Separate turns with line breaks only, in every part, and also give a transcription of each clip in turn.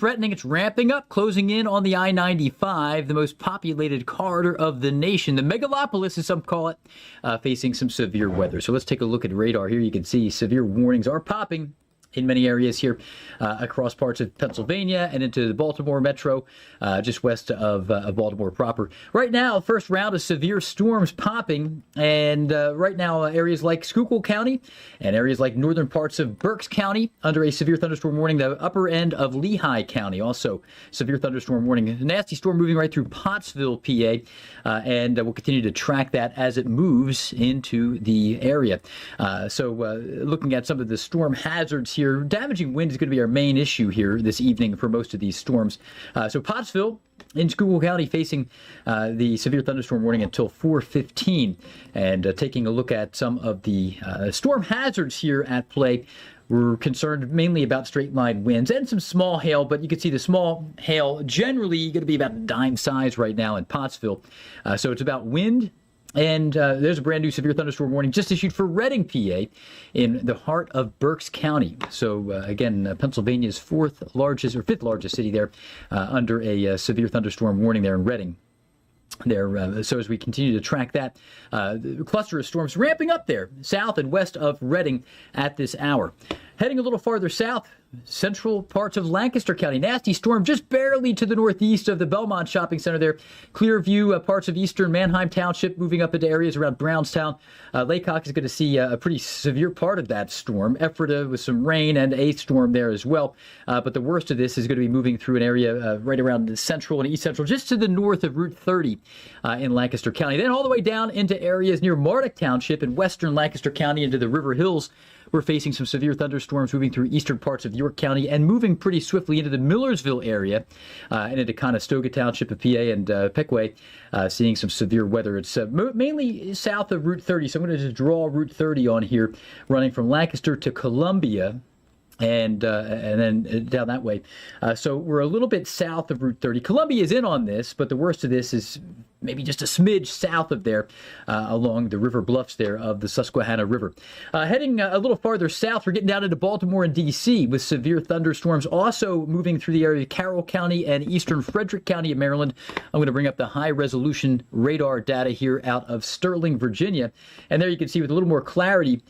threatening. It's ramping up, closing in on the I-95, the most populated corridor of the nation. The megalopolis, as some call it, facing some severe weather. So let's take a look at radar here. You can see severe warnings are popping in many areas here across parts of Pennsylvania and into the Baltimore metro, just west of Baltimore proper. Right now, first round of severe storms popping, and right now areas like Schuylkill County and areas like northern parts of Berks County under a severe thunderstorm warning. The upper end of Lehigh County also severe thunderstorm warning. A nasty storm moving right through Pottsville, PA, and we'll continue to track that as it moves into the area. So looking at some of the storm hazards here, damaging wind is going to be our main issue here this evening for most of these storms. So Pottsville in Schuylkill County facing the severe thunderstorm warning until 4:15. And taking a look at some of the storm hazards here at play, we're concerned mainly about straight line winds and some small hail, but you can see the small hail generally going to be about a dime size right now in Pottsville. So it's about wind. And there's a brand new severe thunderstorm warning just issued for Reading, PA, in the heart of Berks County. So again, Pennsylvania's fifth largest city there, under a severe thunderstorm warning there in Reading. So as we continue to track that, the cluster of storms ramping up there, south and west of Reading at this hour. Heading a little farther south, central parts of Lancaster County. Nasty storm just barely to the northeast of the Belmont Shopping Center there. Clear view parts of eastern Manheim Township, moving up into areas around Brownstown. Laycock is going to see a pretty severe part of that storm. Ephrata with some rain and a storm there as well. But the worst of this is going to be moving through an area right around the central and east central, just to the north of Route 30 in Lancaster County. Then all the way down into areas near Marduk Township in western Lancaster County into the River Hills. We're facing some severe thunderstorms moving through eastern parts of York County and moving pretty swiftly into the Millersville area and into Conestoga Township of PA and Peckway, seeing some severe weather. It's mainly south of Route 30, so I'm going to just draw Route 30 on here, running from Lancaster to Columbia. And then down that way. So we're a little bit south of Route 30. Columbia is in on this, but the worst of this is maybe just a smidge south of there, along the river bluffs there of the Susquehanna River. Heading a little farther south, we're getting down into Baltimore and D.C. with severe thunderstorms also moving through the area of Carroll County and eastern Frederick County of Maryland. I'm going to bring up the high-resolution radar data here out of Sterling, Virginia. And there you can see with a little more clarity,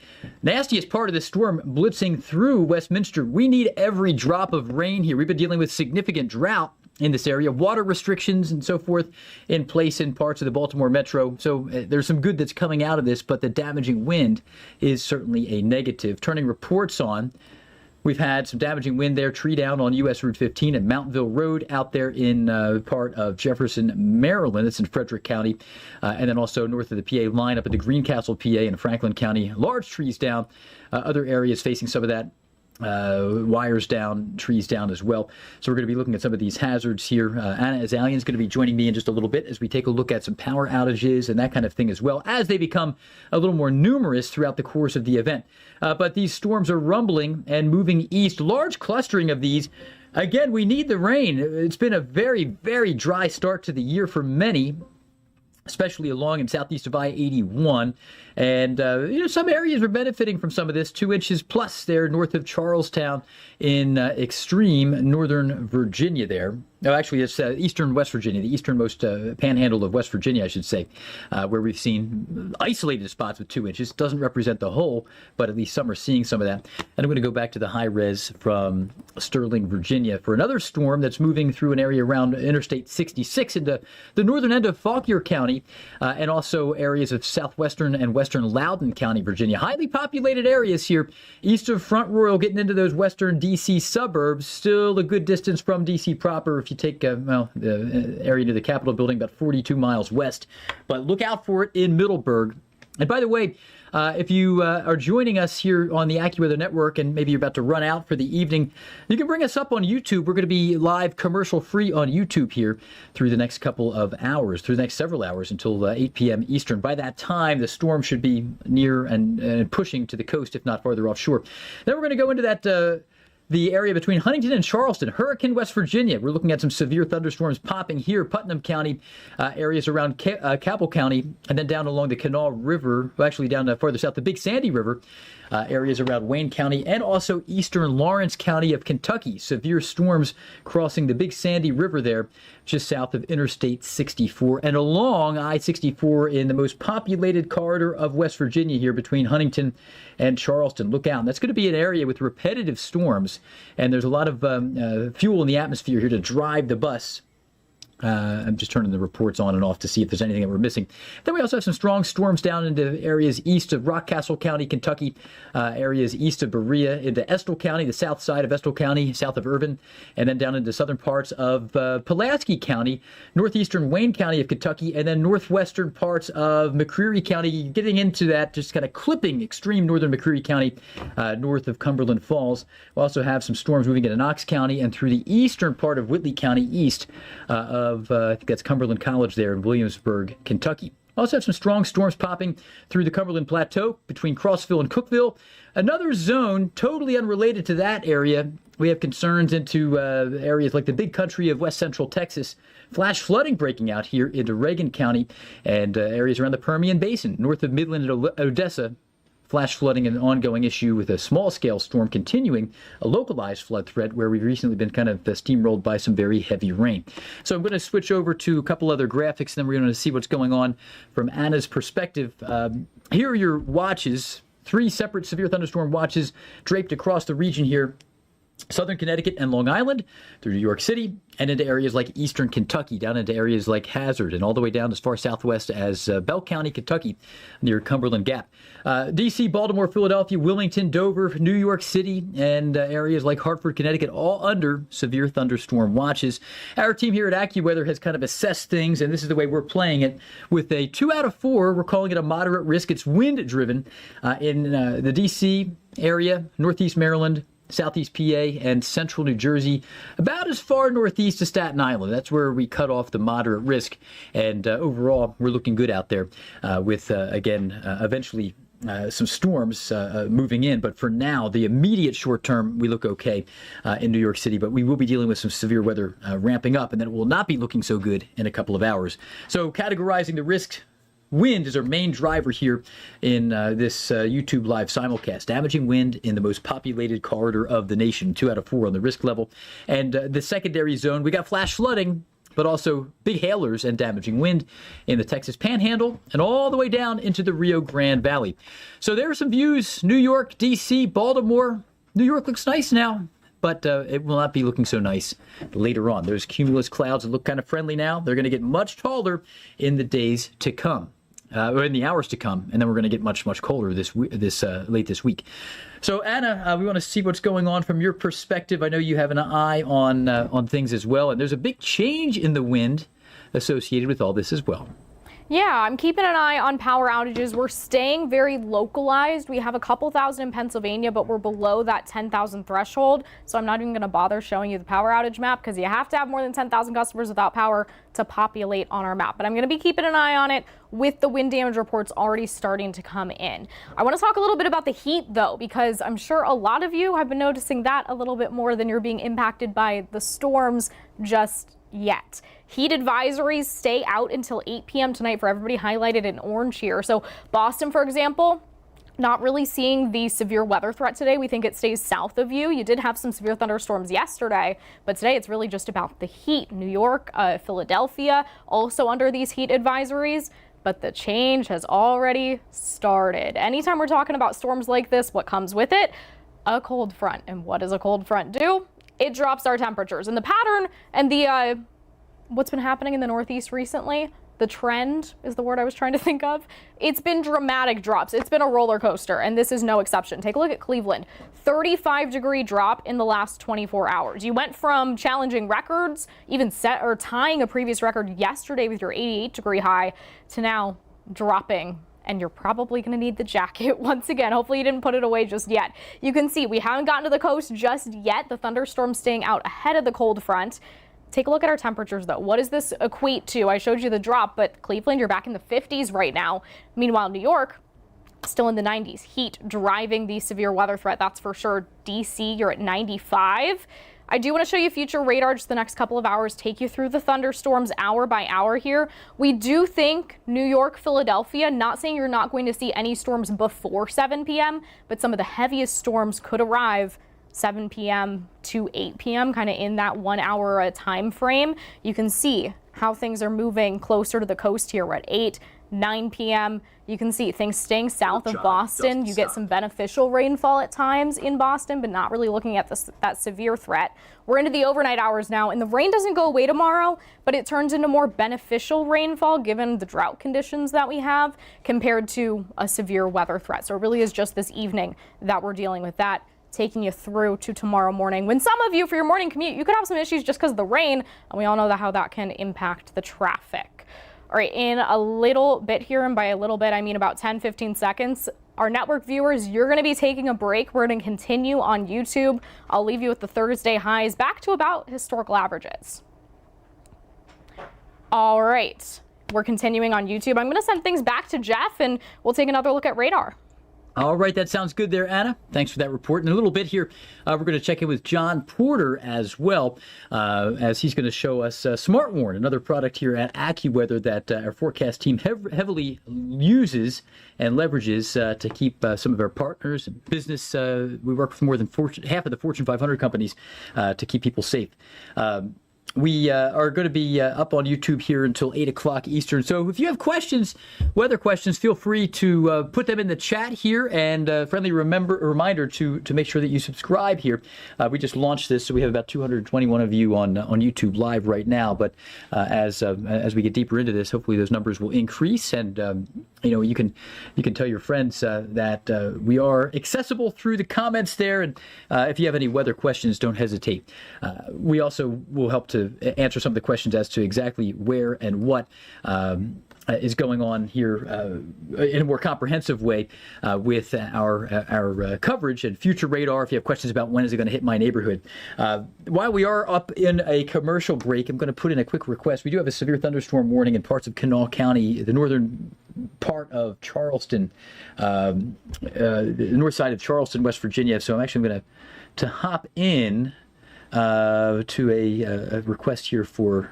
nastiest part of the storm blitzing through Westminster. We need every drop of rain here. We've been dealing with significant drought in this area, water restrictions and so forth in place in parts of the Baltimore metro. So there's some good that's coming out of this, but the damaging wind is certainly a negative. Turning reports on, we've had some damaging wind there, tree down on U.S. Route 15 and Mountville Road out there in part of Jefferson, Maryland. It's in Frederick County. And then also north of the PA line up at the Greencastle, PA in Franklin County. Large trees down. Other areas facing some of that. Wires down, trees down as well. So we're going to be looking at some of these hazards here. Anna Azalian is going to be joining me in just a little bit as we take a look at some power outages and that kind of thing as well, as they become a little more numerous throughout the course of the event. But these storms are rumbling and moving east. Large clustering of these. Again, we need the rain. It's been a very, very dry start to the year for many, especially along and southeast of I-81. And, some areas are benefiting from some of this. 2 inches plus there north of Charlestown in extreme northern Virginia there. No, actually, it's eastern West Virginia, the easternmost panhandle of West Virginia, I should say, where we've seen isolated spots with 2 inches. Doesn't represent the whole, but at least some are seeing some of that. And I'm going to go back to the high res from Sterling, Virginia for another storm that's moving through an area around Interstate 66 into the northern end of Fauquier County and also areas of southwestern and western Loudoun County, Virginia. Highly populated areas here east of Front Royal, getting into those western D.C. suburbs. Still a good distance from D.C. proper if you take the area near the Capitol building, about 42 miles west. But look out for it in Middleburg. And by the way, if you are joining us here on the AccuWeather Network and maybe you're about to run out for the evening, you can bring us up on YouTube. We're going to be live commercial-free on YouTube here through the next couple of hours, through the next several hours until 8 p.m. Eastern. By that time, the storm should be near and pushing to the coast, if not farther offshore. Then we're going to go into that the area between Huntington and Charleston, Hurricane, West Virginia. We're looking at some severe thunderstorms popping here, Putnam County, areas around Cabell County, and then down along the Kanawha River, well, actually down farther south, the Big Sandy River, areas around Wayne County and also eastern Lawrence County of Kentucky. Severe storms crossing the Big Sandy River there, just south of Interstate 64 and along I-64 in the most populated corridor of West Virginia here between Huntington and Charleston. Look out. That's going to be an area with repetitive storms, and there's a lot of fuel in the atmosphere here to drive the bus. I'm just turning the reports on and off to see if there's anything that we're missing. Then we also have some strong storms down into areas east of Rockcastle County, Kentucky, areas east of Berea, into Estill County, the south side of Estill County, south of Irvine, and then down into southern parts of Pulaski County, northeastern Wayne County of Kentucky, and then northwestern parts of McCreary County, getting into that, just kind of clipping extreme northern McCreary County, north of Cumberland Falls. We'll also have some storms moving into Knox County and through the eastern part of Whitley County, east of I think that's Cumberland College there in Williamsburg, Kentucky. Also have some strong storms popping through the Cumberland Plateau between Crossville and Cookville. Another zone totally unrelated to that area. We have concerns into areas like the big country of west central Texas. Flash flooding breaking out here into Reagan County and areas around the Permian Basin, north of Midland and Odessa. Flash flooding, an ongoing issue with a small-scale storm continuing, a localized flood threat where we've recently been kind of steamrolled by some very heavy rain. So I'm going to switch over to a couple other graphics, and then we're going to see what's going on from Anna's perspective. Here are your watches, 3 separate severe thunderstorm watches draped across the region here. Southern Connecticut and Long Island, through New York City, and into areas like eastern Kentucky, down into areas like Hazard, and all the way down as far southwest as Bell County, Kentucky, near Cumberland Gap. D.C., Baltimore, Philadelphia, Wilmington, Dover, New York City, and areas like Hartford, Connecticut, all under severe thunderstorm watches. Our team here at AccuWeather has kind of assessed things, and this is the way we're playing it. With a 2 out of 4, we're calling it a moderate risk. It's wind-driven in the D.C. area, Northeast Maryland, Southeast PA, and central New Jersey, about as far northeast as Staten Island. That's where we cut off the moderate risk. And overall, we're looking good out there with, again, eventually some storms moving in. But for now, the immediate short term, we look okay in New York City. But we will be dealing with some severe weather ramping up, and then it will not be looking so good in a couple of hours. So categorizing the risk, wind is our main driver here in this YouTube live simulcast. Damaging wind in the most populated corridor of the nation, 2 out of 4 on the risk level. And the secondary zone, we got flash flooding, but also big hailers and damaging wind in the Texas Panhandle and all the way down into the Rio Grande Valley. So there are some views. New York, D.C., Baltimore. New York looks nice now, but it will not be looking so nice later on. Those cumulus clouds that look kind of friendly now, they're going to get much taller in the days to come. Or in the hours to come, and then we're going to get much, much colder late this week. So, Anna, we want to see what's going on from your perspective. I know you have an eye on things as well, and there's a big change in the wind associated with all this as well.
Yeah, I'm keeping an eye on power outages. We're staying very localized. We have a couple thousand in Pennsylvania, but we're below that 10,000 threshold. So I'm not even going to bother showing you the power outage map because you have to have more than 10,000 customers without power to populate on our map. But I'm going to be keeping an eye on it with the wind damage reports already starting to come in. I want to talk a little bit about the heat, though, because I'm sure a lot of you have been noticing that a little bit more than you're being impacted by the storms just yet. Heat advisories stay out until 8 p.m. tonight for everybody highlighted in orange here. So Boston, for example, not really seeing the severe weather threat today. We think it stays south of you. You did have some severe thunderstorms yesterday, but today it's really just about the heat. New York, Philadelphia, also under these heat advisories. But the change has already started. Anytime we're talking about storms like this, what comes with it? A cold front. And what does a cold front do? It drops our temperatures. And the pattern and the what's been happening in the Northeast recently, the trend is the word I was trying to think of. It's been dramatic drops. It's been a roller coaster, and this is no exception. Take a look at Cleveland. 35-degree drop in the last 24 hours. You went from challenging records, even set or tying a previous record yesterday with your 88-degree high, to now dropping. And you're probably going to need the jacket once again. Hopefully you didn't put it away just yet. You can see we haven't gotten to the coast just yet. The thunderstorm staying out ahead of the cold front. Take a look at our temperatures, though. What does this equate to? I showed you the drop, but Cleveland, you're back in the 50s right now. Meanwhile, New York, still in the 90s. Heat driving the severe weather threat, that's for sure. D.C., you're at 95. I do want to show you future radar just the next couple of hours, take you through the thunderstorms hour by hour here. We do think New York, Philadelphia, not saying you're not going to see any storms before 7 p.m., but some of the heaviest storms could arrive 7 p.m. to 8 p.m., kind of in that 1 hour time frame. You can see how things are moving closer to the coast here. We're at 8, 9 p.m. You can see things staying south of Boston. You get some beneficial rainfall at times in Boston, but not really looking at that severe threat. We're into the overnight hours now, and the rain doesn't go away tomorrow, but it turns into more beneficial rainfall given the drought conditions that we have compared to a severe weather threat. So it really is just this evening that we're dealing with that, taking you through to tomorrow morning, when some of you, for your morning commute, you could have some issues just because of the rain, and we all know how that can impact the traffic. All right, in a little bit here, and by a little bit, I mean about 10, 15 seconds, our network viewers, you're going to be taking a break. We're going to continue on YouTube. I'll leave you with the Thursday highs back to about historical averages. All right, we're continuing on YouTube. I'm going to send things back to Geoff, and we'll take another look at radar.
All right, that sounds good there, Anna. Thanks for that report. In a little bit here, we're going to check in with John Porter as well, as he's going to show us Smart Warn, another product here at AccuWeather that our forecast team heavily uses and leverages to keep some of our partners and business. We work with more than half of the Fortune 500 companies to keep people safe. We are going to be up on YouTube here until 8 o'clock Eastern. So if you have questions, weather questions, feel free to put them in the chat here. And friendly reminder to make sure that you subscribe here. We just launched this, so we have about 221 of you on YouTube Live right now. But as we get deeper into this, hopefully those numbers will increase. And you can tell your friends that we are accessible through the comments there. And if you have any weather questions, don't hesitate. We also will help to answer some of the questions as to exactly where and what is going on here in a more comprehensive way with our coverage and future radar. If you have questions about when is it going to hit my neighborhood. While we are up in a commercial break, I'm going to put in a quick request. We do have a severe thunderstorm warning in parts of Kanawha County, the northern part of Charleston, the north side of Charleston, West Virginia. So I'm actually going to hop in to a request here for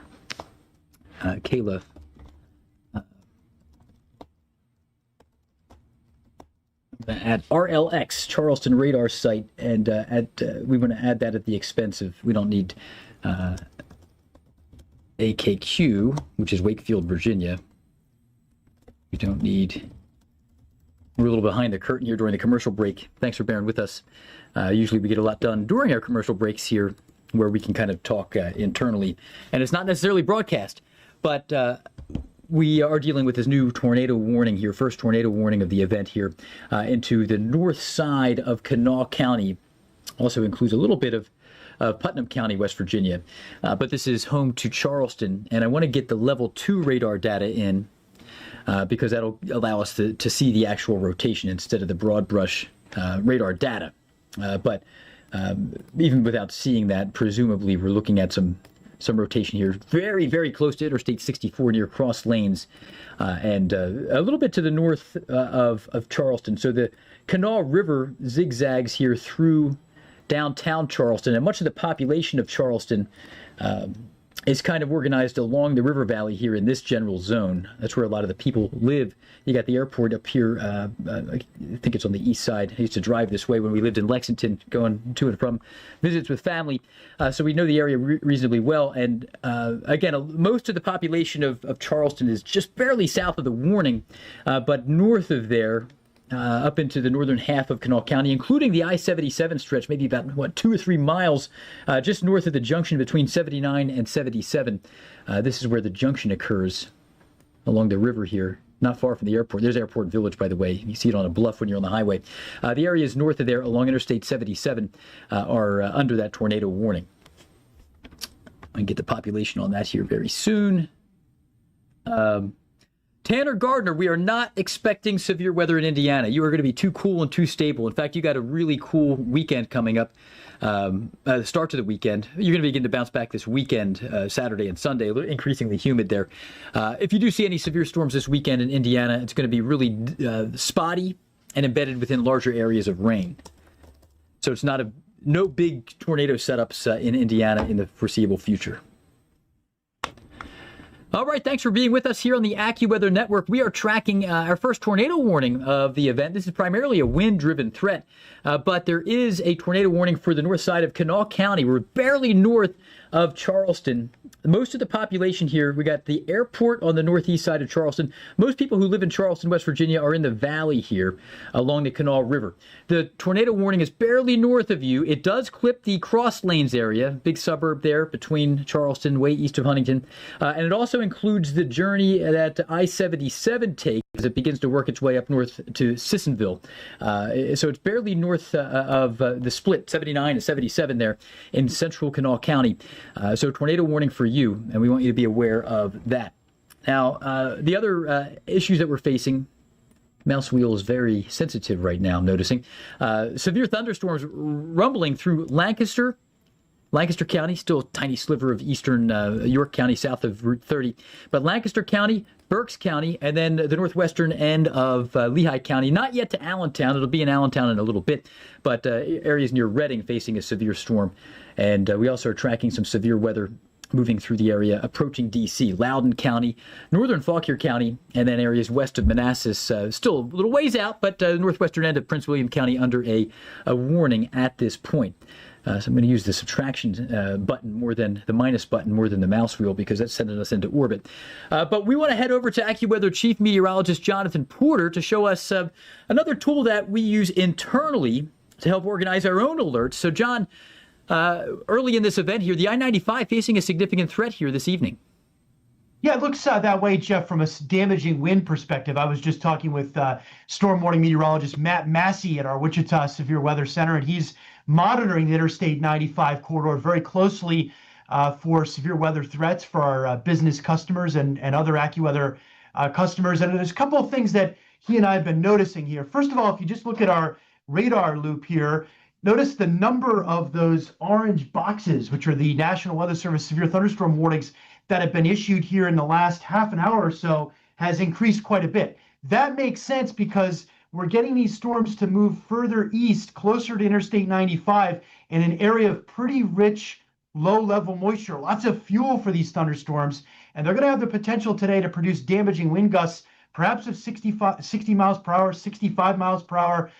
Kayla. At RLX, Charleston radar site, and we want to add that at the expense of, we don't need AKQ, which is Wakefield, Virginia. We don't need, we're a little behind the curtain here during the commercial break. Thanks for bearing with us. Usually we get a lot done during our commercial breaks here, where we can kind of talk internally, and it's not necessarily broadcast, but we are dealing with this new tornado warning here, first tornado warning of the event here into the north side of Kanawha County. Also includes a little bit of Putnam County, West Virginia, but this is home to Charleston, and I want to get the level 2 radar data in because that'll allow us to see the actual rotation instead of the broad brush radar data. But even without seeing that, presumably we're looking at some rotation here, very, very close to Interstate 64 near Cross Lanes, and a little bit to the north of Charleston. So the Kanawha River zigzags here through downtown Charleston, and much of the population of Charleston is kind of organized along the river valley here in this general zone. That's where a lot of the people live. You got the airport up here. I think it's on the east side. I used to drive this way when we lived in Lexington, going to and from visits with family. So we know the area reasonably well. And again, most of the population of Charleston is just barely south of the warning, but north of there, up into the northern half of Kanawha County, including the I-77 stretch, maybe about 2 or 3 miles just north of the junction between 79 and 77. This is where the junction occurs along the river here, not far from the airport. There's Airport Village, by the way. You see it on a bluff when you're on the highway. The areas north of there along Interstate 77 are under that tornado warning. I can get the population on that here very soon. Tanner Gardner, we are not expecting severe weather in Indiana. You are going to be too cool and too stable. In fact, you got a really cool weekend coming up. The start to the weekend. You're going to begin to bounce back this weekend, Saturday and Sunday, increasingly humid there. If you do see any severe storms this weekend in Indiana, it's going to be really spotty and embedded within larger areas of rain. So it's not no big tornado setups in Indiana in the foreseeable future. All right, thanks for being with us here on the AccuWeather Network. We are tracking our first tornado warning of the event. This is primarily a wind-driven threat, but there is a tornado warning for the north side of Kanawha County. We're barely north of Charleston. Most of the population here, we got the airport on the northeast side of Charleston. Most people who live in Charleston, West Virginia, are in the valley here along the Kanawha River. The tornado warning is barely north of you. It does clip the Cross Lanes area, big suburb there between Charleston, way east of Huntington. And it also includes the journey that I-77 takes as it begins to work its way up north to Sissonville. So it's barely north of the split, 79 to 77 there in central Kanawha County. So tornado warning for you, and we want you to be aware of that. Now, the other issues that we're facing, mouse wheel is very sensitive right now, I'm noticing. Severe thunderstorms rumbling through Lancaster County, still a tiny sliver of eastern York County south of Route 30, but Lancaster County, Berks County, and then the northwestern end of Lehigh County, not yet to Allentown. It'll be in Allentown in a little bit, but areas near Reading facing a severe storm. And we also are tracking some severe weather moving through the area, approaching D.C., Loudoun County, northern Fauquier County, and then areas west of Manassas, still a little ways out, but northwestern end of Prince William County under a warning at this point. So I'm going to use the subtraction button more than the minus button, more than the mouse wheel, because that's sending us into orbit. But we want to head over to AccuWeather Chief Meteorologist Jonathan Porter to show us another tool that we use internally to help organize our own alerts. So, John, early in this event here, the I-95 facing a significant threat here this evening.
Yeah, it looks that way, Jeff, from a damaging wind perspective. I was just talking with storm warning meteorologist Matt Massey at our Wichita Severe Weather Center, and he's monitoring the Interstate 95 corridor very closely for severe weather threats for our business customers and other AccuWeather customers. And there's a couple of things that he and I have been noticing here. First of all, if you just look at our radar loop here, notice the number of those orange boxes, which are the National Weather Service severe thunderstorm warnings that have been issued here in the last half an hour or so, has increased quite a bit. That makes sense because we're getting these storms to move further east, closer to Interstate 95, in an area of pretty rich, low-level moisture. Lots of fuel for these thunderstorms, and they're going to have the potential today to produce damaging wind gusts, perhaps of 60 miles per hour, 65 miles per hour,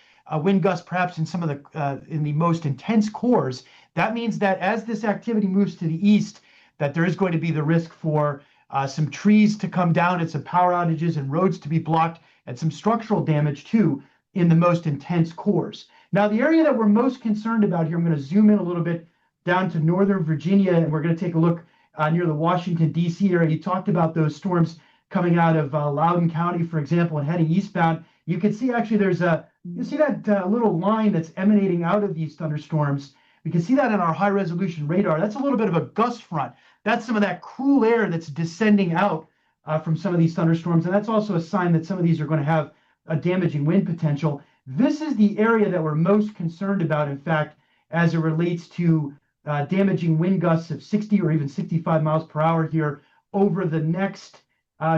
wind gusts perhaps in some of the in the most intense cores. That means that as this activity moves to the east, that there is going to be the risk for some trees to come down and some power outages and roads to be blocked and some structural damage too in the most intense cores. Now, the area that we're most concerned about here, I'm going to zoom in a little bit down to northern Virginia, and we're going to take a look near the Washington, D.C. area. You talked about those storms coming out of Loudoun County, for example, and heading eastbound. You can see actually there's you see that little line that's emanating out of these thunderstorms. We can see that in our high resolution radar. That's a little bit of a gust front. That's some of that cool air that's descending out from some of these thunderstorms. And that's also a sign that some of these are going to have a damaging wind potential. This is the area that we're most concerned about, in fact, as it relates to damaging wind gusts of 60 or even 65 miles per hour here over the next,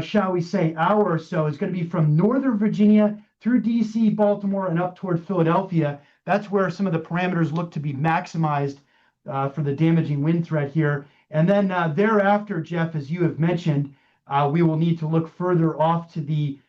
shall we say, hour or so. Is going to be from northern Virginia through D.C., Baltimore, and up toward Philadelphia. That's where some of the parameters look to be maximized for the damaging wind threat here. And then thereafter, Jeff, as you have mentioned, we will need to look further off to the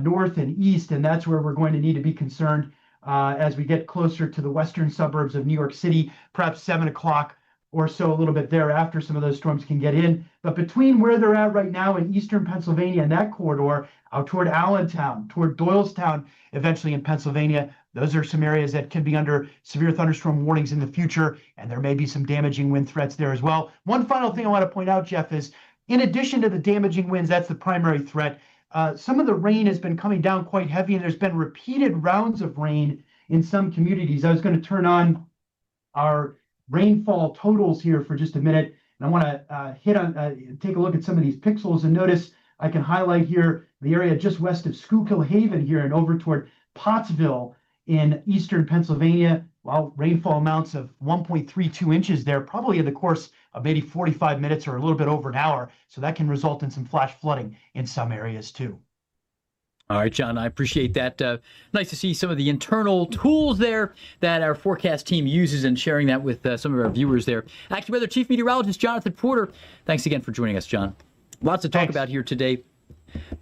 north and east, and that's where we're going to need to be concerned as we get closer to the western suburbs of New York City, perhaps 7 o'clock or so, a little bit thereafter, some of those storms can get in. But between where they're at right now in eastern Pennsylvania and that corridor, out toward Allentown, toward Doylestown, eventually in Pennsylvania, those are some areas that could be under severe thunderstorm warnings in the future, and there may be some damaging wind threats there as well. One final thing I want to point out, Jeff, is in addition to the damaging winds, that's the primary threat. Some of the rain has been coming down quite heavy, and there's been repeated rounds of rain in some communities. I was going to turn on our rainfall totals here for just a minute, and I want to take a look at some of these pixels and notice I can highlight here the area just west of Schuylkill Haven here and over toward Pottsville in eastern Pennsylvania. Well, rainfall amounts of 1.32 inches there, probably in the course of maybe 45 minutes or a little bit over an hour. So that can result in some flash flooding in some areas too.
All right, John, I appreciate that. Nice to see some of the internal tools there that our forecast team uses and sharing that with some of our viewers there. AccuWeather Chief Meteorologist Jonathan Porter, thanks again for joining us, John. Lots to talk about here today.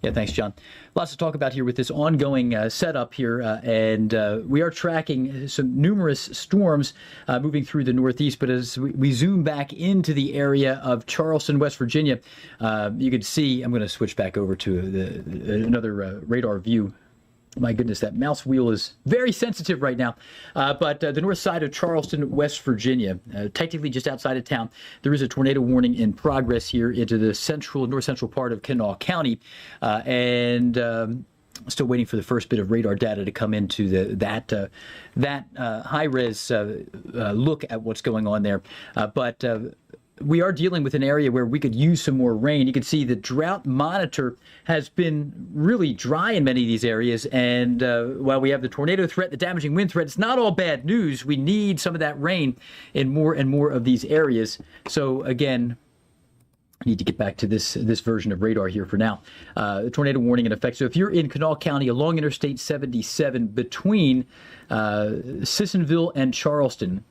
Yeah, thanks, John. Lots to talk about here with this ongoing setup here, and we are tracking some numerous storms moving through the Northeast. But as we zoom back into the area of Charleston, West Virginia, you can see, I'm going to switch back over to another radar view. My goodness, that mouse wheel is very sensitive right now. But the north side of Charleston, West Virginia, technically just outside of town, there is a tornado warning in progress here into the north central part of Kanawha County. Still waiting for the first bit of radar data to come into that high-res look at what's going on there. But we are dealing with an area where we could use some more rain. You can see the drought monitor has been really dry in many of these areas. And while we have the tornado threat, the damaging wind threat, it's not all bad news. We need some of that rain in more and more of these areas. So again, I need to get back to this version of radar here for now. The tornado warning in effect. So if you're in Kanawha County along Interstate 77 between Sissonville and Charleston,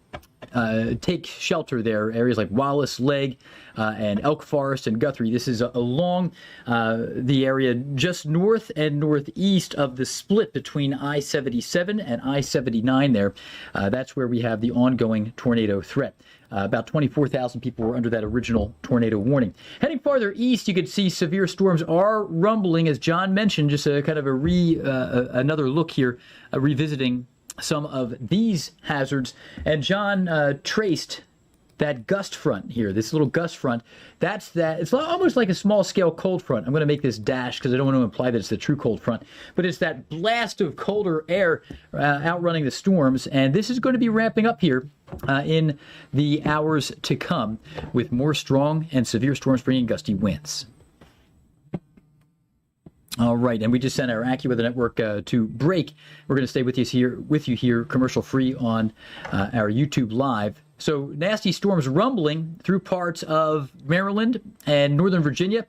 take shelter there. Areas like Wallace, Legg, and Elk Forest and Guthrie. This is along the area just north and northeast of the split between I-77 and I-79 there. That's where we have the ongoing tornado threat. About 24,000 people were under that original tornado warning. Heading farther east, you can see severe storms are rumbling, as John mentioned, just a kind of another look here, revisiting some of these hazards. And John traced that gust front here, this little gust front. It's almost like a small scale cold front. I'm going to make this dash because I don't want to imply that it's the true cold front, but it's that blast of colder air outrunning the storms. And this is going to be ramping up here in the hours to come with more strong and severe storms bringing gusty winds. All right, and we just sent our AccuWeather network to break. We're going to stay with you here, commercial free on our YouTube Live. So nasty storms rumbling through parts of Maryland and northern Virginia.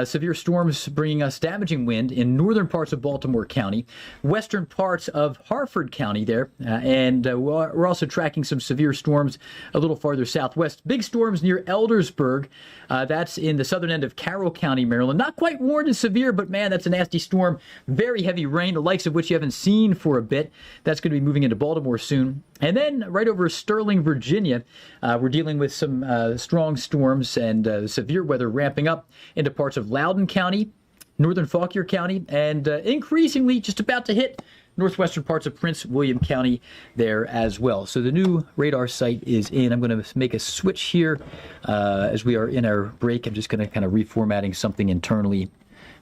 Severe storms bringing us damaging wind in northern parts of Baltimore County, western parts of Harford County there. And we're also tracking some severe storms a little farther southwest. Big storms near Eldersburg. That's in the southern end of Carroll County, Maryland. Not quite warned as severe, but man, that's a nasty storm. Very heavy rain, the likes of which you haven't seen for a bit. That's going to be moving into Baltimore soon. And then right over Sterling, Virginia, we're dealing with some strong storms and severe weather ramping up into parts of Loudoun County, northern Fauquier County, and increasingly just about to hit northwestern parts of Prince William County there as well. So the new radar site is in. I'm going to make a switch here as we are in our break. I'm just going to kind of reformatting something internally.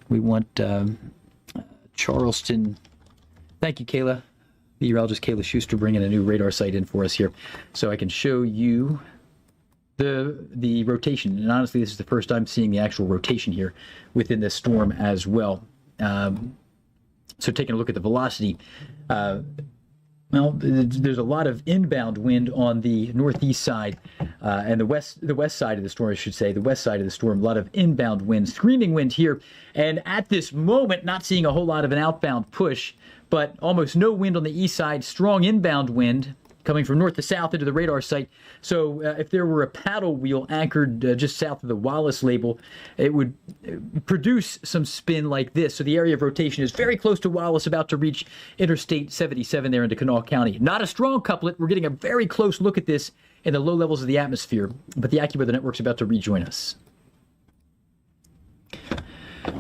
We want Charleston. Thank you, Kayla. Meteorologist Kayla Schuster bringing a new radar site in for us here, so I can show you the rotation. And honestly, this is the first time seeing the actual rotation here within this storm as well. So taking a look at the velocity, well, there's a lot of inbound wind on the northeast side and the west side of the storm, I should say, the west side of the storm. A lot of inbound wind, screaming wind here, and at this moment, not seeing a whole lot of an outbound push, but almost no wind on the east side. Strong inbound wind coming from north to south into the radar site. So if there were a paddle wheel anchored just south of the Wallace label, it would produce some spin like this. So the area of rotation is very close to Wallace, about to reach Interstate 77 there into Kanawha County. Not a strong couplet. We're getting a very close look at this in the low levels of the atmosphere, but the AccuWeather Network's about to rejoin us.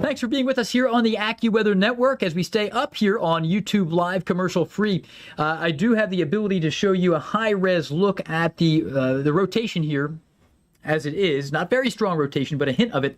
Thanks for being with us here on the AccuWeather Network as we stay up here on YouTube Live, commercial free. I do have the ability to show you a high-res look at the rotation here as it is. Not very strong rotation, but a hint of it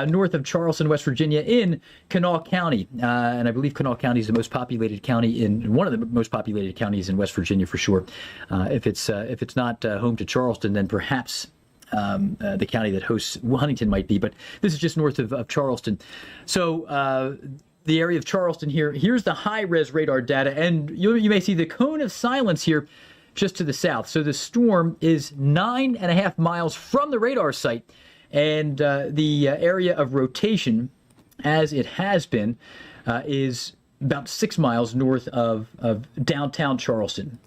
north of Charleston, West Virginia in Kanawha County. And I believe Kanawha County is the most populated county one of the most populated counties in West Virginia for sure. If it's not home to Charleston, then perhaps the county that hosts Huntington might be, but this is just north of Charleston. So the area of Charleston here's the high-res radar data, and you may see the cone of silence here just to the south. So the storm is 9.5 miles from the radar site, and the area of rotation, as it has been, is about 6 miles north of downtown Charleston,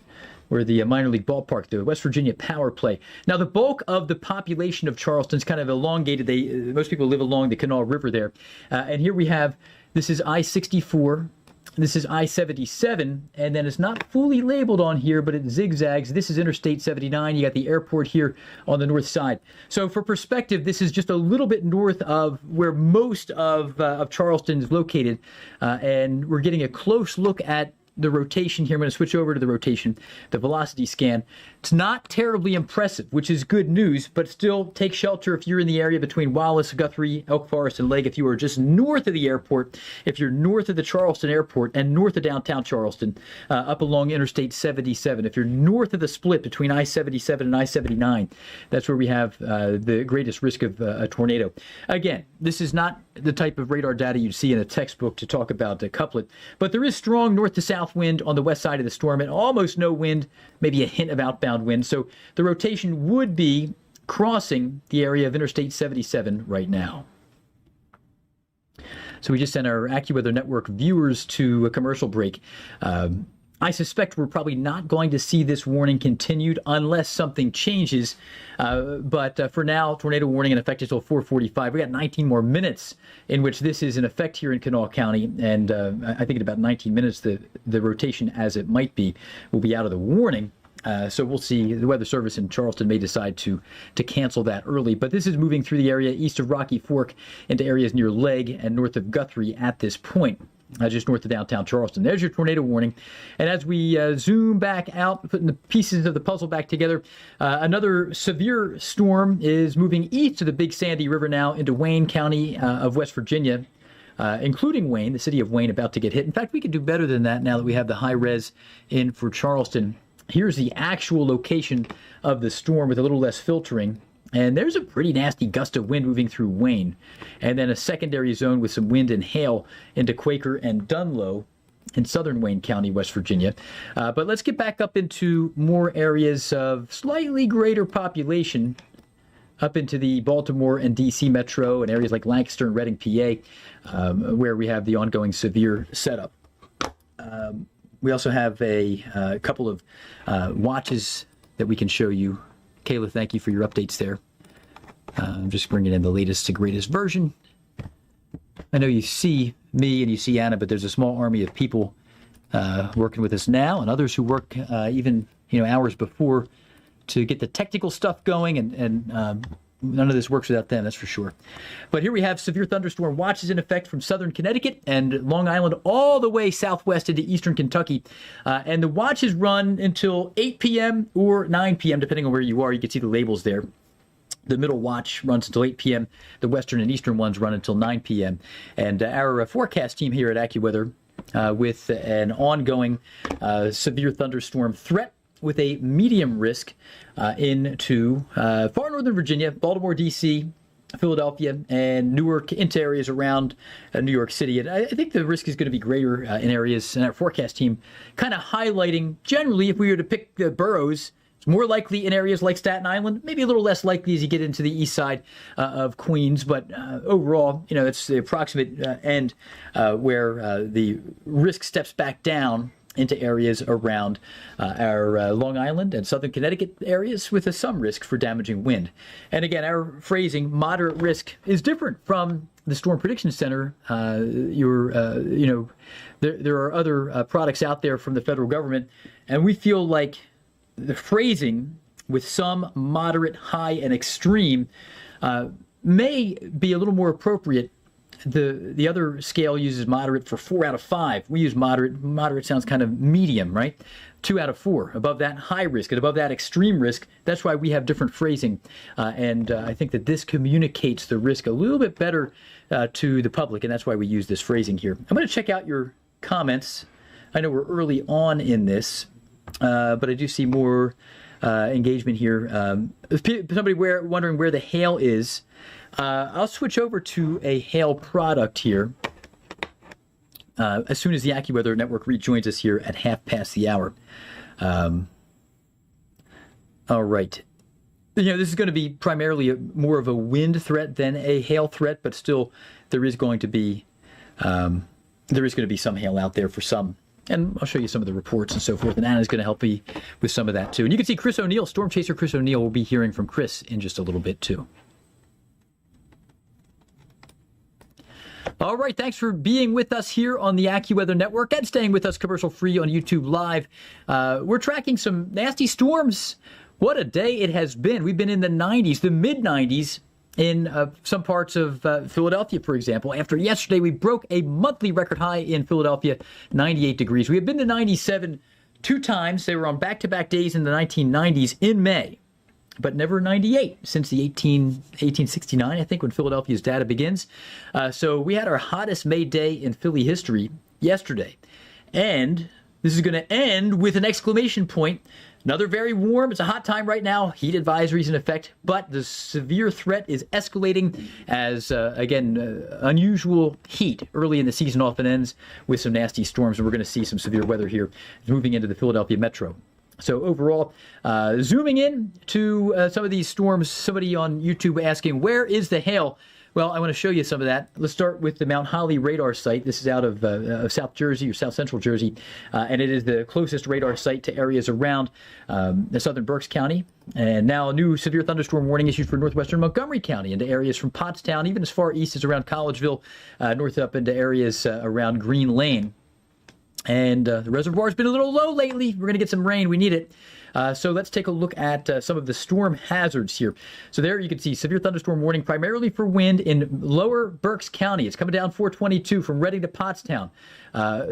where the minor league ballpark, the West Virginia Power Play. Now, the bulk of the population of Charleston is kind of elongated. Most people live along the Kanawha River there. And here we have, this is I-64, this is I-77, and then it's not fully labeled on here, but it zigzags. This is Interstate 79. You got the airport here on the north side. So for perspective, this is just a little bit north of where most of Charleston is located. And we're getting a close look at the rotation here. I'm going to switch over to the rotation, the velocity scan. It's not terribly impressive, which is good news, but still take shelter if you're in the area between Wallace, Guthrie, Elk Forest, and Lake. If you are just north of the airport, if you're north of the Charleston airport and north of downtown Charleston, up along Interstate 77, if you're north of the split between I-77 and I-79, that's where we have the greatest risk of a tornado. Again, this is not the type of radar data you'd see in a textbook to talk about the couplet, but there is strong north to south wind on the west side of the storm and almost no wind, maybe a hint of outbound wind. So the rotation would be crossing the area of Interstate 77 right now. So we just sent our AccuWeather Network viewers to a commercial break. I suspect we're probably not going to see this warning continued unless something changes. But for now, tornado warning in effect until 4:45. We got 19 more minutes in which this is in effect here in Kanawha County. And I think in about 19 minutes, the rotation as it might be will be out of the warning. So we'll see. The Weather Service in Charleston may decide to cancel that early. But this is moving through the area east of Rocky Fork into areas near Legg and north of Guthrie at this point. Just north of downtown Charleston. There's your tornado warning. And as we zoom back out, putting the pieces of the puzzle back together, another severe storm is moving east of the Big Sandy River now into Wayne County of West Virginia, including Wayne, the city of Wayne, about to get hit. In fact, we could do better than that now that we have the high res in for Charleston. Here's the actual location of the storm with a little less filtering. And there's a pretty nasty gust of wind moving through Wayne. And then a secondary zone with some wind and hail into Quaker and Dunlow in southern Wayne County, West Virginia. But let's get back up into more areas of slightly greater population, up into the Baltimore and D.C. metro and areas like Lancaster and Reading, PA, where we have the ongoing severe setup. We also have a couple of watches that we can show you. Kayla, thank you for your updates there. I'm just bringing in the latest to greatest version. I know you see me and you see Anna, but there's a small army of people working with us now, and others who work even hours before to get the technical stuff going, and none of this works without them, that's for sure. But here we have severe thunderstorm watches in effect from southern Connecticut and Long Island all the way southwest into eastern Kentucky. And the watches run until 8 p.m. or 9 p.m., depending on where you are. You can see the labels there. The middle watch runs until 8 p.m. The western and eastern ones run until 9 p.m. And our forecast team here at AccuWeather with an ongoing severe thunderstorm threat with a medium risk into far northern Virginia, Baltimore, D.C., Philadelphia, and Newark, into areas around New York City. And I think the risk is going to be greater in areas, and our forecast team kind of highlighting, generally, if we were to pick the boroughs, it's more likely in areas like Staten Island, maybe a little less likely as you get into the east side of Queens. But overall, it's the approximate end where the risk steps back down into areas around our Long Island and southern Connecticut areas with some risk for damaging wind. And again, our phrasing, moderate risk, is different from the Storm Prediction Center. There are other products out there from the federal government, and we feel like the phrasing with some moderate, high, and extreme may be a little more appropriate. The other scale uses moderate for 4 out of 5. We use moderate. Moderate sounds kind of medium, right? 2 out of 4. Above that, high risk, and above that, extreme risk. That's why we have different phrasing. And I think that this communicates the risk a little bit better to the public, and that's why we use this phrasing here. I'm going to check out your comments. I know we're early on in this, but I do see more engagement here. Somebody wondering where the hail is. I'll switch over to a hail product here as soon as the AccuWeather Network rejoins us here at 1/2 the hour. All right. This is going to be primarily more of a wind threat than a hail threat, but still there is going to be there is going to be some hail out there for some. And I'll show you some of the reports and so forth. And Anna's going to help me with some of that, too. And you can see Chris O'Neill, Storm Chaser Chris O'Neill. We'll be hearing from Chris in just a little bit, too. All right, thanks for being with us here on the AccuWeather Network and staying with us commercial-free on YouTube Live. We're tracking some nasty storms. What a day it has been. We've been in the 90s, the mid-90s, in some parts of Philadelphia, for example. After yesterday, we broke a monthly record high in Philadelphia, 98 degrees. We have been to 97 two times. They were on back-to-back days in the 1990s in May, but never 98 since the 1869, I think, when Philadelphia's data begins. So we had our hottest May day in Philly history yesterday. And this is going to end with an exclamation point. Another very warm. It's a hot time right now. Heat advisories in effect, but the severe threat is escalating as, again, unusual heat early in the season often ends with some nasty storms, and we're going to see some severe weather here moving into the Philadelphia metro. So overall, zooming in to some of these storms, somebody on YouTube asking, where is the hail? Well, I want to show you some of that. Let's start with the Mount Holly radar site. This is out of South Jersey or South Central Jersey, and it is the closest radar site to areas around the southern Berks County. And now a new severe thunderstorm warning issued for northwestern Montgomery County into areas from Pottstown, even as far east as around Collegeville, north up into areas around Green Lane. And the reservoir's been a little low lately. We're going to get some rain. We need it. So let's take a look at some of the storm hazards here. So there you can see severe thunderstorm warning primarily for wind in lower Berks County. It's coming down 422 from Reading to Pottstown,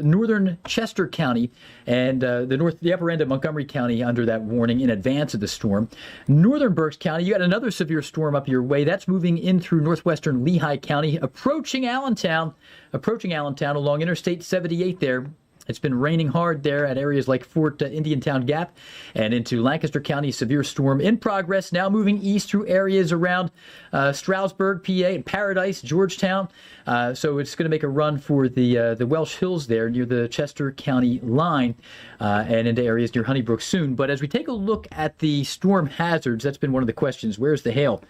northern Chester County, and the upper end of Montgomery County under that warning in advance of the storm. Northern Berks County, you got another severe storm up your way. That's moving in through northwestern Lehigh County, approaching Allentown along Interstate 78 there. It's been raining hard there at areas like Fort Indiantown Gap and into Lancaster County. Severe storm in progress, now moving east through areas around Stroudsburg, PA, and Paradise, Georgetown. So it's going to make a run for the Welsh Hills there near the Chester County line and into areas near Honeybrook soon. But as we take a look at the storm hazards, that's been one of the questions. Where's the hail?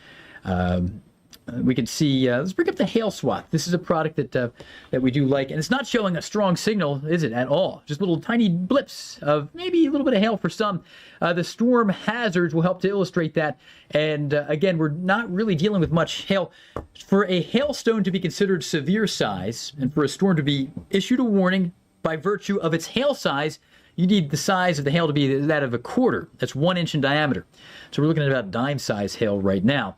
We can see, let's bring up the hail swat. This is a product that we do like, and it's not showing a strong signal, is it, at all? Just little tiny blips of maybe a little bit of hail for some. The storm hazards will help to illustrate that. And again, we're not really dealing with much hail. For a hailstone to be considered severe size, and for a storm to be issued a warning by virtue of its hail size, you need the size of the hail to be that of a quarter. That's 1 inch in diameter. So we're looking at about dime-size hail right now.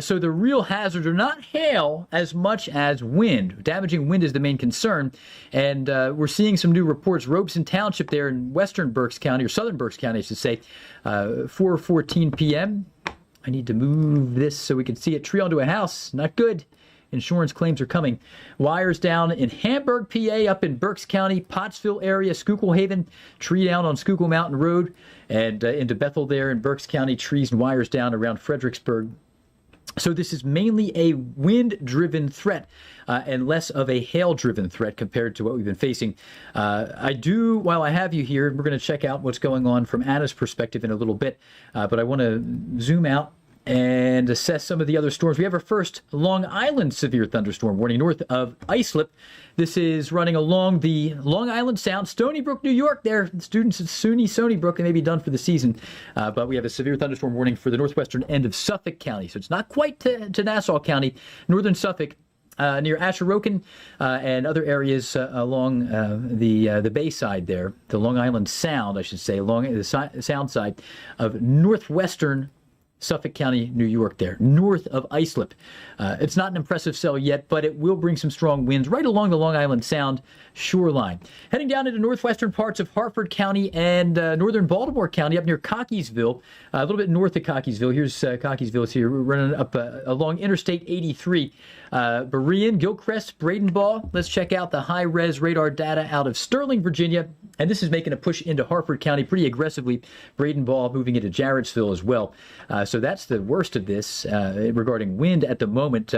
So the real hazards are not hail as much as wind. Damaging wind is the main concern. And we're seeing some new reports. Robeson Township there in western Berks County, or southern Berks County, I should say, 4:14 p.m. I need to move this so we can see it. Tree onto a house. Not good. Insurance claims are coming. Wires down in Hamburg, PA, up in Berks County, Pottsville area, Schuylkill Haven, tree down on Schuylkill Mountain Road, and into Bethel there in Berks County, trees and wires down around Fredericksburg. So this is mainly a wind-driven threat and less of a hail-driven threat compared to what we've been facing. While I have you here, we're going to check out what's going on from Anna's perspective in a little bit, but I want to zoom out and assess some of the other storms. We have our first Long Island severe thunderstorm warning north of Islip. This is running along the Long Island Sound, Stony Brook, New York. There, students at SUNY Stony Brook, they may be done for the season. But we have a severe thunderstorm warning for the northwestern end of Suffolk County. So it's not quite to Nassau County, northern Suffolk, near Asheroken and other areas along the bay side there, the Long Island Sound, I should say, along the sound side of northwestern Suffolk County, New York there, north of Islip. It's not an impressive cell yet, but it will bring some strong winds right along the Long Island Sound shoreline. Heading down into northwestern parts of Harford County and northern Baltimore County up near Cockeysville, a little bit north of Cockeysville. Here's Cockeysville. It's here. We're running up along Interstate 83. Berean, Gilchrist, Bradenball. Let's check out the high-res radar data out of Sterling, Virginia. And this is making a push into Harford County pretty aggressively. Bradenball moving into Jarrettsville as well. So that's the worst of this regarding wind at the moment.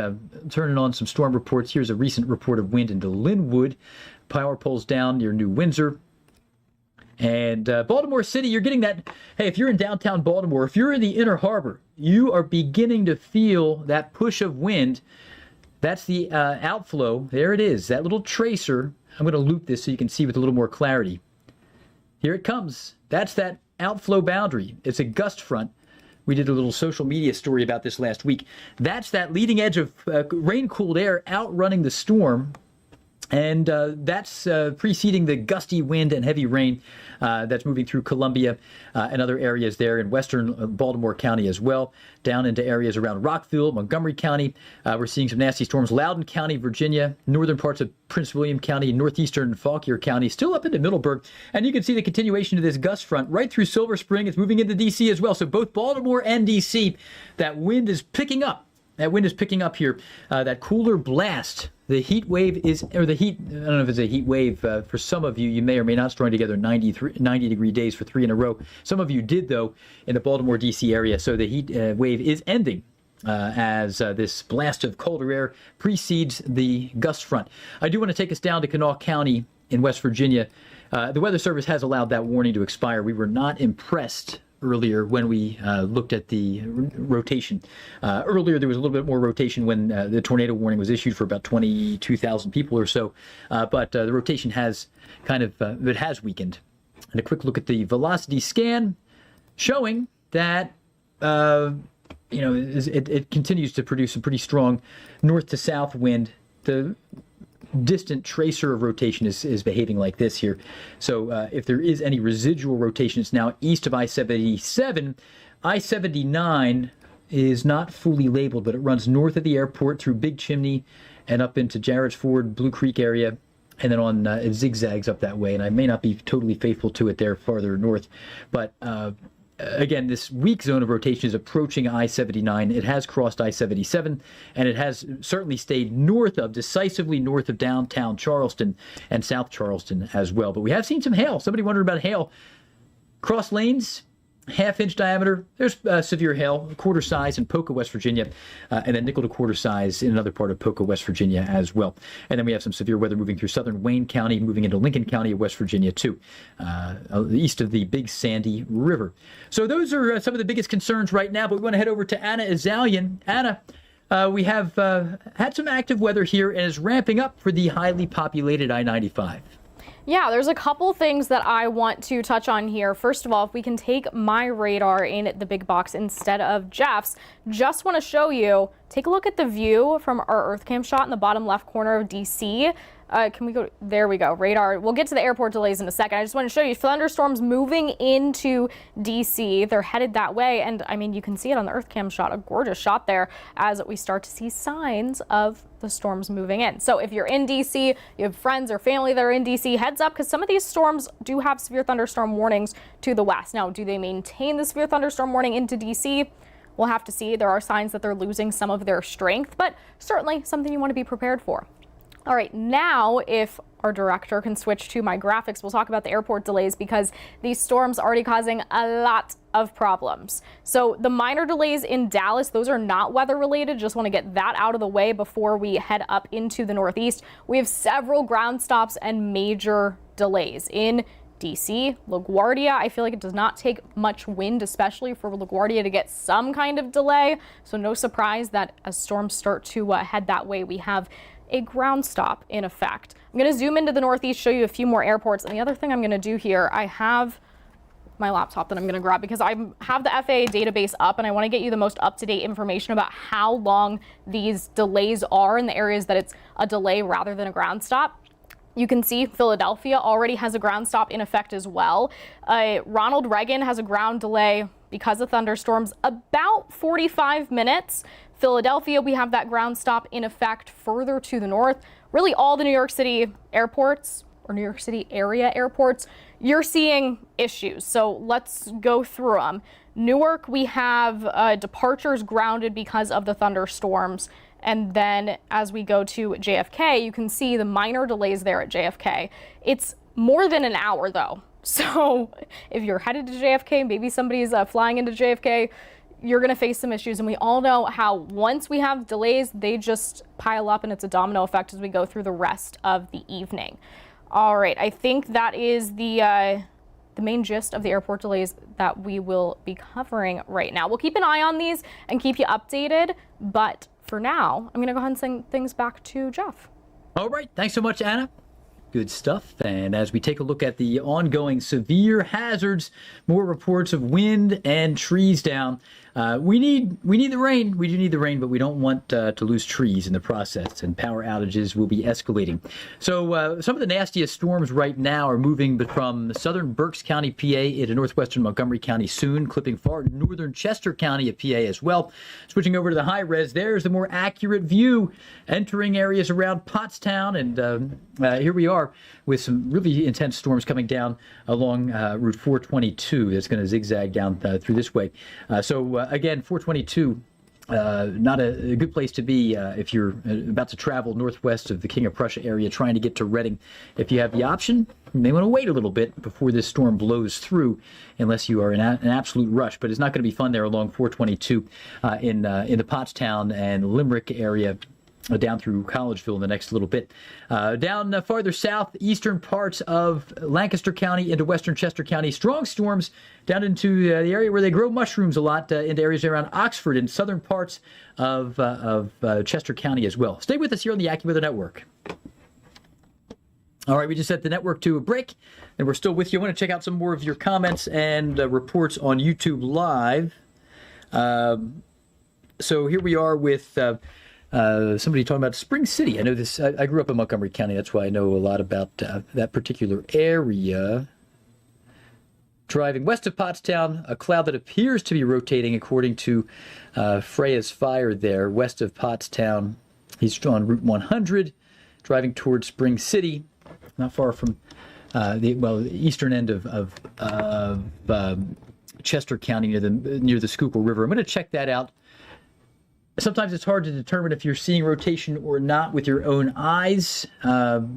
Turning on some storm reports. Here's a recent report of wind into Linwood. Power poles down near New Windsor. And Baltimore City, you're getting that. Hey, if you're in downtown Baltimore, if you're in the Inner Harbor, you are beginning to feel that push of wind That's the outflow. There it is, that little tracer. I'm going to loop this so you can see with a little more clarity. Here it comes. That's that outflow boundary. It's a gust front. We did a little social media story about this last week. That's that leading edge of rain-cooled air outrunning the storm. And that's preceding the gusty wind and heavy rain that's moving through Columbia and other areas there in western Baltimore County as well, down into areas around Rockville, Montgomery County. We're seeing some nasty storms. Loudoun County, Virginia, northern parts of Prince William County, northeastern Fauquier County, still up into Middleburg. And you can see the continuation of this gust front right through Silver Spring. It's moving into D.C. as well. So both Baltimore and D.C., that wind is picking up. That wind is picking up here. That cooler blast. The heat wave is, or the heat, I don't know if it's a heat wave. For some of you, you may or may not string together 90-degree days for 3 in a row. Some of you did, though, in the Baltimore, D.C. area. So the heat wave is ending as this blast of colder air precedes the gust front. I do want to take us down to Kanawha County in West Virginia. The Weather Service has allowed that warning to expire. We were not impressed earlier when we looked at the rotation. Earlier, there was a little bit more rotation when the tornado warning was issued for about 22,000 people or so. But the rotation has kind of, it has weakened. And a quick look at the velocity scan showing that, it continues to produce a pretty strong north to south wind. The distant tracer of rotation is behaving like this here. So if there is any residual rotation, it's now east of I-77. I-79 is not fully labeled, but it runs north of the airport through Big Chimney and up into Jarrett's Ford, Blue Creek area, and then on it zigzags up that way. And I may not be totally faithful to it there farther north, but again, this weak zone of rotation is approaching I-79. It has crossed I-77, and it has certainly stayed decisively north of downtown Charleston and South Charleston as well. But we have seen some hail. Somebody wondered about hail. Cross lanes, half-inch diameter. There's severe hail, quarter size in Poca, West Virginia, and then nickel to quarter size in another part of Poca, West Virginia as well. And then we have some severe weather moving through southern Wayne County, moving into Lincoln County of West Virginia too, east of the Big Sandy River. So those are some of the biggest concerns right now, but we want to head over to Anna Azalian. Anna, we have had some active weather here and is ramping up for the highly populated I-95.
Yeah, there's a couple things that I want to touch on here. First of all, if we can take my radar in the big box instead of Jeff's, just want to show you, take a look at the view from our Earth Cam shot in the bottom left corner of DC. Can we go? There we go. Radar. We'll get to the airport delays in a second. I just want to show you thunderstorms moving into DC. They're headed that way. And I mean, you can see it on the Earth Cam shot, a gorgeous shot there as we start to see signs of the storms moving in. So if you're in DC, you have friends or family that are in DC, heads up, because some of these storms do have severe thunderstorm warnings to the west. Now, do they maintain the severe thunderstorm warning into DC? We'll have to see. There are signs that they're losing some of their strength, but certainly something you want to be prepared for. All right, now if our director can switch to my graphics, we'll talk about the airport delays because these storms are already causing a lot of problems. So the minor delays in Dallas, those are not weather related. Just want to get that out of the way before we head up into the Northeast. We have several ground stops and major delays in DC, LaGuardia. I feel like it does not take much wind, especially for LaGuardia to get some kind of delay. So no surprise that as storms start to head that way, we have a ground stop in effect. I'm going to zoom into the Northeast, show you a few more airports. And the other thing I'm going to do here, I have my laptop that I'm going to grab because I have the FAA database up and I want to get you the most up-to-date information about how long these delays are in the areas that it's a delay rather than a ground stop. You can see Philadelphia already has a ground stop in effect as well. Ronald Reagan has a ground delay because of thunderstorms, about 45 minutes. Philadelphia, we have that ground stop in effect further to the north. Really all the New York City airports or New York City area airports, you're seeing issues. So let's go through them. Newark, we have departures grounded because of the thunderstorms. And then as we go to JFK, you can see the minor delays there at JFK. It's more than an hour though. So if you're headed to JFK, maybe somebody's flying into JFK, you're going to face some issues. And we all know how once we have delays, they just pile up and it's a domino effect as we go through the rest of the evening. All right, I think that is the main gist of the airport delays that we will be covering right now. We'll keep an eye on these and keep you updated, but for now, I'm going to go ahead and send things back to Geoff.
All right. Thanks so much, Anna. Good stuff. And as we take a look at the ongoing severe hazards, more reports of wind and trees down. We need the rain. We do need the rain, but we don't want to lose trees in the process, and power outages will be escalating. So some of the nastiest storms right now are moving from southern Berks County, PA, into northwestern Montgomery County soon, clipping far northern Chester County of PA as well. Switching over to the high res, there's the more accurate view, entering areas around Pottstown, and here we are with some really intense storms coming down along Route 422. That's going to zigzag down through this way. Again, 422, not a good place to be if you're about to travel northwest of the King of Prussia area, trying to get to Reading. If you have the option, you may want to wait a little bit before this storm blows through, unless you are in an absolute rush. But it's not going to be fun there along 422 in the Pottstown and Limerick area, down through Collegeville in the next little bit. Down farther south, eastern parts of Lancaster County into western Chester County. Strong storms down into the area where they grow mushrooms a lot, into areas around Oxford and southern parts of Chester County as well. Stay with us here on the AccuWeather Network. All right, we just set the network to a break, and we're still with you. I want to check out some more of your comments and reports on YouTube Live. So here we are with... somebody talking about Spring City. I know this. I grew up in Montgomery County. That's why I know a lot about that particular area. Driving west of Pottstown, a cloud that appears to be rotating according to Freya's fire there. West of Pottstown, he's on Route 100, driving towards Spring City, not far from the eastern end of Chester County near the Schuylkill River. I'm going to check that out. Sometimes it's hard to determine if you're seeing rotation or not with your own eyes, but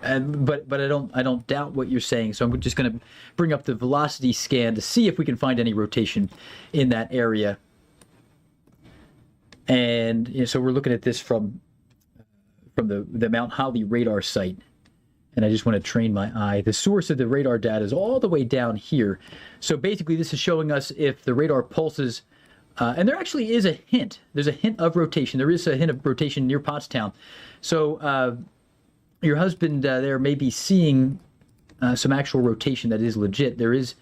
I don't doubt what you're saying. So I'm just going to bring up the velocity scan to see if we can find any rotation in that area. And so we're looking at this from the Mount Holly radar site, and I just want to train my eye. The source of the radar data is all the way down here. So basically, this is showing us if the radar pulses. And there actually is a hint. There's a hint of rotation. There is a hint of rotation near Pottstown. So your husband there may be seeing some actual rotation that is legit. There is.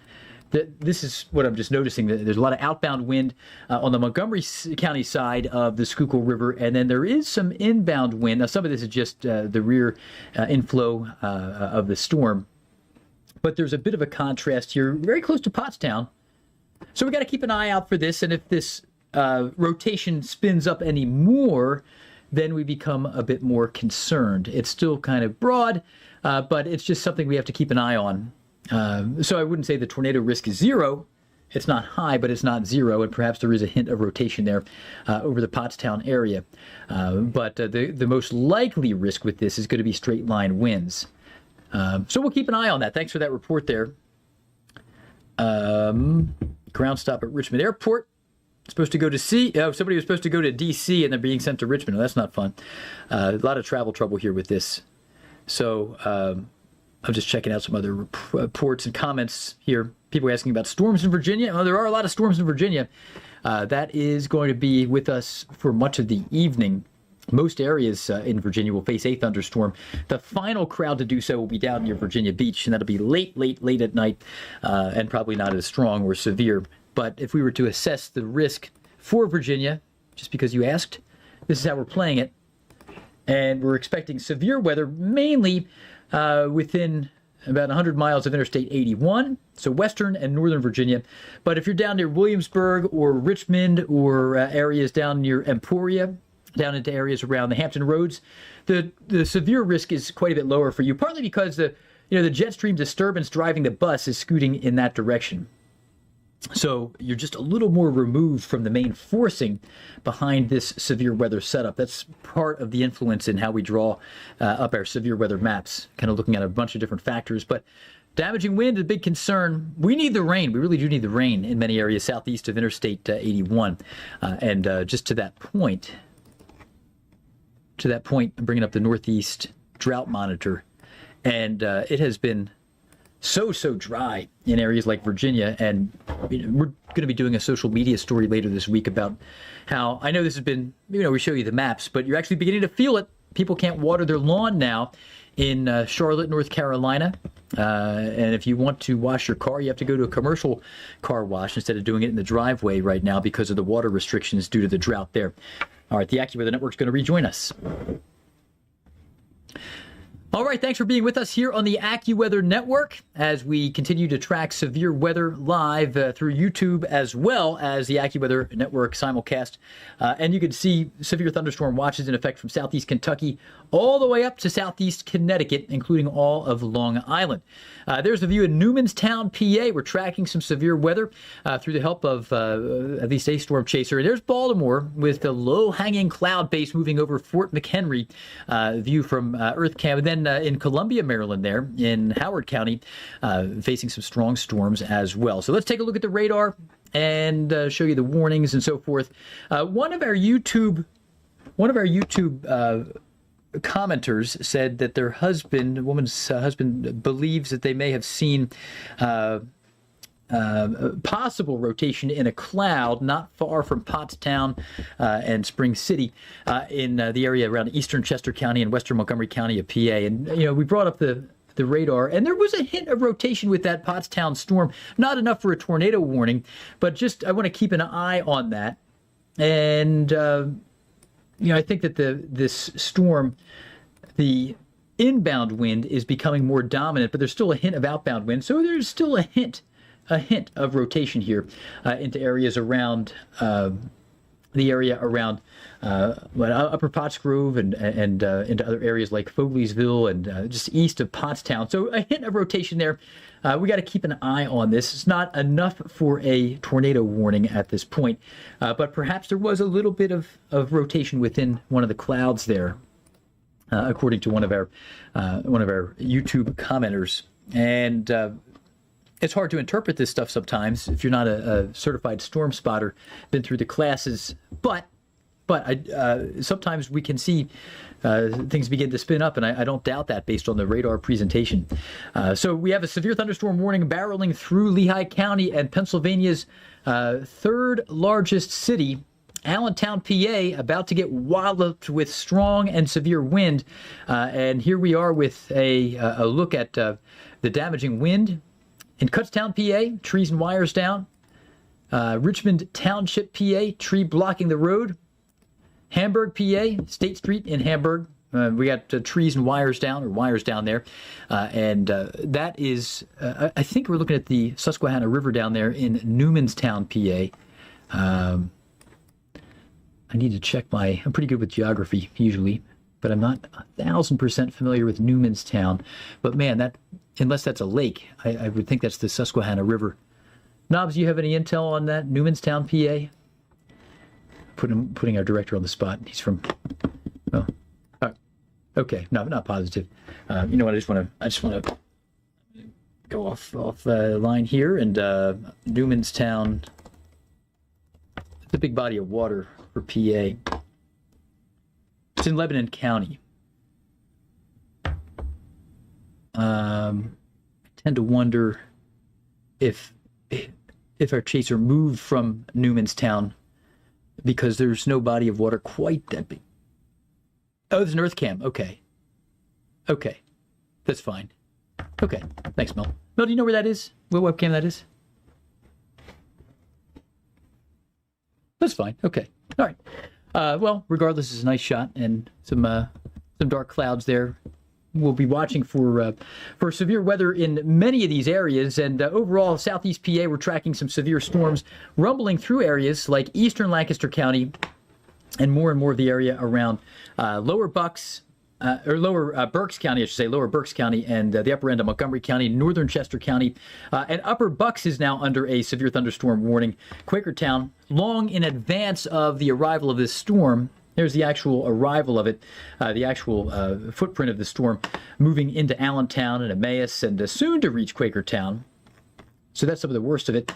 This is what I'm just noticing. There's a lot of outbound wind on the Montgomery County side of the Schuylkill River, and then there is some inbound wind. Now, some of this is just the rear inflow of the storm. But there's a bit of a contrast here, very close to Pottstown. So we got to keep an eye out for this, and if this rotation spins up any more, then we become a bit more concerned. It's still kind of broad, but it's just something we have to keep an eye on. So I wouldn't say the tornado risk is zero. It's not high, but it's not zero, and perhaps there is a hint of rotation there over the Pottstown area. But the most likely risk with this is going to be straight line winds. So we'll keep an eye on that. Thanks for that report there. Ground stop at Richmond Airport. Supposed to go to somebody was supposed to go to D.C. and they're being sent to Richmond. Well, that's not fun. A lot of travel trouble here with this. So I'm just checking out some other reports and comments here. People are asking about storms in Virginia. Well, there are a lot of storms in Virginia. That is going to be with us for much of the evening. Most areas in Virginia will face a thunderstorm. The final crowd to do so will be down near Virginia Beach, and that'll be late at night, and probably not as strong or severe. But if we were to assess the risk for Virginia, just because you asked, this is how we're playing it. And we're expecting severe weather, mainly within about 100 miles of Interstate 81, so western and northern Virginia. But if you're down near Williamsburg or Richmond or areas down near Emporia, down into areas around the Hampton Roads, the severe risk is quite a bit lower for you, partly because the jet stream disturbance driving the bus is scooting in that direction. So you're just a little more removed from the main forcing behind this severe weather setup. That's part of the influence in how we draw up our severe weather maps, kind of looking at a bunch of different factors. But damaging wind is a big concern. We need the rain. We really do need the rain in many areas southeast of Interstate 81. And just to that point, I'm bringing up the Northeast Drought Monitor, and it has been so dry in areas like Virginia, and we're going to be doing a social media story later this week about how, I know this has been, we show you the maps, but you're actually beginning to feel it. People can't water their lawn now in Charlotte, North Carolina. And if you want to wash your car, you have to go to a commercial car wash instead of doing it in the driveway right now because of the water restrictions due to the drought there. All right, the AccuWeather Network is going to rejoin us. All right, thanks for being with us here on the AccuWeather Network as we continue to track severe weather live through YouTube as well as the AccuWeather Network simulcast. And you can see severe thunderstorm watches in effect from southeast Kentucky all the way up to southeast Connecticut, including all of Long Island. There's a view in Newmanstown, PA. We're tracking some severe weather through the help of at least a storm chaser. And there's Baltimore with the low-hanging cloud base moving over Fort McHenry, view from Earth Cam. And then in Columbia, Maryland there, in Howard County, facing some strong storms as well. So let's take a look at the radar and show you the warnings and so forth. One of our YouTube commenters said that their husband, a woman's husband, believes that they may have seen possible rotation in a cloud not far from Pottstown and Spring City in the area around eastern Chester County and western Montgomery County of PA. And, we brought up the radar, and there was a hint of rotation with that Pottstown storm. Not enough for a tornado warning, but just I want to keep an eye on that. And, I think that this storm, the inbound wind is becoming more dominant, but there's still a hint of outbound wind. So there's still a hint of rotation here into areas around the area around Upper Pottsgrove and into other areas like Fogleysville and just east of Pottstown. So a hint of rotation there. We got to keep an eye on this. It's not enough for a tornado warning at this point, but perhaps there was a little bit of rotation within one of the clouds there, according to one of our YouTube commenters. And it's hard to interpret this stuff sometimes if you're not a certified storm spotter, been through the classes. But sometimes we can see things begin to spin up, and I don't doubt that based on the radar presentation. So we have a severe thunderstorm warning barreling through Lehigh County and Pennsylvania's third largest city, Allentown, PA, about to get walloped with strong and severe wind. And here we are with a look at the damaging wind. In Kutztown, PA, trees and wires down. Richmond Township, PA, tree blocking the road. Hamburg, PA, State Street in Hamburg. We got trees and wires down there. And that is, I think we're looking at the Susquehanna River down there in Newmanstown, PA. I need to check I'm pretty good with geography usually, but I'm not 1,000% familiar with Newmanstown. But man, unless that's a lake, I would think that's the Susquehanna River. Nobbs, you have any intel on that? Newmanstown, PA? Putting our director on the spot. He's from, okay, no, not positive. You know what? I just want to go off line here. And Newmanstown, it's a big body of water for PA. It's in Lebanon County. I tend to wonder if our chaser moved from Newmanstown because there's no body of water quite that big. Oh, there's an earth cam. Okay, that's fine. Okay, thanks, Mel. Mel, do you know where that is? What webcam that is? That's fine. Okay, all right. Well, regardless, it's a nice shot and some dark clouds there. We'll be watching for severe weather in many of these areas, and overall, southeast PA, we're tracking some severe storms rumbling through areas like eastern Lancaster County and more of the area around lower Berks County, I should say, lower Berks County and the upper end of Montgomery County, northern Chester County, and upper Bucks is now under a severe thunderstorm warning. Quakertown, long in advance of the arrival of this storm. There's the actual arrival of it, the actual footprint of the storm moving into Allentown and Emmaus and soon to reach Quakertown. So that's some of the worst of it.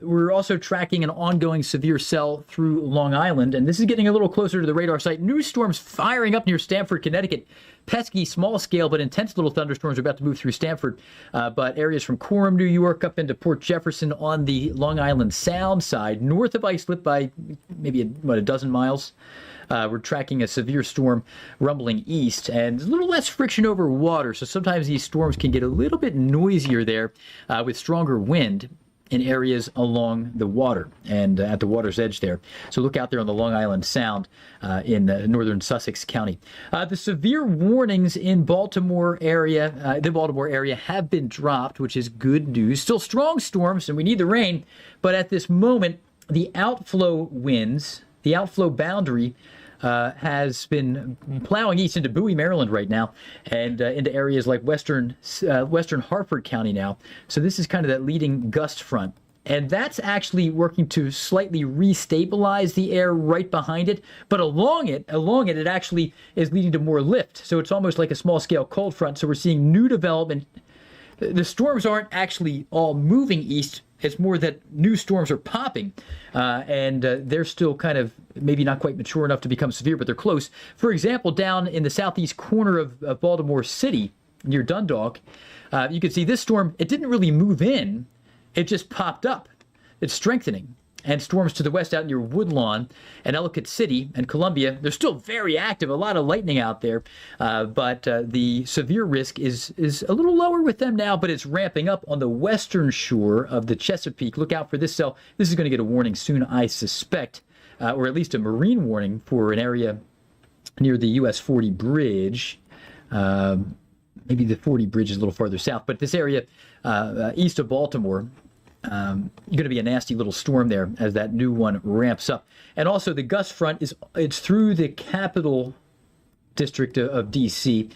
We're also tracking an ongoing severe cell through Long Island, and this is getting a little closer to the radar site. New storms firing up near Stamford, Connecticut. Pesky, small scale, but intense little thunderstorms are about to move through Stamford. But areas from Coram, New York, up into Port Jefferson on the Long Island Sound side, north of Islip by maybe a dozen miles. We're tracking a severe storm rumbling east, and a little less friction over water. So sometimes these storms can get a little bit noisier there with stronger wind in areas along the water and at the water's edge there. So look out there on the Long Island Sound in northern Sussex County. The severe warnings in Baltimore area, the Baltimore area, have been dropped, which is good news. Still strong storms, and we need the rain. But at this moment, the outflow winds, the outflow boundary has been plowing east into Bowie, Maryland right now, and into areas like western Hartford County now. So this is kind of that leading gust front. And that's actually working to slightly restabilize the air right behind it. But along it, it actually is leading to more lift. So it's almost like a small-scale cold front. So we're seeing new development. The storms aren't actually all moving east. It's more that new storms are popping, and they're still kind of maybe not quite mature enough to become severe, but they're close. For example, down in the southeast corner of Baltimore City, near Dundalk, you can see this storm, it didn't really move in. It just popped up. It's strengthening. And storms to the west out near Woodlawn and Ellicott City and Columbia, they're still very active, a lot of lightning out there, but the severe risk is a little lower with them now, but it's ramping up on the western shore of the Chesapeake. Look out for this cell. This is going to get a warning soon, I suspect, or at least a marine warning for an area near the US 40 bridge. Maybe the 40 bridge is a little farther south, but this area east of Baltimore, going to be a nasty little storm there as that new one ramps up. And also the gust front it's through the capital district of DC.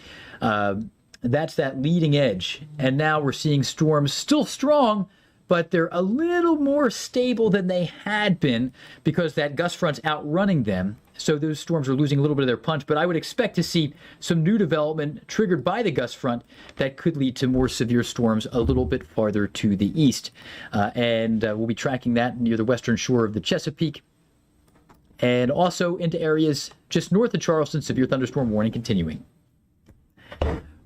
That's that leading edge. And now we're seeing storms still strong, but they're a little more stable than they had been because that gust front's outrunning them. So those storms are losing a little bit of their punch, but I would expect to see some new development triggered by the gust front that could lead to more severe storms a little bit farther to the east. And we'll be tracking that near the western shore of the Chesapeake and also into areas just north of Charleston. Severe thunderstorm warning continuing.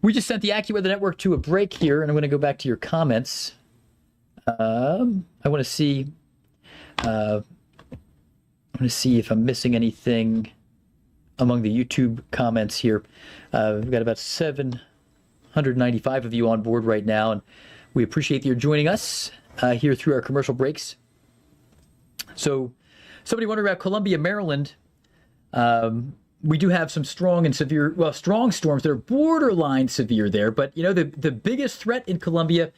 We just sent the AccuWeather Network to a break here, and I'm going to go back to your comments. I want to see... I'm going to see if I'm missing anything among the YouTube comments here. We've got about 795 of you on board right now, and we appreciate that you're joining us here through our commercial breaks. So somebody wondering about Columbia, Maryland. We do have some strong and severe, strong storms that are borderline severe there, but you know, the biggest threat in Columbia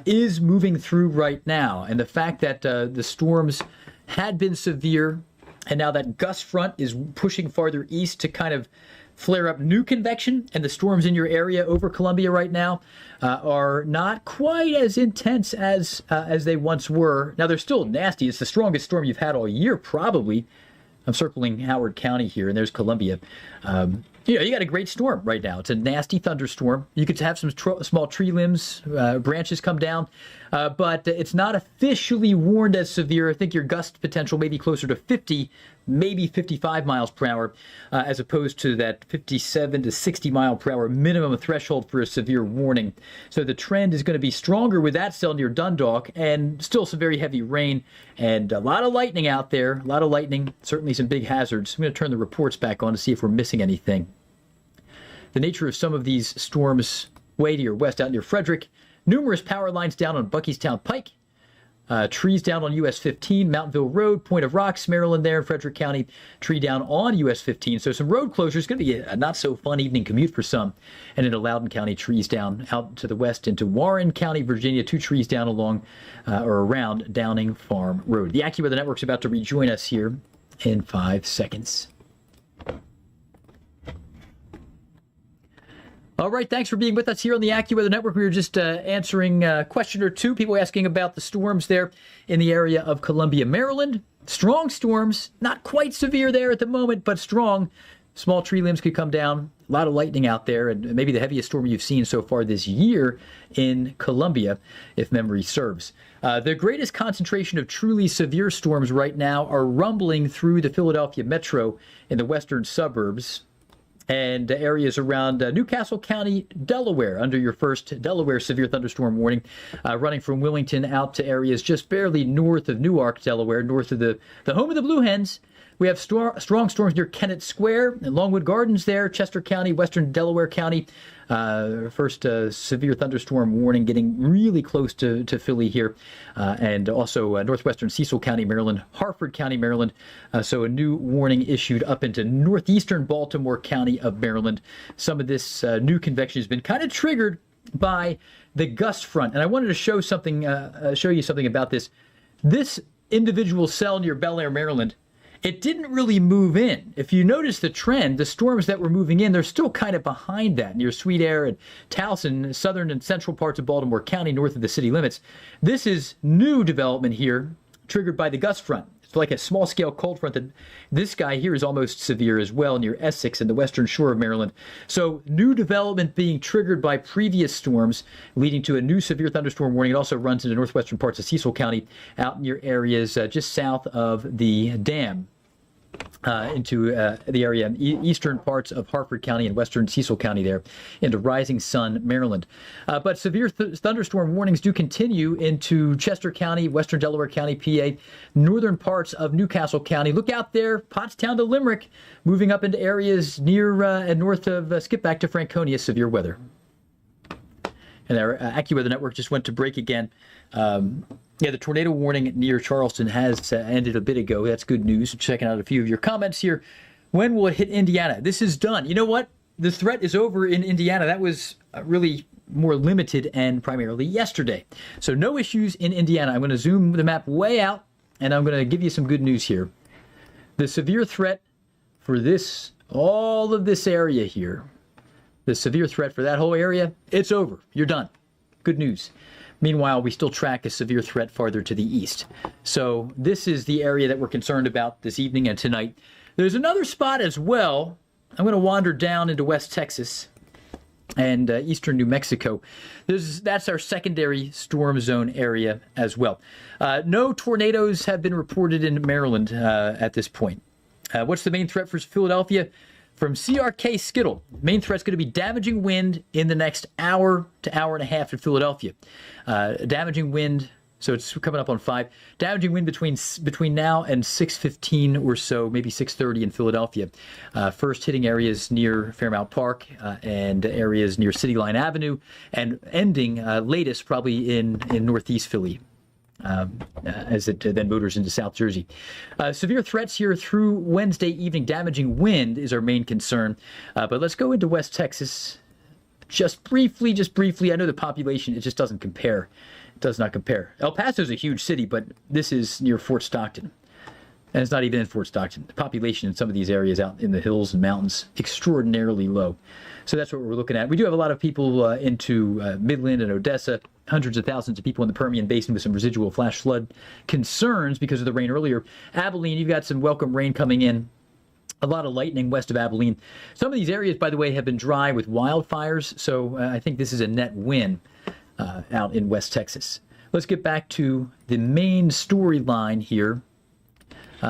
is moving through right now. And the fact that the storms had been severe, and now that gust front is pushing farther east to kind of flare up new convection, and the storms in your area over Columbia right now are not quite as intense as they once were. Now, they're still nasty. It's the strongest storm you've had all year, probably. I'm circling Howard County here, and there's Columbia. You got a great storm right now. It's a nasty thunderstorm. You could have some small tree limbs, branches come down, but it's not officially warned as severe. I think your gust potential may be closer to 50, maybe 55 miles per hour, as opposed to that 57 to 60 mile per hour minimum threshold for a severe warning. So the trend is going to be stronger with that cell near Dundalk, and still some very heavy rain and a lot of lightning out there. A lot of lightning, certainly some big hazards. I'm going to turn the reports back on to see if we're missing anything. The nature of some of these storms way to your west out near Frederick. Numerous power lines down on Buckystown Pike. Trees down on US 15, Mountainville Road, Point of Rocks, Maryland there in Frederick County. Tree down on US 15. So some road closures. Going to be a not so fun evening commute for some. And into Loudoun County, trees down out to the west into Warren County, Virginia. 2 trees down along or around Downing Farm Road. The AccuWeather Network's about to rejoin us here in 5 seconds. All right, thanks for being with us here on the AccuWeather Network. We were just answering a question or two. People asking about the storms there in the area of Columbia, Maryland. Strong storms, not quite severe there at the moment, but strong. Small tree limbs could come down. A lot of lightning out there, and maybe the heaviest storm you've seen so far this year in Columbia, if memory serves. The greatest concentration of truly severe storms right now are rumbling through the Philadelphia metro in the western suburbs and areas around Newcastle County, Delaware, under your first Delaware severe thunderstorm warning, running from Wilmington out to areas just barely north of Newark, Delaware, north of the home of the Blue Hens. We have strong storms near Kennett Square and Longwood Gardens there, Chester County, western Delaware County. First severe thunderstorm warning getting really close to Philly here. And also northwestern Cecil County, Maryland, Harford County, Maryland. So a new warning issued up into northeastern Baltimore County of Maryland. Some of this new convection has been kind of triggered by the gust front. And I wanted to show you something about this. This individual cell near Bel Air, Maryland, it didn't really move in. If you notice the trend, the storms that were moving in, they're still kind of behind that near Sweet Air and Towson, southern and central parts of Baltimore County, north of the city limits. This is new development here, triggered by the gust front. It's like a small-scale cold front. That this guy here is almost severe as well near Essex and the western shore of Maryland. So new development being triggered by previous storms, leading to a new severe thunderstorm warning. It also runs into northwestern parts of Cecil County, out near areas just south of the dam. Into the area, eastern parts of Harford County and western Cecil County there, into Rising Sun, Maryland. But severe thunderstorm warnings do continue into Chester County, western Delaware County, PA, northern parts of Newcastle County. Look out there, Pottstown to Limerick, moving up into areas near and north of, skip back to Franconia, severe weather. And our AccuWeather network just went to break again. The tornado warning near Charleston has ended a bit ago. That's good news. Checking out a few of your comments here. When will it hit Indiana? This is done. You know what? The threat is over in Indiana. That was really more limited and primarily yesterday. So no issues in Indiana. I'm going to zoom the map way out, and I'm going to give you some good news here. The severe threat for all of this area here, the severe threat for that whole area, it's over. You're done. Good news. Meanwhile, we still track a severe threat farther to the east. So this is the area that we're concerned about this evening and tonight. There's another spot as well. I'm going to wander down into West Texas and eastern New Mexico. That's our secondary storm zone area as well. No tornadoes have been reported in Maryland at this point. What's the main threat for Philadelphia? From CRK Skittle, main threat's going to be damaging wind in the next hour to hour and a half in Philadelphia. Damaging wind, so it's coming up on 5. Damaging wind between now and 6:15 or so, maybe 6:30 in Philadelphia. First hitting areas near Fairmount Park and areas near City Line Avenue, and ending latest probably in Northeast Philly. As it then motors into South Jersey. Severe threats here through Wednesday evening. Damaging wind is our main concern. But let's go into West Texas just briefly. I know the population, it just doesn't compare. It does not compare. El Paso is a huge city, but this is near Fort Stockton. And it's not even in Fort Stockton. The population in some of these areas out in the hills and mountains, extraordinarily low. So that's what we're looking at. We do have a lot of people into Midland and Odessa, hundreds of thousands of people in the Permian Basin with some residual flash flood concerns because of the rain earlier. Abilene, you've got some welcome rain coming in. A lot of lightning west of Abilene. Some of these areas, by the way, have been dry with wildfires, so I think this is a net win out in West Texas. Let's get back to the main storyline here.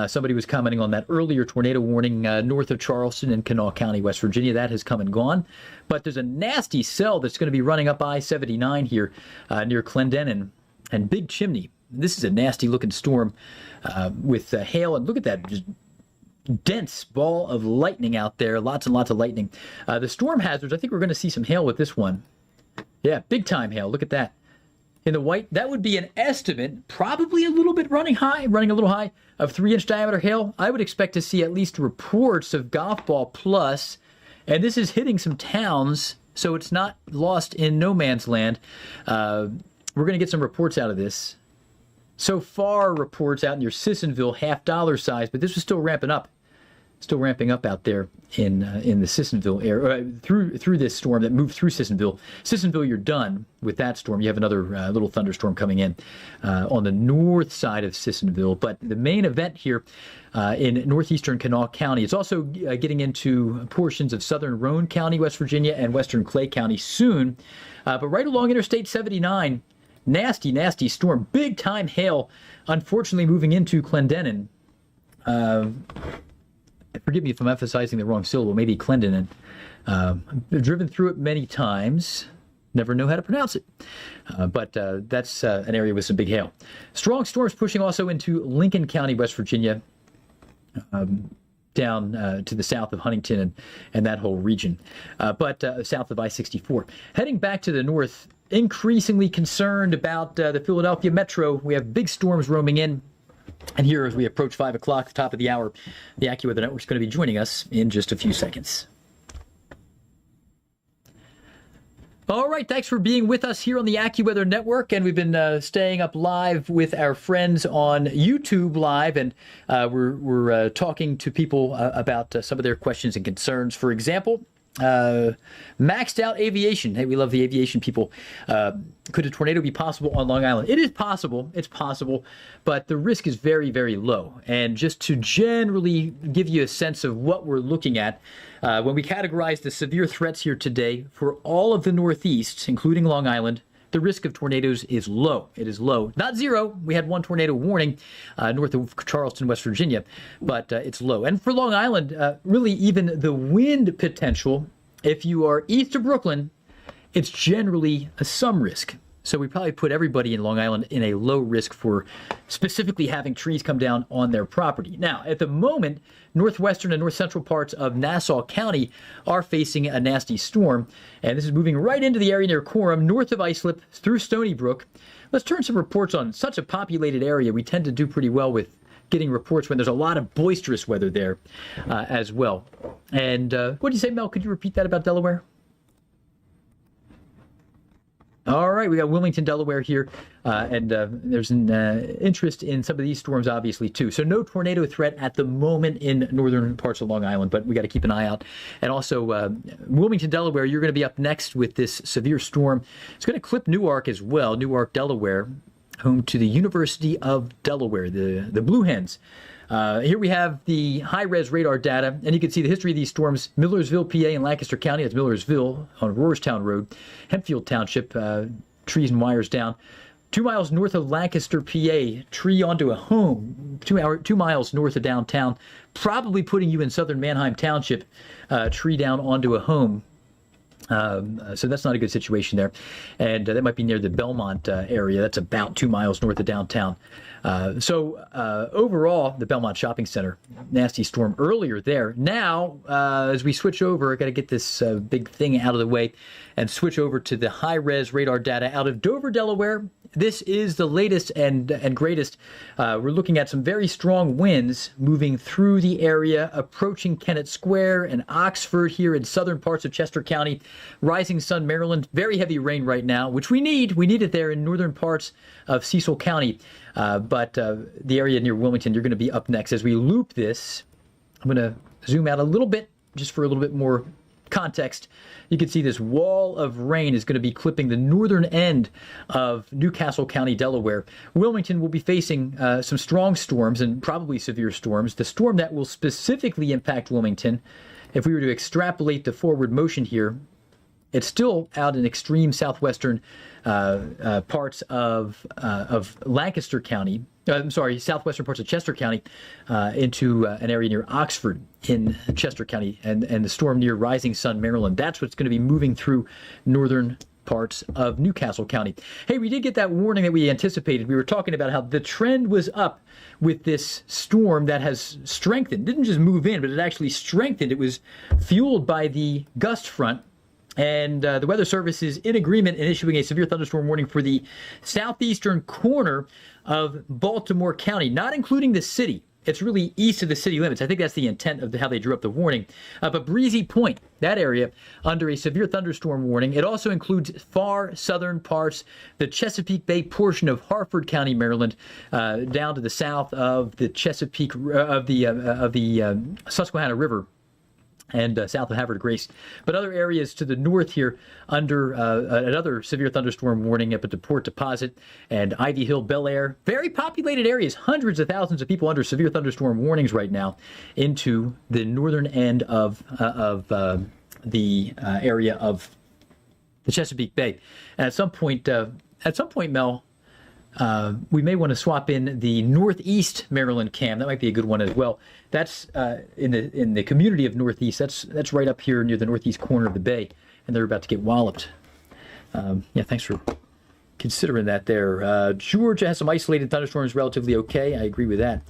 Somebody was commenting on that earlier tornado warning north of Charleston and Kanawha County, West Virginia. That has come and gone. But there's a nasty cell that's going to be running up I-79 here near Clendenin and Big Chimney. This is a nasty-looking storm with hail. And look at that just dense ball of lightning out there. Lots and lots of lightning. The storm hazards, I think we're going to see some hail with this one. Yeah, big-time hail. Look at that. In the white, that would be an estimate, probably a little bit running a little high, of 3-inch diameter hail. I would expect to see at least reports of golf ball plus, and this is hitting some towns, so it's not lost in no man's land. We're going to get some reports out of this. So far, reports out near Sissonville, $50 size, but this was still ramping up. Still ramping up out there in the Sissonville area, through this storm that moved through Sissonville. Sissonville, you're done with that storm. You have another little thunderstorm coming in on the north side of Sissonville. But the main event here in northeastern Kanawha County, it's also getting into portions of southern Roane County, West Virginia, and western Clay County soon. But right along Interstate 79, nasty, nasty storm. Big time hail, unfortunately, moving into Clendenin. Forgive me if I'm emphasizing the wrong syllable, maybe Clendenin. I've driven through it many times. Never know how to pronounce it. But that's an area with some big hail. Strong storms pushing also into Lincoln County, West Virginia, down to the south of Huntington and that whole region, but south of I-64. Heading back to the north, increasingly concerned about the Philadelphia metro. We have big storms roaming in. And here, as we approach 5 o'clock, the top of the hour, the AccuWeather Network is going to be joining us in just a few seconds. All right, thanks for being with us here on the AccuWeather Network, and we've been staying up live with our friends on YouTube Live, and we're talking to people about some of their questions and concerns. For example, maxed out aviation. Hey, we love the aviation people. Could a tornado be possible on Long Island? It is possible. It's possible, but the risk is very, very low. And just to generally give you a sense of what we're looking at, when we categorize the severe threats here today for all of the Northeast, including Long Island, the risk of tornadoes is low. It is low. Not zero. We had one tornado warning north of Charleston, West Virginia, but it's low. And for Long Island, really even the wind potential, if you are east of Brooklyn, it's generally some risk. So we probably put everybody in Long Island in a low risk for specifically having trees come down on their property. Now, at the moment, northwestern and north central parts of Nassau County are facing a nasty storm, and this is moving right into the area near Coram, north of Islip, through Stony Brook. Let's turn some reports on such a populated area. We tend to do pretty well with getting reports when there's a lot of boisterous weather there as well. And what did you say, Mel? Could you repeat that about Delaware? All right, we got Wilmington, Delaware here, and there's an interest in some of these storms, obviously, too. So no tornado threat at the moment in northern parts of Long Island, but we got to keep an eye out. And also, Wilmington, Delaware, you're going to be up next with this severe storm. It's going to clip Newark as well, Newark, Delaware, home to the University of Delaware, the Blue Hens. Here we have the high-res radar data, and you can see the history of these storms. Millersville, PA, and Lancaster County. That's Millersville on Rohrstown Road. Hempfield Township, trees and wires down. 2 miles north of Lancaster, PA, tree onto a home. 2 miles north of downtown, probably putting you in southern Manheim Township, tree down onto a home. So that's not a good situation there. And that might be near the Belmont area. That's about 2 miles north of downtown. So overall, the Belmont Shopping Center, nasty storm earlier there. Now, as we switch over, I got to get this big thing out of the way and switch over to the high-res radar data out of Dover, Delaware. This is the latest and greatest. We're looking at some very strong winds moving through the area, approaching Kennett Square and Oxford here in southern parts of Chester County. Rising Sun, Maryland. Very heavy rain right now, which we need. We need it there in northern parts of Cecil County. But the area near Wilmington, you're going to be up next. As we loop this, I'm going to zoom out a little bit just for a little bit more context. You can see this wall of rain is going to be clipping the northern end of Newcastle County, Delaware. Wilmington will be facing some strong storms and probably severe storms. The storm that will specifically impact Wilmington, if we were to extrapolate the forward motion here, it's still out in extreme southwestern parts of Lancaster County. Southwestern parts of Chester County into an area near Oxford in Chester County, and the storm near Rising Sun, Maryland. That's what's going to be moving through northern parts of Newcastle County. Hey, we did get that warning that we anticipated. We were talking about how the trend was up with this storm that has strengthened. Didn't just move in, but it actually strengthened. It was fueled by the gust front. And the Weather Service is in agreement in issuing a severe thunderstorm warning for the southeastern corner of Baltimore County, not including the city. it's really east of the city limits. I think that's the intent of how they drew up the warning. But Breezy Point, that area, under a severe thunderstorm warning. It also includes far southern parts, the Chesapeake Bay portion of Harford County, Maryland, down to the south of the Chesapeake of the Susquehanna River, and south of Havre de Grace. But other areas to the north here under another severe thunderstorm warning up at the Port Deposit and Ivy Hill, Bel Air. Very populated areas. Hundreds of thousands of people under severe thunderstorm warnings right now into the northern end of the area of the Chesapeake Bay. And at some point, Mel, we may want to swap in the Northeast Maryland cam. That might be a good one as well. That's in the community of Northeast. That's right up here near the northeast corner of the bay, and they're about to get walloped. Yeah, thanks for considering that there. Georgia has some isolated thunderstorms, relatively okay. I agree with that.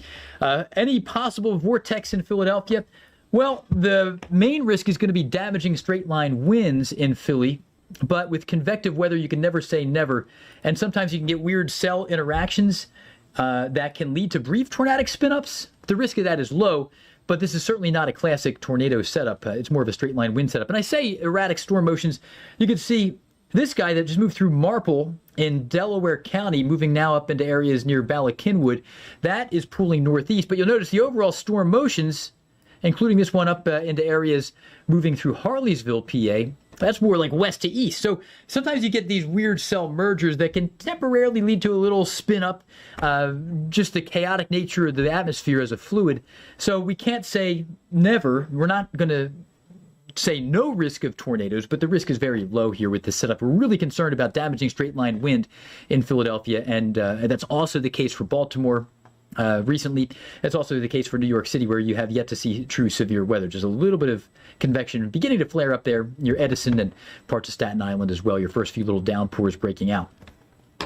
Any possible vortex in Philadelphia? Well, the main risk is going to be damaging straight line winds in Philly. But with convective weather, you can never say never. And sometimes you can get weird cell interactions that can lead to brief tornadic spin-ups. The risk of that is low, but this is certainly not a classic tornado setup. It's more of a straight line wind setup. And I say erratic storm motions. You can see this guy that just moved through Marple in Delaware County, moving now up into areas near Bala-Cynwyd. That is pulling northeast. But you'll notice the overall storm motions, including this one up into areas moving through Harleysville, PA, that's more like west to east. So sometimes you get these weird cell mergers that can temporarily lead to a little spin up, just the chaotic nature of the atmosphere as a fluid. So we can't say never. We're not going to say no risk of tornadoes, but the risk is very low here with this setup. We're really concerned about damaging straight line wind in Philadelphia, and that's also the case for Baltimore. Recently, it's also the case for New York City, where you have yet to see true severe weather. Just a little bit of convection beginning to flare up there near Edison and parts of Staten Island as well. Your first few little downpours breaking out.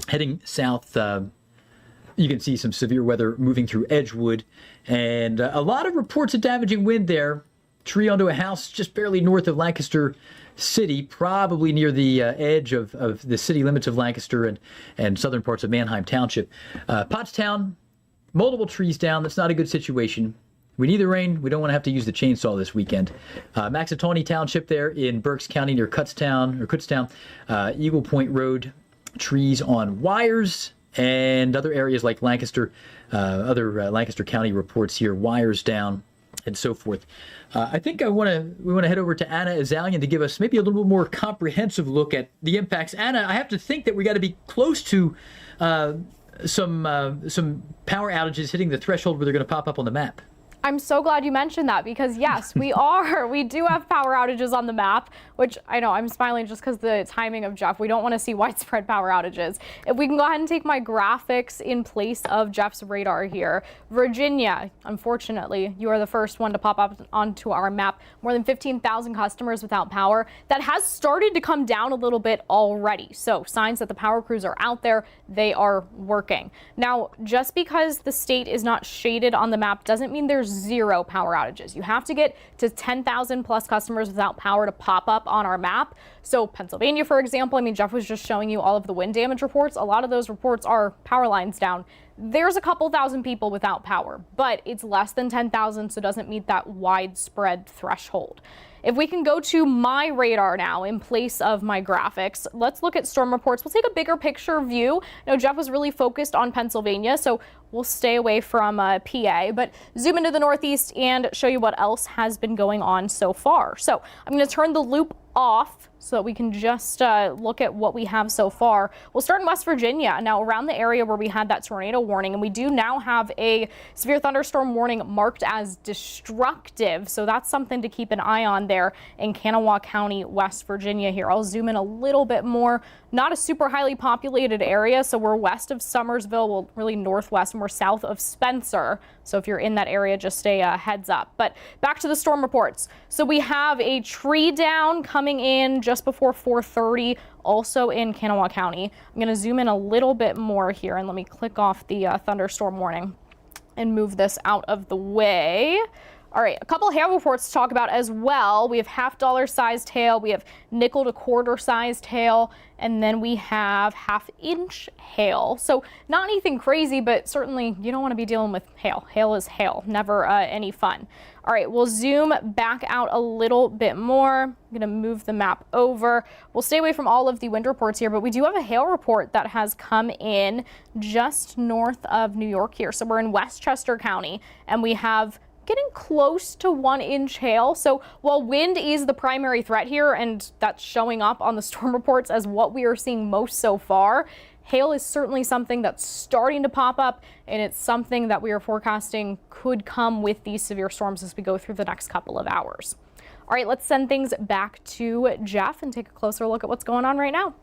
Heading south, you can see some severe weather moving through Edgewood, and a lot of reports of damaging wind there. Tree onto a house just barely north of Lancaster City, probably near the edge of the city limits of Lancaster and southern parts of Manheim Township. Pottstown, multiple trees down. That's not a good situation. We need the rain. We don't want to have to use the chainsaw this weekend. Maxatawny Township there in Berks County near Kutztown, Eagle Point Road, trees on wires, and other areas like Lancaster, Lancaster County reports here, wires down, and so forth. I think we want to head over to Anna Azalian to give us maybe a little bit more comprehensive look at the impacts. Anna, I have to think that we got to be close to some power outages hitting the threshold where they're going to pop up on the map.
I'm so glad you mentioned that, because yes, we do have power outages on the map, which I know I'm smiling just because the timing of Geoff. We don't want to see widespread power outages. If we can go ahead and take my graphics in place of Geoff's radar here. Virginia, unfortunately, you are the first one to pop up onto our map. More than 15,000 customers without power. That has started to come down a little bit already. So signs that the power crews are out there, they are working. Now, just because the state is not shaded on the map doesn't mean there's zero power outages. You have to get to 10,000 plus customers without power to pop up on our map. So Pennsylvania, for example, I mean, Geoff was just showing you all of the wind damage reports. A lot of those reports are power lines down. There's a couple thousand people without power, but it's less than 10,000, so it doesn't meet that widespread threshold. If we can go to my radar now in place of my graphics, let's look at storm reports. We'll take a bigger picture view. Now, Geoff was really focused on Pennsylvania, so we'll stay away from PA, but zoom into the Northeast and show you what else has been going on so far. So I'm going to turn the loop off so that we can just look at what we have so far. We'll start in West Virginia. Now, around the area where we had that tornado warning, and we do now have a severe thunderstorm warning marked as destructive. So that's something to keep an eye on there in Kanawha County, West Virginia here. I'll zoom in a little bit more. Not a super highly populated area, so we're west of Summersville, well, really northwest, and we're south of Spencer. So if you're in that area, just stay heads up. But back to the storm reports. So we have a tree down coming in just before 4:30, also in Kanawha County. I'm going to zoom in a little bit more here, and let me click off the thunderstorm warning and move this out of the way. All right, a couple hail reports to talk about as well. We have $half sized hail, we have nickel to quarter sized hail, and then we have 1/2 inch hail. So not anything crazy, but certainly you don't want to be dealing with hail. Hail is hail, never any fun. All right, we'll zoom back out a little bit more. I'm going to move the map over. We'll stay away from all of the wind reports here, but we do have a hail report that has come in just north of New York here. So we're in Westchester County, and we have getting close to 1 inch hail. So while wind is the primary threat here, and that's showing up on the storm reports as what we are seeing most so far, hail is certainly something that's starting to pop up, and it's something that we are forecasting could come with these severe storms as we go through the next couple of hours. All right, let's send things back to Geoff and take a closer look at what's going on right now.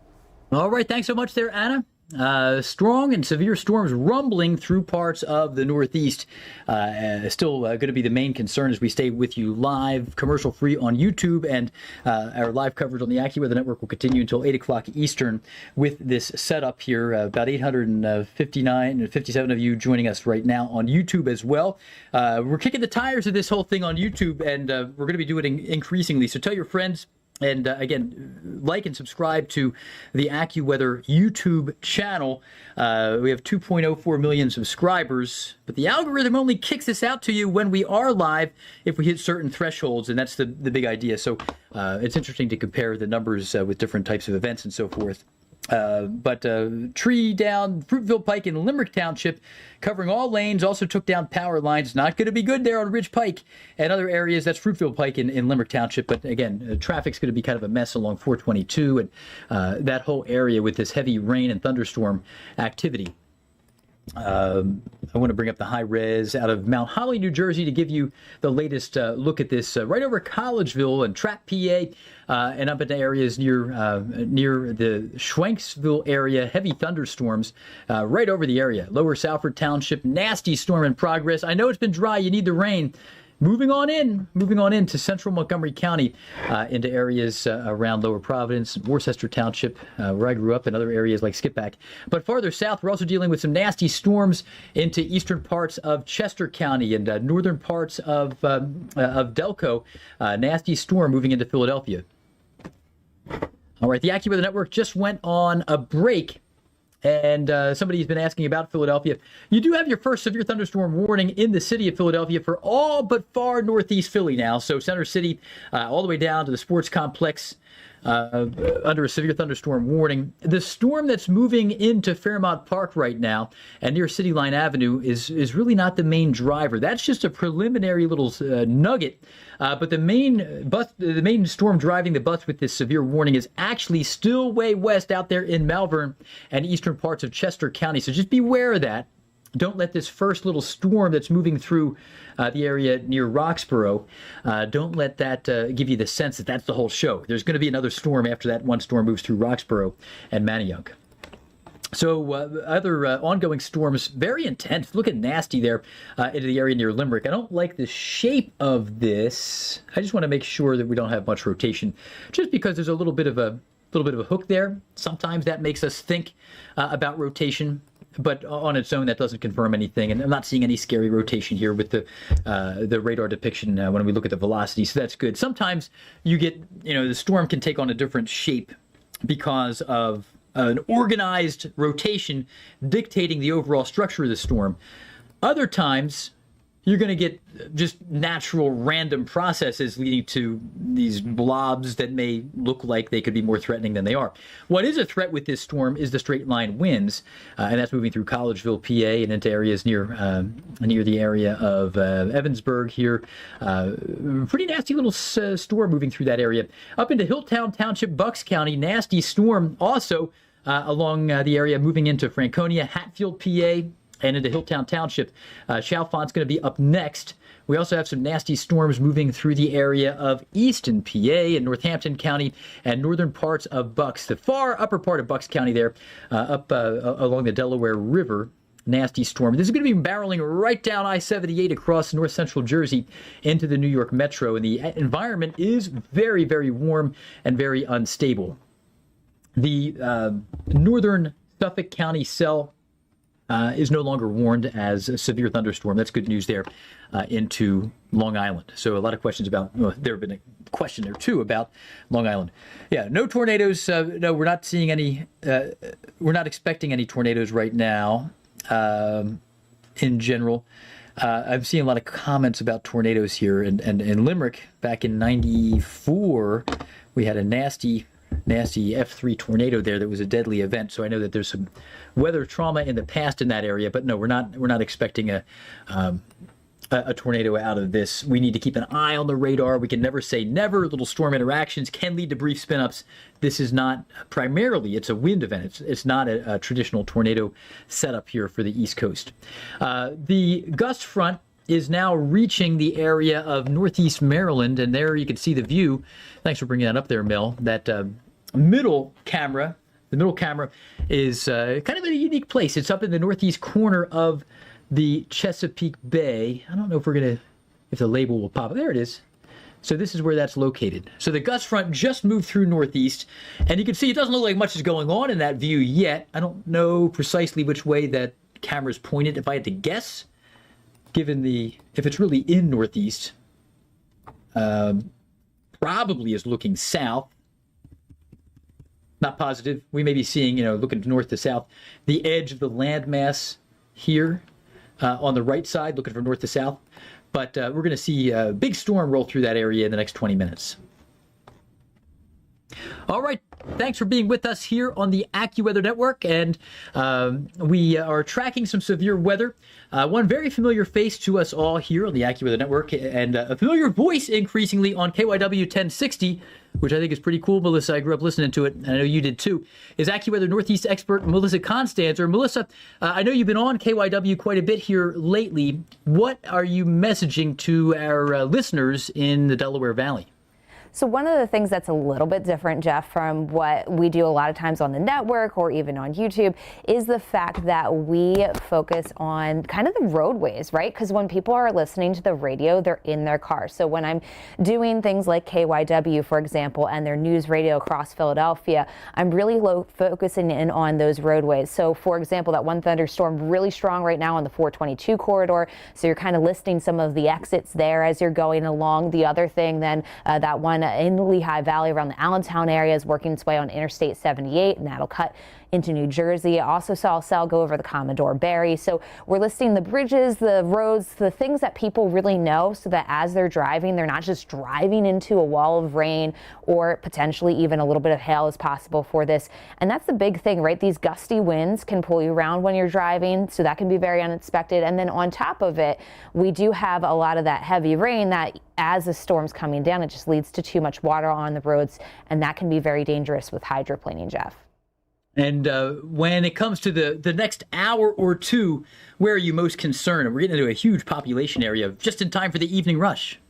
All right, thanks so much there, Anna. Strong and severe storms rumbling through parts of the Northeast. Still going to be the main concern as we stay with you live, commercial free on YouTube, and our live coverage on the AccuWeather Network will continue until 8 o'clock Eastern with this setup here. About 857 of you joining us right now on YouTube as well. We're kicking the tires of this whole thing on YouTube, and we're going to be doing it increasingly. So tell your friends. And again, like and subscribe to the AccuWeather YouTube channel. We have 2.04 million subscribers, but the algorithm only kicks this out to you when we are live if we hit certain thresholds, and that's the big idea. So it's interesting to compare the numbers with different types of events and so forth. But tree down Fruitville Pike in Limerick Township, covering all lanes, also took down power lines. Not going to be good there on Ridge Pike and other areas. That's Fruitville Pike in Limerick Township. But again, traffic's going to be kind of a mess along 422 and that whole area with this heavy rain and thunderstorm activity. I want to bring up the high res out of Mount Holly, New Jersey, to give you the latest look at this. Right over Collegeville and Trapp, PA, and up into areas near the Schwenksville area. Heavy thunderstorms right over the area. Lower Salford Township, nasty storm in progress. I know it's been dry. You need the rain. Moving on in to central Montgomery County, into areas around Lower Providence, Worcester Township, where I grew up, and other areas like Skippack. But farther south, we're also dealing with some nasty storms into eastern parts of Chester County and northern parts of Delco. Nasty storm moving into Philadelphia. All right, the AccuWeather Network just went on a break. And somebody's been asking about Philadelphia. You do have your first severe thunderstorm warning in the city of Philadelphia for all but far northeast Philly now. So Center City all the way down to the sports complex under a severe thunderstorm warning. The storm that's moving into Fairmount Park right now and near City Line Avenue is really not the main driver. That's just a preliminary little nugget. But the main storm driving the bus with this severe warning is actually still way west out there in Malvern and eastern parts of Chester County. So just beware of that. Don't let this first little storm that's moving through the area near Roxborough, don't let that give you the sense that that's the whole show. There's going to be another storm after that one storm moves through Roxborough and Manayunk. So other ongoing storms, very intense. Look at nasty there into the area near Limerick. I don't like the shape of this. I just want to make sure that we don't have much rotation, just because there's a little bit of a hook there. Sometimes that makes us think about rotation. But on its own, that doesn't confirm anything. And I'm not seeing any scary rotation here with the radar depiction when we look at the velocity. So that's good. Sometimes you get, the storm can take on a different shape because of an organized rotation dictating the overall structure of the storm. Other times, you're going to get just natural random processes leading to these blobs that may look like they could be more threatening than they are. What is a threat with this storm is the straight line winds, and that's moving through Collegeville, PA, and into areas near the area of Evansburg here. Pretty nasty little storm moving through that area. Up into Hilltown Township, Bucks County, nasty storm also along the area moving into Franconia, Hatfield, PA, and into Hilltown Township. Chalfont's going to be up next. We also have some nasty storms moving through the area of Easton, PA, and Northampton County, and northern parts of Bucks. The far upper part of Bucks County there, up along the Delaware River. Nasty storm. This is going to be barreling right down I-78 across north central Jersey into the New York Metro, and the environment is very, very warm and very unstable. The northern Suffolk County cell is no longer warned as a severe thunderstorm. That's good news there into Long Island. So a lot of questions about, well, there have been a question there too about Long Island. Yeah, no tornadoes. No, we're not seeing any, we're not expecting any tornadoes right now in general. I'm seeing a lot of comments about tornadoes here. And in Limerick, back in '94, we had a nasty F3 tornado there that was a deadly event. So I know that there's some weather trauma in the past in that area, but no, we're not expecting a tornado out of this. We need to keep an eye on the radar. We can never say never. Little storm interactions can lead to brief spin-ups. This is not primarily, it's a wind event. It's not a traditional tornado setup here for the East Coast. The gust front is now reaching the area of northeast Maryland, and there you can see the view. Thanks for bringing that up there, Mel. That middle camera, the middle camera is kind of a unique place. It's up in the northeast corner of the Chesapeake Bay. I don't know if the label will pop. There it is. So this is where that's located. So the gust front just moved through northeast, and you can see it doesn't look like much is going on in that view yet. I don't know precisely which way that camera's pointed. If I had to guess, given if it's really in northeast, probably is looking south. Not positive. We may be seeing, looking north to south, the edge of the landmass here on the right side, looking from north to south. But we're going to see a big storm roll through that area in the next 20 minutes. All right. Thanks for being with us here on the AccuWeather Network. And we are tracking some severe weather. One very familiar face to us all here on the AccuWeather Network, and a familiar voice increasingly on KYW 1060, which I think is pretty cool. Melissa, I grew up listening to it, and I know you did too, is AccuWeather Northeast expert Melissa Constanzer. Melissa, I know you've been on KYW quite a bit here lately. What are you messaging to our listeners in the Delaware Valley?
So one of the things that's a little bit different, Geoff, from what we do a lot of times on the network or even on YouTube is the fact that we focus on kind of the roadways, right? Because when people are listening to the radio, they're in their car. So when I'm doing things like KYW, for example, and their news radio across Philadelphia, I'm really focusing in on those roadways. So for example, that one thunderstorm really strong right now on the 422 corridor. So you're kind of listing some of the exits there as you're going along. The other thing then, that one in the Lehigh Valley around the Allentown area is working its way on Interstate 78, and that'll cut into New Jersey. I also saw a cell go over the Commodore Barry. So we're listing the bridges, the roads, the things that people really know, so that as they're driving, they're not just driving into a wall of rain or potentially even a little bit of hail is possible for this. And that's the big thing, right? These gusty winds can pull you around when you're driving, so that can be very unexpected. And then on top of it, we do have a lot of that heavy rain that as the storm's coming down, it just leads to too much water on the roads, and that can be very dangerous with hydroplaning, Geoff.
And when it comes to the next hour or two, where are you most concerned? We're getting into a huge population area just in time for the evening rush.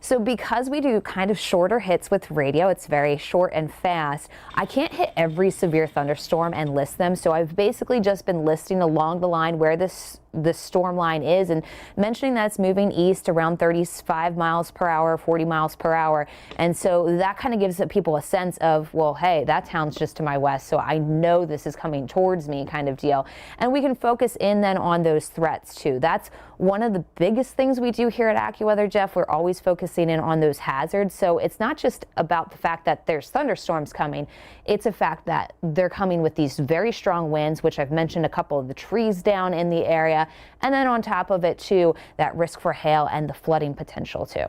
So because we do kind of shorter hits with radio, it's very short and fast, I can't hit every severe thunderstorm and list them. So I've basically just been listing along the line where the storm line is and mentioning that it's moving east around 35 miles per hour, 40 miles per hour. And so that kind of gives people a sense of, well, hey, that town's just to my west, so I know this is coming towards me kind of deal. And we can focus in then on those threats too. That's one of the biggest things we do here at AccuWeather, Geoff. We're always focusing in on those hazards. So it's not just about the fact that there's thunderstorms coming. It's a fact that they're coming with these very strong winds, which I've mentioned a couple of the trees down in the area. And then on top of it, too, that risk for hail and the flooding potential, too.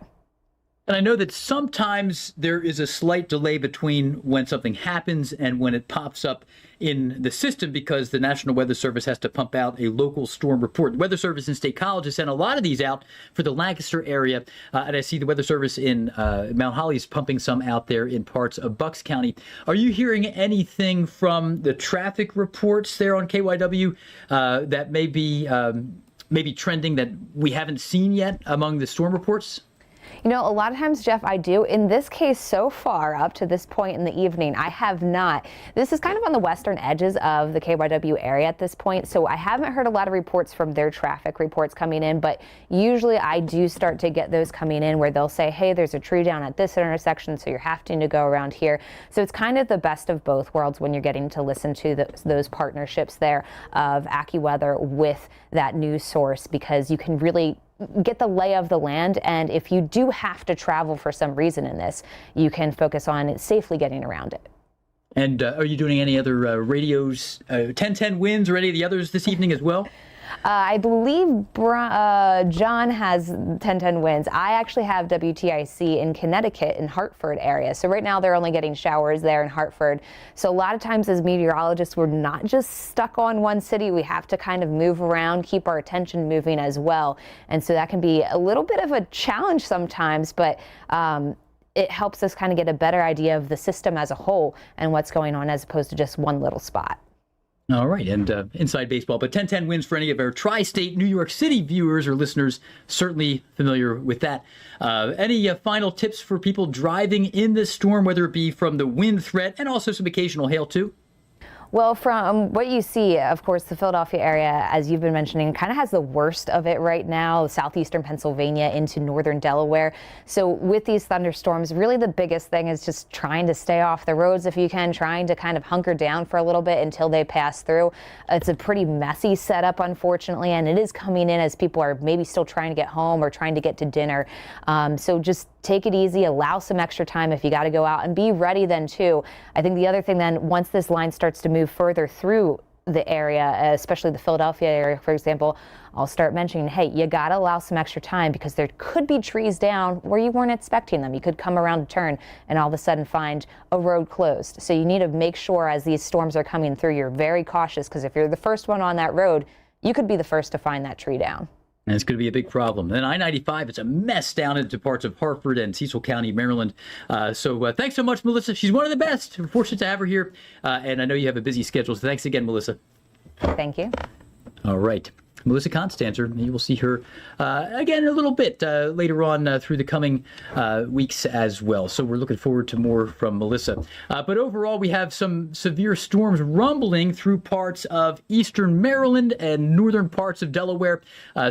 And I know that sometimes there is a slight delay between when something happens and when it pops up in the system, because the National Weather Service has to pump out a local storm report. The Weather Service in State College has sent a lot of these out for the Lancaster area. And I see the Weather Service in Mount Holly is pumping some out there in parts of Bucks County. Are you hearing anything from the traffic reports there on KYW that may be trending that we haven't seen yet among the storm reports?
You know, a lot of times, Jeff, I do. In this case, so far up to this point in the evening, I have not. This is kind of on the western edges of the KYW area at this point, so I haven't heard a lot of reports from their traffic reports coming in, but usually I do start to get those coming in where they'll say, hey, there's a tree down at this intersection, so you're having to go around here. So it's kind of the best of both worlds when you're getting to listen to those partnerships there of AccuWeather with that news source, because you can really get the lay of the land, and if you do have to travel for some reason in this, you can focus on safely getting around it.
And are you doing any other radios, 1010 winds or any of the others this evening as well?
I believe John has 1010 winds. I actually have WTIC in Connecticut in Hartford area. So right now they're only getting showers there in Hartford. So a lot of times as meteorologists, we're not just stuck on one city. We have to kind of move around, keep our attention moving as well. And so that can be a little bit of a challenge sometimes, but it helps us kind of get a better idea of the system as a whole and what's going on as opposed to just one little spot.
All right, and inside baseball, but 1010 wins for any of our tri-state New York City viewers or listeners, certainly familiar with that. Any final tips for people driving in this storm, whether it be from the wind threat and also some occasional hail too?
Well, from what you see, of course, the Philadelphia area, as you've been mentioning, kind of has the worst of it right now, southeastern Pennsylvania into northern Delaware. So with these thunderstorms, really the biggest thing is just trying to stay off the roads if you can, trying to kind of hunker down for a little bit until they pass through. It's a pretty messy setup, unfortunately, and it is coming in as people are maybe still trying to get home or trying to get to dinner. So just take it easy, allow some extra time if you got to go out, and be ready then too. I think the other thing then, once this line starts to move further through the area, especially the Philadelphia area, for example, I'll start mentioning, hey, you got to allow some extra time because there could be trees down where you weren't expecting them. You could come around a turn and all of a sudden find a road closed. So you need to make sure as these storms are coming through, you're very cautious, because if you're the first one on that road, you could be the first to find that tree down.
And it's going to be a big problem. Then I-95, it's a mess down into parts of Hartford and Cecil County, Maryland. So thanks so much, Melissa. She's one of the best. We're fortunate to have her here. And I know you have a busy schedule. So thanks again, Melissa.
Thank you.
All right. Melissa Constanzer, you will see her again a little bit later on through the coming weeks as well. So we're looking forward to more from Melissa. But overall, we have some severe storms rumbling through parts of eastern Maryland and northern parts of Delaware.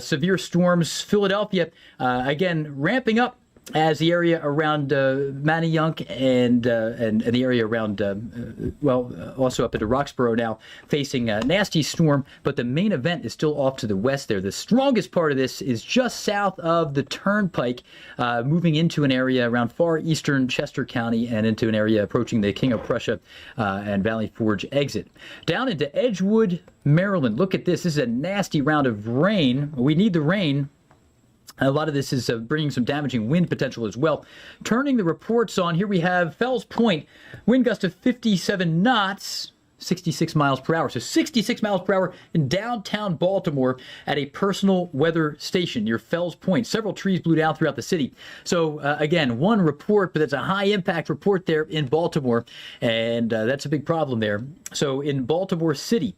Severe storms, Philadelphia, again, ramping up as the area around Manayunk and the area around, also up into Roxborough now, facing a nasty storm. But the main event is still off to the west there. The strongest part of this is just south of the Turnpike, moving into an area around far eastern Chester County and into an area approaching the King of Prussia and Valley Forge exit. Down into Edgewood, Maryland. Look at this. This is a nasty round of rain. We need the rain. A lot of this is bringing some damaging wind potential as well. Turning the reports on, here we have Fells Point, wind gust of 57 knots, 66 miles per hour. So 66 miles per hour in downtown Baltimore at a personal weather station near Fells Point. Several trees blew down throughout the city. So again, one report, but it's a high impact report there in Baltimore. And that's a big problem there. So in Baltimore City,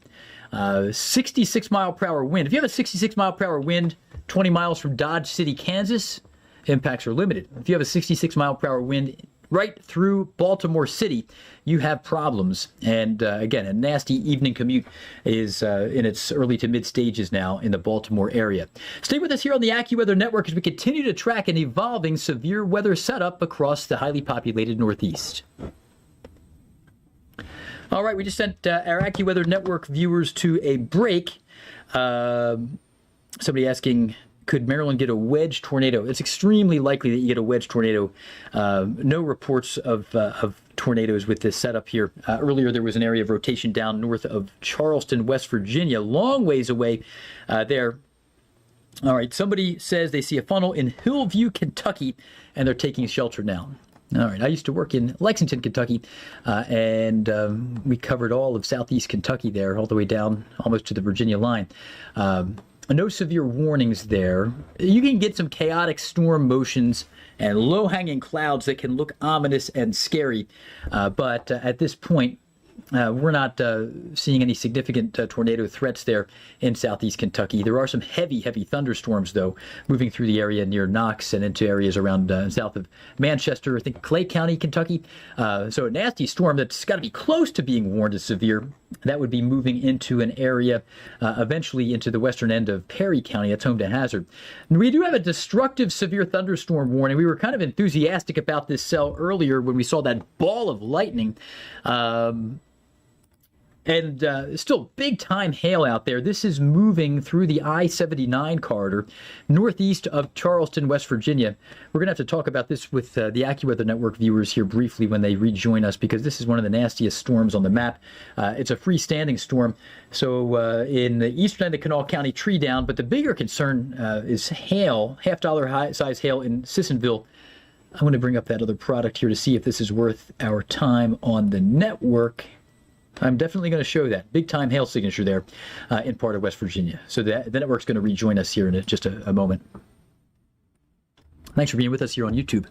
66 mile per hour wind. If you have a 66 mile per hour wind, 20 miles from Dodge City, Kansas, impacts are limited. If you have a 66 mile per hour wind right through Baltimore City, you have problems. And again, a nasty evening commute is in its early to mid stages now in the Baltimore area. Stay with us here on the AccuWeather Network as we continue to track an evolving severe weather setup across the highly populated Northeast. All right, we just sent our AccuWeather Network viewers to a break. Somebody asking, could Maryland get a wedge tornado? It's extremely likely that you get a wedge tornado. No reports of tornadoes with this setup here. Earlier, there was an area of rotation down north of Charleston, West Virginia, long ways away there. All right, somebody says they see a funnel in Hillview, Kentucky, and they're taking shelter now. All right, I used to work in Lexington, Kentucky, and we covered all of southeast Kentucky there, all the way down almost to the Virginia line. No severe warnings there. You can get some chaotic storm motions and low-hanging clouds that can look ominous and scary, but at this point, we're not seeing any significant tornado threats there in southeast Kentucky. There are some heavy thunderstorms, though, moving through the area near Knox and into areas around south of Manchester, I think Clay County, Kentucky. So a nasty storm that's got to be close to being warned as severe. That would be moving into an area eventually into the western end of Perry County. That's home to Hazard. And we do have a destructive severe thunderstorm warning. We were kind of enthusiastic about this cell earlier when we saw that ball of lightning. And still big-time hail out there. This is moving through the I-79 corridor, northeast of Charleston, West Virginia. We're going to have to talk about this with the AccuWeather Network viewers here briefly when they rejoin us, because this is one of the nastiest storms on the map. It's a freestanding storm, so in the eastern end of Kanawha County, tree down. But the bigger concern is hail, half-dollar size hail in Sissonville. I want to bring up that other product here to see if this is worth our time on the network. I'm definitely going to show that. Big-time hail signature there in part of West Virginia. So the network's going to rejoin us here in just a moment. Thanks for being with us here on YouTube.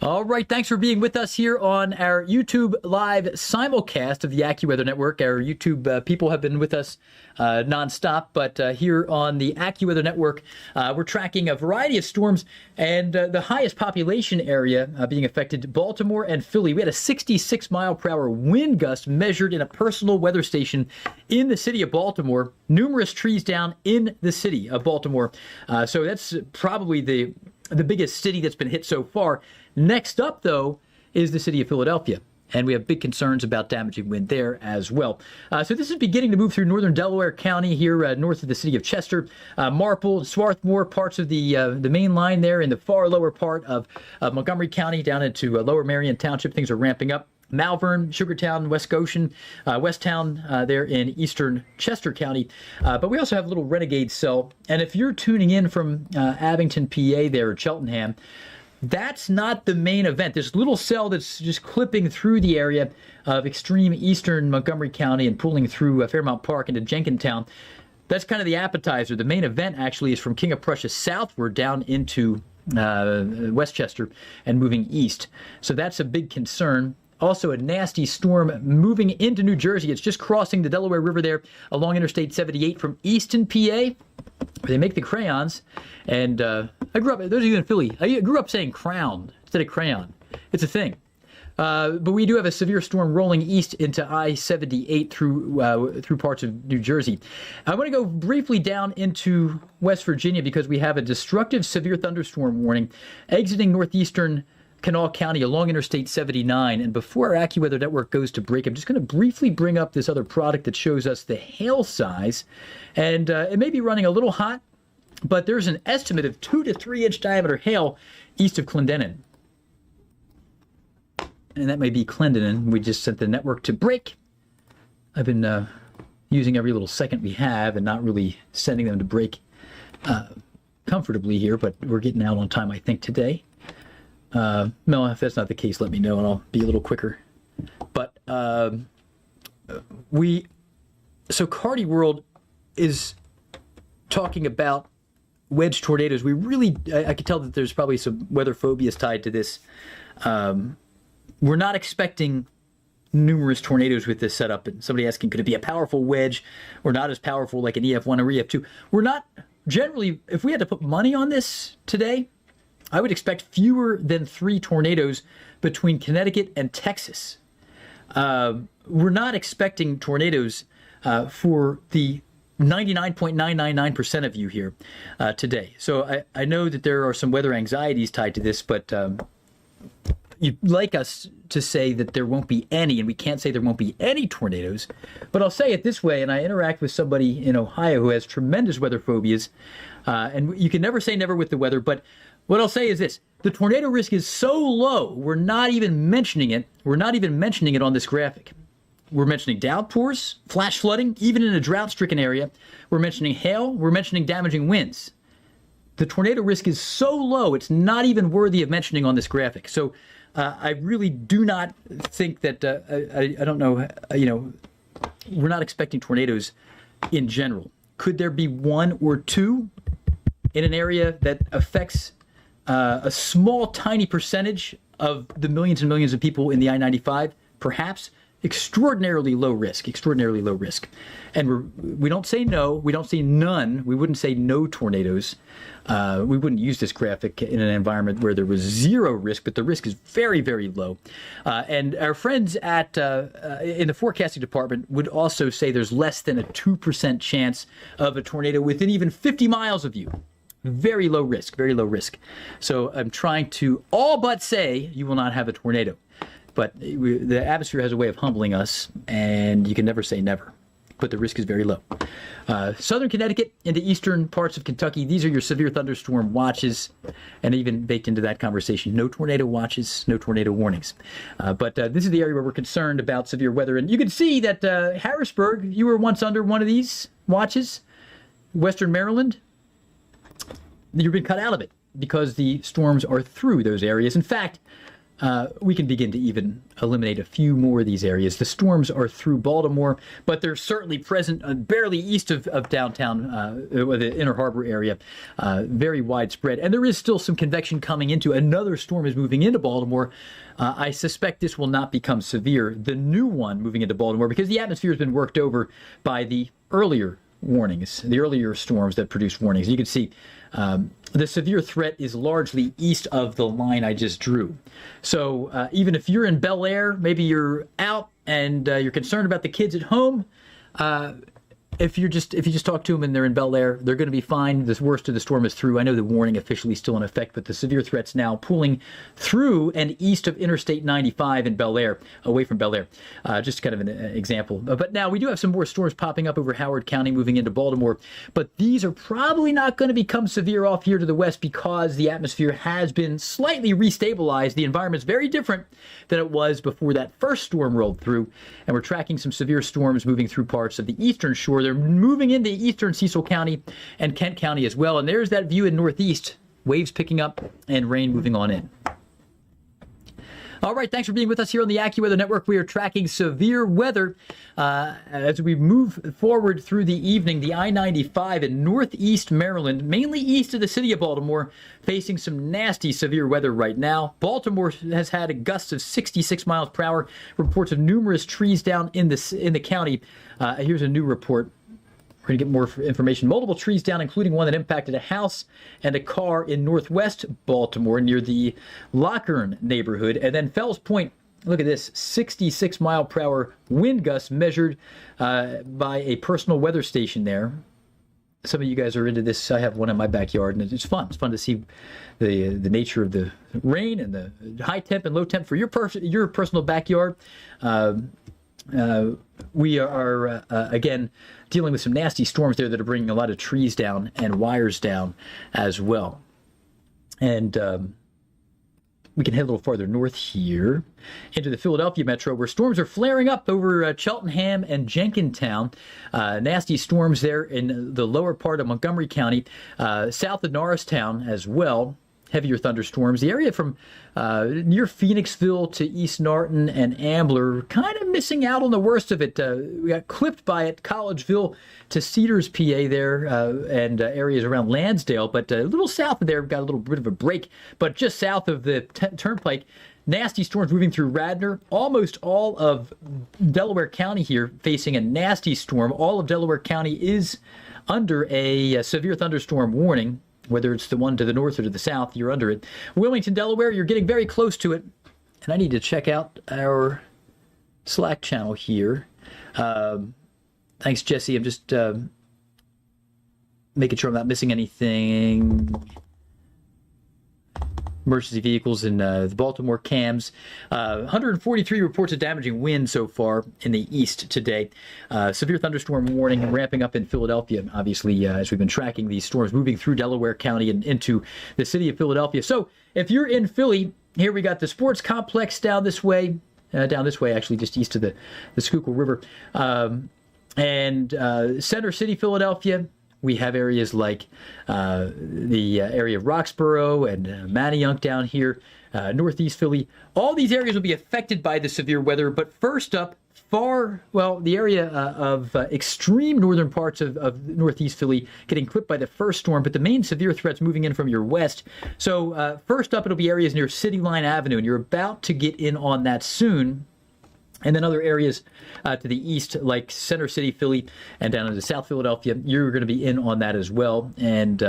All right, thanks for being with us here on our YouTube live simulcast of the AccuWeather Network. Our YouTube people have been with us nonstop, but here on the AccuWeather Network, we're tracking a variety of storms, and the highest population area being affected, Baltimore and Philly. We had a 66-mile-per-hour wind gust measured in a personal weather station in the city of Baltimore. Numerous trees down in the city of Baltimore. So that's probably the biggest city that's been hit so far. Next up, though, is the city of Philadelphia, and we have big concerns about damaging wind there as well. So this is beginning to move through northern Delaware County here north of the city of Chester, Marple, Swarthmore, parts of the main line there in the far lower part of Montgomery County down into Lower Marion Township. Things are ramping up. Malvern, Sugartown, West Goshen, Westtown there in eastern Chester County. But we also have a little renegade cell. And if you're tuning in from Abington, PA there at Cheltenham, that's not the main event. This little cell that's just clipping through the area of extreme eastern Montgomery County and pulling through Fairmount Park into Jenkintown. That's kind of the appetizer. The main event actually is from King of Prussia southward down into Westchester and moving east. So that's a big concern. Also a nasty storm moving into New Jersey. It's just crossing the Delaware River there along Interstate 78 from Easton, PA, where they make the crayons. And I grew up, those of you in Philly, I grew up saying crown instead of crayon. It's a thing. But we do have a severe storm rolling east into I-78 through parts of New Jersey. I want to go briefly down into West Virginia because we have a destructive severe thunderstorm warning exiting northeastern Kanawha County along Interstate 79. And before our AccuWeather Network goes to break, I'm just going to briefly bring up this other product that shows us the hail size. And it may be running a little hot, but there's an estimate of 2 to 3 inch diameter hail east of Clendenin. And that may be Clendenin. We just sent the network to break. I've been using every little second we have and not really sending them to break comfortably here, but we're getting out on time, I think, today. Mel, if that's not the case, let me know and I'll be a little quicker. But so Cardi World is talking about wedge tornadoes. We really, I can tell that there's probably some weather phobias tied to this. We're not expecting numerous tornadoes with this setup. And somebody asking, could it be a powerful wedge or not as powerful like an EF1 or EF2? We're not generally, if we had to put money on this today, I would expect fewer than 3 tornadoes between Connecticut and Texas. We're not expecting tornadoes for the 99.999% of you here today. So I know that there are some weather anxieties tied to this, but you'd like us to say that there won't be any, and we can't say there won't be any tornadoes. But I'll say it this way, and I interact with somebody in Ohio who has tremendous weather phobias, and you can never say never with the weather, but what I'll say is this. The tornado risk is so low, we're not even mentioning it. We're not even mentioning it on this graphic. We're mentioning downpours, flash flooding, even in a drought-stricken area. We're mentioning hail. We're mentioning damaging winds. The tornado risk is so low, it's not even worthy of mentioning on this graphic. So I really do not think that, I don't know, we're not expecting tornadoes in general. Could there be 1 or 2 in an area that affects a small, tiny percentage of the millions and millions of people in the I-95, perhaps extraordinarily low risk, extraordinarily low risk. And we don't say no, we don't say none, we wouldn't say no tornadoes. We wouldn't use this graphic in an environment where there was zero risk, but the risk is very, very low. And our friends at in the forecasting department would also say there's less than a 2% chance of a tornado within even 50 miles of you. Very low risk, very low risk. So I'm trying to all but say you will not have a tornado. But the atmosphere has a way of humbling us, and you can never say never. But the risk is very low. Southern Connecticut into eastern parts of Kentucky, these are your severe thunderstorm watches, and even baked into that conversation, no tornado watches, no tornado warnings. But this is the area where we're concerned about severe weather. And you can see that Harrisburg, you were once under one of these watches. Western Maryland, you've been cut out of it because the storms are through those areas. In fact, we can begin to even eliminate a few more of these areas. The storms are through Baltimore, but they're certainly present barely east of downtown, the Inner Harbor area, very widespread. And there is still some convection coming into. Another storm is moving into Baltimore. I suspect this will not become severe, the new one moving into Baltimore, because the atmosphere has been worked over by the earlier warnings, the earlier storms that produced warnings. You can see the severe threat is largely east of the line I just drew. So even if you're in Bel Air, maybe you're out and you're concerned about the kids at home, if you just talk to them and they're in Bel Air, they're going to be fine. The worst of the storm is through. I know the warning officially still in effect, but the severe threat's now pulling through and east of Interstate 95 in Bel Air, away from Bel Air. Just kind of an example. But now we do have some more storms popping up over Howard County, moving into Baltimore. But these are probably not going to become severe off here to the west because the atmosphere has been slightly restabilized. The environment's very different than it was before that first storm rolled through. And we're tracking some severe storms moving through parts of the eastern shore. They're moving into eastern Cecil County and Kent County as well. And there's that view in northeast, waves picking up and rain moving on in. All right, thanks for being with us here on the AccuWeather Network. We are tracking severe weather as we move forward through the evening. The I-95 in northeast Maryland, mainly east of the city of Baltimore, facing some nasty severe weather right now. Baltimore has had a gust of 66 miles per hour. Reports of numerous trees down in the county. Here's a new report. We're going to get more information. Multiple trees down, including one that impacted a house and a car in northwest Baltimore near the Lockern neighborhood. And then Fells Point, look at this, 66 mile per hour wind gusts measured by a personal weather station there. Some of you guys are into this. I have one in my backyard, and it's fun. It's fun to see the nature of the rain and the high temp and low temp for your personal backyard. We are, again, dealing with some nasty storms there that are bringing a lot of trees down and wires down as well. And we can head a little farther north here into the Philadelphia metro, where storms are flaring up over Cheltenham and Jenkintown. Nasty storms there in the lower part of Montgomery County, south of Norristown as well. Heavier thunderstorms. The area from near Phoenixville to East Norton and Ambler kind of missing out on the worst of it. We got clipped by it, Collegeville to Cedars, PA there, and areas around Lansdale. But a little south of there, got a little bit of a break. But just south of the turnpike, nasty storms moving through Radnor. Almost all of Delaware County here facing a nasty storm. All of Delaware County is under a severe thunderstorm warning. Whether it's the one to the north or to the south, you're under it. Wilmington, Delaware, you're getting very close to it. And I need to check out our Slack channel here. Thanks, Jesse. I'm just making sure I'm not missing anything. Emergency vehicles in the Baltimore CAMs. 143 reports of damaging wind so far in the east today. Severe thunderstorm warning ramping up in Philadelphia, obviously, as we've been tracking these storms moving through Delaware County and into the city of Philadelphia. So if you're in Philly, here we got the sports complex down this way, actually, just east of the Schuylkill River. And Center City, Philadelphia, we have areas like the area of Roxborough and Manayunk down here, northeast Philly. All these areas will be affected by the severe weather. But first up, the area of extreme northern parts of northeast Philly getting clipped by the first storm, but the main severe threat's moving in from your west. So first up, it'll be areas near City Line Avenue, and you're about to get in on that soon. And then other areas to the east, like Center City, Philly, and down into South Philadelphia, you're going to be in on that as well. And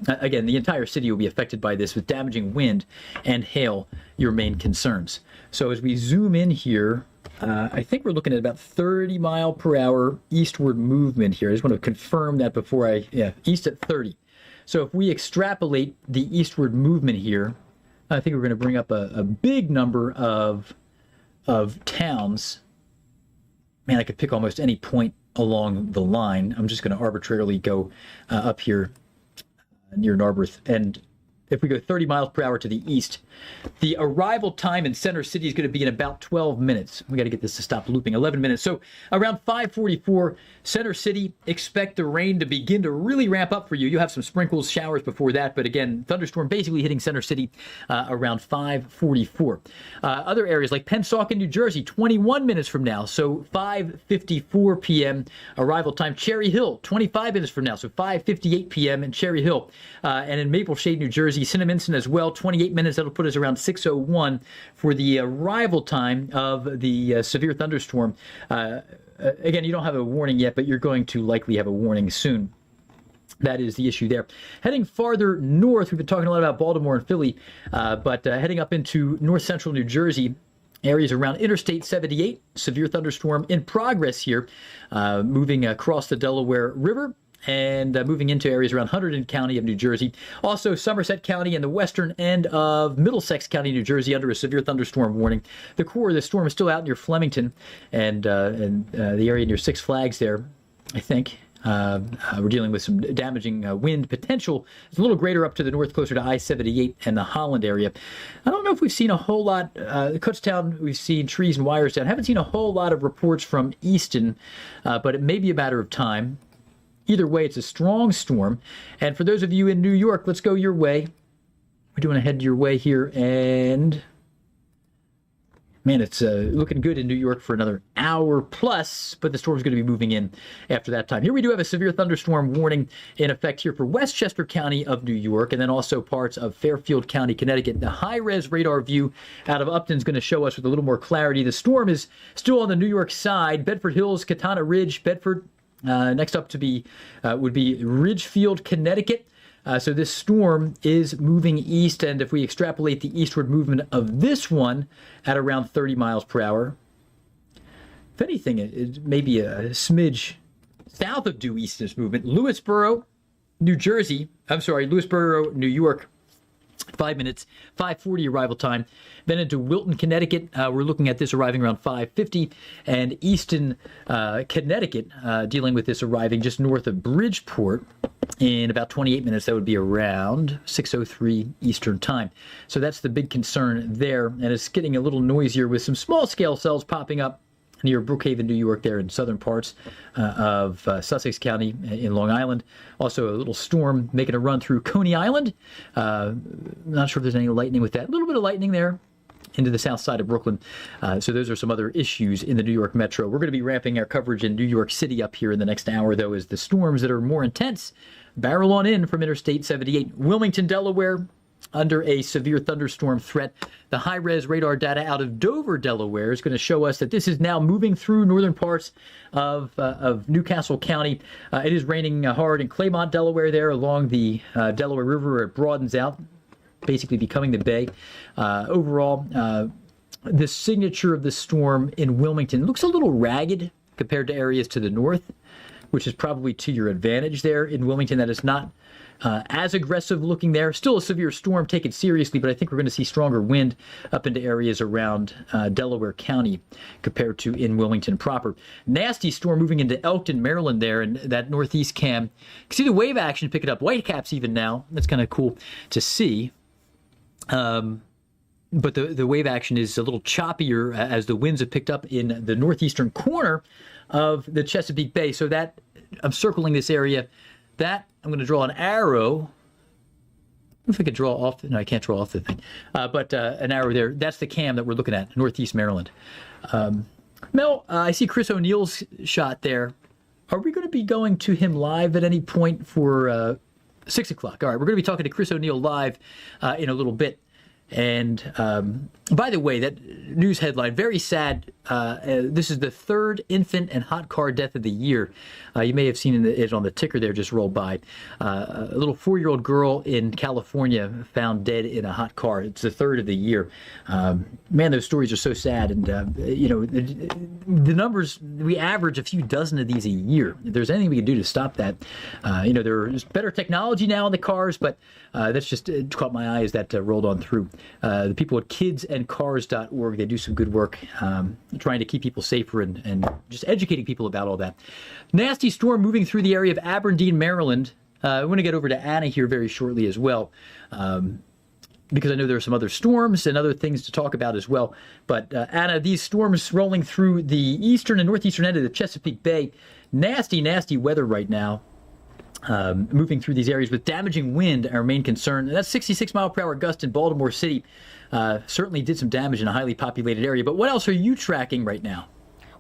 again, the entire city will be affected by this, with damaging wind and hail your main concerns. So as we zoom in here, I think we're looking at about 30 mile per hour eastward movement here. I just want to confirm that before east at 30. So if we extrapolate the eastward movement here, I think we're going to bring up a big number of towns. Man, I could pick almost any point along the line. I'm just going to arbitrarily go up here near Narberth. And if we go 30 miles per hour to the east, the arrival time in Center City is going to be in about 12 minutes. We got to get this to stop looping. 11 minutes. So around 5:44, Center City, expect the rain to begin to really ramp up for you. You'll have some sprinkles, showers before that. But again, thunderstorm basically hitting Center City around 5:44. Other areas like Pennsauken, New Jersey, 21 minutes from now. So 5:54 p.m. arrival time. Cherry Hill, 25 minutes from now. So 5:58 p.m. in Cherry Hill. And in Maple Shade, New Jersey, Cinnaminson as well, 28 minutes. That'll put us around 6:01 for the arrival time of the severe thunderstorm. Again, you don't have a warning yet, but you're going to likely have a warning soon. That is the issue there. Heading farther north, we've been talking a lot about Baltimore and Philly, but heading up into north central New Jersey, areas around Interstate 78, severe thunderstorm in progress here, moving across the Delaware River, and moving into areas around Hunterdon County of New Jersey. Also, Somerset County and the western end of Middlesex County, New Jersey, under a severe thunderstorm warning. The core of the storm is still out near Flemington and the area near Six Flags there, I think. We're dealing with some damaging wind potential. It's a little greater up to the north, closer to I-78 and the Holland area. I don't know if we've seen a whole lot. Kutztown, we've seen trees and wires down. Haven't seen a whole lot of reports from Easton, but it may be a matter of time. Either way, it's a strong storm. And for those of you in New York, let's go your way. We're doing a head your way here. And man, it's looking good in New York for another hour plus, but the storm's going to be moving in after that time. Here we do have a severe thunderstorm warning in effect here for Westchester County of New York, and then also parts of Fairfield County, Connecticut. The high-res radar view out of Upton is going to show us with a little more clarity. The storm is still on the New York side. Bedford Hills, Katana Ridge, Bedford. Next up to be would be Ridgefield, Connecticut. So this storm is moving east, and if we extrapolate the eastward movement of this one at around 30 miles per hour, if anything, it may be a smidge south of due east in this movement. Lewisboro, New York, 5 minutes, 5:40 arrival time. Then into Wilton, Connecticut. We're looking at this arriving around 5:50. And Easton, Connecticut, dealing with this arriving just north of Bridgeport in about 28 minutes. That would be around 6:03 Eastern time. So that's the big concern there. And it's getting a little noisier with some small-scale cells popping up near Brookhaven, New York, there in southern parts of Sussex County in Long Island. Also a little storm making a run through Coney Island. Not sure if there's any lightning with that. A little bit of lightning there into the south side of Brooklyn. So those are some other issues in the New York metro. We're going to be ramping our coverage in New York City up here in the next hour, though, as the storms that are more intense barrel on in from Interstate 78. Wilmington, Delaware, under a severe thunderstorm threat. The high-res radar data out of Dover, Delaware, is going to show us that this is now moving through northern parts of Newcastle County. It is raining hard in Claymont, Delaware, there along the Delaware River where it broadens out, basically becoming the bay. Overall, the signature of the storm in Wilmington looks a little ragged compared to areas to the north, which is probably to your advantage there in Wilmington. That is not as aggressive looking there. Still a severe storm, take it seriously, but I think we're going to see stronger wind up into areas around Delaware County compared to in Wilmington proper. Nasty storm moving into Elkton, Maryland there, and that northeast cam. You can see the wave action picking up. Whitecaps even now. That's kind of cool to see. But the wave action is a little choppier as the winds have picked up in the northeastern corner of the Chesapeake Bay. So that I'm circling this area. that, I'm going to draw an arrow. If I could draw off, no, I can't draw off the thing, but an arrow there. That's the cam that we're looking at, Northeast Maryland. Mel, I see Chris O'Neill's shot there. Are we going to be going to him live at any point for 6 o'clock? All right, we're going to be talking to Chris O'Neill live in a little bit. And by the way, that news headline, very sad. This is the third infant and hot car death of the year. You may have seen it on the ticker there, just rolled by. A little 4-year-old girl in California found dead in a hot car. It's the third of the year. Man, those stories are so sad. And, the numbers, we average a few dozen of these a year. If there's anything we can do to stop that, there's better technology now in the cars, but that's just caught my eye as that rolled on through. The people at kidsandcars.org, they do some good work trying to keep people safer and just educating people about all that. Nasty storm moving through the area of Aberdeen, Maryland. I want to get over to Anna here very shortly as well, because I know there are some other storms and other things to talk about as well. But Anna, these storms rolling through the eastern and northeastern end of the Chesapeake Bay, nasty, nasty weather right now. Moving through these areas with damaging wind, our main concern. And that's 66 mile per hour gust in Baltimore City. Certainly did some damage in a highly populated area. But what else are you tracking right now?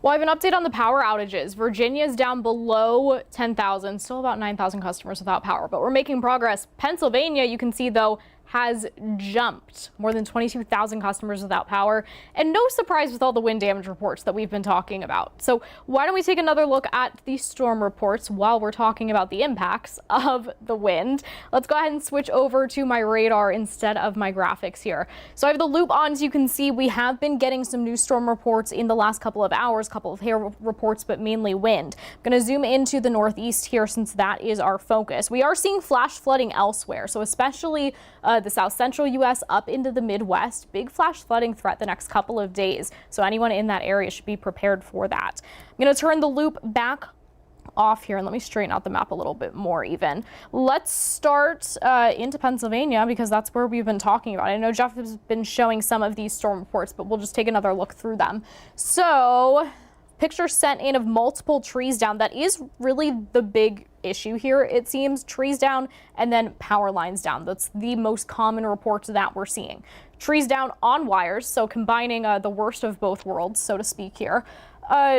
Well, I have an update on the power outages. Virginia is down below 10,000, still about 9,000 customers without power, but we're making progress. Pennsylvania, you can see, though, has jumped more than 22,000 customers without power. And no surprise with all the wind damage reports that we've been talking about. So why don't we take another look at the storm reports while we're talking about the impacts of the wind. Let's go ahead and switch over to my radar instead of my graphics here. So I have the loop on, so you can see we have been getting some new storm reports in the last couple of hours, couple of hail reports, but mainly wind. I'm going to zoom into the northeast here since that is our focus. We are seeing flash flooding elsewhere, so especially the south central U.S. up into the Midwest. Big flash flooding threat the next couple of days. So anyone in that area should be prepared for that. I'm going to turn the loop back off here and let me straighten out the map a little bit more even. Let's start into Pennsylvania because that's where we've been talking about. I know Geoff has been showing some of these storm reports, but we'll just take another look through them. So pictures sent in of multiple trees down. That is really the big issue here. It seems trees down and then power lines down. That's the most common reports that we're seeing. Trees down on wires, so combining the worst of both worlds, so to speak here.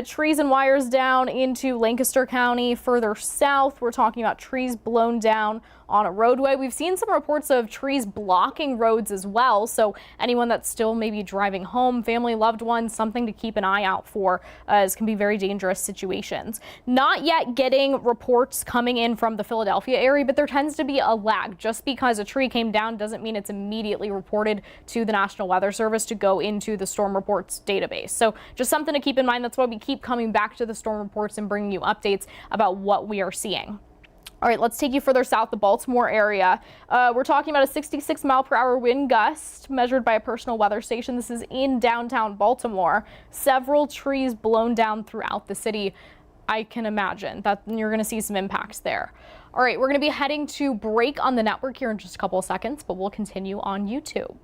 Trees and wires down into Lancaster County. Further south, we're talking about trees blown down on a roadway. We've seen some reports of trees blocking roads as well. So anyone that's still maybe driving home, family, loved ones, something to keep an eye out for, as can be very dangerous situations. Not yet getting reports coming in from the Philadelphia area, but there tends to be a lag. Just because a tree came down doesn't mean it's immediately reported to the National Weather Service to go into the storm reports database. So just something to keep in mind. That's why we keep coming back to the storm reports and bringing you updates about what we are seeing. All right, let's take you further south, the Baltimore area. We're talking about a 66 mile per hour wind gust measured by a personal weather station. This is in downtown Baltimore. Several trees blown down throughout the city. I can imagine that you're going to see some impacts there. All right, we're going to be heading to break on the network here in just a couple of seconds, but we'll continue on YouTube.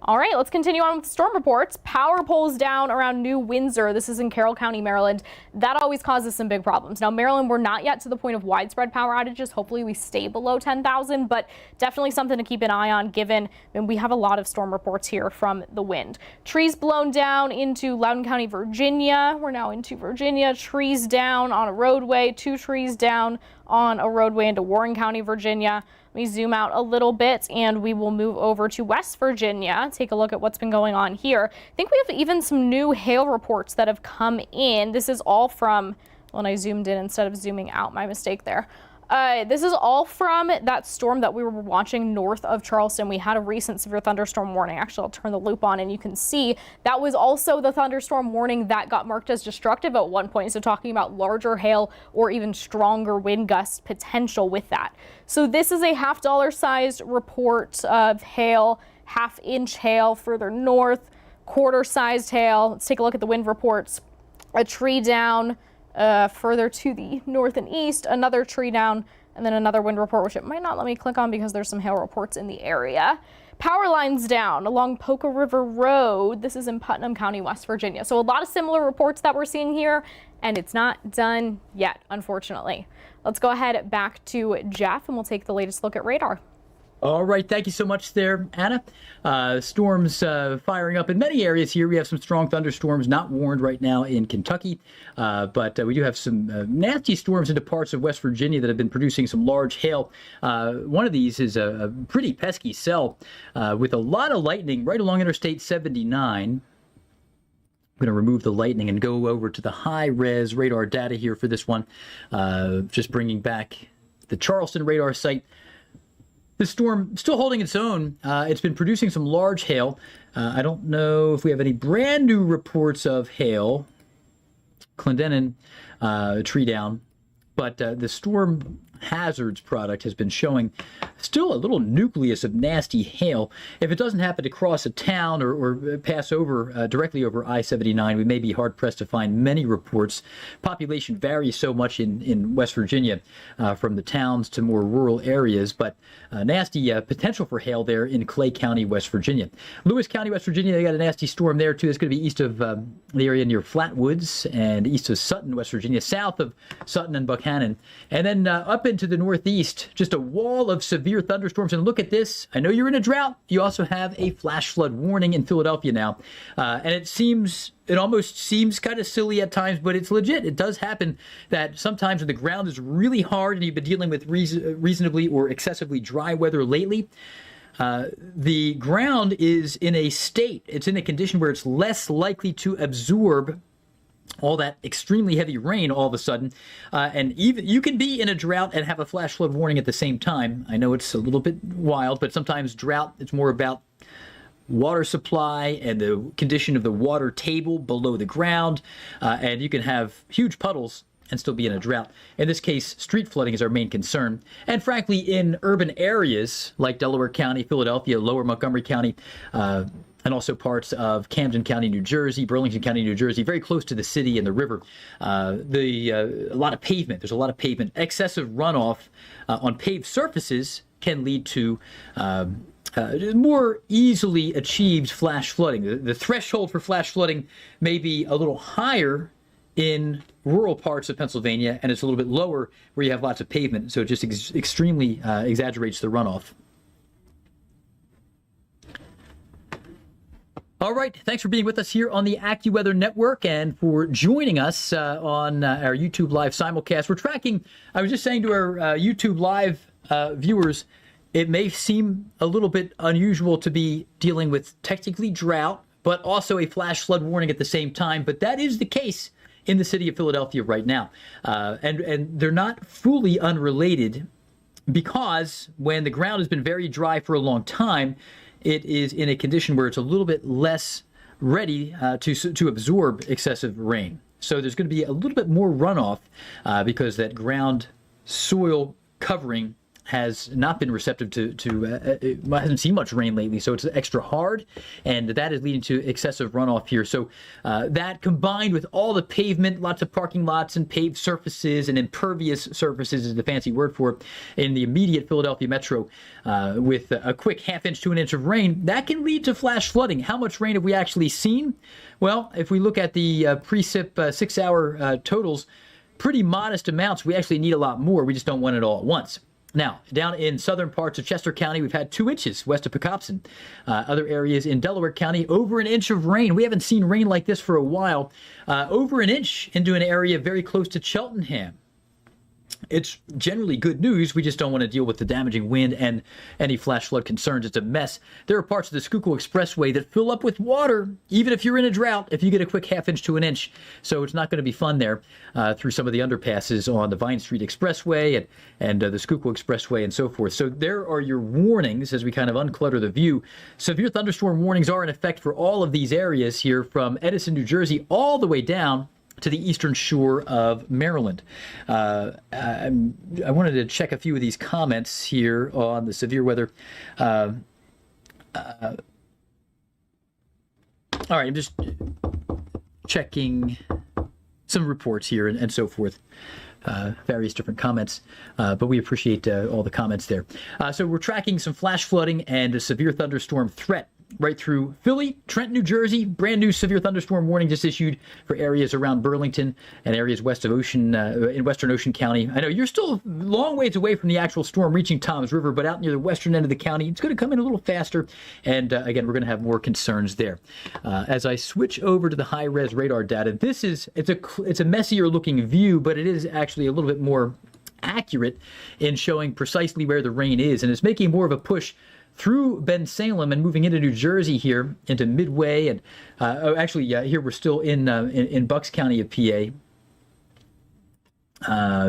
All right, let's continue on with storm reports. Power poles down around New Windsor. This is in Carroll County, Maryland. That always causes some big problems. Now, Maryland, we're not yet to the point of widespread power outages. Hopefully we stay below 10,000, but definitely something to keep an eye on given we have a lot of storm reports here from the wind. Trees blown down into Loudoun County, Virginia. We're now into Virginia. Trees down on a roadway. 2 trees down on a roadway into Warren County, Virginia. Let me zoom out a little bit and we will move over to West Virginia. Take a look at what's been going on here. I think we have even some new hail reports that have come in. This is all from, when I zoomed in instead of zooming out, my mistake there. This is all from that storm that we were watching north of Charleston. We had a recent severe thunderstorm warning. Actually, I'll turn the loop on and you can see that was also the thunderstorm warning that got marked as destructive at one point. So talking about larger hail or even stronger wind gust potential with that. So this is a $50 sized report of hail, half-inch hail further north, quarter-sized hail. Let's take a look at the wind reports. A tree down. Further to the north and east, another tree down, and then another wind report, which it might not let me click on because there's some hail reports in the area. Power lines down along Poca River Road. This is in Putnam County, West Virginia. So a lot of similar reports that we're seeing here, and it's not done yet, unfortunately. Let's go ahead back to Geoff and we'll take the latest look at radar.
All right, thank you so much there, Anna. Storms firing up in many areas here. We have some strong thunderstorms not warned right now in Kentucky, but we do have some nasty storms into parts of West Virginia that have been producing some large hail. One of these is a pretty pesky cell with a lot of lightning right along Interstate 79. I'm going to remove the lightning and go over to the high-res radar data here for this one, just bringing back the Charleston radar site. The storm still holding its own. It's been producing some large hail. I don't know if we have any brand new reports of hail. Clendenin tree down. But the storm hazards product has been showing still a little nucleus of nasty hail. If it doesn't happen to cross a town or pass over directly over I-79, we may be hard-pressed to find many reports. Population varies so much in West Virginia from the towns to more rural areas, but nasty potential for hail there in Clay County, West Virginia. Lewis County, West Virginia, they got a nasty storm there, too. It's going to be east of the area near Flatwoods and east of Sutton, West Virginia, south of Sutton and Buchanan. And then up into the northeast, just a wall of severe thunderstorms. And look at this. I know you're in a drought. You also have a flash flood warning in Philadelphia now. And it almost seems kind of silly at times, but it's legit. It does happen that sometimes when the ground is really hard and you've been dealing with reasonably or excessively dry weather lately, the ground is in a state, it's in a condition where it's less likely to absorb all that extremely heavy rain all of a sudden. And even you can be in a drought and have a flash flood warning at the same time. I know it's a little bit wild, but sometimes drought, it's more about water supply and the condition of the water table below the ground. And you can have huge puddles and still be in a drought. In this case, street flooding is our main concern. And frankly, in urban areas like Delaware County, Philadelphia, Lower Montgomery County, and also parts of Camden County, New Jersey, Burlington County, New Jersey, very close to the city and the river. A lot of pavement. There's a lot of pavement. Excessive runoff on paved surfaces can lead to more easily achieved flash flooding. The threshold for flash flooding may be a little higher in rural parts of Pennsylvania, and it's a little bit lower where you have lots of pavement. So it just extremely exaggerates the runoff. All right, thanks for being with us here on the AccuWeather Network and for joining us on our YouTube Live simulcast. We're tracking, I was just saying to our YouTube Live viewers, it may seem a little bit unusual to be dealing with technically drought, but also a flash flood warning at the same time, but that is the case in the city of Philadelphia right now. And they're not fully unrelated because when the ground has been very dry for a long time, it is in a condition where it's a little bit less ready to absorb excessive rain. So there's going to be a little bit more runoff because that ground soil covering has not been receptive to hasn't seen much rain lately, so it's extra hard, and that is leading to excessive runoff here. So that combined with all the pavement, lots of parking lots and paved surfaces and impervious surfaces is the fancy word for it, in the immediate Philadelphia metro with a quick ½ to an inch of rain, that can lead to flash flooding. How much rain have we actually seen? Well, if we look at the precip 6-hour totals, pretty modest amounts. We actually need a lot more. We just don't want it all at once. Now, down in southern parts of Chester County, we've had 2 inches west of Pecopson. Other areas in Delaware County, over an inch of rain. We haven't seen rain like this for a while. Over an inch into an area very close to Cheltenham. It's generally good news. We just don't want to deal with the damaging wind and any flash flood concerns. It's a mess. There are parts of the Schuylkill Expressway that fill up with water, even if you're in a drought, if you get a quick ½ to an inch. So it's not going to be fun there through some of the underpasses on the Vine Street Expressway and the Schuylkill Expressway and so forth. So there are your warnings as we kind of unclutter the view. Severe thunderstorm warnings are in effect for all of these areas here from Edison, New Jersey, all the way down to the eastern shore of Maryland. I wanted to check a few of these comments here on the severe weather. All right, I'm just checking some reports here and so forth. Various different comments, but we appreciate all the comments there. So we're tracking some flash flooding and a severe thunderstorm threat right through Philly, Trenton, New Jersey. Brand new severe thunderstorm warning just issued for areas around Burlington and areas west of Ocean, in western Ocean County. I know you're still a long ways away from the actual storm reaching Toms River, but out near the western end of the county, it's going to come in a little faster. And again, we're going to have more concerns there. As I switch over to the high-res radar data, it's a messier looking view, but it is actually a little bit more accurate in showing precisely where the rain is, and it's making more of a push through Ben Salem and moving into New Jersey here, into Midway, and here we're still in Bucks County of PA,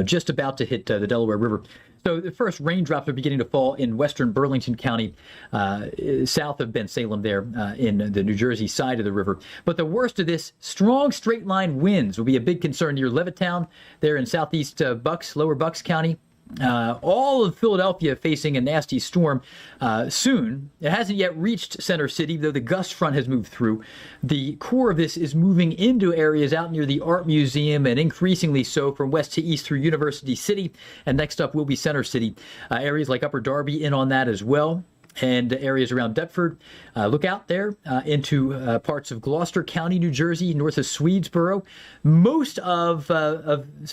just about to hit the Delaware River. So the first raindrops are beginning to fall in western Burlington County, south of Ben Salem there, in the New Jersey side of the river. But the worst of this, strong straight line winds will be a big concern near Levittown, there in southeast lower Bucks County. All of Philadelphia facing a nasty storm soon. It hasn't yet reached Center City, though the gust front has moved through. The core of this is moving into areas out near the Art Museum, and increasingly so from west to east through University City. And next up will be Center City. Areas like Upper Darby in on that as well. And areas around Deptford. Look out there into parts of Gloucester County, New Jersey, north of Swedesboro. Most of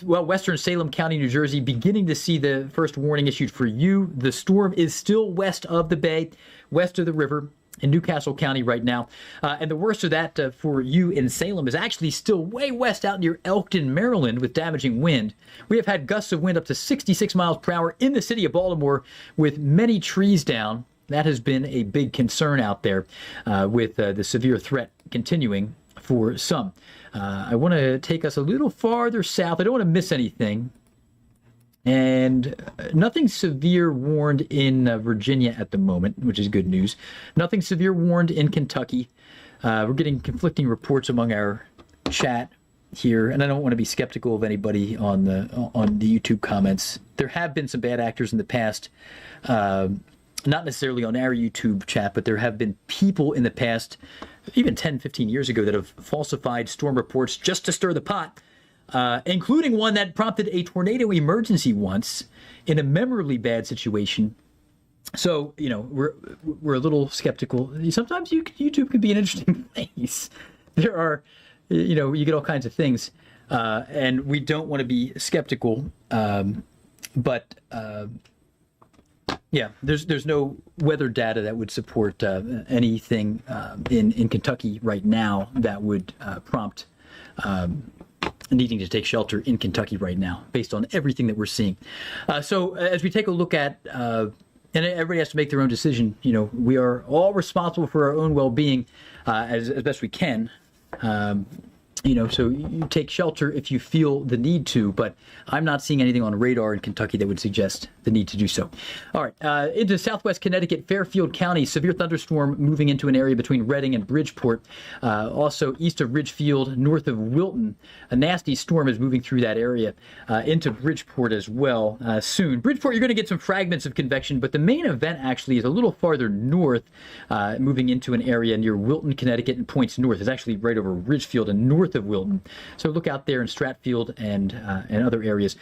western Salem County, New Jersey, beginning to see the first warning issued for you. The storm is still west of the bay, west of the river, in Newcastle County right now. And the worst of that for you in Salem is actually still way west out near Elkton, Maryland, with damaging wind. We have had gusts of wind up to 66 miles per hour in the city of Baltimore, with many trees down. That has been a big concern out there with the severe threat continuing for some. I want to take us a little farther south. I don't want to miss anything. And nothing severe warned in Virginia at the moment, which is good news. Nothing severe warned in Kentucky. We're getting conflicting reports among our chat here, and I don't want to be skeptical of anybody on the YouTube comments. There have been some bad actors in the past. Not necessarily on our YouTube chat, but there have been people in the past, even 10, 15 years ago, that have falsified storm reports just to stir the pot, including one that prompted a tornado emergency once in a memorably bad situation. So, we're a little skeptical. Sometimes YouTube can be an interesting place. There are, you get all kinds of things, and we don't want to be skeptical, but yeah, there's no weather data that would support anything in Kentucky right now that would prompt needing to take shelter in Kentucky right now, based on everything that we're seeing. So as we take a look at, and everybody has to make their own decision, we are all responsible for our own well-being as best we can. So you take shelter if you feel the need to, but I'm not seeing anything on radar in Kentucky that would suggest the need to do so. All right, into southwest Connecticut, Fairfield County, severe thunderstorm moving into an area between Reading and Bridgeport. Also east of Ridgefield, north of Wilton, a nasty storm is moving through that area into Bridgeport as well soon. Bridgeport, you're going to get some fragments of convection, but the main event actually is a little farther north, moving into an area near Wilton, Connecticut, and points north. It's actually right over Ridgefield and north of Wilton. So look out there in Stratfield and other areas.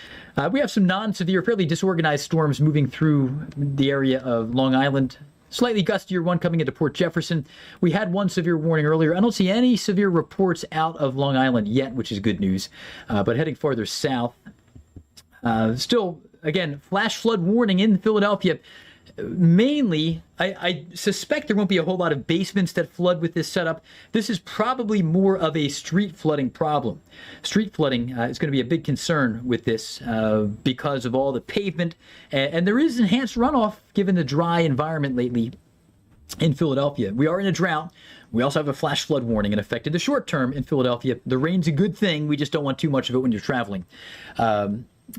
We have some non-severe, fairly disorganized storms moving through the area of Long Island. Slightly gustier one coming into Port Jefferson. We had one severe warning earlier. I don't see any severe reports out of Long Island yet, which is good news. But heading farther south, still, again, flash flood warning in Philadelphia. Mainly, I suspect there won't be a whole lot of basements that flood with this setup. This is probably more of a street flooding problem. Street flooding is going to be a big concern with this because of all the pavement. And there is enhanced runoff given the dry environment lately in Philadelphia. We are in a drought. We also have a flash flood warning in effect in the short term in Philadelphia. The rain's a good thing. We just don't want too much of it when you're traveling.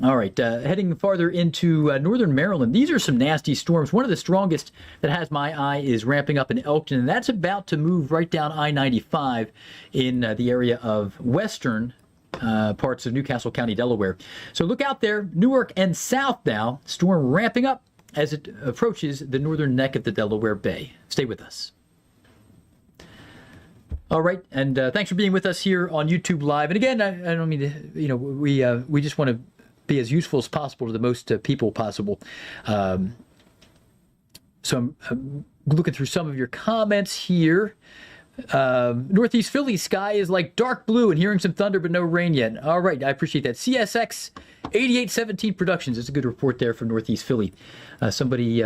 All right, heading farther into northern Maryland, these are some nasty storms. One of the strongest that has my eye is ramping up in Elkton, and that's about to move right down I-95 in the area of western parts of Newcastle County, Delaware. So look out there, Newark and south now, storm ramping up as it approaches the northern neck of the Delaware Bay. Stay with us. All right, and thanks for being with us here on YouTube Live. And again, I don't mean to, we just want to be as useful as possible to the most people possible. So I'm looking through some of your comments here. Northeast Philly sky is like dark blue and hearing some thunder, but no rain yet. All right, I appreciate that. CSX 8817 Productions. It's a good report there from Northeast Philly. Somebody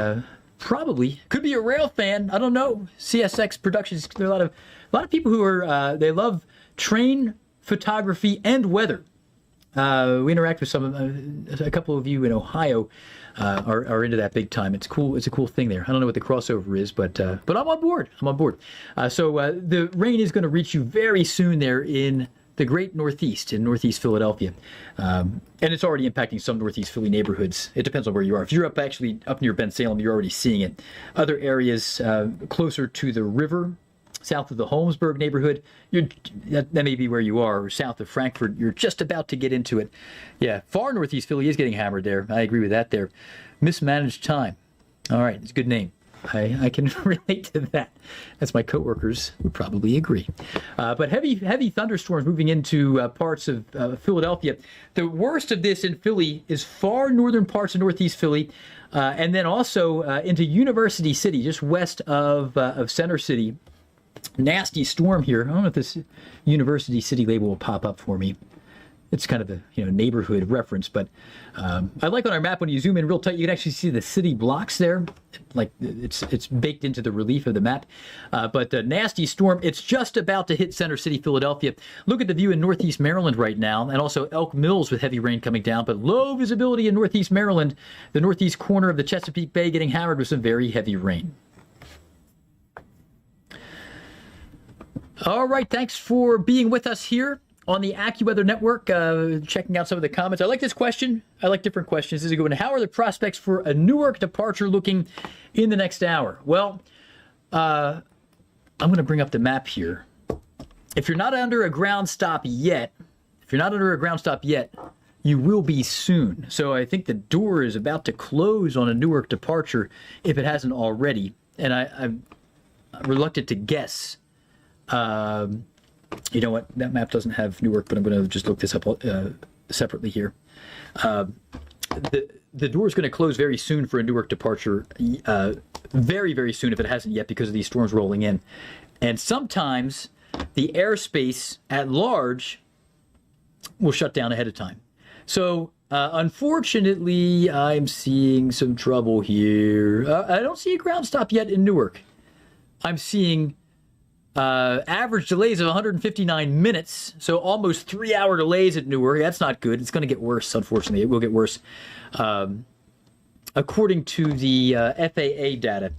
probably could be a rail fan. I don't know. CSX Productions. There are a lot of people who are they love train photography and weather. We interact with a couple of you in Ohio are into that big time. It's cool. It's a cool thing there. I don't know what the crossover is, but I'm on board. I'm on board. So the rain is going to reach you very soon there in the great Northeast, in Northeast Philadelphia. And it's already impacting some Northeast Philly neighborhoods. It depends on where you are. If you're up near Ben Salem, you're already seeing it. Other areas closer to the river, south of the Holmesburg neighborhood, that may be where you are, or south of Frankfurt, you're just about to get into it. Yeah, far Northeast Philly is getting hammered there. I agree with that there. Mismanaged time. All right, it's a good name. I can relate to that, as my coworkers would probably agree. But heavy thunderstorms moving into parts of Philadelphia. The worst of this in Philly is far northern parts of Northeast Philly, and then also into University City, just west of Center City. Nasty storm here. I don't know if this University City label will pop up for me. It's kind of a neighborhood reference, but I like on our map when you zoom in real tight, you can actually see the city blocks there, like it's baked into the relief of the map. But the nasty storm, it's just about to hit Center City, Philadelphia. Look at the view in Northeast Maryland right now, and also Elk Mills with heavy rain coming down, but low visibility in Northeast Maryland. The northeast corner of the Chesapeake Bay getting hammered with some very heavy rain. All right, thanks for being with us here on the AccuWeather Network, checking out some of the comments. I like this question. I like different questions. This is a good one. How are the prospects for a Newark departure looking in the next hour? Well, I'm going to bring up the map here. If you're not under a ground stop yet, you will be soon. So I think the door is about to close on a Newark departure if it hasn't already. And I'm reluctant to guess. You know what? That map doesn't have Newark, but I'm going to just look this up separately here. The door is going to close very soon for a Newark departure, very, very soon if it hasn't yet because of these storms rolling in. And sometimes the airspace at large will shut down ahead of time. So unfortunately, I'm seeing some trouble here. I don't see a ground stop yet in Newark. I'm seeing average delays of 159 minutes, so almost 3-hour delays at Newark. That's not good. It's going to get worse, unfortunately. It will get worse. According to the FAA data,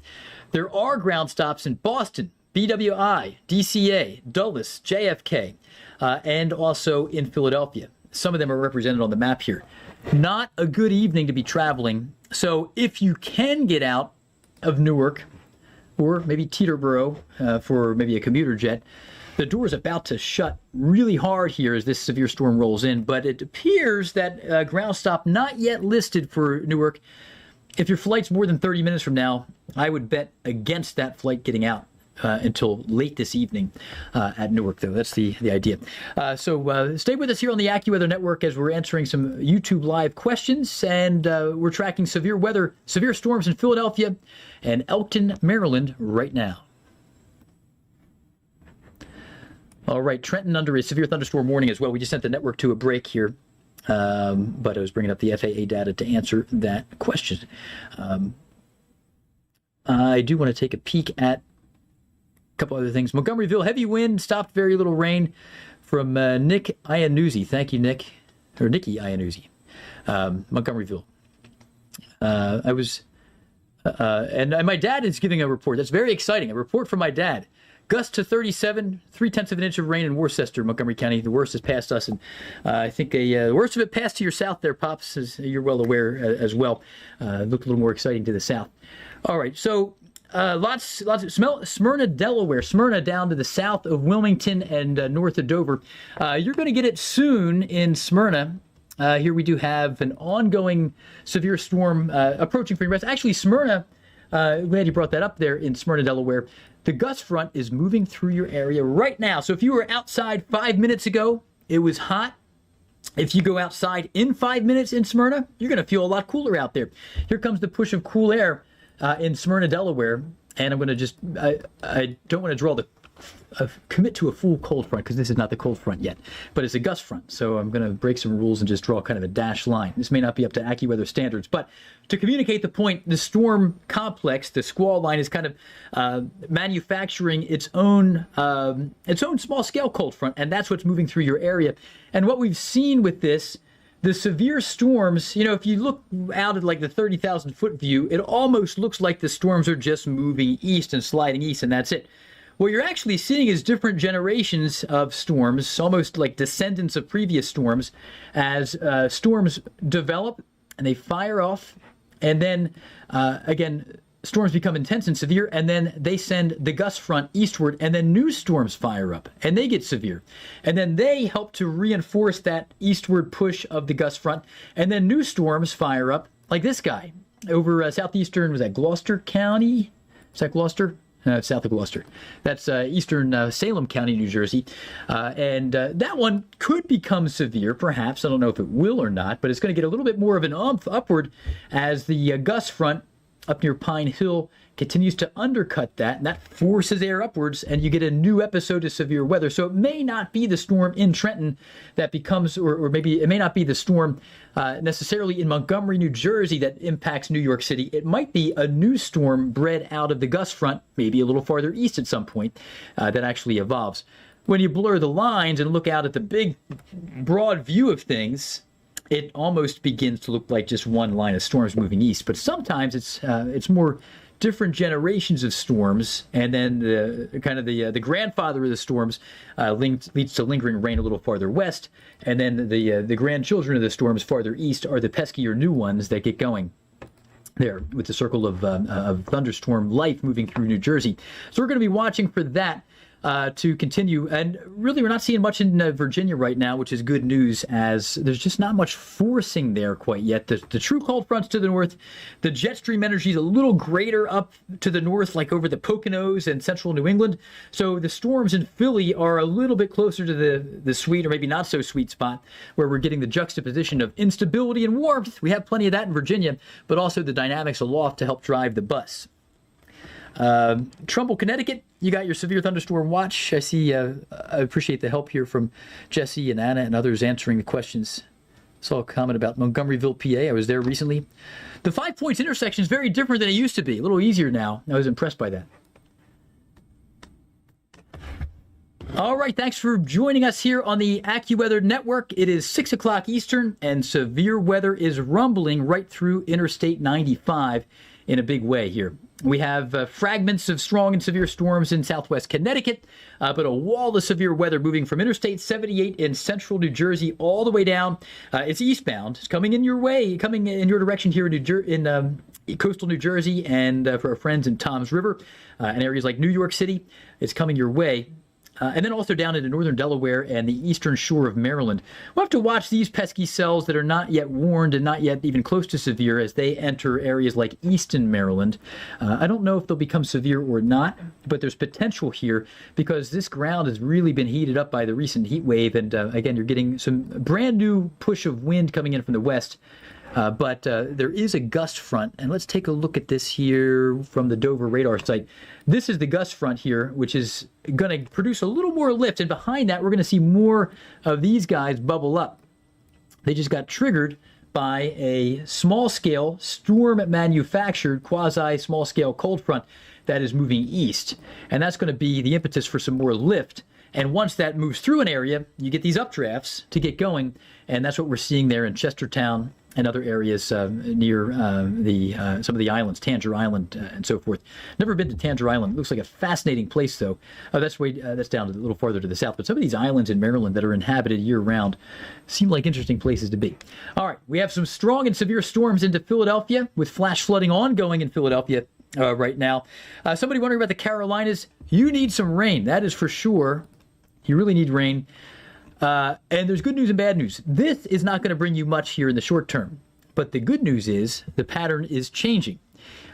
there are ground stops in Boston, BWI, DCA, Dulles, JFK, and also in Philadelphia. Some of them are represented on the map here. Not a good evening to be traveling. So if you can get out of Newark, or maybe Teterboro for maybe a commuter jet, the door is about to shut really hard here as this severe storm rolls in, but it appears that ground stop not yet listed for Newark. If your flight's more than 30 minutes from now, I would bet against that flight getting out until late this evening at Newark, though. That's the idea. So stay with us here on the AccuWeather Network as we're answering some YouTube Live questions, and we're tracking severe weather, severe storms in Philadelphia and Elkton, Maryland right now. All right, Trenton under a severe thunderstorm warning as well. We just sent the network to a break here, but I was bringing up the FAA data to answer that question. I do want to take a peek at couple other things. Montgomeryville, heavy wind, stopped, very little rain from Nick Iannuzzi. Thank you, Nick. Or Nikki Iannuzzi. Montgomeryville. And my dad is giving a report. That's very exciting. A report from my dad. Gust to 37, 0.3 of an inch of rain in Worcester, Montgomery County. The worst has passed us, and I think the worst of it passed to your south there, Pops, as you're well aware as well. Looked a little more exciting to the south. All right, so lots of Smyrna, Delaware. Smyrna down to the south of Wilmington and north of Dover. You're going to get it soon in Smyrna. Here we do have an ongoing severe storm approaching from your west. Actually, Smyrna, glad you brought that up there in Smyrna, Delaware. The gust front is moving through your area right now. So if you were outside 5 minutes ago, it was hot. If you go outside in 5 minutes in Smyrna, you're going to feel a lot cooler out there. Here comes the push of cool air in Smyrna, Delaware. And I'm going to just, I don't want to draw commit to a full cold front because this is not the cold front yet, but it's a gust front. So I'm going to break some rules and just draw kind of a dashed line. This may not be up to AccuWeather standards, but to communicate the point, the storm complex, the squall line, is kind of manufacturing its own small scale cold front, and that's what's moving through your area. And what we've seen with this, the severe storms, if you look out at like the 30,000 foot view, it almost looks like the storms are just moving east and sliding east, and that's it. What you're actually seeing is different generations of storms, almost like descendants of previous storms, as storms develop and they fire off, and then again, storms become intense and severe, and then they send the gust front eastward, and then new storms fire up, and they get severe. And then they help to reinforce that eastward push of the gust front, and then new storms fire up, like this guy over southeastern, was that Gloucester County? Is that Gloucester? South of Gloucester. That's eastern Salem County, New Jersey. And that one could become severe, perhaps. I don't know if it will or not, but it's going to get a little bit more of an oomph upward as the gust front up near Pine Hill continues to undercut that, and that forces air upwards, and you get a new episode of severe weather. So it may not be the storm in Trenton that becomes, or maybe it may not be the storm necessarily in Montgomery, New Jersey that impacts New York City. It might be a new storm bred out of the gust front, maybe a little farther east at some point, that actually evolves. When you blur the lines and look out at the big, broad view of things, it almost begins to look like just one line of storms moving east. But sometimes it's more different generations of storms, and then the grandfather of the storms leads to lingering rain a little farther west, and then the grandchildren of the storms farther east are the peskier new ones that get going there with the circle of thunderstorm life moving through New Jersey. So we're going to be watching for that to continue. And really, we're not seeing much in Virginia right now, which is good news, as there's just not much forcing there quite yet. The true cold fronts to the north, the jet stream energy is a little greater up to the north, like over the Poconos and central New England. So the storms in Philly are a little bit closer to the sweet, or maybe not so sweet spot, where we're getting the juxtaposition of instability and warmth. We have plenty of that in Virginia, but also the dynamics aloft to help drive the bus. Trumbull, Connecticut, you got your severe thunderstorm watch. I see, I appreciate the help here from Jesse and Anna and others answering the questions. Saw a comment about Montgomeryville, PA. I was there recently. The 5 Points intersection is very different than it used to be. A little easier now. I was impressed by that. All right, thanks for joining us here on the AccuWeather Network. It is 6 o'clock Eastern, and severe weather is rumbling right through Interstate 95 in a big way here. We have fragments of strong and severe storms in southwest Connecticut, but a wall of severe weather moving from Interstate 78 in central New Jersey all the way down. It's eastbound. It's coming in your way, coming in your direction here in coastal New Jersey, and for our friends in Toms River and areas like New York City, it's coming your way. And then also down into northern Delaware and the eastern shore of Maryland. We'll have to watch these pesky cells that are not yet warned and not yet even close to severe as they enter areas like eastern Maryland. I don't know if they'll become severe or not, but there's potential here because this ground has really been heated up by the recent heat wave. And again, you're getting some brand new push of wind coming in from the west. But there is a gust front, and let's take a look at this here from the Dover radar site. This is the gust front here, which is going to produce a little more lift, and behind that, we're going to see more of these guys bubble up. They just got triggered by a small-scale, storm-manufactured, quasi-small-scale cold front that is moving east, and that's going to be the impetus for some more lift. And once that moves through an area, you get these updrafts to get going, and that's what we're seeing there in Chestertown and other areas near some of the islands, Tangier Island and so forth. Never been to Tangier Island. It looks like a fascinating place, though. That's down a little farther to the south. But some of these islands in Maryland that are inhabited year-round seem like interesting places to be. All right, we have some strong and severe storms into Philadelphia, with flash flooding ongoing in Philadelphia right now. Somebody wondering about the Carolinas. You need some rain, that is for sure. You really need rain. And there's good news and bad news. This is not going to bring you much here in the short term. But the good news is the pattern is changing.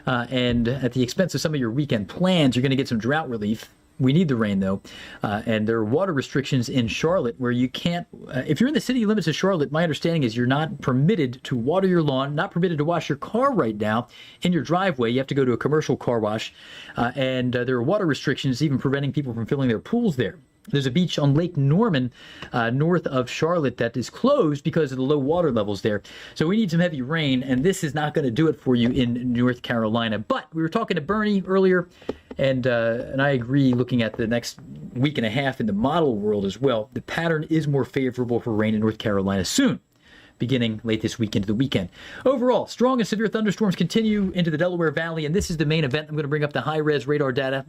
And at the expense of some of your weekend plans, you're going to get some drought relief. We need the rain, though. And there are water restrictions in Charlotte where you can't, if you're in the city limits of Charlotte, my understanding is you're not permitted to water your lawn, not permitted to wash your car right now in your driveway. You have to go to a commercial car wash. And there are water restrictions even preventing people from filling their pools there. There's a beach on Lake Norman, north of Charlotte, that is closed because of the low water levels there. So we need some heavy rain, and this is not going to do it for you in North Carolina. But we were talking to Bernie earlier, and I agree, looking at the next week and a half in the model world as well, the pattern is more favorable for rain in North Carolina soon, beginning late this week into the weekend. Overall, strong and severe thunderstorms continue into the Delaware Valley, and this is the main event. I'm going to bring up the high-res radar data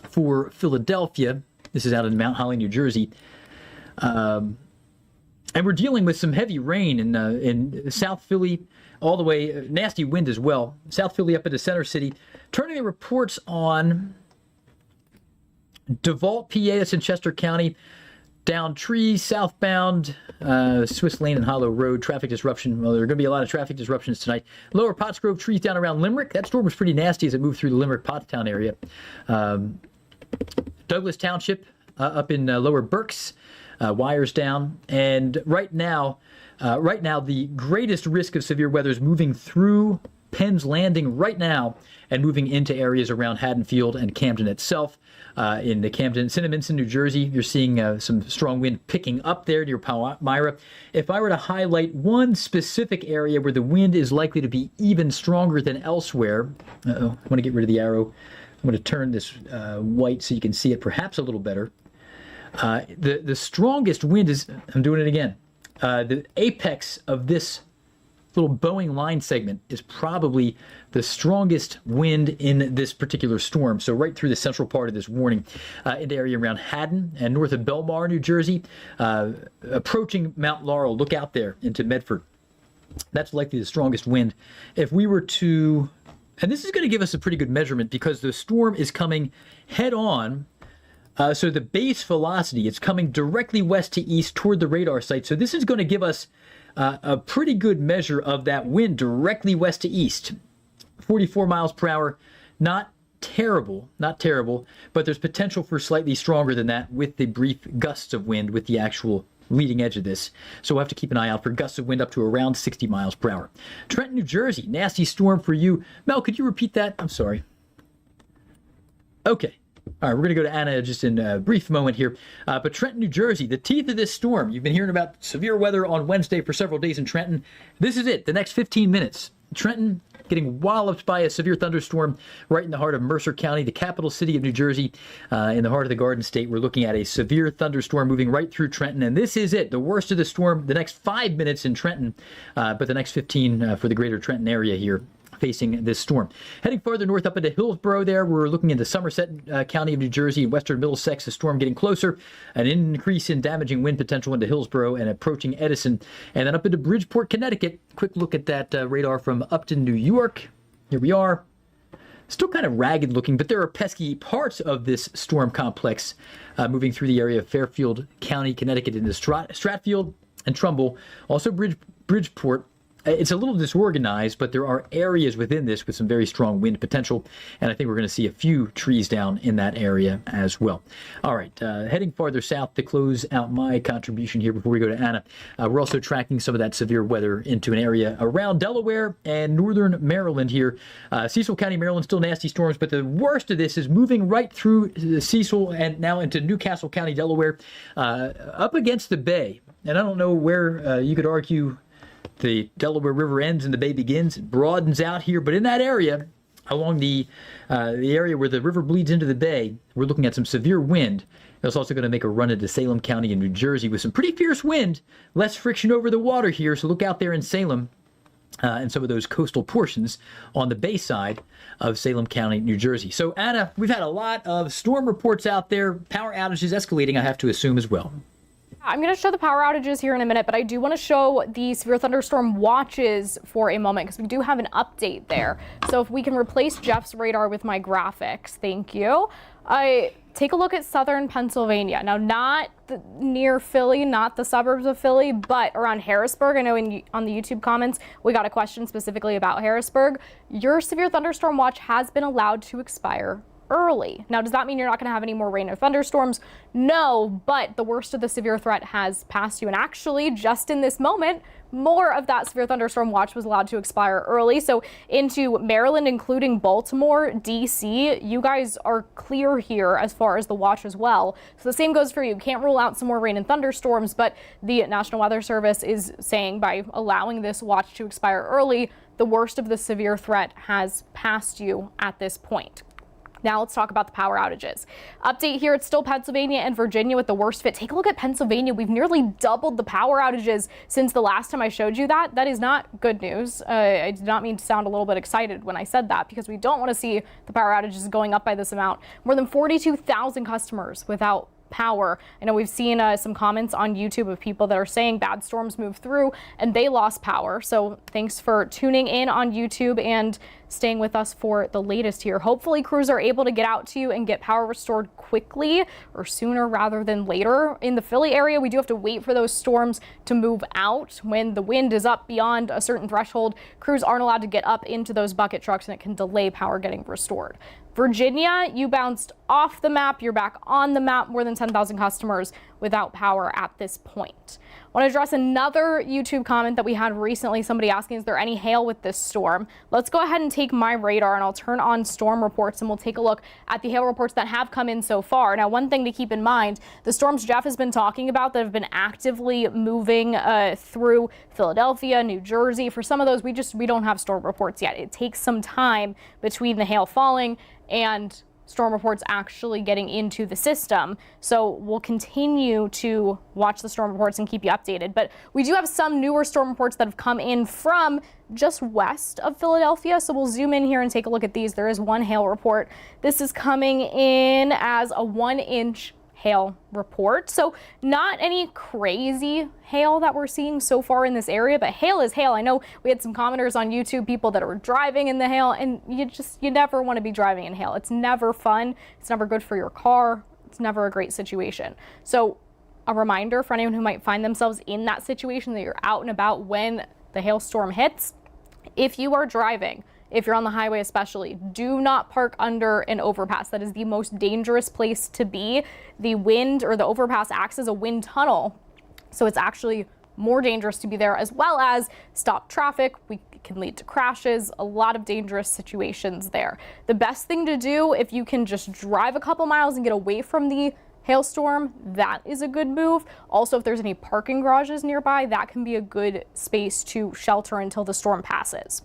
for Philadelphia. This is out in Mount Holly, New Jersey. And we're dealing with some heavy rain in South Philly, all the way, nasty wind as well. South Philly up into Center City. Turning the reports on DeVault, PA, that's in Chester County. Down trees, southbound, Swiss Lane and Hollow Road, traffic disruption. Well, there are going to be a lot of traffic disruptions tonight. Lower Pottsgrove, trees down around Limerick. That storm was pretty nasty as it moved through the Limerick-Pottstown area. Douglas Township up in Lower Berks, wires down. And right now, the greatest risk of severe weather is moving through Penn's Landing right now and moving into areas around Haddonfield and Camden itself. In the Camden, Cinnaminson, New Jersey, you're seeing some strong wind picking up there near Palmyra. If I were to highlight one specific area where the wind is likely to be even stronger than elsewhere, I want to get rid of the arrow. I'm going to turn this white so you can see it perhaps a little better. The strongest wind is, I'm doing it again, the apex of this little Boeing line segment is probably the strongest wind in this particular storm. So right through the central part of this warning, into area around Haddon and north of Belmar, New Jersey, approaching Mount Laurel. Look out there into Medford. That's likely the strongest wind. If we were to, and this is going to give us a pretty good measurement because the storm is coming head on. So the base velocity, it's coming directly west to east toward the radar site. So this is going to give us a pretty good measure of that wind directly west to east. 44 miles per hour, not terrible, but there's potential for slightly stronger than that with the brief gusts of wind with the actual leading edge of this. So we'll have to keep an eye out for gusts of wind up to around 60 miles per hour. Trenton, New Jersey, nasty storm for you. Mel, could you repeat that? I'm sorry. Okay. All right, we're going to go to Anna just in a brief moment here. But Trenton, New Jersey, the teeth of this storm. You've been hearing about severe weather on Wednesday for several days in Trenton. This is it, the next 15 minutes. Trenton getting walloped by a severe thunderstorm right in the heart of Mercer County, the capital city of New Jersey, in the heart of the Garden State. We're looking at a severe thunderstorm moving right through Trenton, and this is it, the worst of the storm, the next 5 minutes in Trenton, but the next 15 for the greater Trenton area here, facing this storm. Heading farther north up into Hillsborough there, we're looking into Somerset County of New Jersey and western Middlesex, the storm getting closer, an increase in damaging wind potential into Hillsborough and approaching Edison. And then up into Bridgeport, Connecticut, quick look at that radar from Upton, New York. Here we are. Still kind of ragged looking, but there are pesky parts of this storm complex moving through the area of Fairfield County, Connecticut into Stratfield and Trumbull. Also Bridgeport. It's a little disorganized, but there are areas within this with some very strong wind potential, and I think we're going to see a few trees down in that area as well. All right, heading farther south to close out my contribution here before we go to Anna. We're also tracking some of that severe weather into an area around Delaware and northern Maryland here. Cecil County, Maryland, still nasty storms, but the worst of this is moving right through Cecil and now into Newcastle County, Delaware, up against the bay. And I don't know where you could argue the Delaware River ends and the bay begins. It broadens out here, but in that area, along the area where the river bleeds into the bay, we're looking at some severe wind. It's also going to make a run into Salem County in New Jersey with some pretty fierce wind, less friction over the water here, so look out there in Salem and some of those coastal portions on the bay side of Salem County, New Jersey. So, Anna, we've had a lot of storm reports out there, power outages escalating, I have to assume, as well.
I'm going to show the power outages here in a minute, but I do want to show the severe thunderstorm watches for a moment because we do have an update there. So if we can replace Jeff's radar with my graphics, thank you. Take a look at southern Pennsylvania. Now, not near Philly, not the suburbs of Philly, but around Harrisburg. I know on the YouTube comments, we got a question specifically about Harrisburg. Your severe thunderstorm watch has been allowed to expire early. Now, does that mean you're not going to have any more rain or thunderstorms? No, but the worst of the severe threat has passed you. And actually, just in this moment, more of that severe thunderstorm watch was allowed to expire early. So into Maryland, including Baltimore, DC, you guys are clear here as far as the watch as well. So the same goes for you. Can't rule out some more rain and thunderstorms, but the National Weather Service is saying by allowing this watch to expire early, the worst of the severe threat has passed you at this point. Now let's talk about the power outages. Update here, it's still Pennsylvania and Virginia with the worst fit. Take a look at Pennsylvania. We've nearly doubled the power outages since the last time I showed you that. That is not good news. I did not mean to sound a little bit excited when I said that, because we don't want to see the power outages going up by this amount. More than 42,000 customers without power. I know we've seen some comments on YouTube of people that are saying bad storms move through and they lost power. So thanks for tuning in on YouTube and staying with us for the latest here. Hopefully crews are able to get out to you and get power restored quickly, or sooner rather than later. In the Philly area, we do have to wait for those storms to move out. When the wind is up beyond a certain threshold, crews aren't allowed to get up into those bucket trucks and it can delay power getting restored. Virginia, you bounced off the map. You're back on the map. More than 10,000 customers without power at this point. I want to address another YouTube comment that we had recently. Somebody asking, is there any hail with this storm? Let's go ahead and take my radar and I'll turn on storm reports and we'll take a look at the hail reports that have come in so far. Now, one thing to keep in mind, the storms Geoff has been talking about that have been actively moving through Philadelphia, New Jersey, for some of those, we don't have storm reports yet. It takes some time between the hail falling and storm reports actually getting into the system. So we'll continue to watch the storm reports and keep you updated. But we do have some newer storm reports that have come in from just west of Philadelphia. So we'll zoom in here and take a look at these. There is one hail report. This is coming in as a 1-inch hail report. So not any crazy hail that we're seeing so far in this area, but hail is hail. I know we had some commenters on YouTube, people that were driving in the hail, and you never want to be driving in hail. It's never fun. It's never good for your car. It's never a great situation. So a reminder for anyone who might find themselves in that situation, that you're out and about when the hailstorm hits. If you are driving, if you're on the highway especially, do not park under an overpass. That is the most dangerous place to be. The wind, or the overpass, acts as a wind tunnel. So it's actually more dangerous to be there, as well as stop traffic. We can lead to crashes, a lot of dangerous situations there. The best thing to do, if you can just drive a couple miles and get away from the hailstorm, that is a good move. Also, if there's any parking garages nearby, that can be a good space to shelter until the storm passes.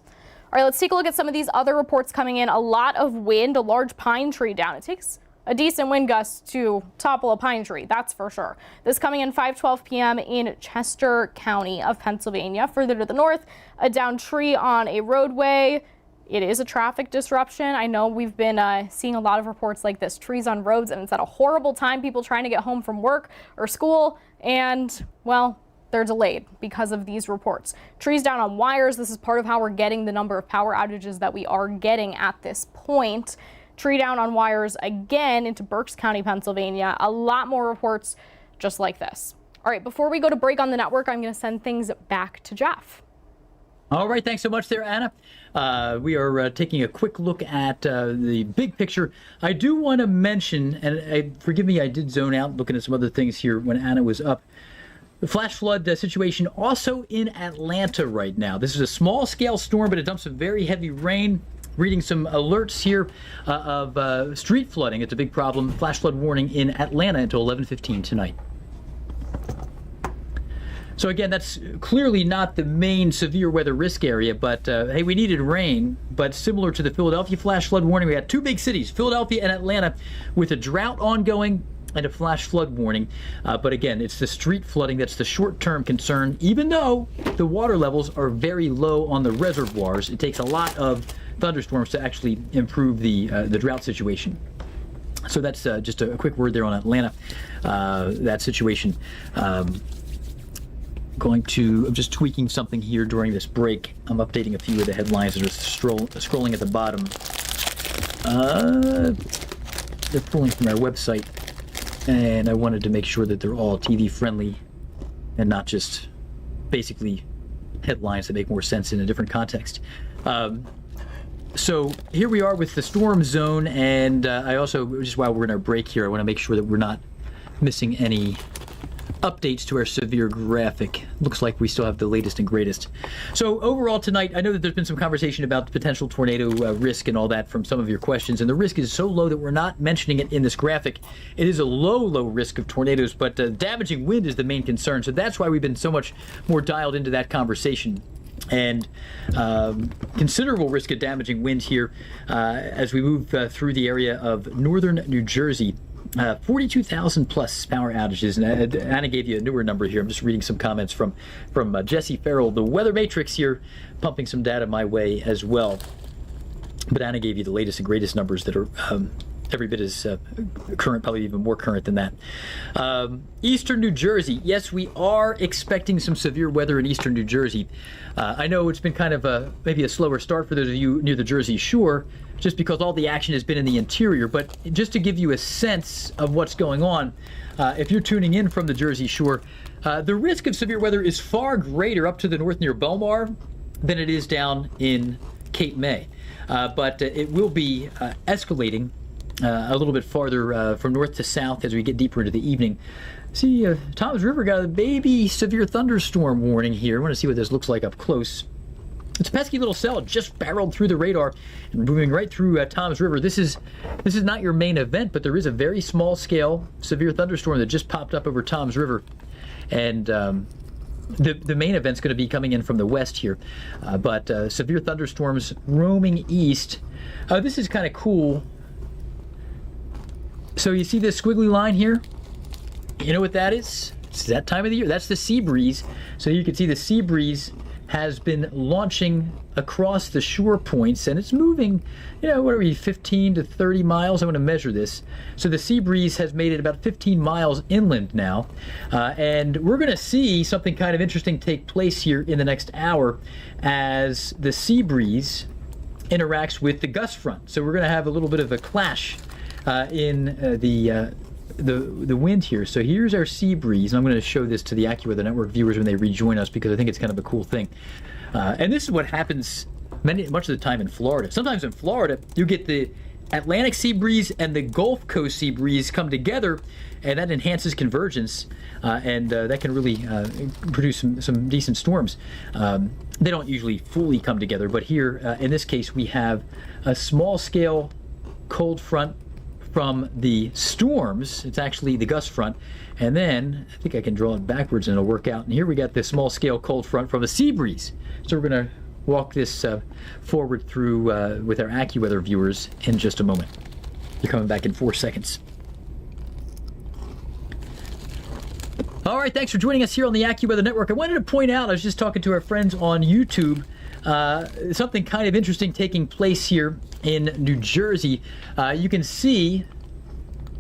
All right, let's take a look at some of these other reports coming in. A lot of wind, a large pine tree down. It takes a decent wind gust to topple a pine tree, that's for sure. This coming in 5:12 p.m. in Chester County of Pennsylvania. Further to the north, a downed tree on a roadway. It is a traffic disruption. I know we've been seeing a lot of reports like this, trees on roads, and it's at a horrible time, people trying to get home from work or school, and, well, they're delayed because of these reports. Trees down on wires. This is part of how we're getting the number of power outages that we are getting at this point. Tree down on wires again into Berks County, Pennsylvania. A lot more reports just like this. All right, before we go to break on the network, I'm going to send things back to Geoff.
All right, thanks so much there, Anna. We are taking a quick look at the big picture. I do want to mention, and forgive me, I did zone out looking at some other things here when Anna was up. The flash flood situation also in Atlanta right now. This is a small-scale storm, but it dumps some very heavy rain. Reading some alerts here of street flooding. It's a big problem. Flash flood warning in Atlanta until 11:15 tonight. So again, that's clearly not the main severe weather risk area, but hey, we needed rain. But similar to the Philadelphia flash flood warning, we had two big cities, Philadelphia and Atlanta, with a drought ongoing and a flash flood warning. But again, it's the street flooding that's the short-term concern. Even though the water levels are very low on the reservoirs, it takes a lot of thunderstorms to actually improve the drought situation. So that's just a quick word there on Atlanta, that situation. I'm just tweaking something here during this break. I'm updating a few of the headlines that are scrolling at the bottom. They're pulling from our website, and I wanted to make sure that they're all TV friendly and not just basically headlines that make more sense in a different context. So here we are with the storm zone, and I also, just while we're in our break here, I want to make sure that we're not missing any updates to our severe graphic. Looks like we still have the latest and greatest. So overall tonight, I know that there's been some conversation about potential tornado risk and all that from some of your questions, and the risk is so low that we're not mentioning it in this graphic. It is a low risk of tornadoes, but damaging wind is the main concern, so that's why we've been so much more dialed into that conversation. And considerable risk of damaging wind here as we move through the area of northern New Jersey. 42,000 plus power outages, and Anna gave you a newer number here. I'm just reading some comments from Jesse Farrell, the Weather Matrix here, pumping some data my way as well. But Anna gave you the latest and greatest numbers that are every bit as current, probably even more current than that. Eastern New Jersey, yes, we are expecting some severe weather in eastern New Jersey. I know it's been kind of maybe a slower start for those of you near the Jersey Shore, just because all the action has been in the interior. But just to give you a sense of what's going on, if you're tuning in from the Jersey Shore, the risk of severe weather is far greater up to the north near Belmar than it is down in Cape May. But it will be escalating a little bit farther from north to south as we get deeper into the evening. See, Toms River got a baby severe thunderstorm warning here. I want to see what this looks like up close. It's a pesky little cell just barreled through the radar and moving right through Toms River. This is not your main event, but there is a very small scale severe thunderstorm that just popped up over Toms River. And the main event's going to be coming in from the west here. But severe thunderstorms roaming east. This is kind of cool. So you see this squiggly line here? You know what that is? It's that time of the year. That's the Seabreeze. So you can see the Seabreeze has been launching across the shore points, and it's moving, what are we, 15 to 30 miles? I'm going to measure this. So the Seabreeze has made it about 15 miles inland now, and we're going to see something kind of interesting take place here in the next hour as the Seabreeze interacts with the Gust front. So we're going to have a little bit of a clash in the wind here. So here's our Seabreeze, and I'm going to show this to the AccuWeather Network viewers when they rejoin us because I think it's kind of a cool thing. And this is what happens much of the time in Florida. Sometimes in Florida, you get the Atlantic Seabreeze and the Gulf Coast Seabreeze come together, and that enhances convergence, and that can really produce some decent storms. They don't usually fully come together, but here, in this case, we have a small-scale cold front from the storms. It's actually the Gust front, and then I think I can draw it backwards and it'll work out. And here we got this small-scale cold front from a Seabreeze. So we're going to walk this forward through with our AccuWeather viewers in just a moment. You're coming back in 4 seconds. All right, thanks for joining us here on the AccuWeather Network. I wanted to point out, I was just talking to our friends on YouTube, something kind of interesting taking place here in New Jersey. You can see,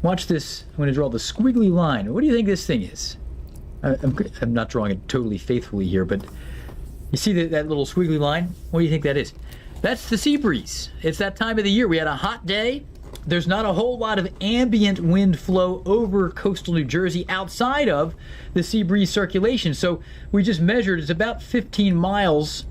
watch this, I'm going to draw the squiggly line. What do you think this thing is? I'm not drawing it totally faithfully here, but you see that little squiggly line? What do you think that is? That's the Seabreeze. It's that time of the year. We had a hot day. There's not a whole lot of ambient wind flow over coastal New Jersey outside of the Seabreeze circulation. So we just measured, it's about 15 miles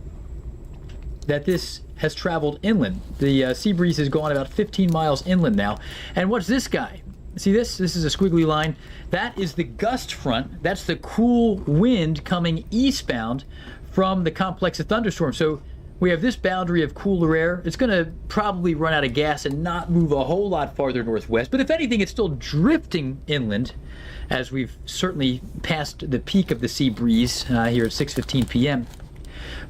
that this has traveled inland. The Seabreeze has gone about 15 miles inland now. And what's this guy? See this? This is a squiggly line. That is the Gust front. That's the cool wind coming eastbound from the complex of thunderstorms. So we have this boundary of cooler air. It's going to probably run out of gas and not move a whole lot farther northwest. But if anything, it's still drifting inland, as we've certainly passed the peak of the Seabreeze here at 6:15 p.m.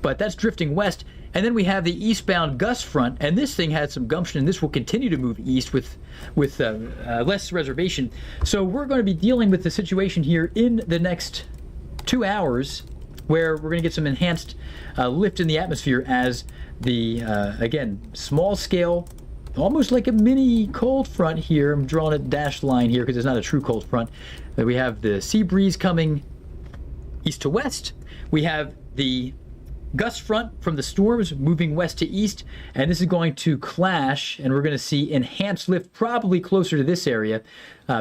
But that's drifting west. And then we have the eastbound Gust front, and this thing had some gumption, and this will continue to move east with less reservation. So we're going to be dealing with the situation here in the next 2 hours, where we're going to get some enhanced lift in the atmosphere as the, again, small scale, almost like a mini cold front here. I'm drawing a dashed line here because it's not a true cold front. But we have the Seabreeze coming east to west. We have the gust front from the storms moving west to east, and this is going to clash, and we're going to see enhanced lift probably closer to this area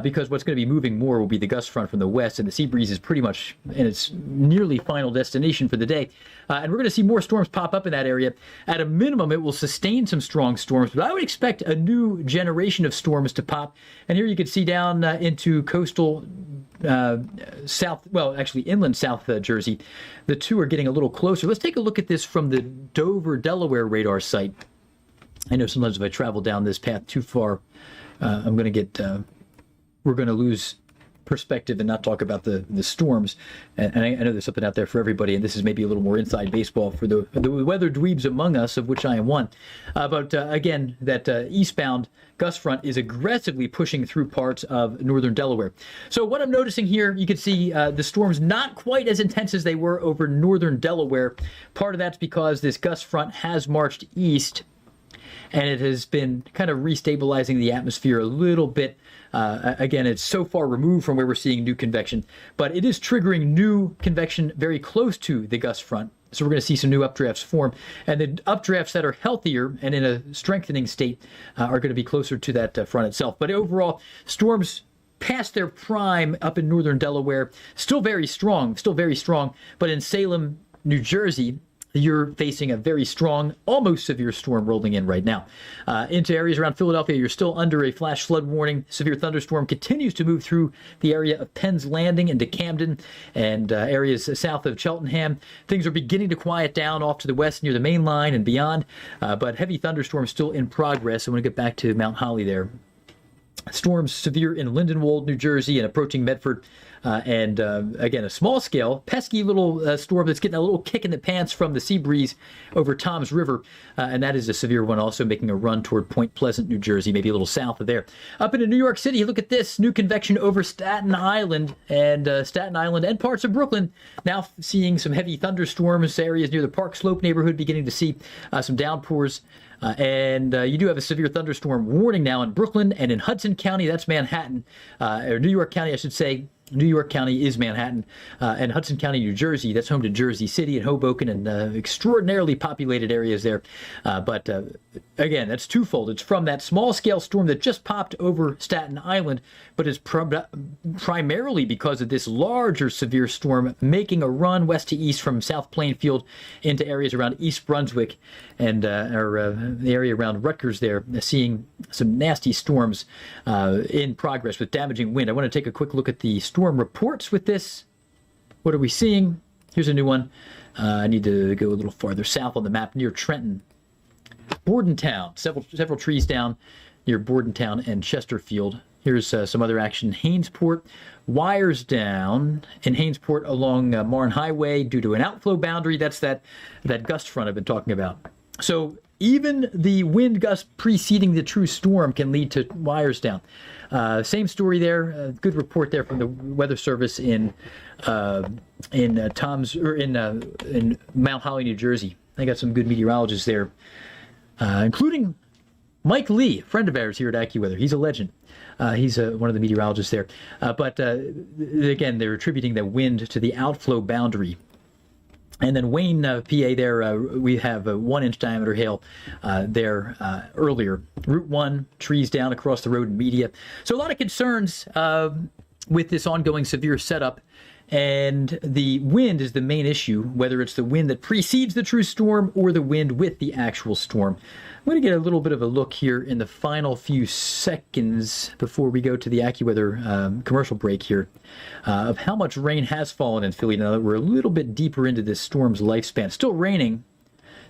because what's going to be moving more will be the gust front from the west, and the Seabreeze is pretty much in its nearly final destination for the day. And we're going to see more storms pop up in that area. At a minimum, it will sustain some strong storms, but I would expect a new generation of storms to pop. And here you can see down into coastal south, well, actually inland South Jersey. The two are getting a little closer. Let's take a look at this from the Dover, Delaware radar site. I know sometimes if I travel down this path too far, I'm going to get, we're going to lose perspective and not talk about the storms. And I know there's something out there for everybody, and this is maybe a little more inside baseball for the weather dweebs among us, of which I am one. But again, that eastbound gust front is aggressively pushing through parts of northern Delaware. So what I'm noticing here, you can see the storms not quite as intense as they were over northern Delaware. Part of that's because this gust front has marched east, and it has been kind of restabilizing the atmosphere a little bit. Again, it's so far removed from where we're seeing new convection, but it is triggering new convection very close to the gust front. So we're going to see some new updrafts form, and the updrafts that are healthier and in a strengthening state are going to be closer to that front itself. But overall, storms past their prime up in northern Delaware, still very strong, but in Salem, New Jersey, you're facing a very strong, almost severe storm rolling in right now. Into areas around Philadelphia, you're still under a flash flood warning. Severe thunderstorm continues to move through the area of Penn's Landing into Camden and areas south of Cheltenham. Things are beginning to quiet down off to the west near the main line and beyond, but heavy thunderstorms still in progress. I want to get back to Mount Holly there. Storms severe in Lindenwold, New Jersey, and approaching Medford. Again, a small scale, pesky little storm that's getting a little kick in the pants from the Seabreeze over Toms River. And that is a severe one, also making a run toward Point Pleasant, New Jersey, maybe a little south of there. Up into New York City, look at this new convection over Staten Island and parts of Brooklyn. Now seeing some heavy thunderstorms, areas near the Park Slope neighborhood beginning to see some downpours. You do have a severe thunderstorm warning now in Brooklyn and in Hudson County. That's Manhattan, or New York County, I should say. New York County is Manhattan, and Hudson County, New Jersey, that's home to Jersey City and Hoboken and extraordinarily populated areas there. Again, that's twofold. It's from that small-scale storm that just popped over Staten Island, but it's primarily because of this larger severe storm making a run west to east from South Plainfield into areas around East Brunswick and the area around Rutgers there, seeing some nasty storms in progress with damaging wind. I want to take a quick look at the storm reports with this. What are we seeing? Here's a new one. I need to go a little farther south on the map near Trenton. Bordentown, several trees down near Bordentown and Chesterfield. Here's some other action. Hainesport, wires down in Hainesport along Marne Highway due to an outflow boundary. That's that gust front I've been talking about. So even the wind gust preceding the true storm can lead to wires down. Same story there. Good report there from the Weather Service in Mount Holly, New Jersey. I got some good meteorologists there, including Mike Lee, a friend of ours here at AccuWeather. He's a legend. He's one of the meteorologists there. Again, they're attributing the wind to the outflow boundary. And then Wayne, PA, there we have a 1-inch diameter hail there earlier. Route 1, trees down across the road in Media. So a lot of concerns with this ongoing severe setup. And the wind is the main issue, whether it's the wind that precedes the true storm or the wind with the actual storm. I'm going to get a little bit of a look here in the final few seconds before we go to the AccuWeather commercial break here of how much rain has fallen in Philly now that we're a little bit deeper into this storm's lifespan. Still raining,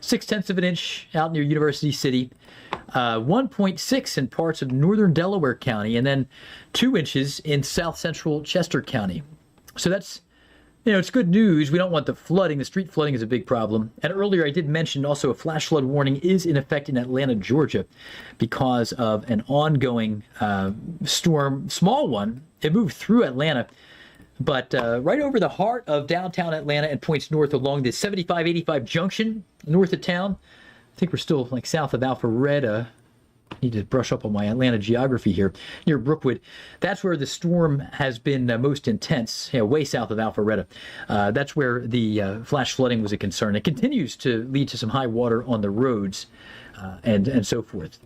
0.6 of an inch out near University City, 1.6 in parts of northern Delaware County, and then 2 inches in south central Chester County. So that's, it's good news. We don't want the flooding. The street flooding is a big problem. And earlier I did mention also a flash flood warning is in effect in Atlanta, Georgia, because of an ongoing storm, small one. It moved through Atlanta, but right over the heart of downtown Atlanta and points north along the 75-85 junction north of town. I think we're still like south of Alpharetta. Need to brush up on my Atlanta geography here. Near Brookwood, that's where the storm has been most intense, way south of Alpharetta. That's where the flash flooding was a concern. It continues to lead to some high water on the roads and so forth.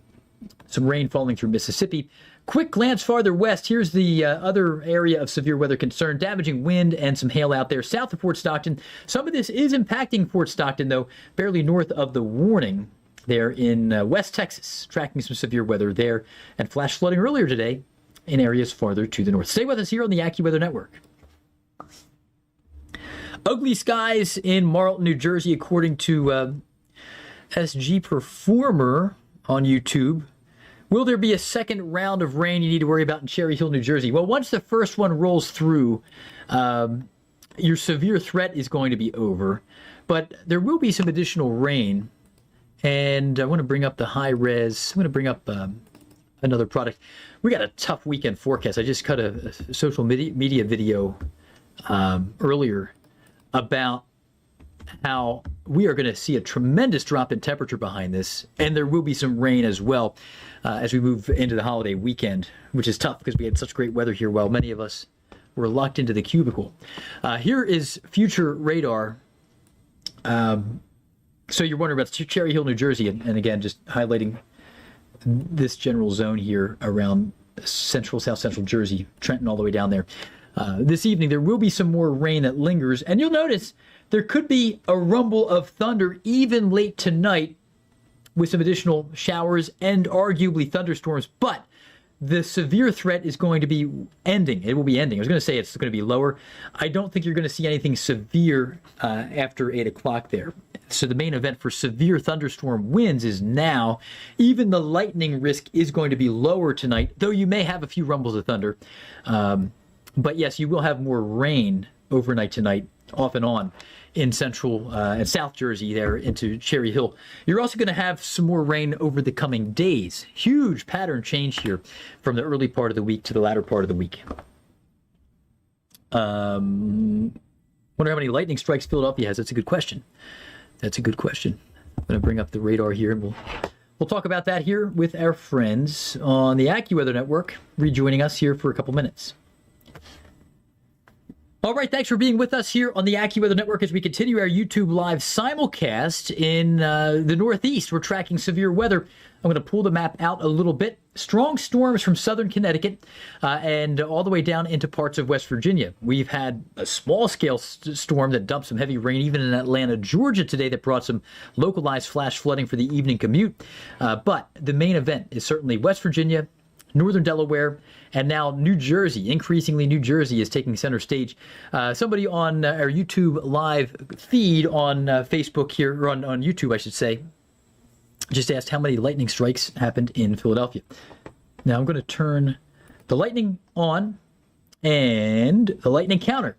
Some rain falling through Mississippi. Quick glance farther west. Here's the other area of severe weather concern. Damaging wind and some hail out there south of Fort Stockton. Some of this is impacting Fort Stockton, though, barely north of the warning there in West Texas. Tracking some severe weather there and flash flooding earlier today in areas farther to the north. Stay with us here on the AccuWeather Network. Ugly skies in Marlton, New Jersey, according to SG Performer on YouTube. Will there be a second round of rain you need to worry about in Cherry Hill, New Jersey? Well, once the first one rolls through, your severe threat is going to be over. But there will be some additional rain. And I want to bring up the high res. I'm going to bring up another product. We got a tough weekend forecast. I just cut a social media video earlier about how we are going to see a tremendous drop in temperature behind this, and there will be some rain as well as we move into the holiday weekend, which is tough because we had such great weather here while many of us were locked into the cubicle. Here is future radar. So you're wondering about Cherry Hill, New Jersey, and again, just highlighting this general zone here around central, south central Jersey, Trenton all the way down there. This evening, there will be some more rain that lingers, and you'll notice there could be a rumble of thunder even late tonight with some additional showers and arguably thunderstorms, but the severe threat is going to be ending. It will be ending. I was going to say it's going to be lower. I don't think you're going to see anything severe after 8 o'clock there. So the main event for severe thunderstorm winds is now. Even the lightning risk is going to be lower tonight, though you may have a few rumbles of thunder. But yes, you will have more rain overnight tonight, off and on, in central and south Jersey there into Cherry Hill. You're also going to have some more rain over the coming days. Huge pattern change here from the early part of the week to the latter part of the week. Wonder how many lightning strikes Philadelphia has. That's a good question. That's a good question. I'm going to bring up the radar here, and we'll talk about that here with our friends on the AccuWeather Network, rejoining us here for a couple minutes. All right, thanks for being with us here on the AccuWeather Network as we continue our YouTube live simulcast in the Northeast. We're tracking severe weather. I'm going to pull the map out a little bit. Strong storms from southern Connecticut and all the way down into parts of West Virginia. We've had a small-scale storm that dumped some heavy rain even in Atlanta, Georgia today that brought some localized flash flooding for the evening commute. But the main event is certainly West Virginia, northern Delaware, and now New Jersey. Increasingly, New Jersey is taking center stage. Somebody on our YouTube live feed on Facebook here, or on YouTube, I should say, just asked how many lightning strikes happened in Philadelphia. Now I'm going to turn the lightning on and the lightning counter.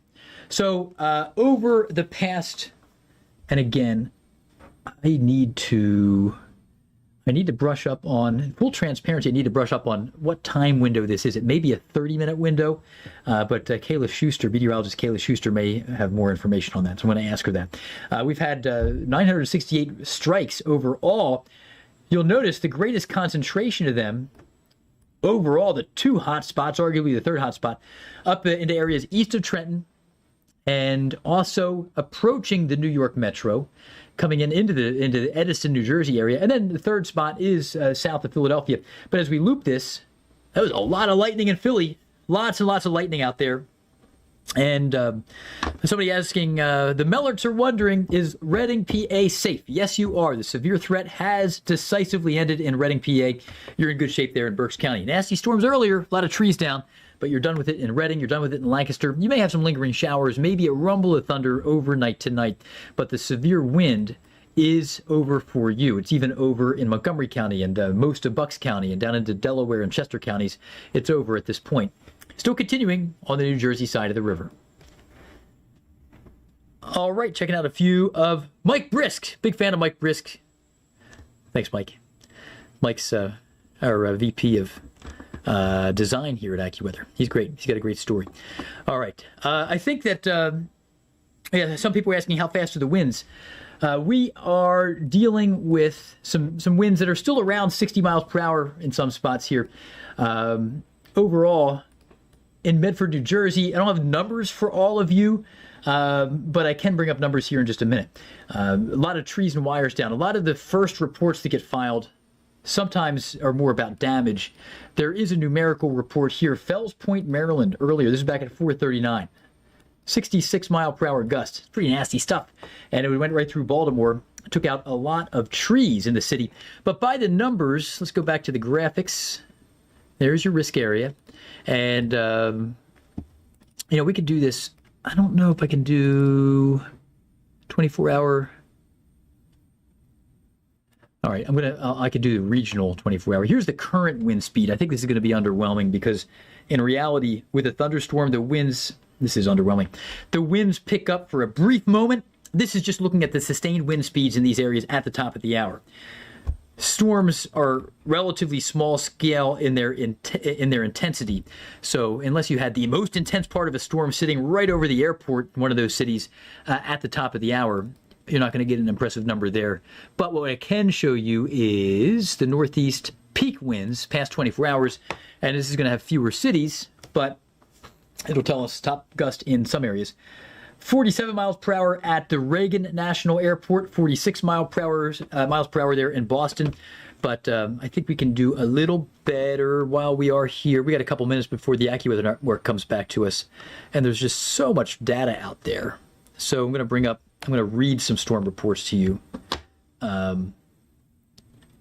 So over the past, and again, I need to brush up on, full transparency, I need to brush up on what time window this is. It may be a 30-minute window, but Kayla Schuster, meteorologist Kayla Schuster, may have more information on that, so I'm going to ask her that. We've had 968 strikes overall. You'll notice the greatest concentration of them overall, the two hot spots, arguably the third hot spot, up into areas east of Trenton and also approaching the New York Metro, coming into the Edison, New Jersey area. And then the third spot is south of Philadelphia. But as we loop this, that was a lot of lightning in Philly. Lots and lots of lightning out there. And somebody asking, the Mellerts are wondering, is Reading, PA safe? Yes, you are. The severe threat has decisively ended in Reading, PA. You're in good shape there in Berks County. Nasty storms earlier, a lot of trees down, but you're done with it in Reading. You're done with it in Lancaster. You may have some lingering showers, maybe a rumble of thunder overnight tonight, but the severe wind is over for you. It's even over in Montgomery County and most of Bucks County and down into Delaware and Chester counties. It's over at this point. Still continuing on the New Jersey side of the river. All right, checking out a few of Mike Brisk. Big fan of Mike Brisk. Thanks, Mike. Mike's our VP of design here at AccuWeather. He's great. He's got a great story. All right. I think that some people are asking how fast are the winds. We are dealing with some winds that are still around 60 miles per hour in some spots here. Overall, in Medford, New Jersey, I don't have numbers for all of you, but I can bring up numbers here in just a minute. A lot of trees and wires down. A lot of the first reports that get filed sometimes are more about damage. There is a numerical report here. Fells Point, Maryland, earlier. This is back at 4:39. 66 mile per hour gust. It's pretty nasty stuff. And it went right through Baltimore. Took out a lot of trees in the city. But by the numbers, let's go back to the graphics. There's your risk area. And, we could do this. I don't know if I can do 24-hour. All right, I could do regional 24-hour. Here's the current wind speed. I think this is going to be underwhelming because in reality, with a thunderstorm, the winds, this is underwhelming. The winds pick up for a brief moment. This is just looking at the sustained wind speeds in these areas at the top of the hour. Storms are relatively small scale in their intensity. So unless you had the most intense part of a storm sitting right over the airport in one of those cities at the top of the hour, you're not going to get an impressive number there. But what I can show you is the northeast peak winds past 24 hours. And this is going to have fewer cities, but it'll tell us top gust in some areas. 47 miles per hour at the Reagan National Airport, 46 miles per hour there in Boston. But I think we can do a little better while we are here. We got a couple minutes before the AccuWeather network comes back to us. And there's just so much data out there. So I'm going to read some storm reports to you. And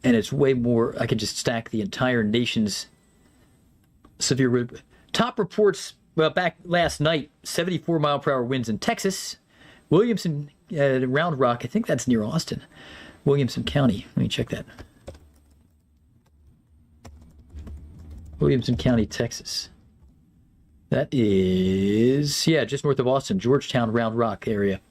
it's way more, I could just stack the entire nation's severe top reports. Well, back last night, 74 mile per hour winds in Texas. Williamson, Round Rock, I think that's near Austin. Williamson County. Let me check that. Williamson County, Texas. That is, just north of Austin, Georgetown, Round Rock area.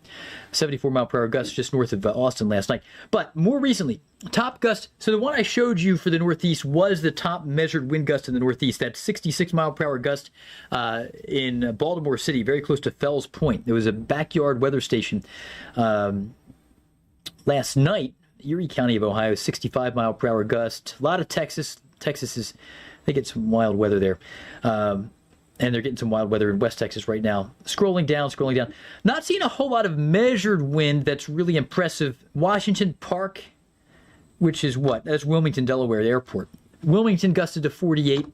74 mile per hour gusts just north of Austin last night. But more recently, top gust. So the one I showed you for the Northeast was the top measured wind gust in the Northeast. That 66 mile per hour gust in Baltimore City, very close to Fells Point. There was a backyard weather station last night. Erie County of Ohio, 65 mile per hour gust. A lot of Texas. Texas is, they get some wild weather there. And they're getting some wild weather in West Texas right now. Scrolling down. Not seeing a whole lot of measured wind that's really impressive. Washington Park, which is what? That's Wilmington, Delaware Airport. Wilmington gusted to 48.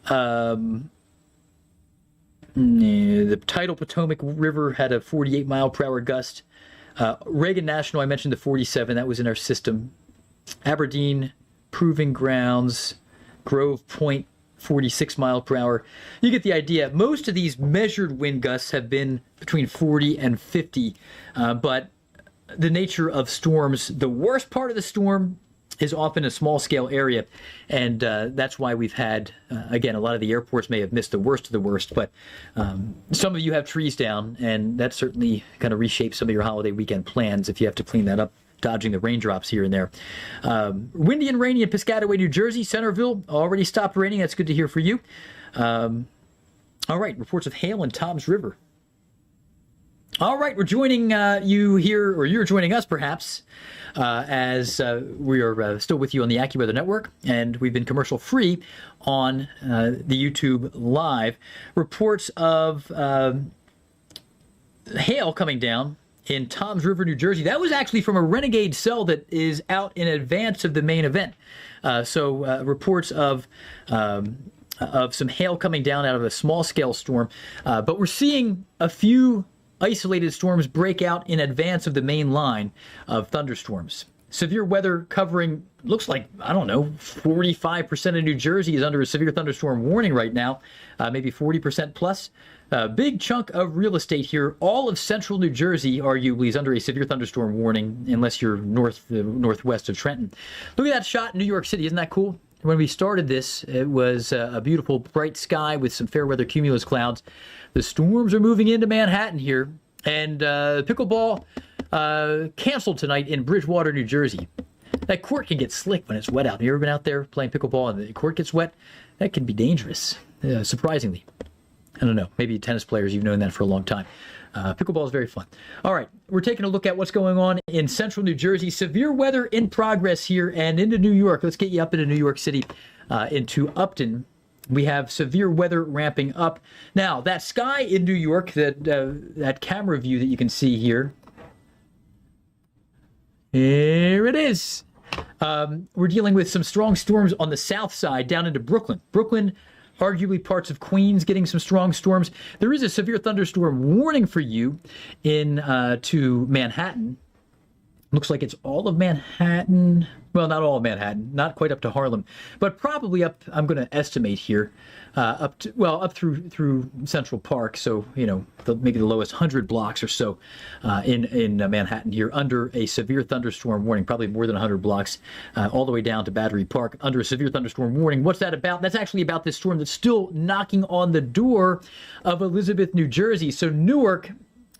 The tidal Potomac River had a 48 mile per hour gust. Reagan National, I mentioned the 47. That was in our system. Aberdeen, Proving Grounds, Grove Point, 46 mile per hour. You get the idea. Most of these measured wind gusts have been between 40 and 50, but the nature of storms, the worst part of the storm is often a small scale area, and that's why we've had, again, a lot of the airports may have missed the worst of the worst, but some of you have trees down, and that certainly kind of reshapes some of your holiday weekend plans if you have to clean that up, dodging the raindrops here and there. Windy and rainy in Piscataway, New Jersey. Centerville already stopped raining. That's good to hear for you. All right, reports of hail in Toms River. All right, we're joining you here, or you're joining us perhaps, as we are still with you on the AccuWeather Network, and we've been commercial free on the YouTube Live. Reports of hail coming down in Toms River, New Jersey. That was actually from a renegade cell that is out in advance of the main event. So reports of some hail coming down out of a small-scale storm. But we're seeing a few isolated storms break out in advance of the main line of thunderstorms. Severe weather covering, looks like, I don't know, 45% of New Jersey is under a severe thunderstorm warning right now, maybe 40% plus. A big chunk of real estate here. All of central New Jersey, arguably, is under a severe thunderstorm warning, unless you're northwest of Trenton. Look at that shot in New York City. Isn't that cool? When we started this, it was a beautiful bright sky with some fair weather cumulus clouds. The storms are moving into Manhattan here, and pickleball canceled tonight in Bridgewater, New Jersey. That court can get slick when it's wet out. Have you ever been out there playing pickleball and the court gets wet? That can be dangerous, surprisingly. I don't know, maybe tennis players, you've known that for a long time. Pickleball is very fun. All right, we're taking a look at what's going on in central New Jersey. Severe weather in progress here and into New York. Let's get you up into New York City, into Upton. We have severe weather ramping up. Now, that sky in New York, that camera view that you can see here, here it is. We're dealing with some strong storms on the south side down into Brooklyn. Brooklyn, arguably parts of Queens getting some strong storms. There is a severe thunderstorm warning for you in to Manhattan. Looks like it's all of Manhattan. Well, not all of Manhattan, not quite up to Harlem, but probably up, I'm going to estimate here, up through Central Park. So, you know, maybe the lowest 100 blocks or so in Manhattan here under a severe thunderstorm warning, probably more than 100 blocks, all the way down to Battery Park under a severe thunderstorm warning. What's that about? That's actually about this storm that's still knocking on the door of Elizabeth, New Jersey. So Newark.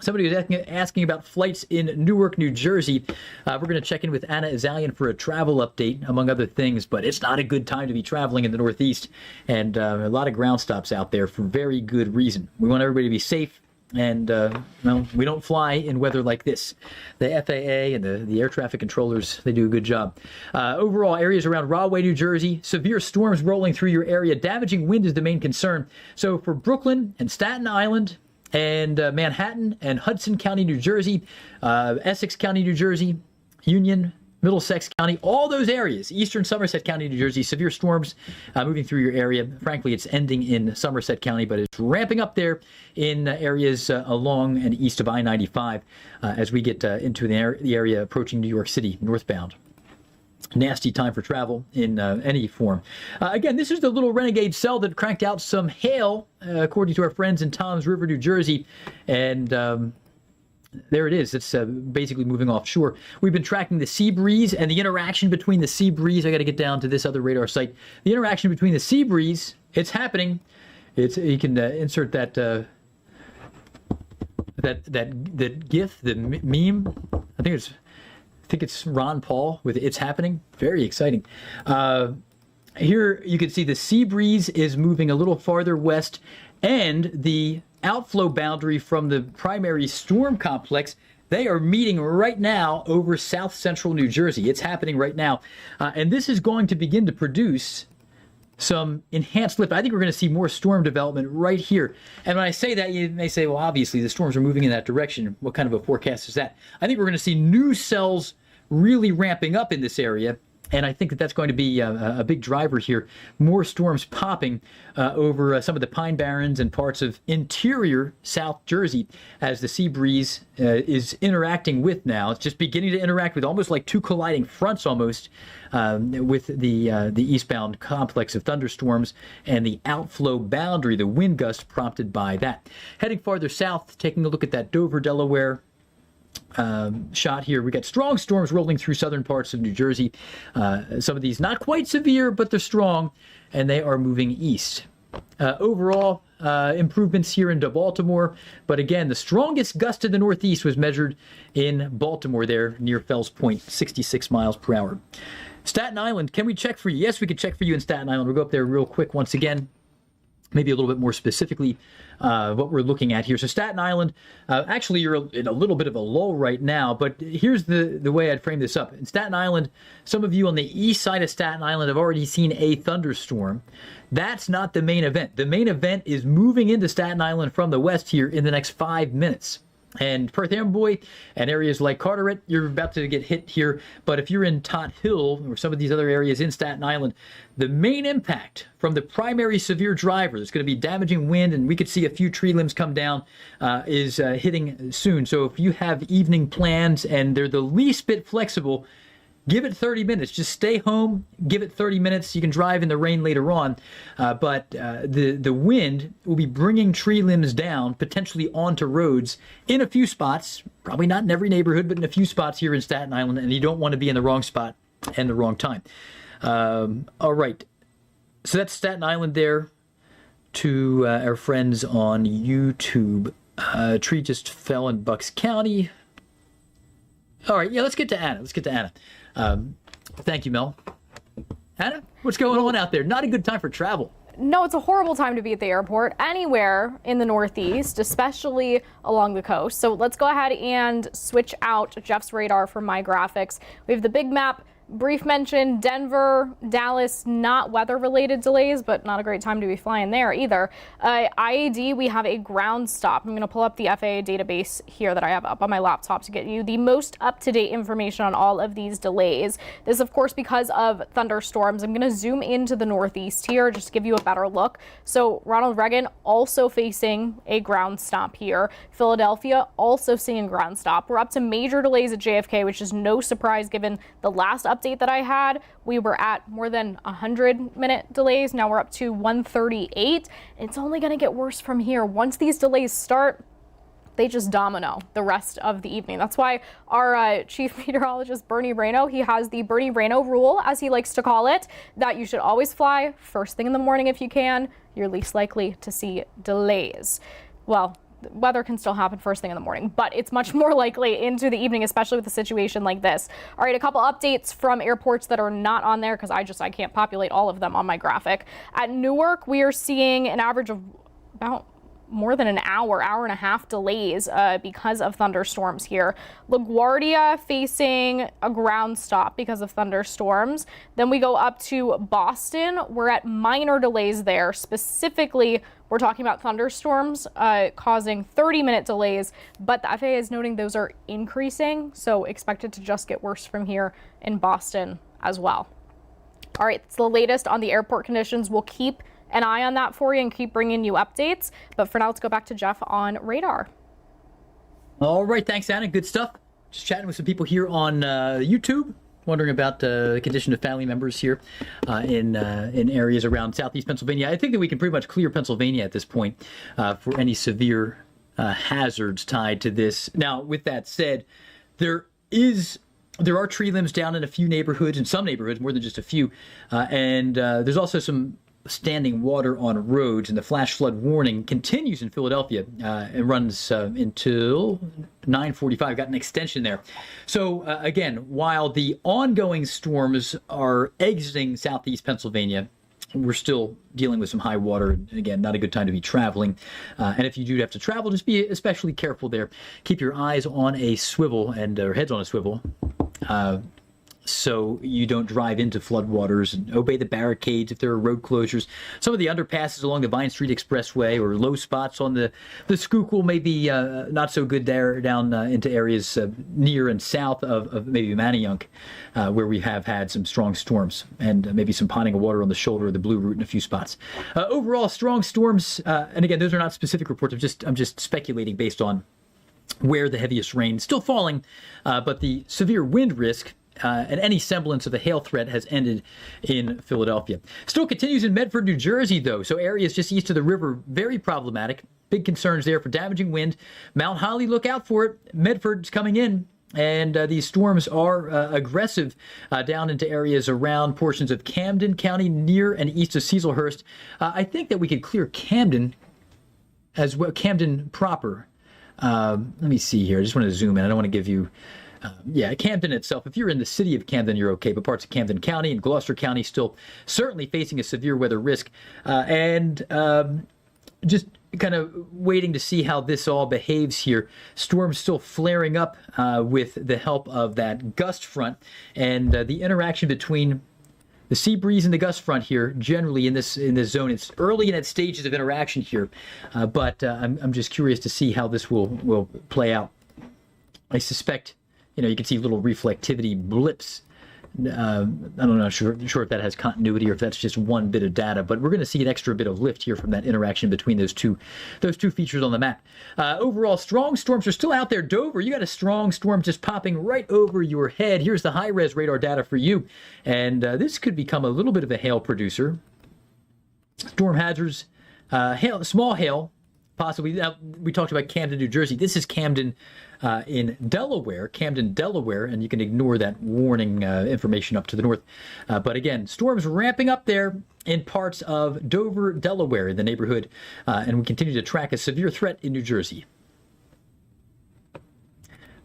Somebody was asking about flights in Newark, New Jersey. We're going to check in with Anna Azalian for a travel update, among other things, but it's not a good time to be traveling in the Northeast, and a lot of ground stops out there for very good reason. We want everybody to be safe, and well, we don't fly in weather like this. The FAA and the air traffic controllers, they do a good job. Overall, areas around Rahway, New Jersey, severe storms rolling through your area. Damaging wind is the main concern. So for Brooklyn and Staten Island, and Manhattan and Hudson County, New Jersey, Essex County, New Jersey, Union, Middlesex County, all those areas, eastern Somerset County, New Jersey, severe storms moving through your area. Frankly, it's ending in Somerset County, but it's ramping up there in areas along and east of I-95 as we get into the area approaching New York City, northbound. Nasty time for travel in any form. Again, this is the little renegade cell that cranked out some hail, according to our friends in Toms River, New Jersey. And there it is. It's basically moving offshore. We've been tracking the Seabreeze and the interaction between the Seabreeze. I got to get down to this other radar site. The interaction between the Seabreeze, it's happening. You can insert that GIF, the meme. I think it's Ron Paul with It's Happening. Very exciting. Here you can see the Seabreeze is moving a little farther west, and the outflow boundary from the primary storm complex, they are meeting right now over south central New Jersey. It's happening right now. And this is going to begin to produce some enhanced lift. I think we're going to see more storm development right here. And when I say that, you may say, well, obviously the storms are moving in that direction. What kind of a forecast is that? I think we're going to see new cells really ramping up in this area. And I think that that's going to be a big driver here. More storms popping over some of the Pine Barrens and parts of interior South Jersey as the Seabreeze is interacting with now. It's just beginning to interact with almost like two colliding fronts almost with the eastbound complex of thunderstorms and the outflow boundary, the wind gust prompted by that. Heading farther south, taking a look at that Dover, Delaware shot here. We got strong storms rolling through southern parts of New Jersey. Some of these not quite severe, but they're strong, and they are moving east. Overall, improvements here into Baltimore, but again, the strongest gust to the northeast was measured in Baltimore there near Fells Point, 66 miles per hour. Staten Island, can we check for you? Yes, we can check for you in Staten Island. We'll go up there real quick once again. Maybe a little bit more specifically what we're looking at here. So Staten Island, actually you're in a little bit of a lull right now, but here's the way I'd frame this up. In Staten Island, some of you on the east side of Staten Island have already seen a thunderstorm. That's not the main event. The main event is moving into Staten Island from the west here in the next 5 minutes. And Perth Amboy and areas like Carteret, you're about to get hit here. But if you're in Tot Hill or some of these other areas in Staten Island, the main impact from the primary severe driver that's going to be damaging wind, and we could see a few tree limbs come down, is hitting soon. So if you have evening plans and they're the least bit flexible, give it 30 minutes. Just stay home, give it 30 minutes. You can drive in the rain later on, but the wind will be bringing tree limbs down, potentially onto roads in a few spots, probably not in every neighborhood, but in a few spots here in Staten Island, and you don't want to be in the wrong spot and the wrong time. All right, so that's Staten Island there to our friends on YouTube. Tree just fell in Bucks County. All right, yeah, let's get to Anna. Thank you, Mel. Anna, what's going on out there? Not a good time for travel.
No, it's a horrible time to be at the airport anywhere in the Northeast, especially along the coast. So let's go ahead and switch out Jeff's radar for my graphics. We have the big map. Brief mention, Denver, Dallas, not weather-related delays, but not a great time to be flying there either. IAD, we have a ground stop. I'm going to pull up the FAA database here that I have up on my laptop to get you the most up-to-date information on all of these delays. This, of course, because of thunderstorms. I'm going to zoom into the Northeast here just to give you a better look. So Ronald Reagan also facing a ground stop here. Philadelphia also seeing a ground stop. We're up to major delays at JFK, which is no surprise given the last update that I had. We were at more than 100-minute delays. Now we're up to 138. It's only going to get worse from here. Once these delays start, they just domino the rest of the evening. That's why our chief meteorologist, Bernie Rayno, he has the Bernie Rayno rule, as he likes to call it, that you should always fly first thing in the morning if you can. You're least likely to see delays. Well, weather can still happen first thing in the morning, but it's much more likely into the evening, especially with a situation like this. All right, a couple updates from airports that are not on there because I can't populate all of them on my graphic. At Newark, we are seeing an average of about more than an hour and a half delays because of thunderstorms here. LaGuardia facing a ground stop because of thunderstorms. Then we go up to Boston. We're at minor delays there. Specifically, we're talking about thunderstorms causing 30-minute delays, but the FAA is noting those are increasing, so expected to just get worse from here in Boston as well. All right, it's the latest on the airport conditions. We'll keep an eye on that for you and keep bringing you updates. But for now, let's go back to Geoff on radar.
All right, thanks, Anna. Good stuff. Just chatting with some people here on YouTube, wondering about the condition of family members here in areas around southeast Pennsylvania. I think that we can pretty much clear Pennsylvania at this point for any severe hazards tied to this. Now, with that said, there are tree limbs down in a few neighborhoods, in some neighborhoods, more than just a few, and there's also some standing water on roads, and the flash flood warning continues in Philadelphia. It runs until 9:45. Got an extension there. So again, while the ongoing storms are exiting southeast Pennsylvania, we're still dealing with some high water. Again, not a good time to be traveling. And if you do have to travel, just be especially careful there. Keep your eyes on a swivel and or heads on a swivel. So you don't drive into floodwaters, and obey the barricades if there are road closures. Some of the underpasses along the Vine Street Expressway or low spots on the Schuylkill may be not so good there down into areas near and south of maybe Manayunk, where we have had some strong storms and maybe some ponding of water on the shoulder of the Blue Route in a few spots. Overall, strong storms, and again, those are not specific reports. I'm just speculating based on where the heaviest rain is still falling, but the severe wind risk and any semblance of a hail threat has ended in Philadelphia. Still continues in Medford, New Jersey, though. So areas just east of the river, very problematic. Big concerns there for damaging wind. Mount Holly, look out for it. Medford's coming in. And these storms are aggressive down into areas around portions of Camden County, near and east of Cecilhurst. I think that we could clear Camden as well, Camden proper. Let me see here. I just want to zoom in. I don't want to give you... Camden itself, if you're in the city of Camden, you're okay, but parts of Camden County and Gloucester County still certainly facing a severe weather risk. Just kind of waiting to see how this all behaves here. Storms still flaring up with the help of that gust front, and the interaction between the Seabreeze and the gust front here, generally in this zone. It's early in its stages of interaction here, but I'm just curious to see how this will play out. I suspect, you can see little reflectivity blips. I'm not sure if that has continuity or if that's just one bit of data, but we're going to see an extra bit of lift here from that interaction between those two features on the map. Overall, strong storms are still out there. Dover, you got a strong storm just popping right over your head. Here's the high-res radar data for you, and this could become a little bit of a hail producer. Storm hazards, hail, small hail, possibly. Now, we talked about Camden, New Jersey. This is Camden in Delaware, and you can ignore that warning information up to the north. But again, storms ramping up there in parts of Dover, Delaware, in the neighborhood, and we continue to track a severe threat in New Jersey.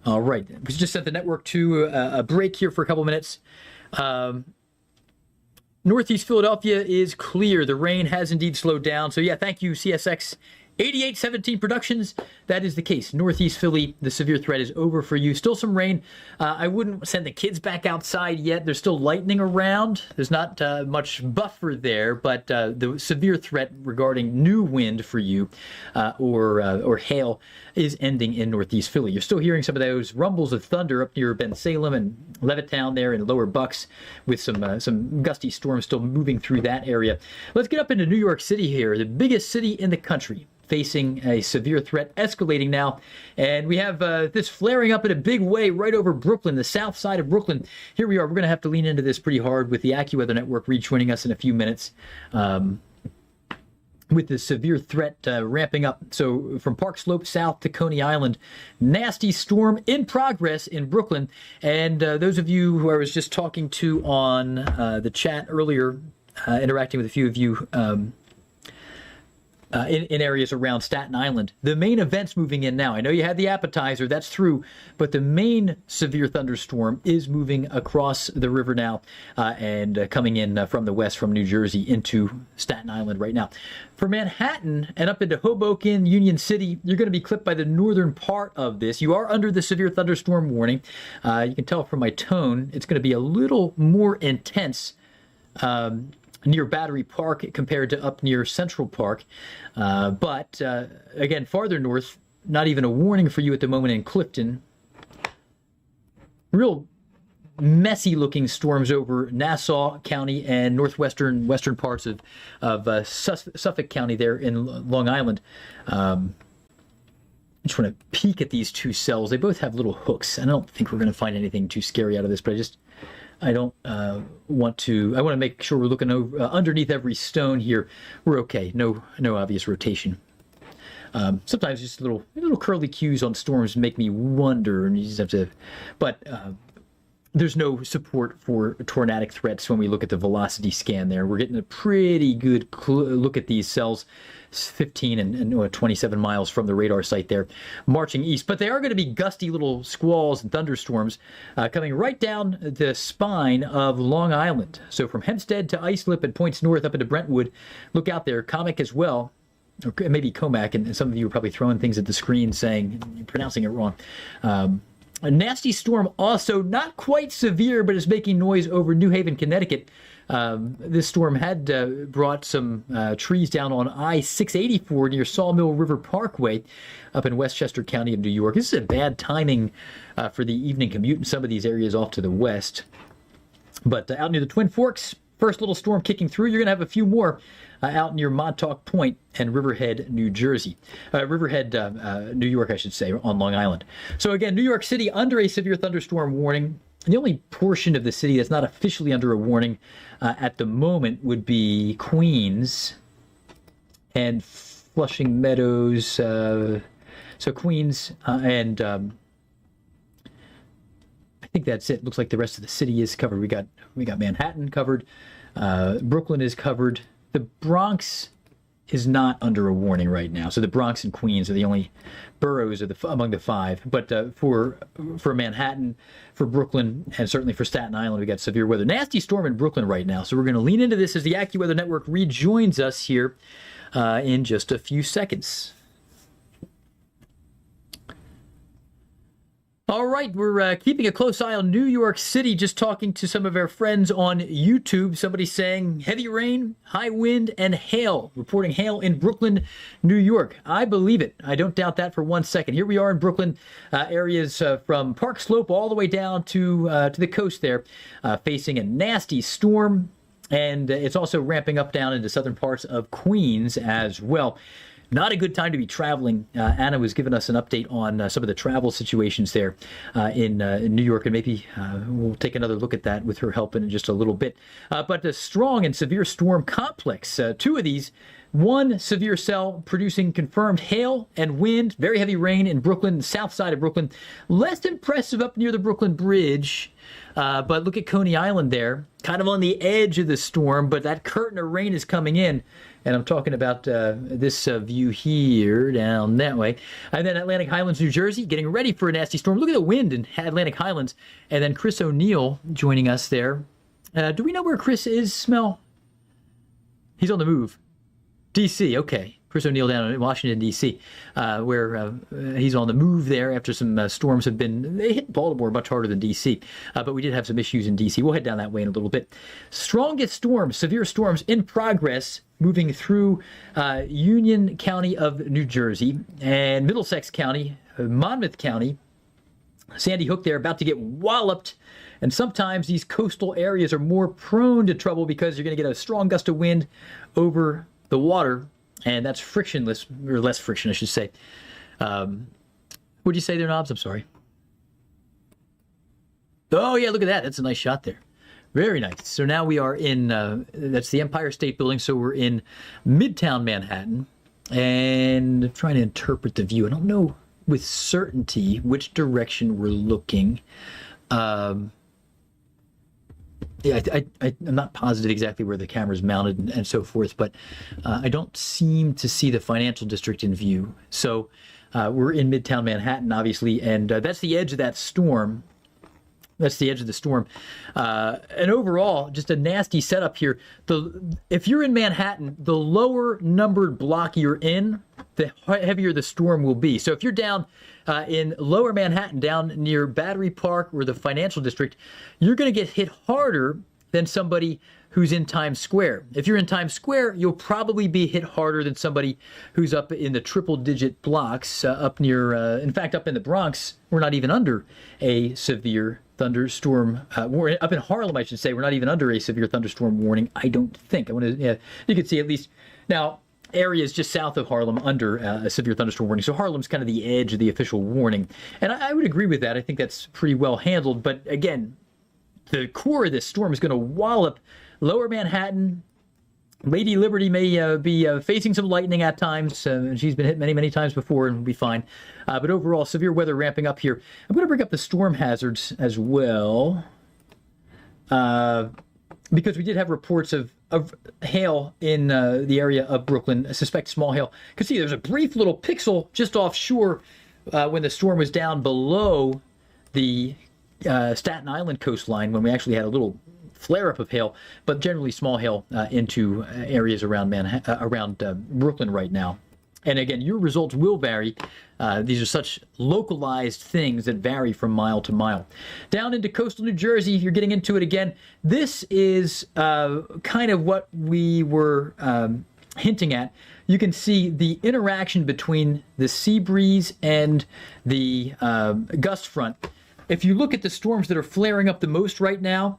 All right, we just sent the network to a break here for a couple minutes. Northeast Philadelphia is clear. The rain has indeed slowed down. So yeah, thank you, CSX 8817 Productions. That is the case. Northeast Philly, the severe threat is over for you. Still some rain. I wouldn't send the kids back outside yet. There's still lightning around. There's not much buffer there, but the severe threat regarding new wind for you or hail is ending in Northeast Philly. You're still hearing some of those rumbles of thunder up near Ben Salem and Levittown there in Lower Bucks, with some gusty storms still moving through that area. Let's get up into New York City here, the biggest city in the country, facing a severe threat, escalating now. And we have this flaring up in a big way right over Brooklyn, the south side of Brooklyn. Here we are. We're going to have to lean into this pretty hard with the AccuWeather Network rejoining us in a few minutes. With the severe threat ramping up. So from Park Slope south to Coney Island, nasty storm in progress in Brooklyn. And those of you who I was just talking to on the chat earlier, interacting with a few of you in areas around Staten Island. The main event's moving in now. I know you had the appetizer, that's through, but the main severe thunderstorm is moving across the river now and coming in from the west, from New Jersey into Staten Island right now. For Manhattan and up into Hoboken, Union City, you're going to be clipped by the northern part of this. You are under the severe thunderstorm warning. You can tell from my tone, it's going to be a little more intense near Battery Park compared to up near Central Park. But again, farther north, not even a warning for you at the moment in Clifton. Real messy looking storms over Nassau County and western parts of Suffolk County there in Long Island. I just want to peek at these two cells. They both have little hooks. I don't think we're going to find anything too scary out of this, but I don't want to. I want to make sure we're looking over, underneath every stone here. We're okay. No obvious rotation. Sometimes just little curly cues on storms make me wonder, and you just have to. But there's no support for tornadic threats when we look at the velocity scan there. We're getting a pretty good look at these cells, 15 and 27 miles from the radar site there, marching east. But they are going to be gusty little squalls and thunderstorms coming right down the spine of Long Island. So from Hempstead to Islip and points north up into Brentwood, look out there. Comic as well, or maybe Comac, and some of you are probably throwing things at the screen saying you're pronouncing it wrong. A nasty storm also, not quite severe, but is making noise over New Haven, Connecticut. This storm had brought some trees down on I-684 near Sawmill River Parkway up in Westchester County of New York. This is a bad timing for the evening commute in some of these areas off to the west. But out near the Twin Forks, first little storm kicking through. You're going to have a few more out near Montauk Point and Riverhead, New Jersey. Riverhead, New York, I should say, on Long Island. So again, New York City under a severe thunderstorm warning. The only portion of the city that's not officially under a warning at the moment would be Queens and Flushing Meadows. So Queens and I think that's it. Looks like the rest of the city is covered. We got Manhattan covered. Brooklyn is covered. The Bronx is not under a warning right now. So the Bronx and Queens are the only boroughs among the five. But for Manhattan, for Brooklyn, and certainly for Staten Island, we got severe weather. Nasty storm in Brooklyn right now. So we're going to lean into this as the AccuWeather Network rejoins us here in just a few seconds. All right, we're keeping a close eye on New York City, just talking to some of our friends on YouTube. Somebody saying heavy rain, high wind, and hail, reporting hail in Brooklyn, New York. I believe it. I don't doubt that for 1 second. Here we are in Brooklyn, areas from Park Slope all the way down to the coast there, facing a nasty storm, and it's also ramping up down into southern parts of Queens as well. Not a good time to be traveling. Anna was giving us an update on some of the travel situations there in New York, and maybe we'll take another look at that with her help in just a little bit. But a strong and severe storm complex, two of these, one severe cell producing confirmed hail and wind, very heavy rain in Brooklyn, the south side of Brooklyn. Less impressive up near the Brooklyn Bridge. But look at Coney Island there, kind of on the edge of the storm, but that curtain of rain is coming in. And I'm talking about this view here down that way. And then Atlantic Highlands, New Jersey, getting ready for a nasty storm. Look at the wind in Atlantic Highlands. And then Chris O'Neill joining us there Do we know where Chris is, Smell? He's on the move. D.C., okay. Chris O'Neill down in Washington, D.C., where he's on the move there after some storms have been, they hit Baltimore much harder than D.C., but we did have some issues in D.C. We'll head down that way in a little bit. Strongest storms, severe storms in progress, moving through Union County of New Jersey and Middlesex County, Monmouth County, Sandy Hook there, about to get walloped. And sometimes these coastal areas are more prone to trouble because you're going to get a strong gust of wind over the water, and that's frictionless, or less friction, I should say. What'd you say there, Knobs? I'm sorry. Oh, yeah, look at that. That's a nice shot there. Very nice. So now we are in, that's the Empire State Building, so we're in Midtown Manhattan, and I'm trying to interpret the view. I don't know with certainty which direction we're looking. Yeah, I'm not positive exactly where the camera's mounted and so forth, but I don't seem to see the financial district in view. So we're in Midtown Manhattan, obviously, and that's the edge of that storm. That's the edge of the storm. And overall, just a nasty setup here. If you're in Manhattan, the lower numbered block you're in, the heavier the storm will be. So if you're down in lower Manhattan, down near Battery Park or the financial district, you're going to get hit harder than somebody who's in Times Square. If you're in Times Square, you'll probably be hit harder than somebody who's up in the triple-digit blocks up near, in fact, up in the Bronx, we're not even under a severe thunderstorm. We're up in Harlem, I should say. We're not even under a severe thunderstorm warning, I don't think. I want to, yeah, you can see at least now areas just south of Harlem under a severe thunderstorm warning. So Harlem's kind of the edge of the official warning. And I would agree with that. I think that's pretty well handled. But again, the core of this storm is going to wallop lower Manhattan. Lady Liberty may be facing some lightning at times. She's been hit many, many times before and will be fine. But overall, severe weather ramping up here. I'm going to bring up the storm hazards as well, because we did have reports of hail in the area of Brooklyn. I suspect small hail. You can see there's a brief little pixel just offshore when the storm was down below the Staten Island coastline, when we actually had a little flare-up of hail, but generally small hail into areas around Brooklyn right now. And again, your results will vary. These are such localized things that vary from mile to mile. Down into coastal New Jersey, you're getting into it again. This is kind of what we were hinting at. You can see the interaction between the Seabreeze and the gust front. If you look at the storms that are flaring up the most right now,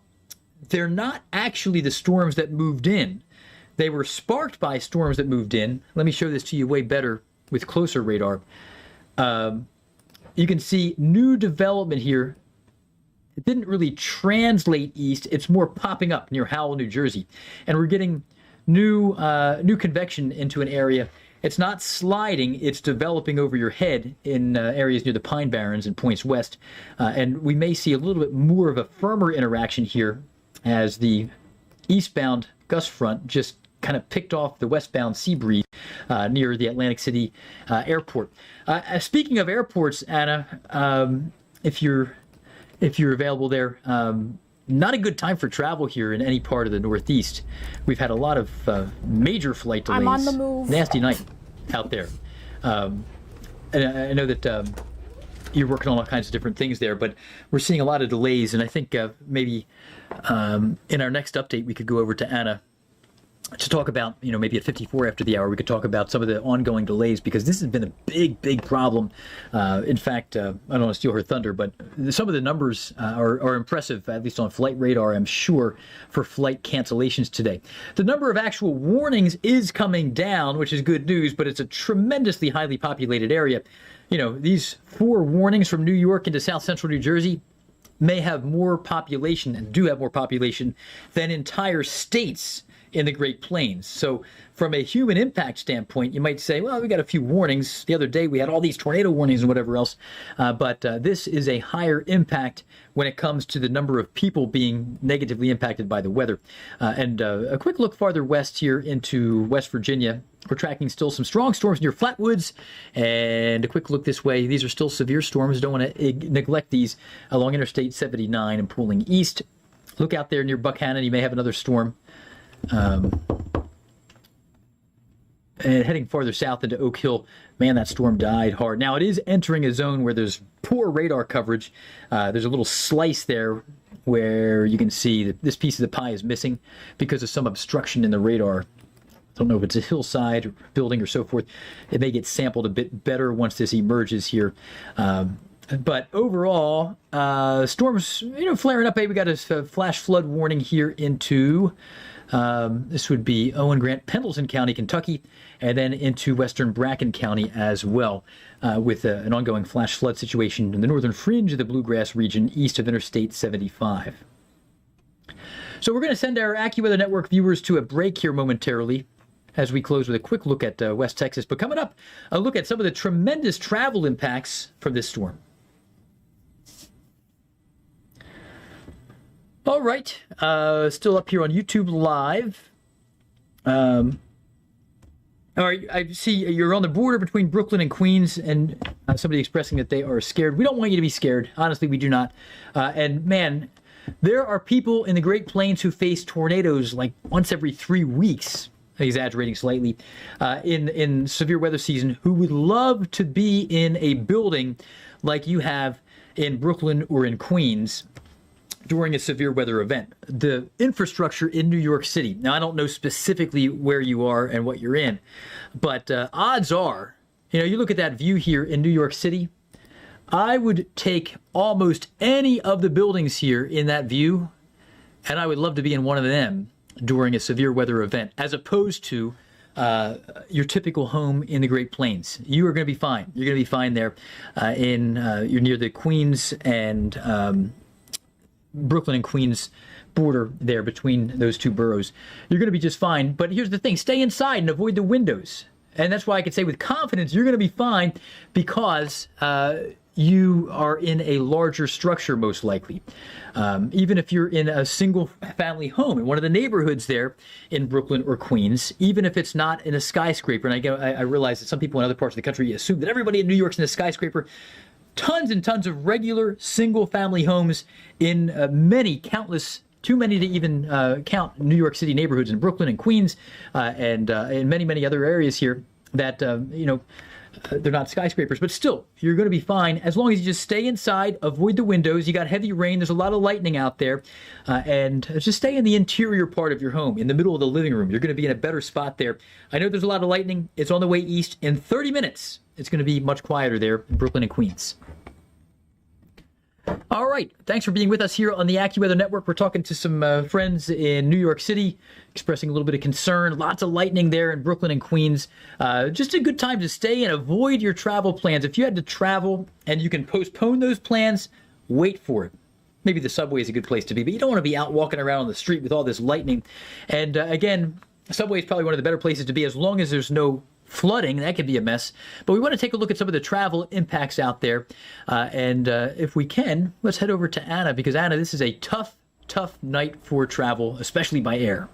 they're not actually the storms that moved in. They were sparked by storms that moved in. Let me show this to you way better with closer radar. You can see new development here. It didn't really translate east. It's more popping up near Howell, New Jersey. And we're getting new convection into an area. It's not sliding, it's developing over your head in areas near the Pine Barrens and points west. And we may see a little bit more of a firmer interaction here as the eastbound gust front just kind of picked off the westbound Seabreeze near the Atlantic City airport. Speaking of airports, Anna, if you're available there, not a good time for travel here in any part of the Northeast. We've had a lot of major flight delays.
I'm on the move.
Nasty night out there. And I know that you're working on all kinds of different things there, but we're seeing a lot of delays. And I think maybe in our next update, we could go over to Anna to talk about, maybe at 54 after the hour, we could talk about some of the ongoing delays, because this has been a big, big problem. In fact, I don't want to steal her thunder, but some of the numbers are impressive, at least on flight radar, I'm sure, for flight cancellations today. The number of actual warnings is coming down, which is good news, but it's a tremendously highly populated area. These 4 warnings from New York into South Central New Jersey may have more population, and do have more population, than entire states in the Great Plains. So from a human impact standpoint, you might say, well, we got a few warnings. The other day we had all these tornado warnings and whatever else. But this is a higher impact when it comes to the number of people being negatively impacted by the weather. And a quick look farther west here into West Virginia. We're tracking still some strong storms near Flatwoods. And a quick look this way. These are still severe storms. Don't want to neglect these along Interstate 79 and pulling east. Look out there near Buckhannon. You may have another storm. And heading farther south into Oak Hill, man, that storm died hard. Now, it is entering a zone where there's poor radar coverage. There's a little slice there where you can see that this piece of the pie is missing because of some obstruction in the radar. I don't know if it's a hillside or building or so forth. It may get sampled a bit better once this emerges here. But overall, storms, flaring up. Hey, we got a flash flood warning here into, this would be Owen Grant, Pendleton County, Kentucky, and then into western Bracken County as well, with an ongoing flash flood situation in the northern fringe of the Bluegrass region east of Interstate 75. So we're going to send our AccuWeather Network viewers to a break here momentarily as we close with a quick look at West Texas. But coming up, a look at some of the tremendous travel impacts from this storm. All right, still up here on YouTube Live. All right, I see you're on the border between Brooklyn and Queens, and somebody expressing that they are scared. We don't want you to be scared. Honestly, we do not. And man, there are people in the Great Plains who face tornadoes like once every 3 weeks, exaggerating slightly, in severe weather season, who would love to be in a building like you have in Brooklyn or in Queens during a severe weather event. The infrastructure in New York City, now I don't know specifically where you are and what you're in, but odds are, you look at that view here in New York City, I would take almost any of the buildings here in that view, and I would love to be in one of them during a severe weather event, as opposed to your typical home in the Great Plains. You are going to be fine. You're going to be fine there. You're near the Queens and Brooklyn and Queens border there between those two boroughs. You're going to be just fine. But here's the thing. Stay inside and avoid the windows. And that's why I can say with confidence you're going to be fine, because you are in a larger structure most likely. Even if you're in a single family home in one of the neighborhoods there in Brooklyn or Queens, even if it's not in a skyscraper, and I realize that some people in other parts of the country assume that everybody in New York's in a skyscraper. Tons and tons of regular single-family homes in countless, too many to even count, New York City neighborhoods in Brooklyn and Queens, and in many, many other areas here that, they're not skyscrapers. But still, you're going to be fine as long as you just stay inside, avoid the windows. You got heavy rain. There's a lot of lightning out there. And just stay in the interior part of your home, in the middle of the living room. You're going to be in a better spot there. I know there's a lot of lightning. It's on the way east. In 30 minutes, it's going to be much quieter there in Brooklyn and Queens. All right. Thanks for being with us here on the AccuWeather Network. We're talking to some friends in New York City, expressing a little bit of concern. Lots of lightning there in Brooklyn and Queens. Just a good time to stay and avoid your travel plans. If you had to travel and you can postpone those plans, wait for it. Maybe the subway is a good place to be, but you don't want to be out walking around on the street with all this lightning. And again, the subway is probably one of the better places to be as long as there's no flooding. That could be a mess. But we want to take a look at some of the travel impacts out there. And if we can, let's head over to Anna, because Anna, this is a tough night for travel, especially by air.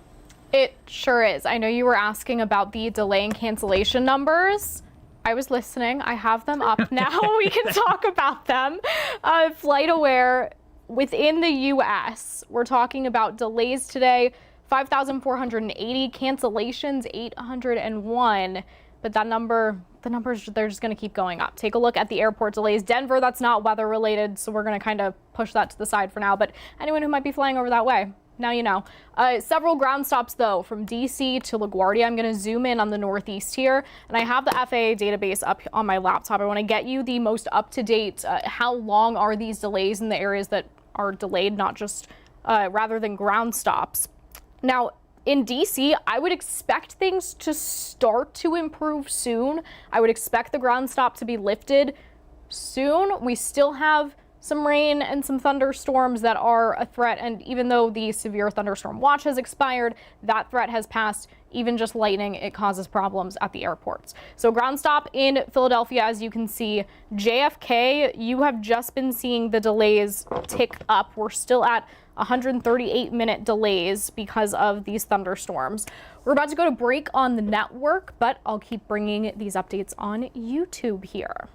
It sure is. I know you were asking about the delay and cancellation numbers. I was listening. I have them up now. We can talk about them. FlightAware, within the U.S., we're talking about delays today, 5,480, cancellations, 801. But the numbers, they're just going to keep going up. Take a look at the airport delays. Denver, that's not weather related, so we're going to kind of push that to the side for now. But anyone who might be flying over that way, now you know. Several ground stops, though, from D.C. to LaGuardia. I'm going to zoom in on the Northeast here, and I have the FAA database up on my laptop. I want to get you the most up-to-date, how long are these delays in the areas that are delayed, not just rather than ground stops. Now, in D.C., I would expect things to start to improve soon. I would expect the ground stop to be lifted soon. We still have some rain and some thunderstorms that are a threat, and even though the severe thunderstorm watch has expired, that threat has passed. Even just lightning, it causes problems at the airports. So ground stop in Philadelphia, as you can see, JFK, you have just been seeing the delays tick up. We're still at 138-minute delays because of these thunderstorms. We're about to go to break on the network, but I'll keep bringing these updates on YouTube here.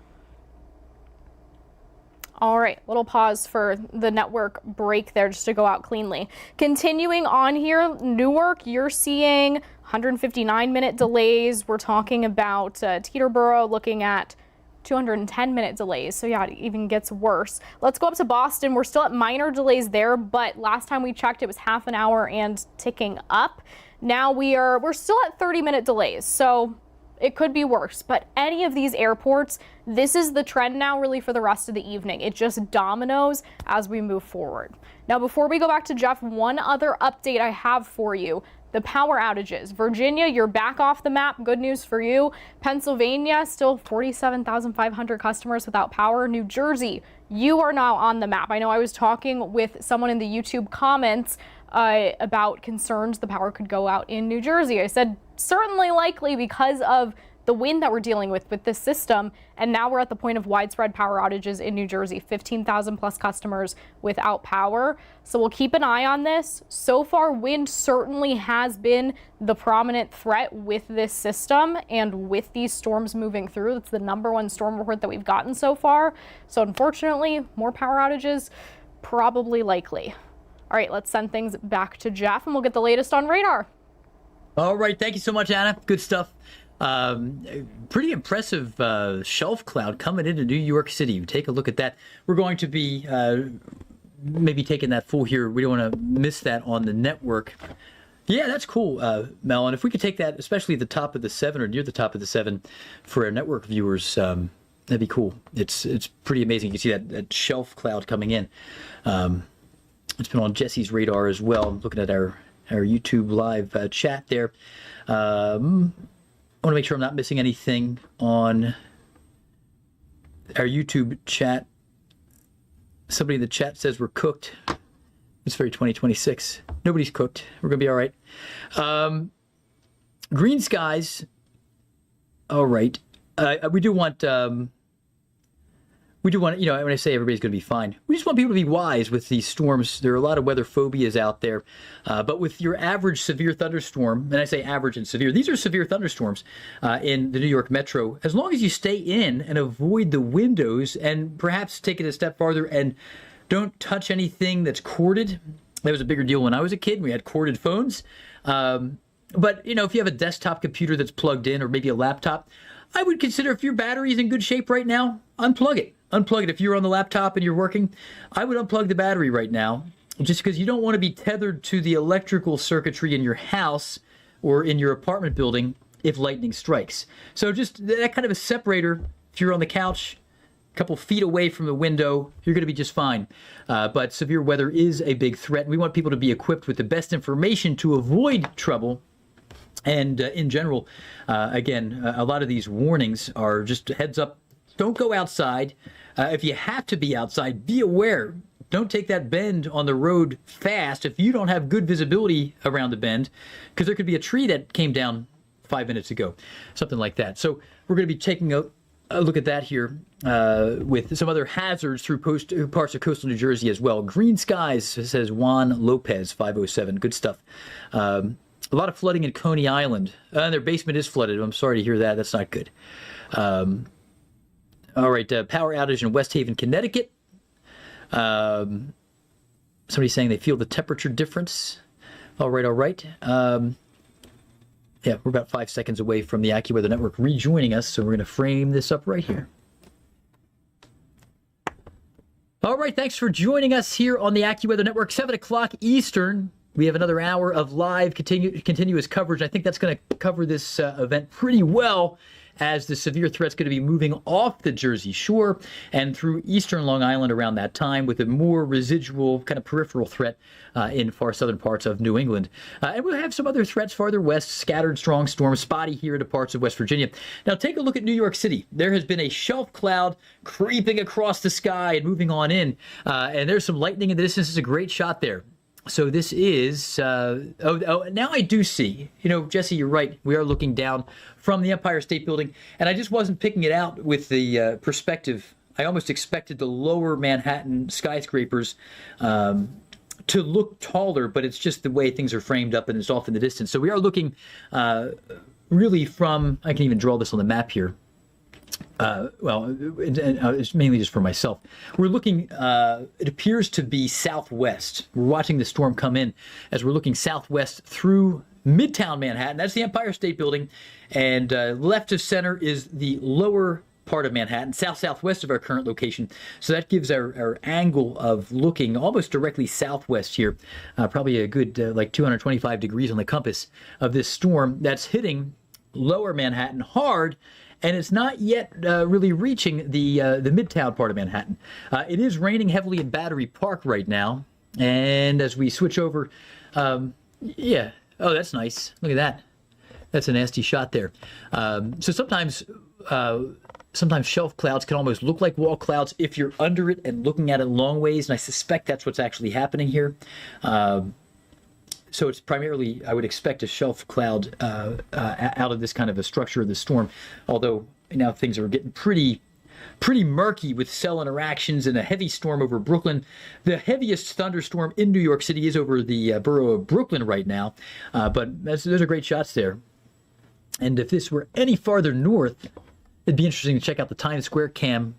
All right, little pause for the network break there just to go out cleanly. Continuing on here, Newark, you're seeing 159-minute delays. We're talking about Teterboro looking at 210-minute delays. So yeah, it even gets worse. Let's go up to Boston. We're still at minor delays there, but last time we checked, it was half an hour and ticking up. Now we're still at 30-minute delays. So it could be worse, but any of these airports, this is the trend now really for the rest of the evening. It just dominoes as we move forward. Now, before we go back to Geoff, one other update I have for you. The power outages. Virginia, you're back off the map. Good news for you. Pennsylvania, still 47,500 customers without power. New Jersey, you are now on the map. I know I was talking with someone in the YouTube comments about concerns the power could go out in New Jersey. I said, certainly likely because of the wind that we're dealing with this system. And now we're at the point of widespread power outages in New Jersey, 15,000 plus customers without power. So we'll keep an eye on this. So far, wind certainly has been the prominent threat with this system and with these storms moving through. That's the #1 storm report that we've gotten so far. So unfortunately, more power outages, probably likely. All right, let's send things back to Geoff and we'll get the latest on radar.
All right, thank you so much, Anna. Good stuff. Pretty impressive shelf cloud coming into New York City. Take a look at that. We're going to be maybe taking that full here. We don't want to miss that on the network. Yeah, that's cool, Mel. And if we could take that, especially at the top of the 7 or near the top of the 7 for our network viewers, that'd be cool. It's pretty amazing. You can see that shelf cloud coming in. It's been on Jesse's radar as well. I'm looking at our YouTube live chat there. I want to make sure I'm not missing anything on our YouTube chat. Somebody in the chat says we're cooked. It's very 2026. Nobody's cooked. We're going to be all right. Green skies. All right. We do want, you know, when I say everybody's going to be fine, we just want people to be wise with these storms. There are a lot of weather phobias out there. But with your average severe thunderstorm, and I say average and severe, these are severe thunderstorms in the New York metro. As long as you stay in and avoid the windows and perhaps take it a step farther and don't touch anything that's corded. That was a bigger deal when I was a kid. We had corded phones. But, you know, if you have a desktop computer that's plugged in or maybe a laptop, I would consider if your battery is in good shape right now, unplug it. Unplug it. If you're on the laptop and you're working, I would unplug the battery right now just because you don't want to be tethered to the electrical circuitry in your house or in your apartment building if lightning strikes. So just that kind of a separator, if you're on the couch, a couple feet away from the window, you're going to be just fine. But severe weather is a big threat. We want people to be equipped with the best information to avoid trouble. And in general, again, a lot of these warnings are just heads up. Don't go outside. If you have to be outside, be aware. Don't take that bend on the road fast if you don't have good visibility around the bend, because there could be a tree that came down 5 minutes ago, something like that. So we're going to be taking a look at that here with some other hazards through parts of coastal New Jersey as well. Green skies, says Juan Lopez, 507. Good stuff. A lot of flooding in Coney Island. Their basement is flooded. I'm sorry to hear that. That's not good. All right, power outage in West Haven, Connecticut. Somebody saying they feel the temperature difference. All right. Yeah, we're about 5 seconds away from the AccuWeather Network rejoining us, so we're going to frame this up right here. All right, thanks for joining us here on the AccuWeather Network, 7 o'clock Eastern. We have another hour of live continuous coverage. I think that's going to cover this event pretty well, as the severe threat's going to be moving off the Jersey Shore and through eastern Long Island around that time, with a more residual kind of peripheral threat in far southern parts of New England. And we'll have some other threats farther west, scattered strong storms, spotty here into parts of West Virginia. Now take a look at New York City. There has been a shelf cloud creeping across the sky and moving on in. And there's some lightning in the distance. It's a great shot there. So this is, now I do see, you know, Jesse, you're right. We are looking down from the Empire State Building, and I just wasn't picking it out with the perspective. I almost expected the lower Manhattan skyscrapers to look taller, but it's just the way things are framed up and it's off in the distance. So we are looking really from, I can even draw this on the map here. It's mainly just for myself. We're looking, it appears to be southwest. We're watching the storm come in as we're looking southwest through Midtown Manhattan. That's the Empire State Building. And left of center is the lower part of Manhattan, southwest of our current location. So that gives our angle of looking almost directly southwest here, probably a good like 225 degrees on the compass of this storm that's hitting lower Manhattan hard. And it's not yet really reaching the Midtown part of Manhattan. It is raining heavily in Battery Park right now. And as we switch over, yeah. Oh, that's nice. Look at that. That's a nasty shot there. So sometimes shelf clouds can almost look like wall clouds if you're under it and looking at it long ways. And I suspect that's what's actually happening here. So it's primarily, I would expect, a shelf cloud out of this kind of a structure of the storm. Although now things are getting pretty murky with cell interactions and a heavy storm over Brooklyn. The heaviest thunderstorm in New York City is over the borough of Brooklyn right now. But those are great shots there. And if this were any farther north, it'd be interesting to check out the Times Square cam.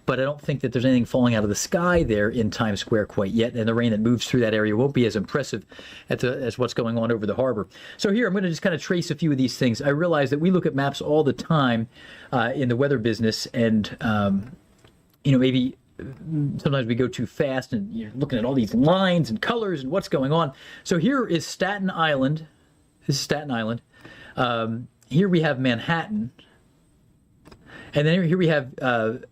But I don't think that there's anything falling out of the sky there in Times Square quite yet, and the rain that moves through that area won't be as impressive as what's going on over the harbor. So here, I'm going to just kind of trace a few of these things. I realize that we look at maps all the time in the weather business, and maybe sometimes we go too fast, and you're looking at all these lines and colors and what's going on. So here is Staten Island. This is Staten Island. Here we have Manhattan. And then here we have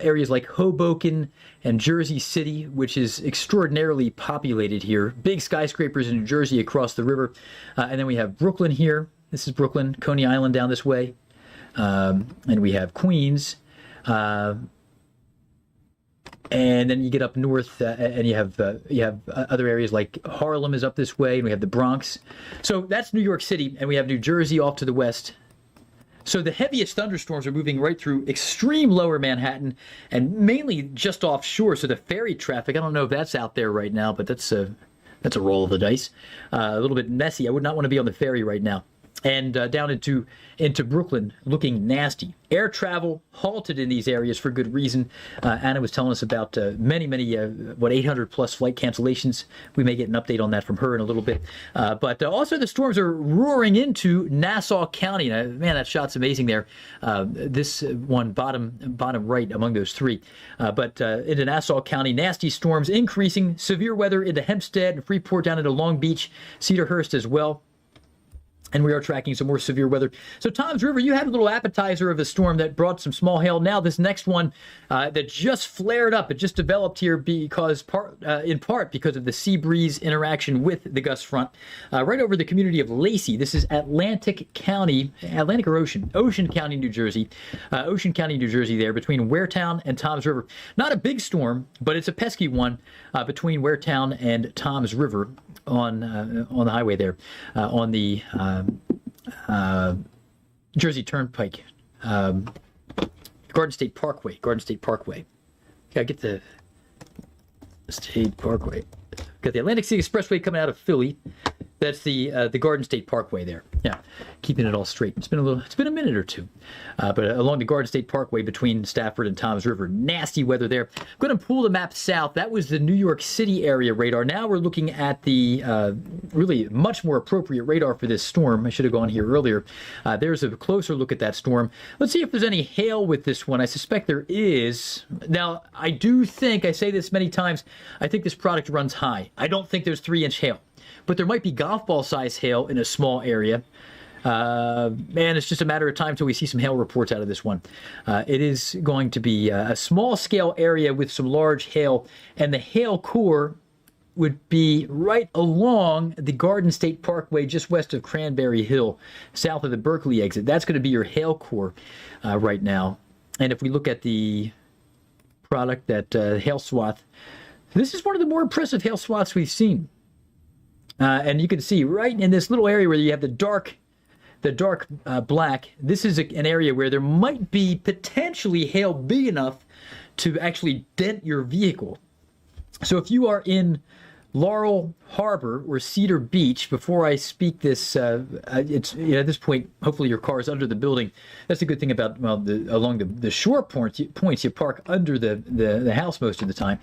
areas like Hoboken and Jersey City, which is extraordinarily populated here. Big skyscrapers in New Jersey across the river. And then we have Brooklyn here. This is Brooklyn, Coney Island down this way. And we have Queens. And then you get up north and you have other areas like Harlem is up this way. And we have the Bronx. So that's New York City. And we have New Jersey off to the west. So the heaviest thunderstorms are moving right through extreme lower Manhattan and mainly just offshore. So the ferry traffic, I don't know if that's out there right now, but that's a roll of the dice. A little bit messy. I would not want to be on the ferry right now. And down into Brooklyn, looking nasty. Air travel halted in these areas for good reason. Anna was telling us about many 800 plus flight cancellations. We may get an update on that from her in a little bit. But also the storms are roaring into Nassau County. Man, that shot's amazing there. This one bottom right among those three. But into Nassau County, nasty storms increasing. Severe weather into Hempstead and Freeport down into Long Beach, Cedarhurst as well. And we are tracking some more severe weather. So Toms River, you had a little appetizer of a storm that brought some small hail. Now this next one that just flared up, it just developed here because in part because of the Seabreeze interaction with the gust front right over the community of Lacey. This is Atlantic County, Atlantic or Ocean? Ocean County, New Jersey. Ocean County, New Jersey there between Waretown and Toms River. Not a big storm, but it's a pesky one between Waretown and Toms River on the highway there, on the Jersey Turnpike, Garden State Parkway. Yeah, get the State Parkway. Got the Atlantic City Expressway coming out of Philly. That's the Garden State Parkway there. Yeah, keeping it all straight. It's been a minute or two, but along the Garden State Parkway between Stafford and Toms River, nasty weather there. I'm going to pull the map south. That was the New York City area radar. Now we're looking at the really much more appropriate radar for this storm. I should have gone here earlier. There's a closer look at that storm. Let's see if there's any hail with this one. I suspect there is. Now, I do think, I say this many times, I think this product runs high. I don't think there's 3-inch hail. But there might be golf ball size hail in a small area. Man, it's just a matter of time till we see some hail reports out of this one. It is going to be a small scale area with some large hail, and the hail core would be right along the Garden State Parkway just west of Cranberry Hill, south of the Berkeley exit. That's going to be your hail core right now. And if we look at the product, that hail swath, this is one of the more impressive hail swaths we've seen. And you can see right in this little area where you have the dark black, this is an area where there might be potentially hail big enough to actually dent your vehicle. So if you are in Laurel Harbor or Cedar Beach. Before I speak this, it's at this point, hopefully your car is under the building. That's the good thing about along the shore points. You park under the house most of the time,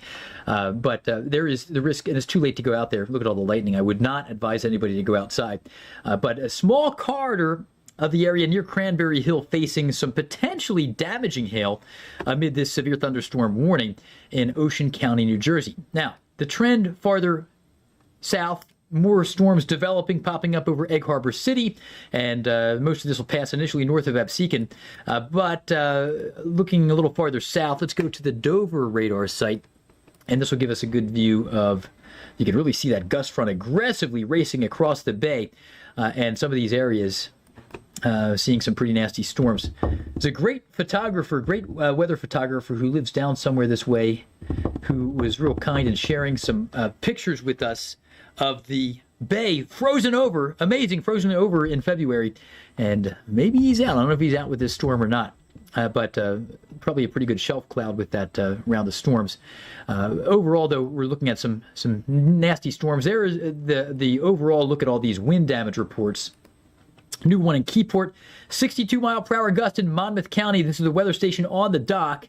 but there is the risk, and it's too late to go out there. Look at all the lightning. I would not advise anybody to go outside. But a small corridor of the area near Cranberry Hill facing some potentially damaging hail amid this severe thunderstorm warning in Ocean County, New Jersey. Now, the trend farther south, more storms developing, popping up over Egg Harbor City, and most of this will pass initially north of Absecon. But looking a little farther south, let's go to the Dover radar site, and this will give us a good view of, you can really see that gust front aggressively racing across the bay, and some of these areas seeing some pretty nasty storms. There's a great photographer, great weather photographer who lives down somewhere this way, who was real kind in sharing some pictures with us of the bay frozen over, amazing, frozen over in February. And maybe he's out. I don't know if he's out with this storm or not, but probably a pretty good shelf cloud with that round of storms. Overall, though, we're looking at some nasty storms. There is the overall look at all these wind damage reports. New one in Keyport, 62 mile per hour gust in Monmouth County. This is the weather station on the dock.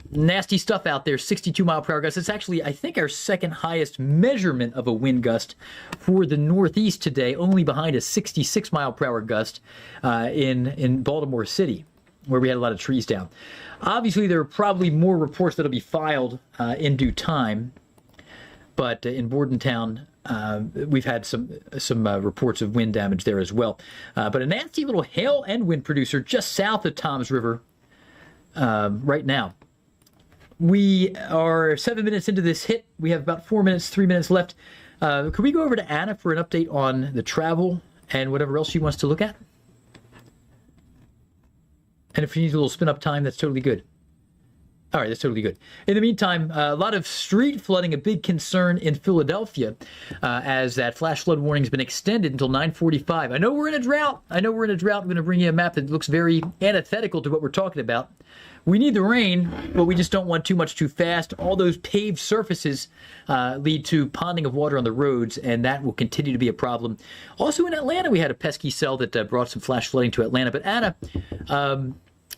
Nasty stuff out there, 62 mile per hour gust. It's actually, I think, our second highest measurement of a wind gust for the Northeast today, only behind a 66 mile per hour gust in Baltimore City, where we had a lot of trees down. Obviously, there are probably more reports that'll be filed in due time, but in Bordentown, we've had some reports of wind damage there as well. But a nasty little hail and wind producer just south of Toms River right now. We are 7 minutes into this hit. We have about 3 minutes left. Could we go over to Anna for an update on the travel and whatever else she wants to look at? And if she needs a little spin-up time, that's totally good. All right, that's totally good. In the meantime, a lot of street flooding, a big concern in Philadelphia, as that flash flood warning has been extended until 9:45. I know we're in a drought. I'm going to bring you a map that looks very antithetical to what we're talking about. We need the rain, but we just don't want too much too fast. All those paved surfaces lead to ponding of water on the roads, and that will continue to be a problem. Also in Atlanta, we had a pesky cell that brought some flash flooding to Atlanta. But Anna,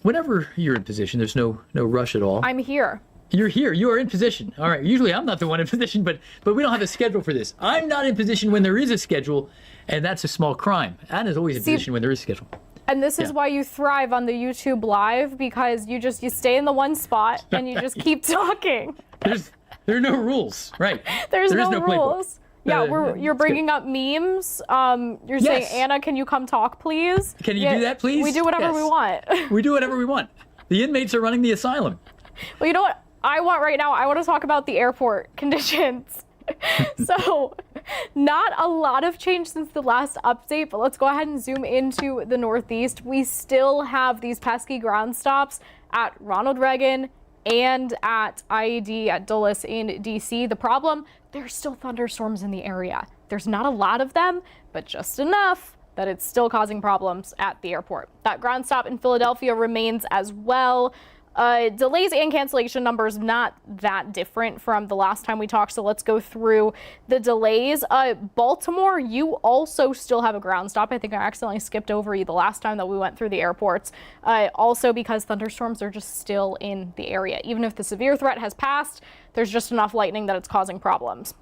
whenever you're in position, there's no rush at all.
I'm here.
You're here. You are in position. All right. Usually I'm not the one in position, but we don't have a schedule for this. I'm not in position when there is a schedule, and that's a small crime. Anna's always in position when there is a schedule.
And this is why you thrive on the YouTube Live, because you stay in the one spot and you just keep talking.
There are no rules, right?
There's no
Playbook.
rules. Yeah, you're bringing up memes. You're saying, Anna, can you come talk, please?
Can you do that, please?
We do whatever we want.
We do whatever we want. The inmates are running the asylum.
Well, you know what I want right now? I want to talk about the airport conditions. So, not a lot of change since the last update, but let's go ahead and zoom into the Northeast. We still have these pesky ground stops at Ronald Reagan and at IAD at Dulles in DC. The problem, there's still thunderstorms in the area. There's not a lot of them, but just enough that it's still causing problems at the airport. That ground stop in Philadelphia remains as well. Delays and cancellation numbers not that different from the last time we talked, so let's go through the delays. Baltimore, you also still have a ground stop. I think I accidentally skipped over you the last time that we went through the airports. Also because thunderstorms are just still in the area. Even if the severe threat has passed, there's just enough lightning that it's causing problems.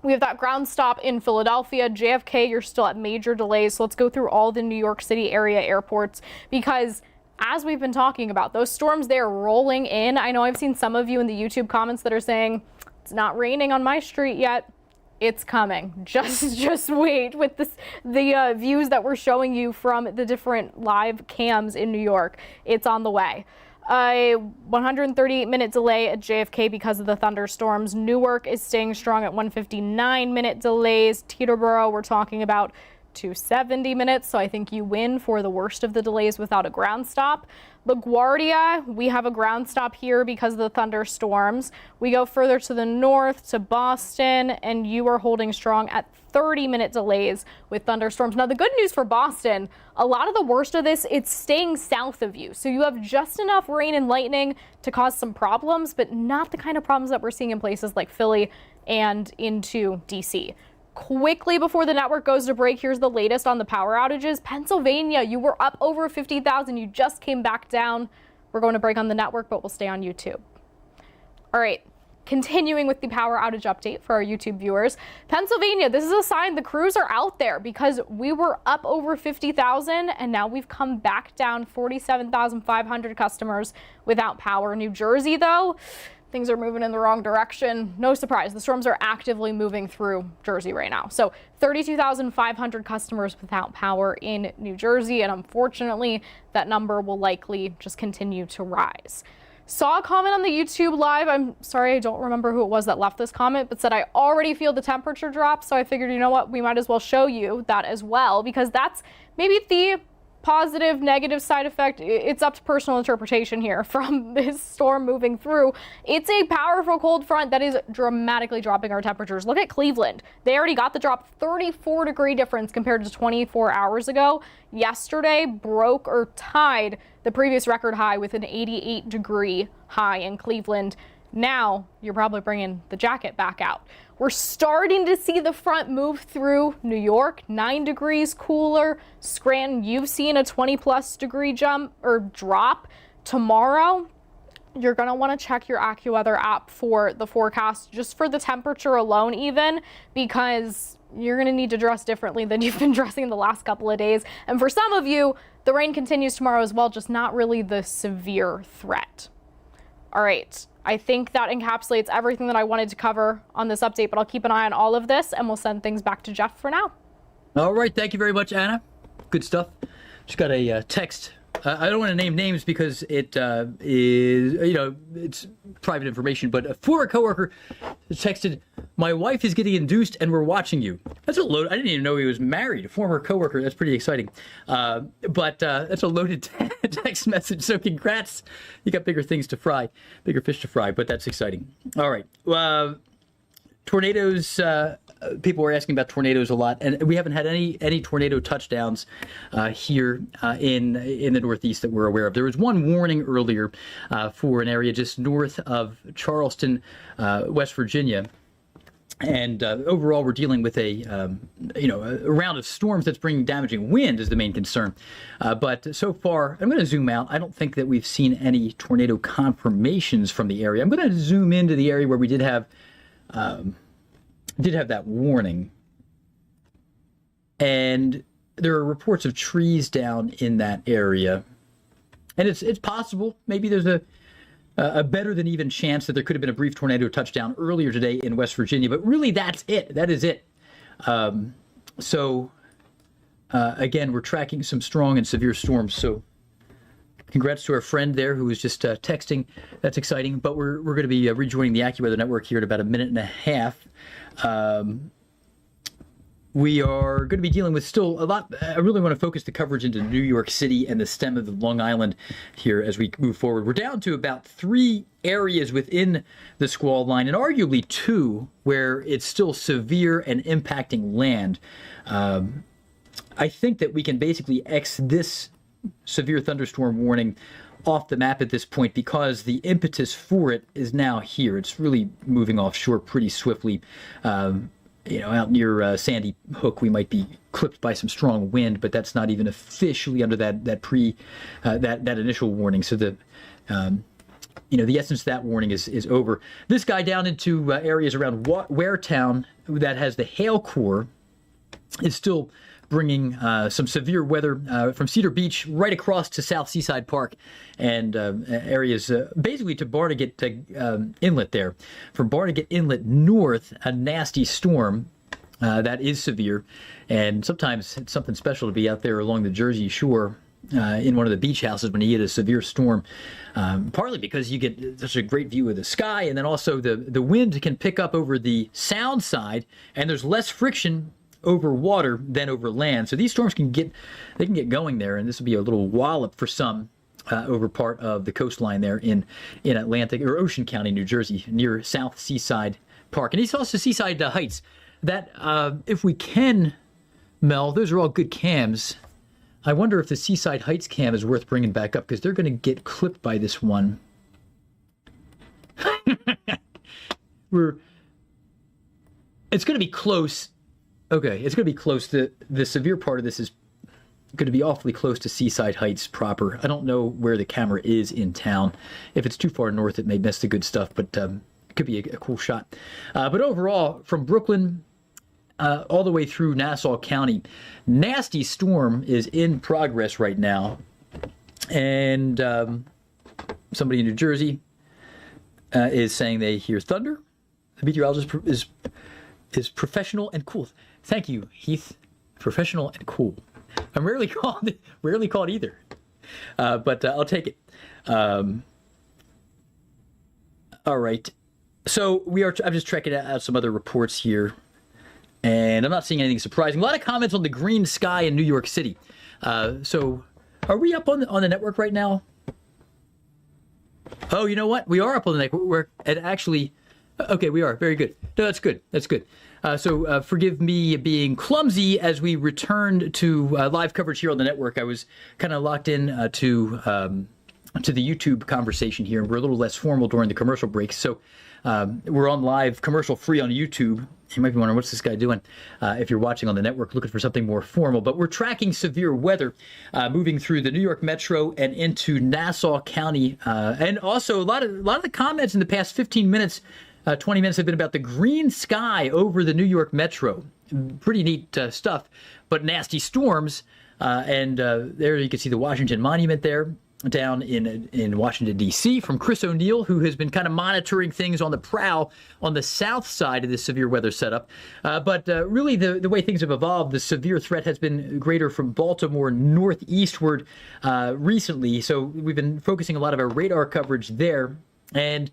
We have that ground stop in Philadelphia. JFK, you're still at major delays. So let's go through all the New York City area airports, because as we've been talking about, those storms, they're rolling in. I know I've seen some of you in the YouTube comments that are saying, it's not raining on my street yet. It's coming. Just wait with the views that we're showing you from the different live cams in New York. It's on the way. 138-minute delay at JFK because of the thunderstorms. Newark is staying strong at 159-minute delays. Teterboro, we're talking about to 70 minutes. So I think you win for the worst of the delays without a ground stop. LaGuardia, we have a ground stop here because of the thunderstorms. We go further to the north to Boston, and you are holding strong at 30-minute delays with thunderstorms. Now, the good news for Boston, a lot of the worst of this, it's staying south of you. So you have just enough rain and lightning to cause some problems, but not the kind of problems that we're seeing in places like Philly and into DC. Quickly before the network goes to break, here's the latest on the power outages. Pennsylvania, you were up over 50,000. You just came back down. We're going to break on the network, but we'll stay on YouTube. All right, continuing with the power outage update for our YouTube viewers. Pennsylvania, this is a sign the crews are out there because we were up over 50,000 and now we've come back down 47,500 customers without power. New Jersey, though, things are moving in the wrong direction. No surprise, the storms are actively moving through Jersey right now. So 32,500 customers without power in New Jersey, and unfortunately, that number will likely just continue to rise. Saw a comment on the YouTube live. I'm sorry, I don't remember who it was that left this comment, but said, I already feel the temperature drop. So I figured, you know what, we might as well show you that as well, because that's maybe the positive, negative side effect. It's up to personal interpretation here from this storm moving through. It's a powerful cold front that is dramatically dropping our temperatures. Look at Cleveland. They already got the drop, 34-degree difference compared to 24 hours ago. Yesterday broke or tied the previous record high with an 88-degree high in Cleveland. Now you're probably bringing the jacket back out. We're starting to see the front move through New York, 9 degrees cooler. Scranton, you've seen a 20-plus degree jump or drop. Tomorrow, you're going to want to check your AccuWeather app for the forecast, just for the temperature alone even, because you're going to need to dress differently than you've been dressing the last couple of days. And for some of you, the rain continues tomorrow as well, just not really the severe threat. All right. I think that encapsulates everything that I wanted to cover on this update, but I'll keep an eye on all of this and we'll send things back to Geoff for now.
All right. Thank you very much, Anna. Good stuff. Just got a text. I don't want to name names because it is, it's private information, but a former coworker texted, my wife is getting induced and we're watching you. That's a load. I didn't even know he was married. A former coworker. That's pretty exciting. But that's a loaded text message. So congrats. You got bigger things to fry, bigger fish to fry, but that's exciting. All right. Tornadoes. People were asking about tornadoes a lot, and we haven't had any tornado touchdowns here in the Northeast that we're aware of. There was one warning earlier for an area just north of Charleston, West Virginia. And overall, we're dealing with a round of storms that's bringing damaging wind is the main concern. But so far, I'm going to zoom out. I don't think that we've seen any tornado confirmations from the area. I'm going to zoom into the area where we did have that warning. And there are reports of trees down in that area. And it's possible maybe there's a better than even chance that there could have been a brief tornado touchdown earlier today in West Virginia, but really that's it. That is it. Again, we're tracking some strong and severe storms. So congrats to our friend there who was just texting. That's exciting. But we're going to be rejoining the AccuWeather network here in about a minute and a half. We are going to be dealing with still a lot. I really want to focus the coverage into New York City and the stem of the Long Island here as we move forward. We're down to about 3 areas within the squall line, and arguably 2 where it's still severe and impacting land. I think that we can basically X this severe thunderstorm warning off the map at this point because the impetus for it is now here. It's really moving offshore pretty swiftly. Out near Sandy Hook, we might be clipped by some strong wind, but that's not even officially under that initial warning. So the essence of that warning is over. This guy down into areas around Waretown that has the hail core is still bringing some severe weather from Cedar Beach right across to South Seaside Park and areas basically to Barnegat Inlet there. From Barnegat Inlet north, a nasty storm that is severe. And sometimes it's something special to be out there along the Jersey shore in one of the beach houses when you get a severe storm, partly because you get such a great view of the sky, and then also the wind can pick up over the sound side, and there's less friction over water than over land. So these storms can get going there, and this will be a little wallop for some over part of the coastline there in Atlantic or Ocean County, New Jersey, near South Seaside Park. And it's also Seaside Heights. That, if we can, Mel, those are all good cams. I wonder if the Seaside Heights cam is worth bringing back up, because they're going to get clipped by this one. It's going to be close. Okay, it's going to be close. The severe part of this is going to be awfully close to Seaside Heights proper. I don't know where the camera is in town. If it's too far north, it may miss the good stuff, but it could be a cool shot. But overall, from Brooklyn all the way through Nassau County, nasty storm is in progress right now. And somebody in New Jersey is saying they hear thunder. The meteorologist is professional and cool. Thank you, Heath. Professional and cool. I'm rarely called either, but I'll take it. All right. So I'm just checking out some other reports here, and I'm not seeing anything surprising. A lot of comments on the green sky in New York City. So are we up on the network right now? Oh, you know what? We are up on the network, and actually, okay, we are. Very good. No, that's good. That's good. So forgive me being clumsy as we returned to live coverage here on the network. I was kind of locked in to the YouTube conversation here, and we're a little less formal during the commercial breaks. So we're on live, commercial free on YouTube. You might be wondering, what's this guy doing? If you're watching on the network, looking for something more formal. But we're tracking severe weather moving through the New York Metro and into Nassau County. And also a lot of the comments in the past 15 minutes, 20 minutes have been about the green sky over the New York Metro. Pretty neat stuff, but nasty storms. And there you can see the Washington Monument there down in Washington, D.C. from Chris O'Neill, who has been kind of monitoring things on the prowl on the south side of this severe weather setup. But really, the way things have evolved, the severe threat has been greater from Baltimore northeastward recently. So we've been focusing a lot of our radar coverage there. And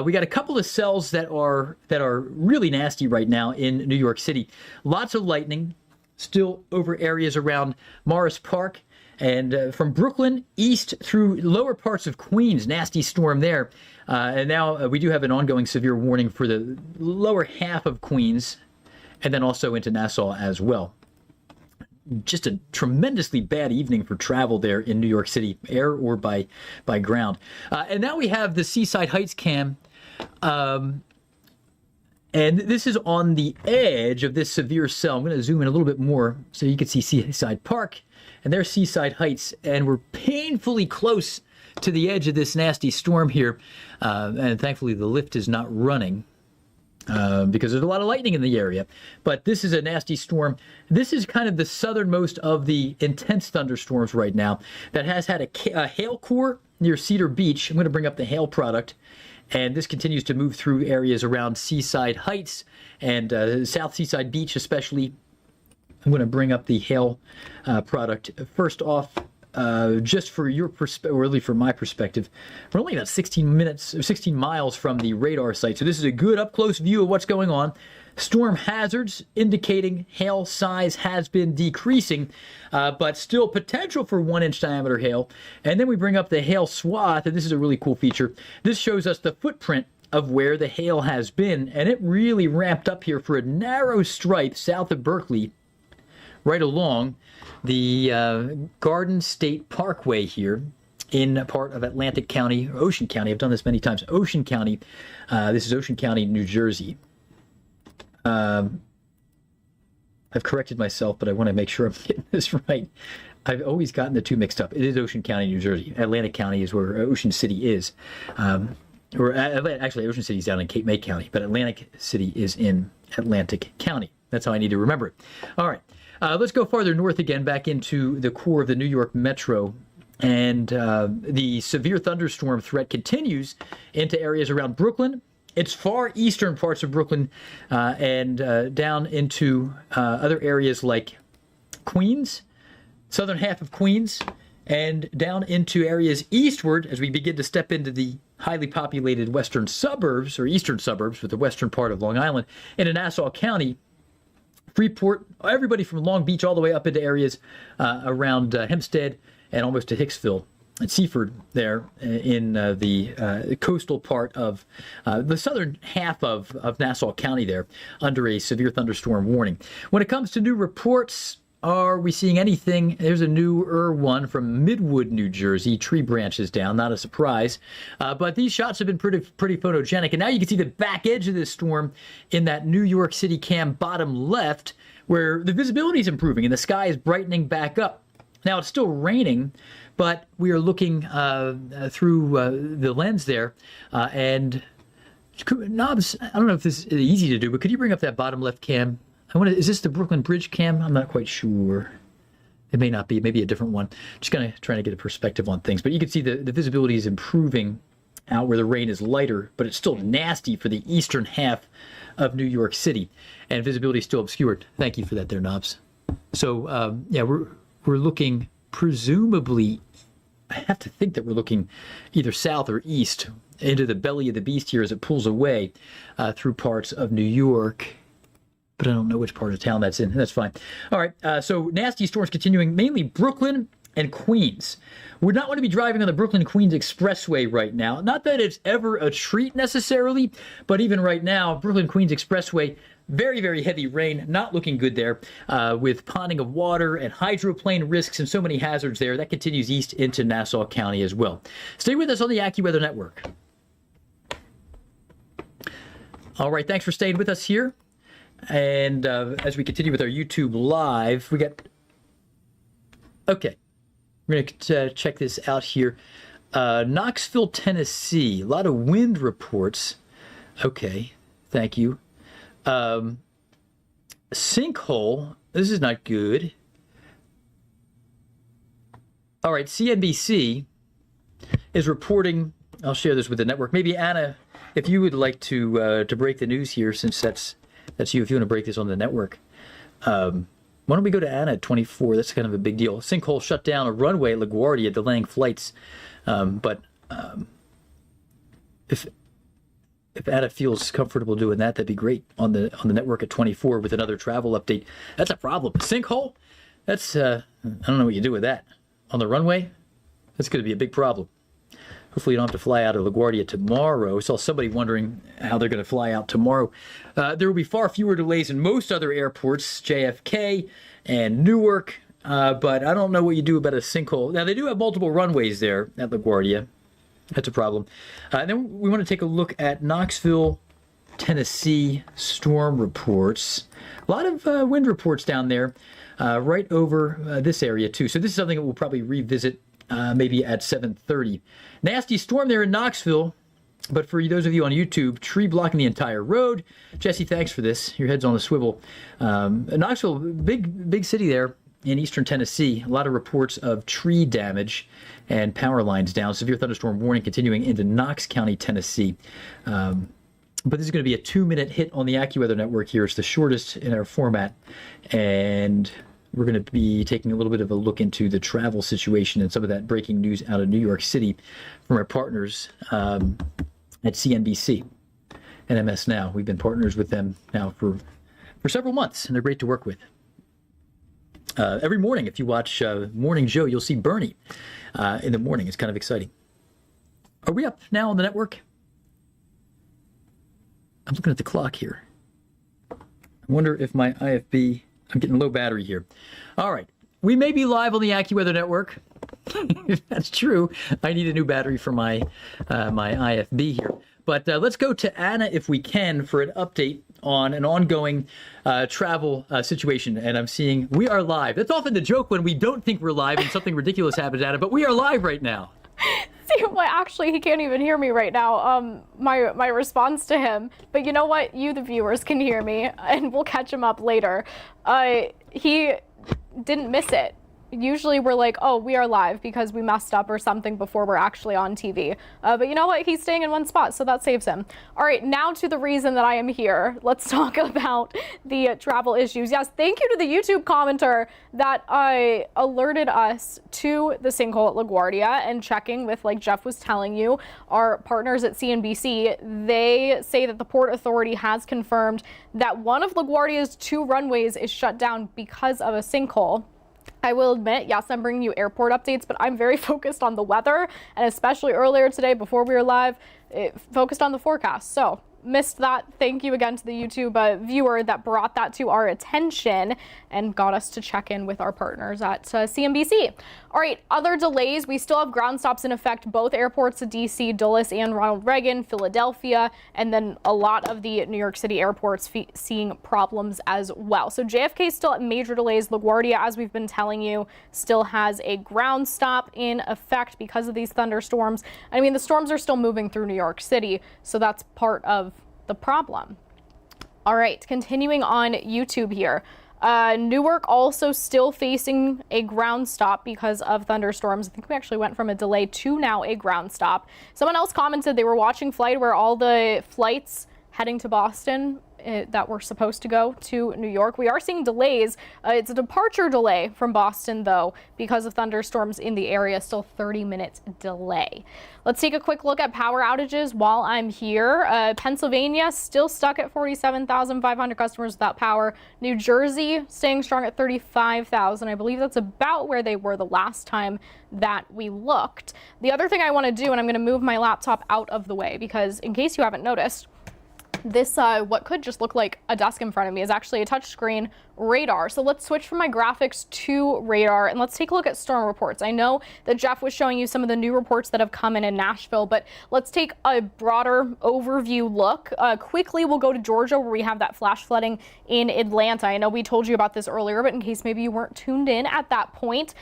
we got a couple of cells that are really nasty right now in New York City. Lots of lightning still over areas around Morris Park, and from Brooklyn east through lower parts of Queens, nasty storm there. And now we do have an ongoing severe warning for the lower half of Queens, and then also into Nassau as well. Just a tremendously bad evening for travel there in New York City, air or by ground. And now we have the Seaside Heights cam. And this is on the edge of this severe cell. I'm going to zoom in a little bit more so you can see Seaside Park. And there's Seaside Heights. And we're painfully close to the edge of this nasty storm here. And thankfully, the lift is not running. Because there's a lot of lightning in the area. But this is a nasty storm. This is kind of the southernmost of the intense thunderstorms right now that has had a hail core near Cedar Beach. I'm going to bring up the hail product. And this continues to move through areas around Seaside Heights and South Seaside Beach especially. I'm going to bring up the hail product. First off, just for your perspective, or really from my perspective, we're only about 16 miles from the radar site. So this is a good up-close view of what's going on. Storm hazards indicating hail size has been decreasing, but still potential for 1-inch diameter hail. And then we bring up the hail swath, and this is a really cool feature. This shows us the footprint of where the hail has been, and it really ramped up here for a narrow stripe south of Berkeley, right along the Garden State Parkway here in a part of Atlantic County, or Ocean County. I've done this many times. Ocean County. This is Ocean County, New Jersey. I've corrected myself, but I want to make sure I'm getting this right. I've always gotten the two mixed up. It is Ocean County, New Jersey. Atlantic County is where Ocean City is. Actually, Ocean City is down in Cape May County, but Atlantic City is in Atlantic County. That's how I need to remember it. All right. Let's go farther north again, back into the core of the New York Metro. And the severe thunderstorm threat continues into areas around Brooklyn. It's far eastern parts of Brooklyn and down into other areas like Queens, southern half of Queens, and down into areas eastward as we begin to step into the highly populated western suburbs, or eastern suburbs, with the western part of Long Island, into Nassau County. Freeport, everybody from Long Beach all the way up into areas around Hempstead and almost to Hicksville and Seaford there in the coastal part of the southern half of Nassau County there under a severe thunderstorm warning. When it comes to new reports, are we seeing anything? There's a newer one from Midwood, New Jersey. Tree branches down, not a surprise. But these shots have been pretty photogenic. And now you can see the back edge of this storm in that New York City cam bottom left, where the visibility is improving and the sky is brightening back up. Now, it's still raining, but we are looking through the lens there. And Knobs, I don't know if this is easy to do, but could you bring up that bottom left cam? Is this the Brooklyn Bridge cam? I'm not quite sure. It may not be. Maybe a different one. Just kind of trying to get a perspective on things. But you can see the visibility is improving out where the rain is lighter, but it's still nasty for the eastern half of New York City. And visibility is still obscured. Thank you for that there, Knobs. So, yeah, we're looking presumably, I have to think that we're looking either south or east into the belly of the beast here as it pulls away through parts of New York. But I don't know which part of town that's in. That's fine. All right, so nasty storms continuing, mainly Brooklyn and Queens. Would not want to be driving on the Brooklyn-Queens Expressway right now. Not that it's ever a treat necessarily, but even right now, Brooklyn-Queens Expressway, very, very heavy rain, not looking good there, with ponding of water and hydroplane risks and so many hazards there. That continues east into Nassau County as well. Stay with us on the AccuWeather Network. All right, thanks for staying with us here. And as we continue with our YouTube Live, we got... Okay, we're going to check this out here. Knoxville, Tennessee. A lot of wind reports. Okay, thank you. Sinkhole. This is not good. All right, CNBC is reporting... I'll share this with the network. Maybe, Anna, if you would like to break the news here, since that's you, if you want to break this on the network. Why don't we go to Anna at 24? That's kind of a big deal. Sinkhole shut down a runway at LaGuardia, delaying flights. But if Anna feels comfortable doing that, that'd be great on the network at 24 with another travel update. That's a problem. Sinkhole? That's I don't know what you do with that. On the runway? That's going to be a big problem. Hopefully you don't have to fly out of LaGuardia tomorrow. I saw somebody wondering how they're going to fly out tomorrow. There will be far fewer delays in most other airports, JFK and Newark, but I don't know what you do about a sinkhole. Now, they do have multiple runways there at LaGuardia. That's a problem. And then we want to take a look at Knoxville, Tennessee storm reports. A lot of wind reports down there, right over this area, too. So this is something that we'll probably revisit maybe at 7:30. Nasty storm there in Knoxville, but for those of you on YouTube, tree blocking the entire road. Jesse, thanks for this. Your head's on the swivel. Knoxville, big city there in eastern Tennessee. A lot of reports of tree damage and power lines down. Severe thunderstorm warning continuing into Knox County, Tennessee. But this is going to be a 2-minute hit on the AccuWeather Network here. It's the shortest in our format, and we're going to be taking a little bit of a look into the travel situation and some of that breaking news out of New York City from our partners at CNBC and MS Now. We've been partners with them now for several months, and they're great to work with. Every morning, if you watch Morning Joe, you'll see Bernie in the morning. It's kind of exciting. Are we up now on the network? I'm looking at the clock here. I wonder if my IFB... I'm getting low battery here. All right. We may be live on the AccuWeather Network. If that's true, I need a new battery for my my IFB here. But let's go to Anna, if we can, for an update on an ongoing travel situation. And I'm seeing we are live. That's often the joke when we don't think we're live and something ridiculous happens, Anna. But we are live right now.
See, well, actually, he can't even hear me right now. My response to him. But you know what? You, the viewers, can hear me, and we'll catch him up later. He didn't miss it. usually we're like, oh, we are live because we messed up or something before we're actually on TV. But you know what? He's staying in one spot, so that saves him. All right, now to the reason that I am here. Let's talk about the travel issues. Yes, thank you to the YouTube commenter that alerted us to the sinkhole at LaGuardia, and checking with, like Geoff was telling you, our partners at CNBC. They say that the Port Authority has confirmed that one of LaGuardia's 2 runways is shut down because of a sinkhole. I will admit, yes, I'm bringing you airport updates, but I'm very focused on the weather, and especially earlier today before we were live, focused on the forecast. So missed that. Thank you again to the YouTube viewer that brought that to our attention and got us to check in with our partners at CNBC. All right, other delays. We still have ground stops in effect, both airports of DC, Dulles and Ronald Reagan, Philadelphia, and then a lot of the New York City airports seeing problems as well. So JFK still at major delays. LaGuardia, as we've been telling you, still has a ground stop in effect because of these thunderstorms. I mean, the storms are still moving through New York City, so that's part of the problem. All right, continuing on YouTube here. Newark also still facing a ground stop because of thunderstorms. I think we actually went from a delay to now a ground stop. Someone else commented they were watching Flight, where all the flights heading to Boston that were supposed to go to New York. We are seeing delays. It's a departure delay from Boston, though, because of thunderstorms in the area. Still 30 minutes delay. Let's take a quick look at power outages while I'm here. Pennsylvania still stuck at 47,500 customers without power. New Jersey staying strong at 35,000. I believe that's about where they were the last time that we looked. The other thing I want to do, and I'm going to move my laptop out of the way because in case you haven't noticed, this, what could just look like a desk in front of me, is actually a touchscreen radar. So let's switch from my graphics to radar and let's take a look at storm reports. I know that Geoff was showing you some of the new reports that have come in Nashville, but let's take a broader overview look. Quickly, we'll go to Georgia, where we have that flash flooding in Atlanta. I know we told you about this earlier, but in case maybe you weren't tuned in at that point,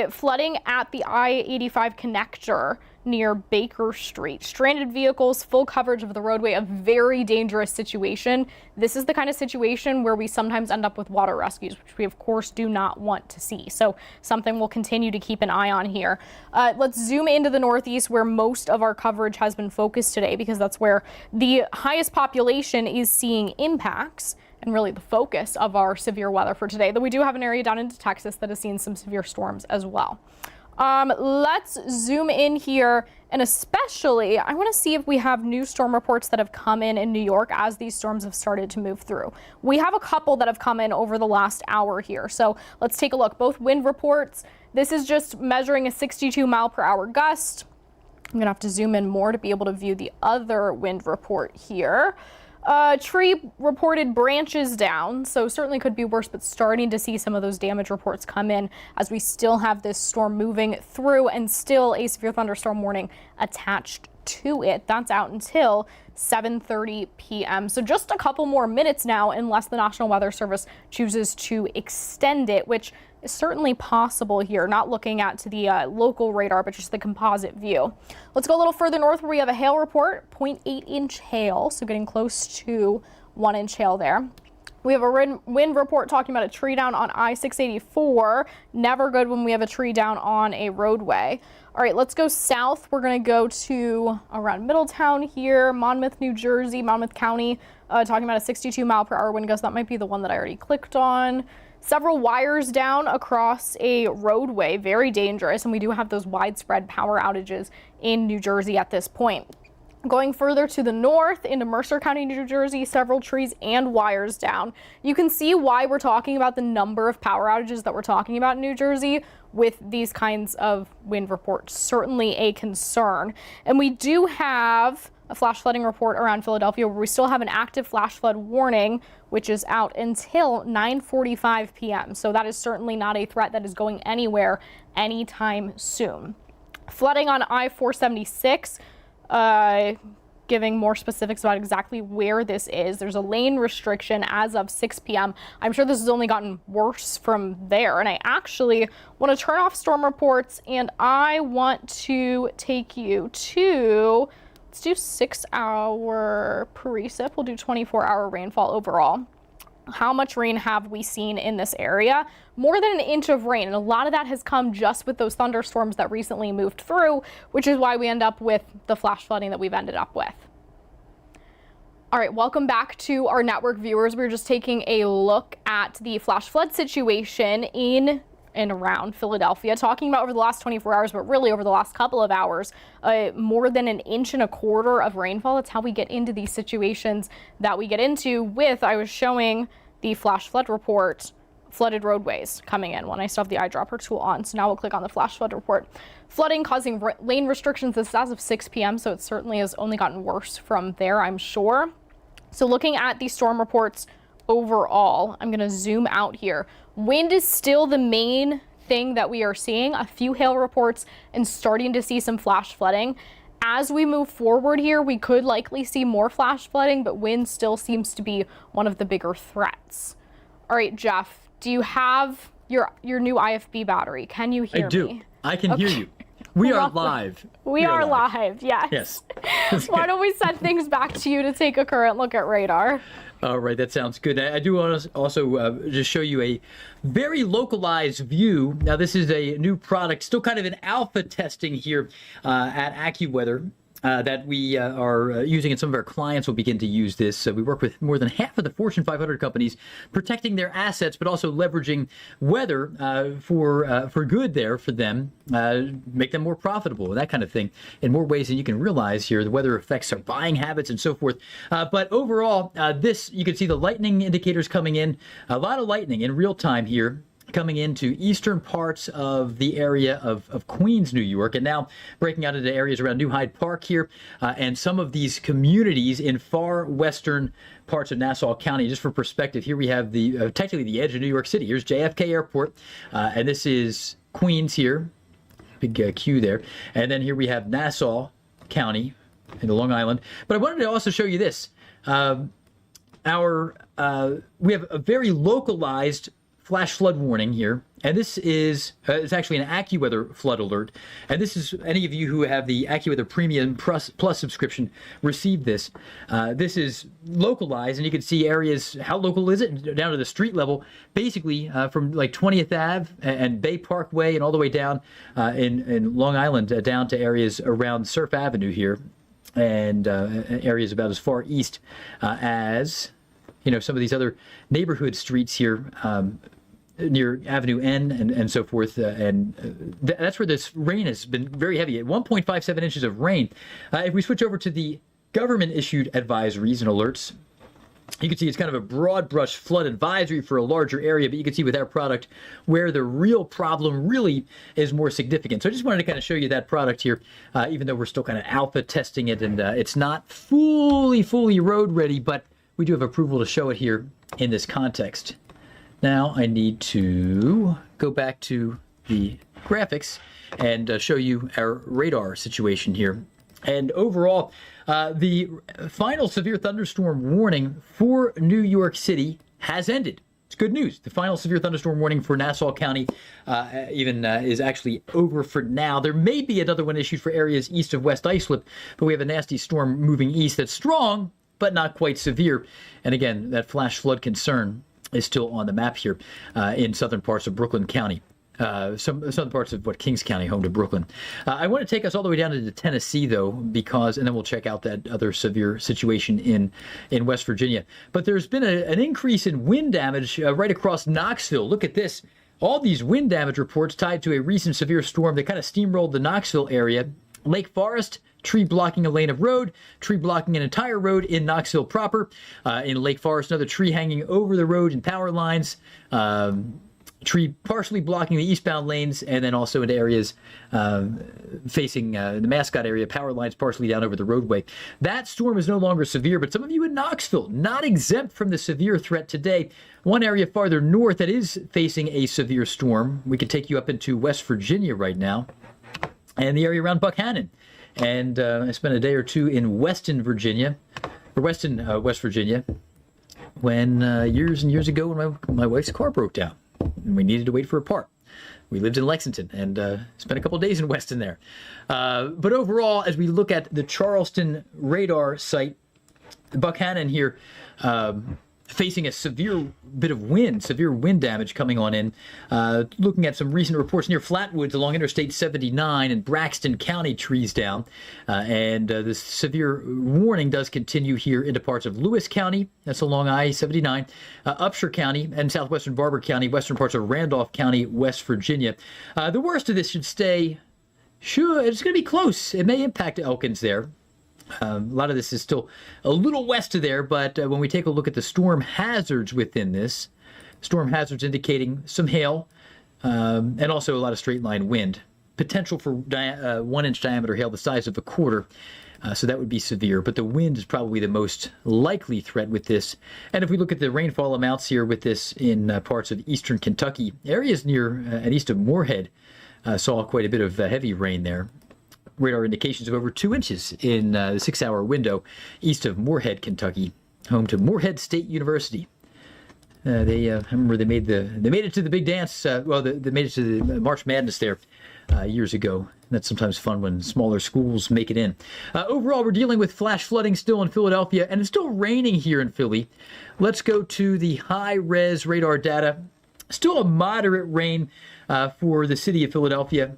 flooding at the I-85 connector near Baker Street. Stranded vehicles, full coverage of the roadway, a very dangerous situation. This is the kind of situation where we sometimes end up with water rescues, which we of course do not want to see. So something we'll continue to keep an eye on here. Let's zoom into the Northeast, where most of our coverage has been focused today, because that's where the highest population is seeing impacts and really the focus of our severe weather for today. Though we do have an area down into Texas that has seen some severe storms as well. Let's zoom in here, and especially I want to see if we have new storm reports that have come in New York as these storms have started to move through. We have a couple that have come in over the last hour here, so let's take a look. Both wind reports. This is just measuring a 62-mile-per-hour gust. I'm gonna have to zoom in more to be able to view the other wind report here. Tree reported branches down, so certainly could be worse, but starting to see some of those damage reports come in as we still have this storm moving through and still a severe thunderstorm warning attached to it. That's out until 7:30 p.m. So just a couple more minutes now, unless the National Weather Service chooses to extend it, which is certainly possible here, not looking at to the local radar, but just the composite view. Let's go a little further north, where we have a hail report, 0.8-inch hail, so getting close to 1-inch hail there. We have a wind report talking about a tree down on I-684. Never good when we have a tree down on a roadway. All right, let's go south. We're going to go to around Middletown here, Monmouth, New Jersey, Monmouth County, talking about a 62-mile-per-hour wind gust. That might be the one that I already clicked on. Several wires down across a roadway, very dangerous, and we do have those widespread power outages in New Jersey at this point. Going further to the north into Mercer County, New Jersey, several trees and wires down. You can see why we're talking about the number of power outages that we're talking about in New Jersey with these kinds of wind reports. Certainly a concern. And we do have a flash flooding report around Philadelphia, where we still have an active flash flood warning, which is out until 9:45 p.m. So that is certainly not a threat that is going anywhere anytime soon. Flooding on I-476, giving more specifics about exactly where this is. There's a lane restriction as of 6 p.m. I'm sure this has only gotten worse from there. And I actually want to turn off storm reports, and I want to take you to, let's do 6-hour precip. We'll do 24-hour rainfall overall. how much rain have we seen in this area? More than an inch of rain, and a lot of that has come just with those thunderstorms that recently moved through, which is why we end up with the flash flooding that we've ended up with. All right, welcome back to our network viewers. We're just taking a look at the flash flood situation in and around Philadelphia, talking about over the last 24 hours, but really over the last couple of hours, more than an inch and a quarter of rainfall. That's how we get into these situations that we get into with, I was showing the flash flood report, flooded roadways coming in when I still have the eyedropper tool on. So now we'll click on the flash flood report. Flooding causing lane restrictions. This is as of 6 p.m. So it certainly has only gotten worse from there, I'm sure. So looking at the storm reports overall, I'm going to zoom out here. Wind is still the main thing that we are seeing. A few hail reports and starting to see some flash flooding. As we move forward here, we could likely see more flash flooding, but wind still seems to be one of the bigger threats. All right, Geoff, do you have your new IFB battery? Can you hear me?
I do. I can hear you. We are live.
We are live, yes.
Yes.
Why don't we send things back to you to take a current look at radar?
All right, that sounds good. I do want to also just show you a very localized view. Now, this is a new product, still kind of in alpha testing here at AccuWeather. That we are using, and some of our clients will begin to use this. We work with more than half of the Fortune 500 companies, protecting their assets, but also leveraging weather for good there for them, make them more profitable, that kind of thing, in more ways than you can realize here. The weather affects our buying habits and so forth. But overall, this, you can see the lightning indicators coming in, a lot of lightning in real time here, coming into eastern parts of the area of Queens, New York, and now breaking out into areas around New Hyde Park here, and some of these communities in far western parts of Nassau County. Just for perspective, here we have the technically the edge of New York City. Here's JFK Airport, and this is Queens here, big Q there, and then here we have Nassau County in the Long Island. But I wanted to also show you this. We have a very localized flash flood warning here, and this is it's actually an AccuWeather flood alert, and this is, any of you who have the AccuWeather Premium Plus subscription receive this. This is localized, and you can see areas. How local is it? Down to the street level, basically from like 20th Ave and Bay Parkway and all the way down in Long Island down to areas around Surf Avenue here, and areas about as far east as, you know, some of these other neighborhood streets here near Avenue N and so forth. That's where this rain has been very heavy, at 1.57 inches of rain. If we switch over to the government-issued advisories and alerts, you can see it's kind of a broad brush flood advisory for a larger area, but you can see with our product where the real problem really is more significant. So I just wanted to kind of show you that product here, even though we're still kind of alpha testing it, and it's not fully road ready, but we do have approval to show it here in this context. Now I need to go back to the graphics and show you our radar situation here. And overall, the final severe thunderstorm warning for New York City has ended. It's good news. The final severe thunderstorm warning for Nassau County is actually over for now. There may be another one issued for areas east of West Islip, but we have a nasty storm moving east that's strong, but not quite severe. And again, that flash flood concern is still on the map here in southern parts of Brooklyn County. Some parts of Kings County, home to Brooklyn. I want to take us all the way down into Tennessee, though, because, and then we'll check out that other severe situation in West Virginia. But there's been an increase in wind damage right across Knoxville. Look at this. All these wind damage reports tied to a recent severe storm that kind of steamrolled the Knoxville area. Lake Forest, tree blocking a lane of road, tree blocking an entire road in Knoxville proper. In Lake Forest, another tree hanging over the road and power lines. Tree partially blocking the eastbound lanes, and then also into areas facing the Mascot area, power lines partially down over the roadway. That storm is no longer severe, but some of you in Knoxville, not exempt from the severe threat today. One area farther north that is facing a severe storm, we could take you up into West Virginia right now, and the area around Buckhannon. And I spent a day or two in Weston, West Virginia, when years and years ago when my wife's car broke down and we needed to wait for a part. We lived in Lexington and spent a couple days in Weston there. But overall, as we look at the Charleston radar site, Buckhannon here, facing a severe bit of wind, severe wind damage coming on in. Looking at some recent reports near Flatwoods along Interstate 79 and Braxton County, trees down. And the severe warning does continue here into parts of Lewis County, that's along I-79, Upshur County and southwestern Barber County, western parts of Randolph County, West Virginia. The worst of this should stay, it's going to be close. It may impact Elkins there. A lot of this is still a little west of there, but when we take a look at the storm hazards within this, storm hazards indicating some hail and also a lot of straight line wind. Potential for 1 inch diameter hail the size of a quarter, so that would be severe. But the wind is probably the most likely threat with this. And if we look at the rainfall amounts here with this in parts of eastern Kentucky, areas near and east of Moorhead saw quite a bit of heavy rain there. Radar indications of over 2 inches in the 6-hour window east of Moorhead, Kentucky, home to Moorhead State University. I remember they made it to the big dance. They made it to the March Madness there years ago. That's sometimes fun when smaller schools make it in. Overall, we're dealing with flash flooding still in Philadelphia, and it's still raining here in Philly. Let's go to the high-res radar data. Still a moderate rain for the city of Philadelphia.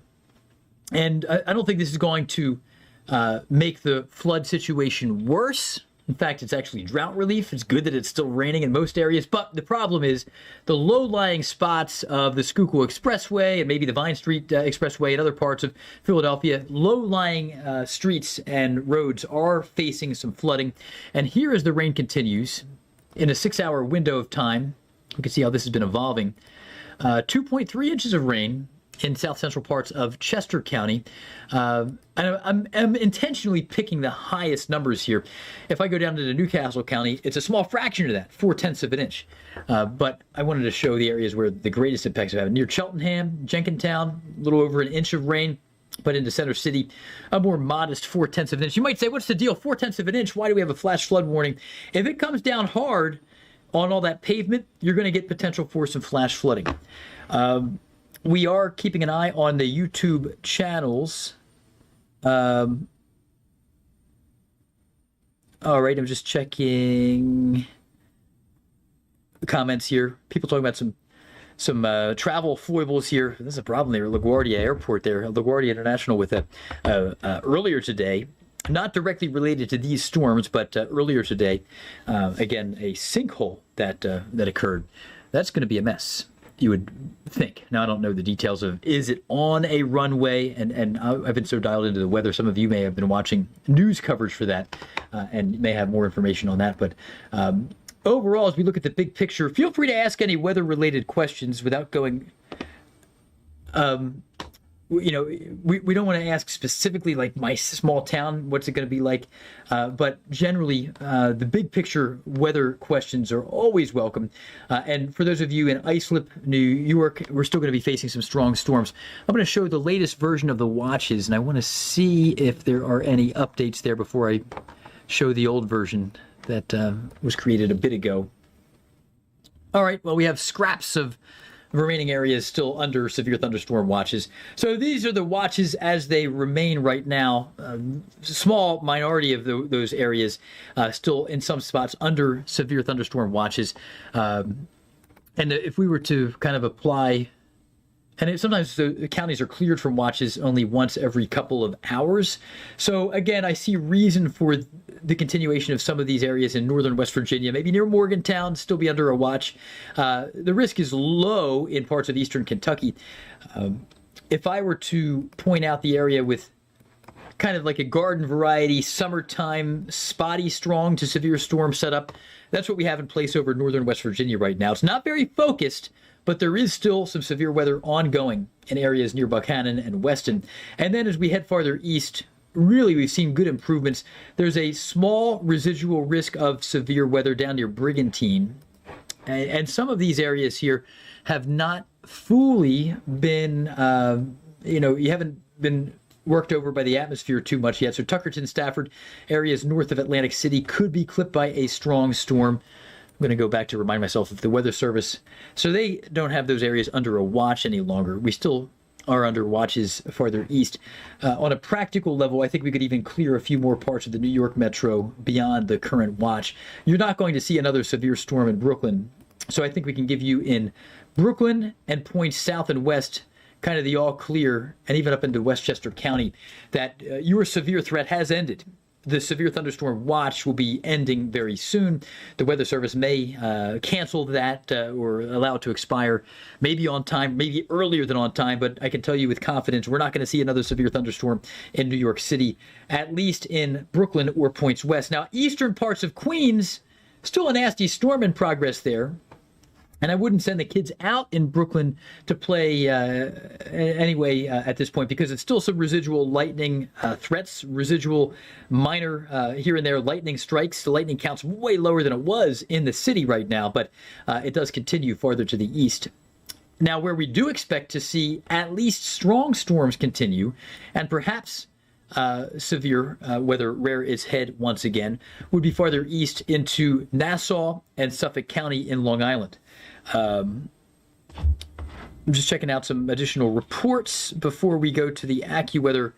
And I don't think this is going to make the flood situation worse. In fact, it's actually drought relief. It's good that it's still raining in most areas. But the problem is the low-lying spots of the Schuylkill Expressway and maybe the Vine Street Expressway and other parts of Philadelphia, low-lying streets and roads are facing some flooding. And here as the rain continues, in a 6-hour window of time, you can see how this has been evolving. 2.3 inches of rain in south central parts of Chester County. And I'm intentionally picking the highest numbers here. If I go down to Newcastle County, it's a small fraction of that, 0.4 of an inch. But I wanted to show the areas where the greatest impacts have happened. Near Cheltenham, Jenkintown, a little over 1 inch of rain. But into Center City, a more modest 0.4 of an inch. You might say, what's the deal? 0.4 of an inch, why do we have a flash flood warning? If it comes down hard on all that pavement, you're going to get potential for some flash flooding. We are keeping an eye on the YouTube channels. All right, I'm just checking the comments here. People talking about some travel foibles here. There's a problem there at LaGuardia Airport there, LaGuardia International, with earlier today. Not directly related to these storms, but earlier today, again, a sinkhole that occurred. That's going to be a mess, you would think. Now, I don't know the details of, is it on a runway? And I've been so dialed into the weather. Some of you may have been watching news coverage for that and may have more information on that. But overall, as we look at the big picture, feel free to ask any weather-related questions without going... we don't want to ask specifically like my small town, what's it going to be like? But generally, the big picture weather questions are always welcome. And for those of you in Islip, New York, we're still going to be facing some strong storms. I'm going to show the latest version of the watches, and I want to see if there are any updates there before I show the old version that was created a bit ago. All right, well, we have scraps of remaining areas still under severe thunderstorm watches. So these are the watches as they remain right now. Small minority of those areas still in some spots under severe thunderstorm watches. And if we were to kind of apply, and sometimes the counties are cleared from watches only once every couple of hours. So again, I see reason for the continuation of some of these areas in northern West Virginia, maybe near Morgantown, still be under a watch. The risk is low in parts of eastern Kentucky. If I were to point out the area with kind of like a garden variety, summertime, spotty, strong to severe storm setup, that's what we have in place over northern West Virginia right now. It's not very focused, but there is still some severe weather ongoing in areas near Buchanan and Weston. And then as we head farther east, really we've seen good improvements. There's a small residual risk of severe weather down near Brigantine. And some of these areas here have not fully been, you haven't been worked over by the atmosphere too much yet. So Tuckerton, Stafford, areas north of Atlantic City could be clipped by a strong storm. I'm going to go back to remind myself of the Weather Service. So they don't have those areas under a watch any longer. We still are under watches farther east. On a practical level, I think we could even clear a few more parts of the New York metro beyond the current watch. You're not going to see another severe storm in Brooklyn. So I think we can give you in Brooklyn and points south and west kind of the all clear, and even up into Westchester County, that your severe threat has ended. The severe thunderstorm watch will be ending very soon. The Weather Service may cancel that or allow it to expire, maybe on time, maybe earlier than on time, but I can tell you with confidence we're not going to see another severe thunderstorm in New York City, at least in Brooklyn or points west. Now, eastern parts of Queens, still a nasty storm in progress there. And I wouldn't send the kids out in Brooklyn to play anyway at this point, because it's still some residual lightning threats, residual minor here and there lightning strikes. The lightning count's way lower than it was in the city right now, but it does continue farther to the east. Now, where we do expect to see at least strong storms continue, and perhaps severe weather rear its head once again, would be farther east into Nassau and Suffolk County in Long Island. I'm just checking out some additional reports before we go to the AccuWeather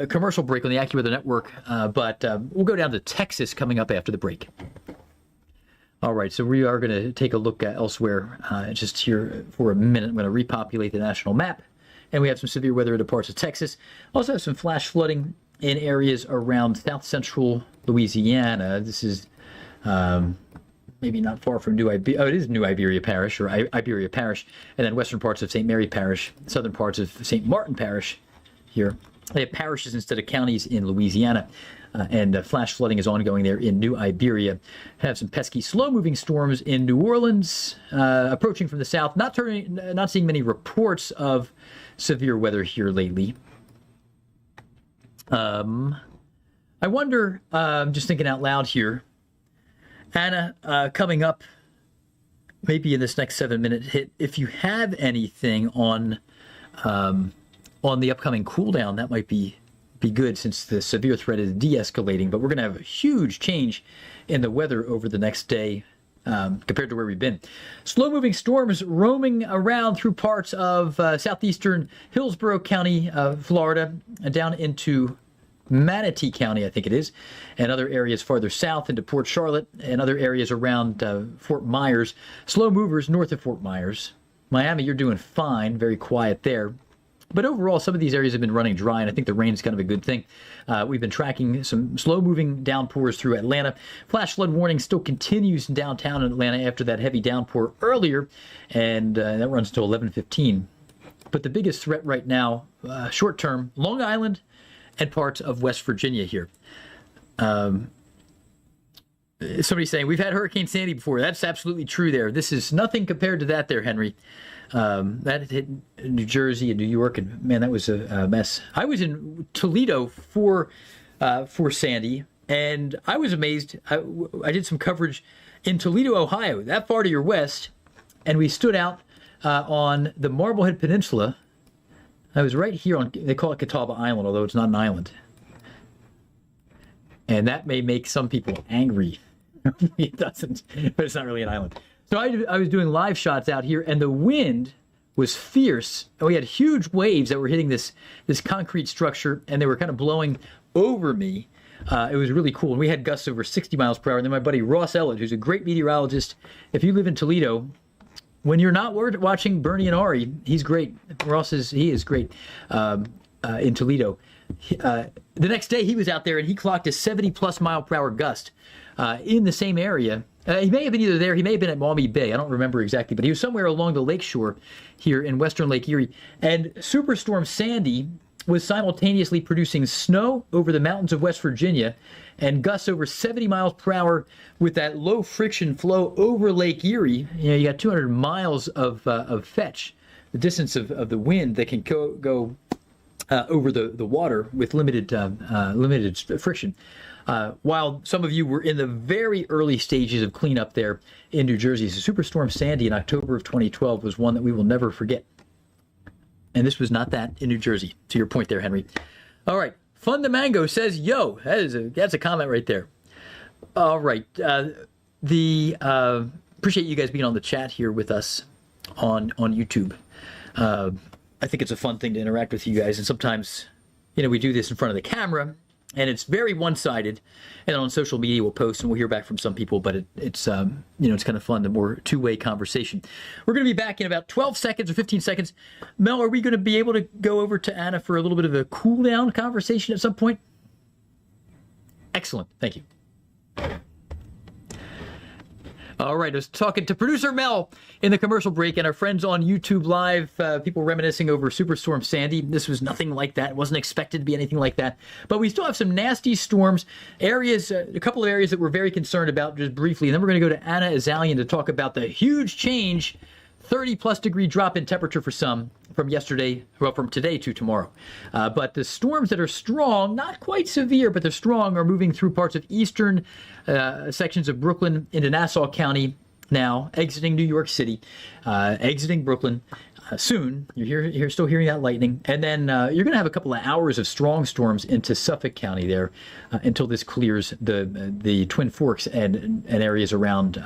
commercial break on the AccuWeather network, but we'll go down to Texas coming up after the break. All right, so we are going to take a look at elsewhere just here for a minute. I'm going to repopulate the national map, and we have some severe weather in parts of Texas. Also have some flash flooding in areas around south central Louisiana. This is maybe not far from New Iberia. Oh, it is New Iberia Parish, or Iberia Parish, and then western parts of St. Mary Parish, southern parts of St. Martin Parish here. They have parishes instead of counties in Louisiana, and flash flooding is ongoing there in New Iberia. Have some pesky slow-moving storms in New Orleans, approaching from the south. Not seeing many reports of severe weather here lately. I wonder, just thinking out loud here, Anna, coming up maybe in this next 7-minute hit, if you have anything on the upcoming cool down, that might be good, since the severe threat is de-escalating. But we're going to have a huge change in the weather over the next day compared to where we've been. Slow-moving storms roaming around through parts of southeastern Hillsborough County, Florida, and down into Manatee County, I think it is, and other areas farther south into Port Charlotte and other areas around Fort Myers. Slow movers north of Fort Myers. Miami, you're doing fine, very quiet there. But overall, some of these areas have been running dry, and I think the rain is kind of a good thing. We've been tracking some slow-moving downpours through Atlanta. Flash flood warning still continues in downtown Atlanta after that heavy downpour earlier, and that runs until 11:15. But the biggest threat right now, short-term, Long Island and parts of West Virginia here. Somebody's saying, we've had Hurricane Sandy before. That's absolutely true there. This is nothing compared to that there, Henry. That hit New Jersey and New York, and man, that was a mess. I was in Toledo for Sandy, and I was amazed. I did some coverage in Toledo, Ohio, that far to your west, and we stood out on the Marblehead Peninsula. I was right here on, they call it Catawba Island, although it's not an island. And that may make some people angry. It doesn't, but it's not really an island. So I was doing live shots out here, and the wind was fierce. And we had huge waves that were hitting this concrete structure, and they were kind of blowing over me. It was really cool. And we had gusts over 60 miles per hour. And then my buddy Ross Ellett, who's a great meteorologist, if you live in Toledo, when you're not watching Bernie and Ari, he's great. He is great in Toledo. The next day he was out there and he clocked a 70+ mile per hour gust in the same area. He may have been either there, he may have been at Maumee Bay, I don't remember exactly, but he was somewhere along the lakeshore here in western Lake Erie. And Superstorm Sandy was simultaneously producing snow over the mountains of West Virginia and gusts over 70 miles per hour with that low friction flow over Lake Erie. You know, you got 200 miles of fetch, the distance of the wind that can go over the water with limited friction. While some of you were in the very early stages of cleanup there in New Jersey, so Superstorm Sandy in October of 2012 was one that we will never forget. And this was not that in New Jersey, to your point there, Henry. All right. Fun the Mango says, yo, that's a comment right there. All right. Appreciate you guys being on the chat here with us on YouTube. I think it's a fun thing to interact with you guys. And sometimes, we do this in front of the camera, and it's very one-sided. And on social media, we'll post and we'll hear back from some people, but it's it's kind of fun, the more two-way conversation. We're going to be back in about 12 seconds or 15 seconds. Mel, are we going to be able to go over to Anna for a little bit of a cool-down conversation at some point? Excellent. Thank you. All right, I was talking to producer Mel in the commercial break, and our friends on YouTube Live, people reminiscing over Superstorm Sandy. This was nothing like that. It wasn't expected to be anything like that. But we still have some nasty storms, areas, a couple of areas that we're very concerned about, just briefly. And then we're going to go to Anna Azalian to talk about the huge change, 30-plus degree drop in temperature for some from today to tomorrow. But the storms that are strong, not quite severe, but they're strong, are moving through parts of eastern sections of Brooklyn into Nassau County now, exiting New York City, exiting Brooklyn. Soon, you're still hearing that lightning. And then you're going to have a couple of hours of strong storms into Suffolk County there until this clears the Twin Forks and areas around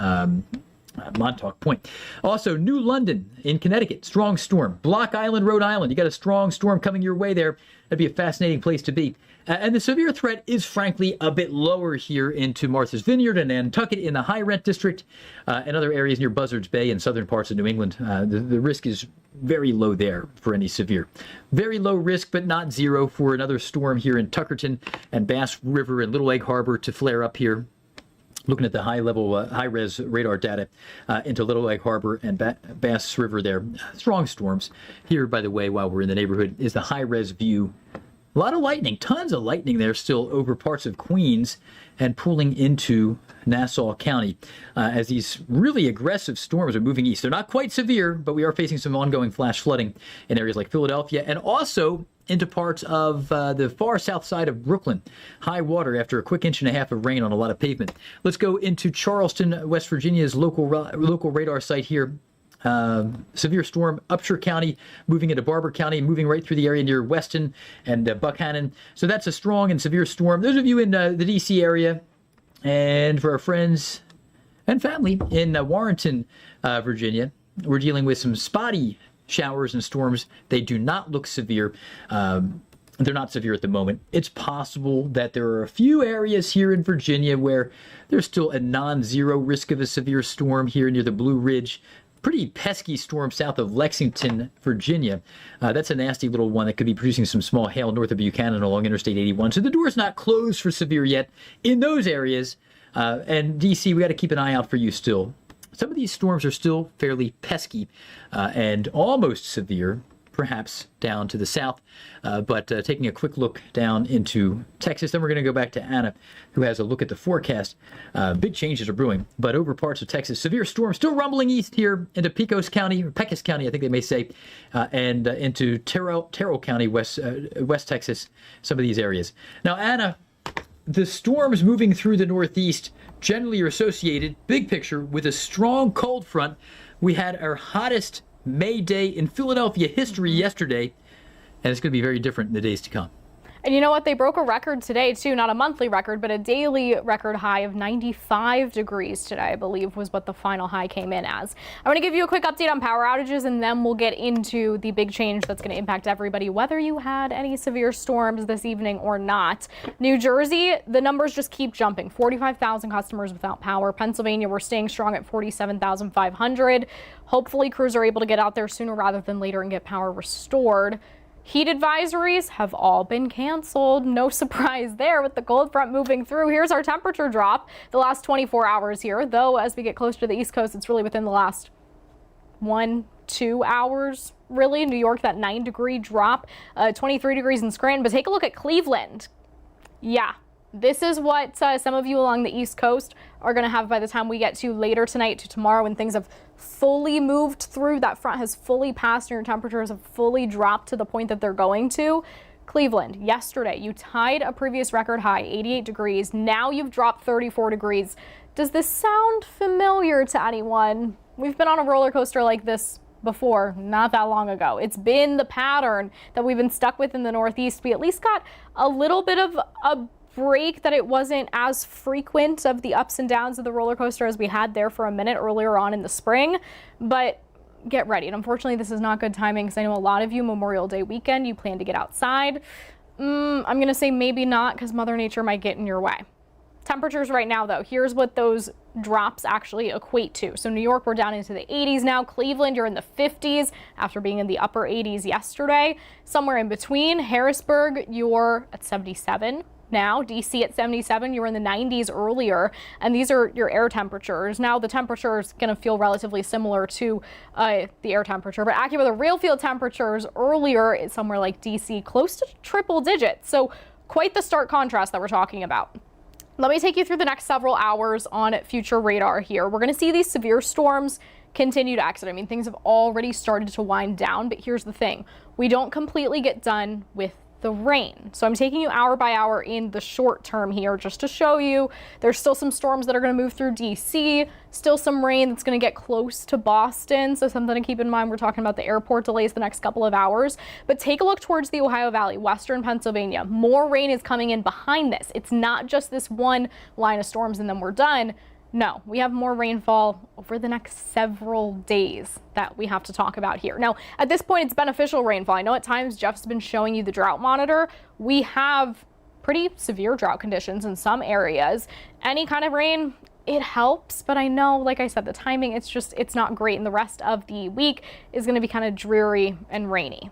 Montauk Point. Also, New London in Connecticut, strong storm. Block Island, Rhode Island, you got a strong storm coming your way there. That'd be a fascinating place to be. And the severe threat is, frankly, a bit lower here into Martha's Vineyard and Nantucket in the high rent district and other areas near Buzzards Bay and southern parts of New England. The risk is very low there for any severe. Very low risk, but not zero for another storm here in Tuckerton and Bass River and Little Egg Harbor to flare up here. Looking at the high-level, high-res radar data into Little Egg Harbor and Bass River there. Strong storms. Here, by the way, while we're in the neighborhood, is the high-res view. A lot of lightning, tons of lightning there still over parts of Queens and pulling into Nassau County as these really aggressive storms are moving east. They're not quite severe, but we are facing some ongoing flash flooding in areas like Philadelphia and also into parts of the far south side of Brooklyn. High water after a quick inch and a half of rain on a lot of pavement. Let's go into Charleston, West Virginia's local radar site here. Severe storm, Upshur County, moving into Barber County, moving right through the area near Weston and Buckhannon. So that's a strong and severe storm. Those of you in the D.C. area, and for our friends and family in Warrenton, Virginia, we're dealing with some spotty showers and storms. They do not look severe. They're not severe at the moment. It's possible that there are a few areas here in Virginia where there's still a non-zero risk of a severe storm here near the Blue Ridge. Pretty pesky storm south of Lexington, Virginia. That's a nasty little one that could be producing some small hail north of Buchanan along Interstate 81. So the door's not closed for severe yet in those areas. And D.C., we got to keep an eye out for you still. Some of these storms are still fairly pesky and almost severe, perhaps down to the south. But taking a quick look down into Texas, then we're going to go back to Anna, who has a look at the forecast. Big changes are brewing, but over parts of Texas, severe storms still rumbling east here into Pecos County, or Pecos County, I think they may say, and into Terrell County, West Texas, some of these areas. Now, Anna, the storms moving through the Northeast generally are associated, big picture, with a strong cold front. We had our hottest May day in Philadelphia history yesterday, and it's going to be very different in the days to come.
And you know what? They broke a record today, too. Not a monthly record, but a daily record high of 95 degrees today, I believe, was what the final high came in as. I want to give you a quick update on power outages, and then we'll get into the big change that's going to impact everybody, whether you had any severe storms this evening or not. New Jersey, the numbers just keep jumping. 45,000 customers without power. Pennsylvania, we're staying strong at 47,500. Hopefully, crews are able to get out there sooner rather than later and get power restored. Heat advisories have all been canceled. No surprise there with the cold front moving through. Here's our temperature drop the last 24 hours here, though as we get closer to the East Coast, it's really within the last 1-2 hours, really. New York, that 9-degree drop, 23 degrees in Scranton. But take a look at Cleveland. Yeah, this is what some of you along the East Coast are going to have by the time we get to later tonight to tomorrow, when things have fully moved through. That front has fully passed and your temperatures have fully dropped to the point that they're going to. Cleveland, yesterday, you tied a previous record high, 88 degrees. Now you've dropped 34 degrees. Does this sound familiar to anyone? We've been on a roller coaster like this before, not that long ago. It's been the pattern that we've been stuck with in the Northeast. We at least got a little bit of a break, that it wasn't as frequent of the ups and downs of the roller coaster as we had there for a minute earlier on in the spring. But get ready. And unfortunately, this is not good timing because I know a lot of you Memorial Day weekend, you plan to get outside. I'm going to say maybe not because Mother Nature might get in your way. Temperatures right now, though, here's what those drops actually equate to. So New York, we're down into the 80s now. Cleveland, you're in the 50s after being in the upper 80s yesterday. Somewhere in between, Harrisburg, you're at 77 now. DC at 77, you were in the 90s earlier, and these are your air temperatures. Now the temperature is going to feel relatively similar to the air temperature, but AccuWeather real field temperatures earlier is somewhere like DC, close to triple digits. So quite the stark contrast that we're talking about. Let me take you through the next several hours on future radar here. We're going to see these severe storms continue to exit. I mean, things have already started to wind down, but here's the thing. We don't completely get done with the rain. So I'm taking you hour by hour in the short term here just to show you there's still some storms that are going to move through DC, still some rain that's going to get close to Boston. So something to keep in mind, we're talking about the airport delays the next couple of hours, but take a look towards the Ohio Valley, western Pennsylvania. More rain is coming in behind this. It's not just this one line of storms and then we're done. No, we have more rainfall over the next several days that we have to talk about here. Now, at this point, it's beneficial rainfall. I know at times Jeff's been showing you the drought monitor. We have pretty severe drought conditions in some areas. Any kind of rain, it helps, but I know, like I said, the timing, it's not great. And the rest of the week is going to be kind of dreary and rainy.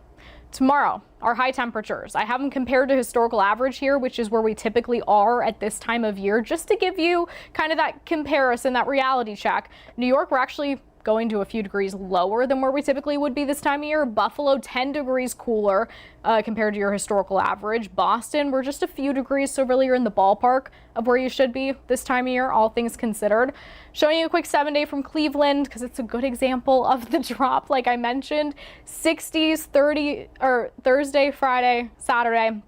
Tomorrow, our high temperatures. I have them compared to historical average here, which is where we typically are at this time of year, just to give you kind of that comparison, that reality check. New York, we're actually going to a few degrees lower than where we typically would be this time of year. Buffalo, 10 degrees cooler compared to your historical average. Boston, we're just a few degrees, so really you're in the ballpark of where you should be this time of year, all things considered. Showing you a quick 7-day from Cleveland because it's a good example of the drop, like I mentioned. 60s, Thursday, Friday, Saturday.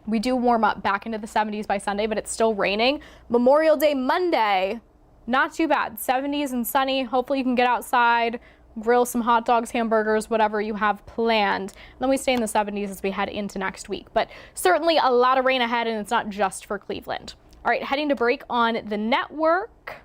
We do warm up back into the 70s by Sunday, but it's still raining. Memorial Day Monday, not too bad. 70s and sunny. Hopefully you can get outside, grill some hot dogs, hamburgers, whatever you have planned. Then we stay in the 70s as we head into next week. But certainly a lot of rain ahead, and it's not just for Cleveland. All right, heading to break on the network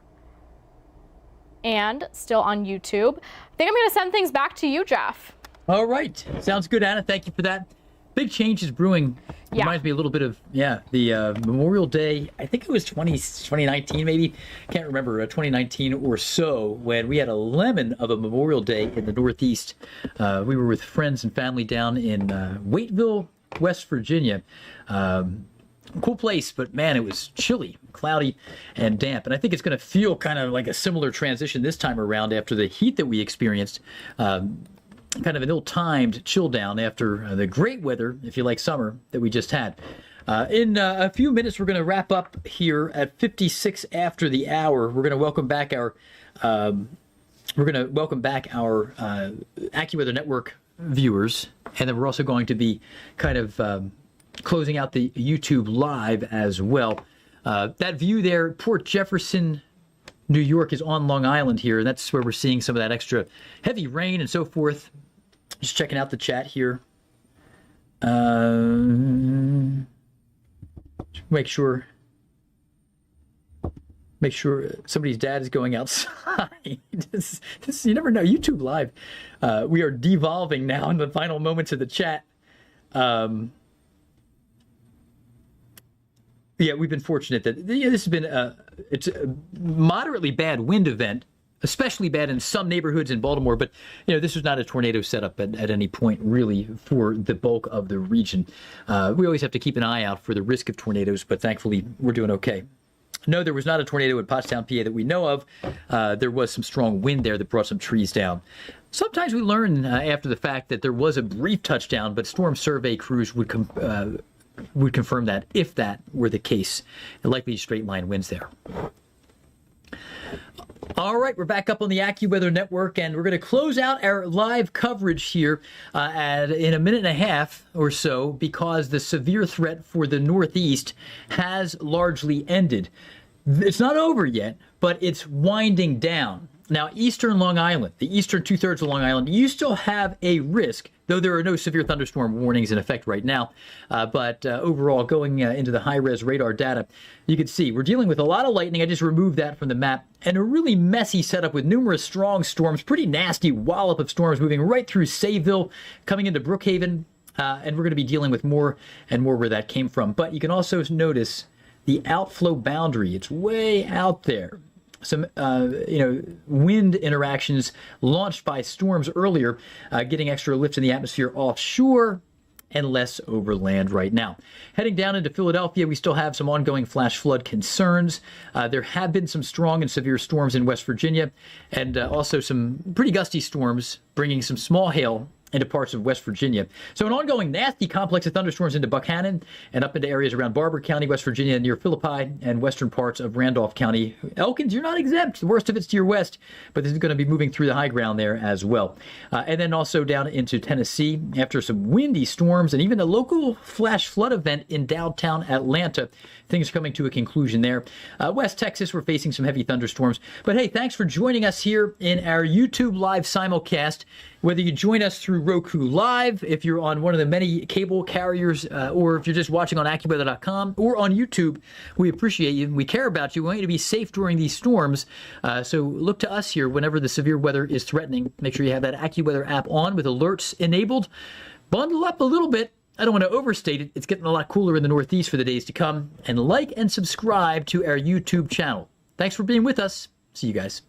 and still on YouTube. I think I'm going to send things back to you, Jeff.
All right. Sounds good, Anna. Thank you for that. Big changes brewing.
Yeah.
Reminds me a little bit of, the Memorial Day, I think it was 2019 maybe, can't remember, 2019 or so, when we had a lemon of a Memorial Day in the Northeast. We were with friends and family down in Waiteville, West Virginia. Cool place, but man, it was chilly, cloudy, and damp. And I think it's going to feel kind of like a similar transition this time around after the heat that we experienced. Kind of an ill-timed chill down after the great weather, if you like summer, that we just had. In a few minutes, we're going to wrap up here at 56 after the hour. We're going to welcome back our AccuWeather Network viewers, and then we're also going to be kind of closing out the YouTube Live as well. That view there, Port Jefferson, New York, is on Long Island here, and that's where we're seeing some of that extra heavy rain and so forth. Just checking out the chat here. Make sure somebody's dad is going outside. This, you never know. YouTube Live. We are devolving now in the final moments of the chat. We've been fortunate that this has been it's a moderately bad wind event, especially bad in some neighborhoods in Baltimore. But this was not a tornado setup at any point really for the bulk of the region. We always have to keep an eye out for the risk of tornadoes, but thankfully we're doing okay. No, there was not a tornado in Pottstown, PA that we know of. There was some strong wind there that brought some trees down. Sometimes we learn after the fact that there was a brief touchdown, but storm survey crews would confirm that if that were the case. Likely straight line winds there. All right, we're back up on the AccuWeather Network, and we're going to close out our live coverage here in a minute and a half or so, because the severe threat for the Northeast has largely ended. It's not over yet, but it's winding down. Now, eastern Long Island, the eastern two-thirds of Long Island, you still have a risk, though there are no severe thunderstorm warnings in effect right now. But overall, going into the high-res radar data, you can see we're dealing with a lot of lightning. I just removed that from the map. And a really messy setup with numerous strong storms, pretty nasty wallop of storms moving right through Sayville, coming into Brookhaven. And we're going to be dealing with more and more where that came from. But you can also notice the outflow boundary. It's way out there. Some, wind interactions launched by storms earlier, getting extra lift in the atmosphere offshore and less overland right now. Heading down into Philadelphia, we still have some ongoing flash flood concerns. There have been some strong and severe storms in West Virginia, and also some pretty gusty storms bringing some small hail into parts of West Virginia. So an ongoing nasty complex of thunderstorms into Buchanan and up into areas around Barber County, West Virginia, near Philippi, and western parts of Randolph County. Elkins, you're not exempt. The worst of it's to your west, but this is going to be moving through the high ground there as well. And then also down into Tennessee after some windy storms and even a local flash flood event in downtown Atlanta. Things are coming to a conclusion there. West Texas, we're facing some heavy thunderstorms. But hey, thanks for joining us here in our YouTube live simulcast. Whether you join us through Roku Live, if you're on one of the many cable carriers, or if you're just watching on AccuWeather.com or on YouTube, we appreciate you. We care about you. We want you to be safe during these storms. So look to us here whenever the severe weather is threatening. Make sure you have that AccuWeather app on with alerts enabled. Bundle up a little bit. I don't want to overstate it. It's getting a lot cooler in the Northeast for the days to come. And like and subscribe to our YouTube channel. Thanks for being with us. See you guys.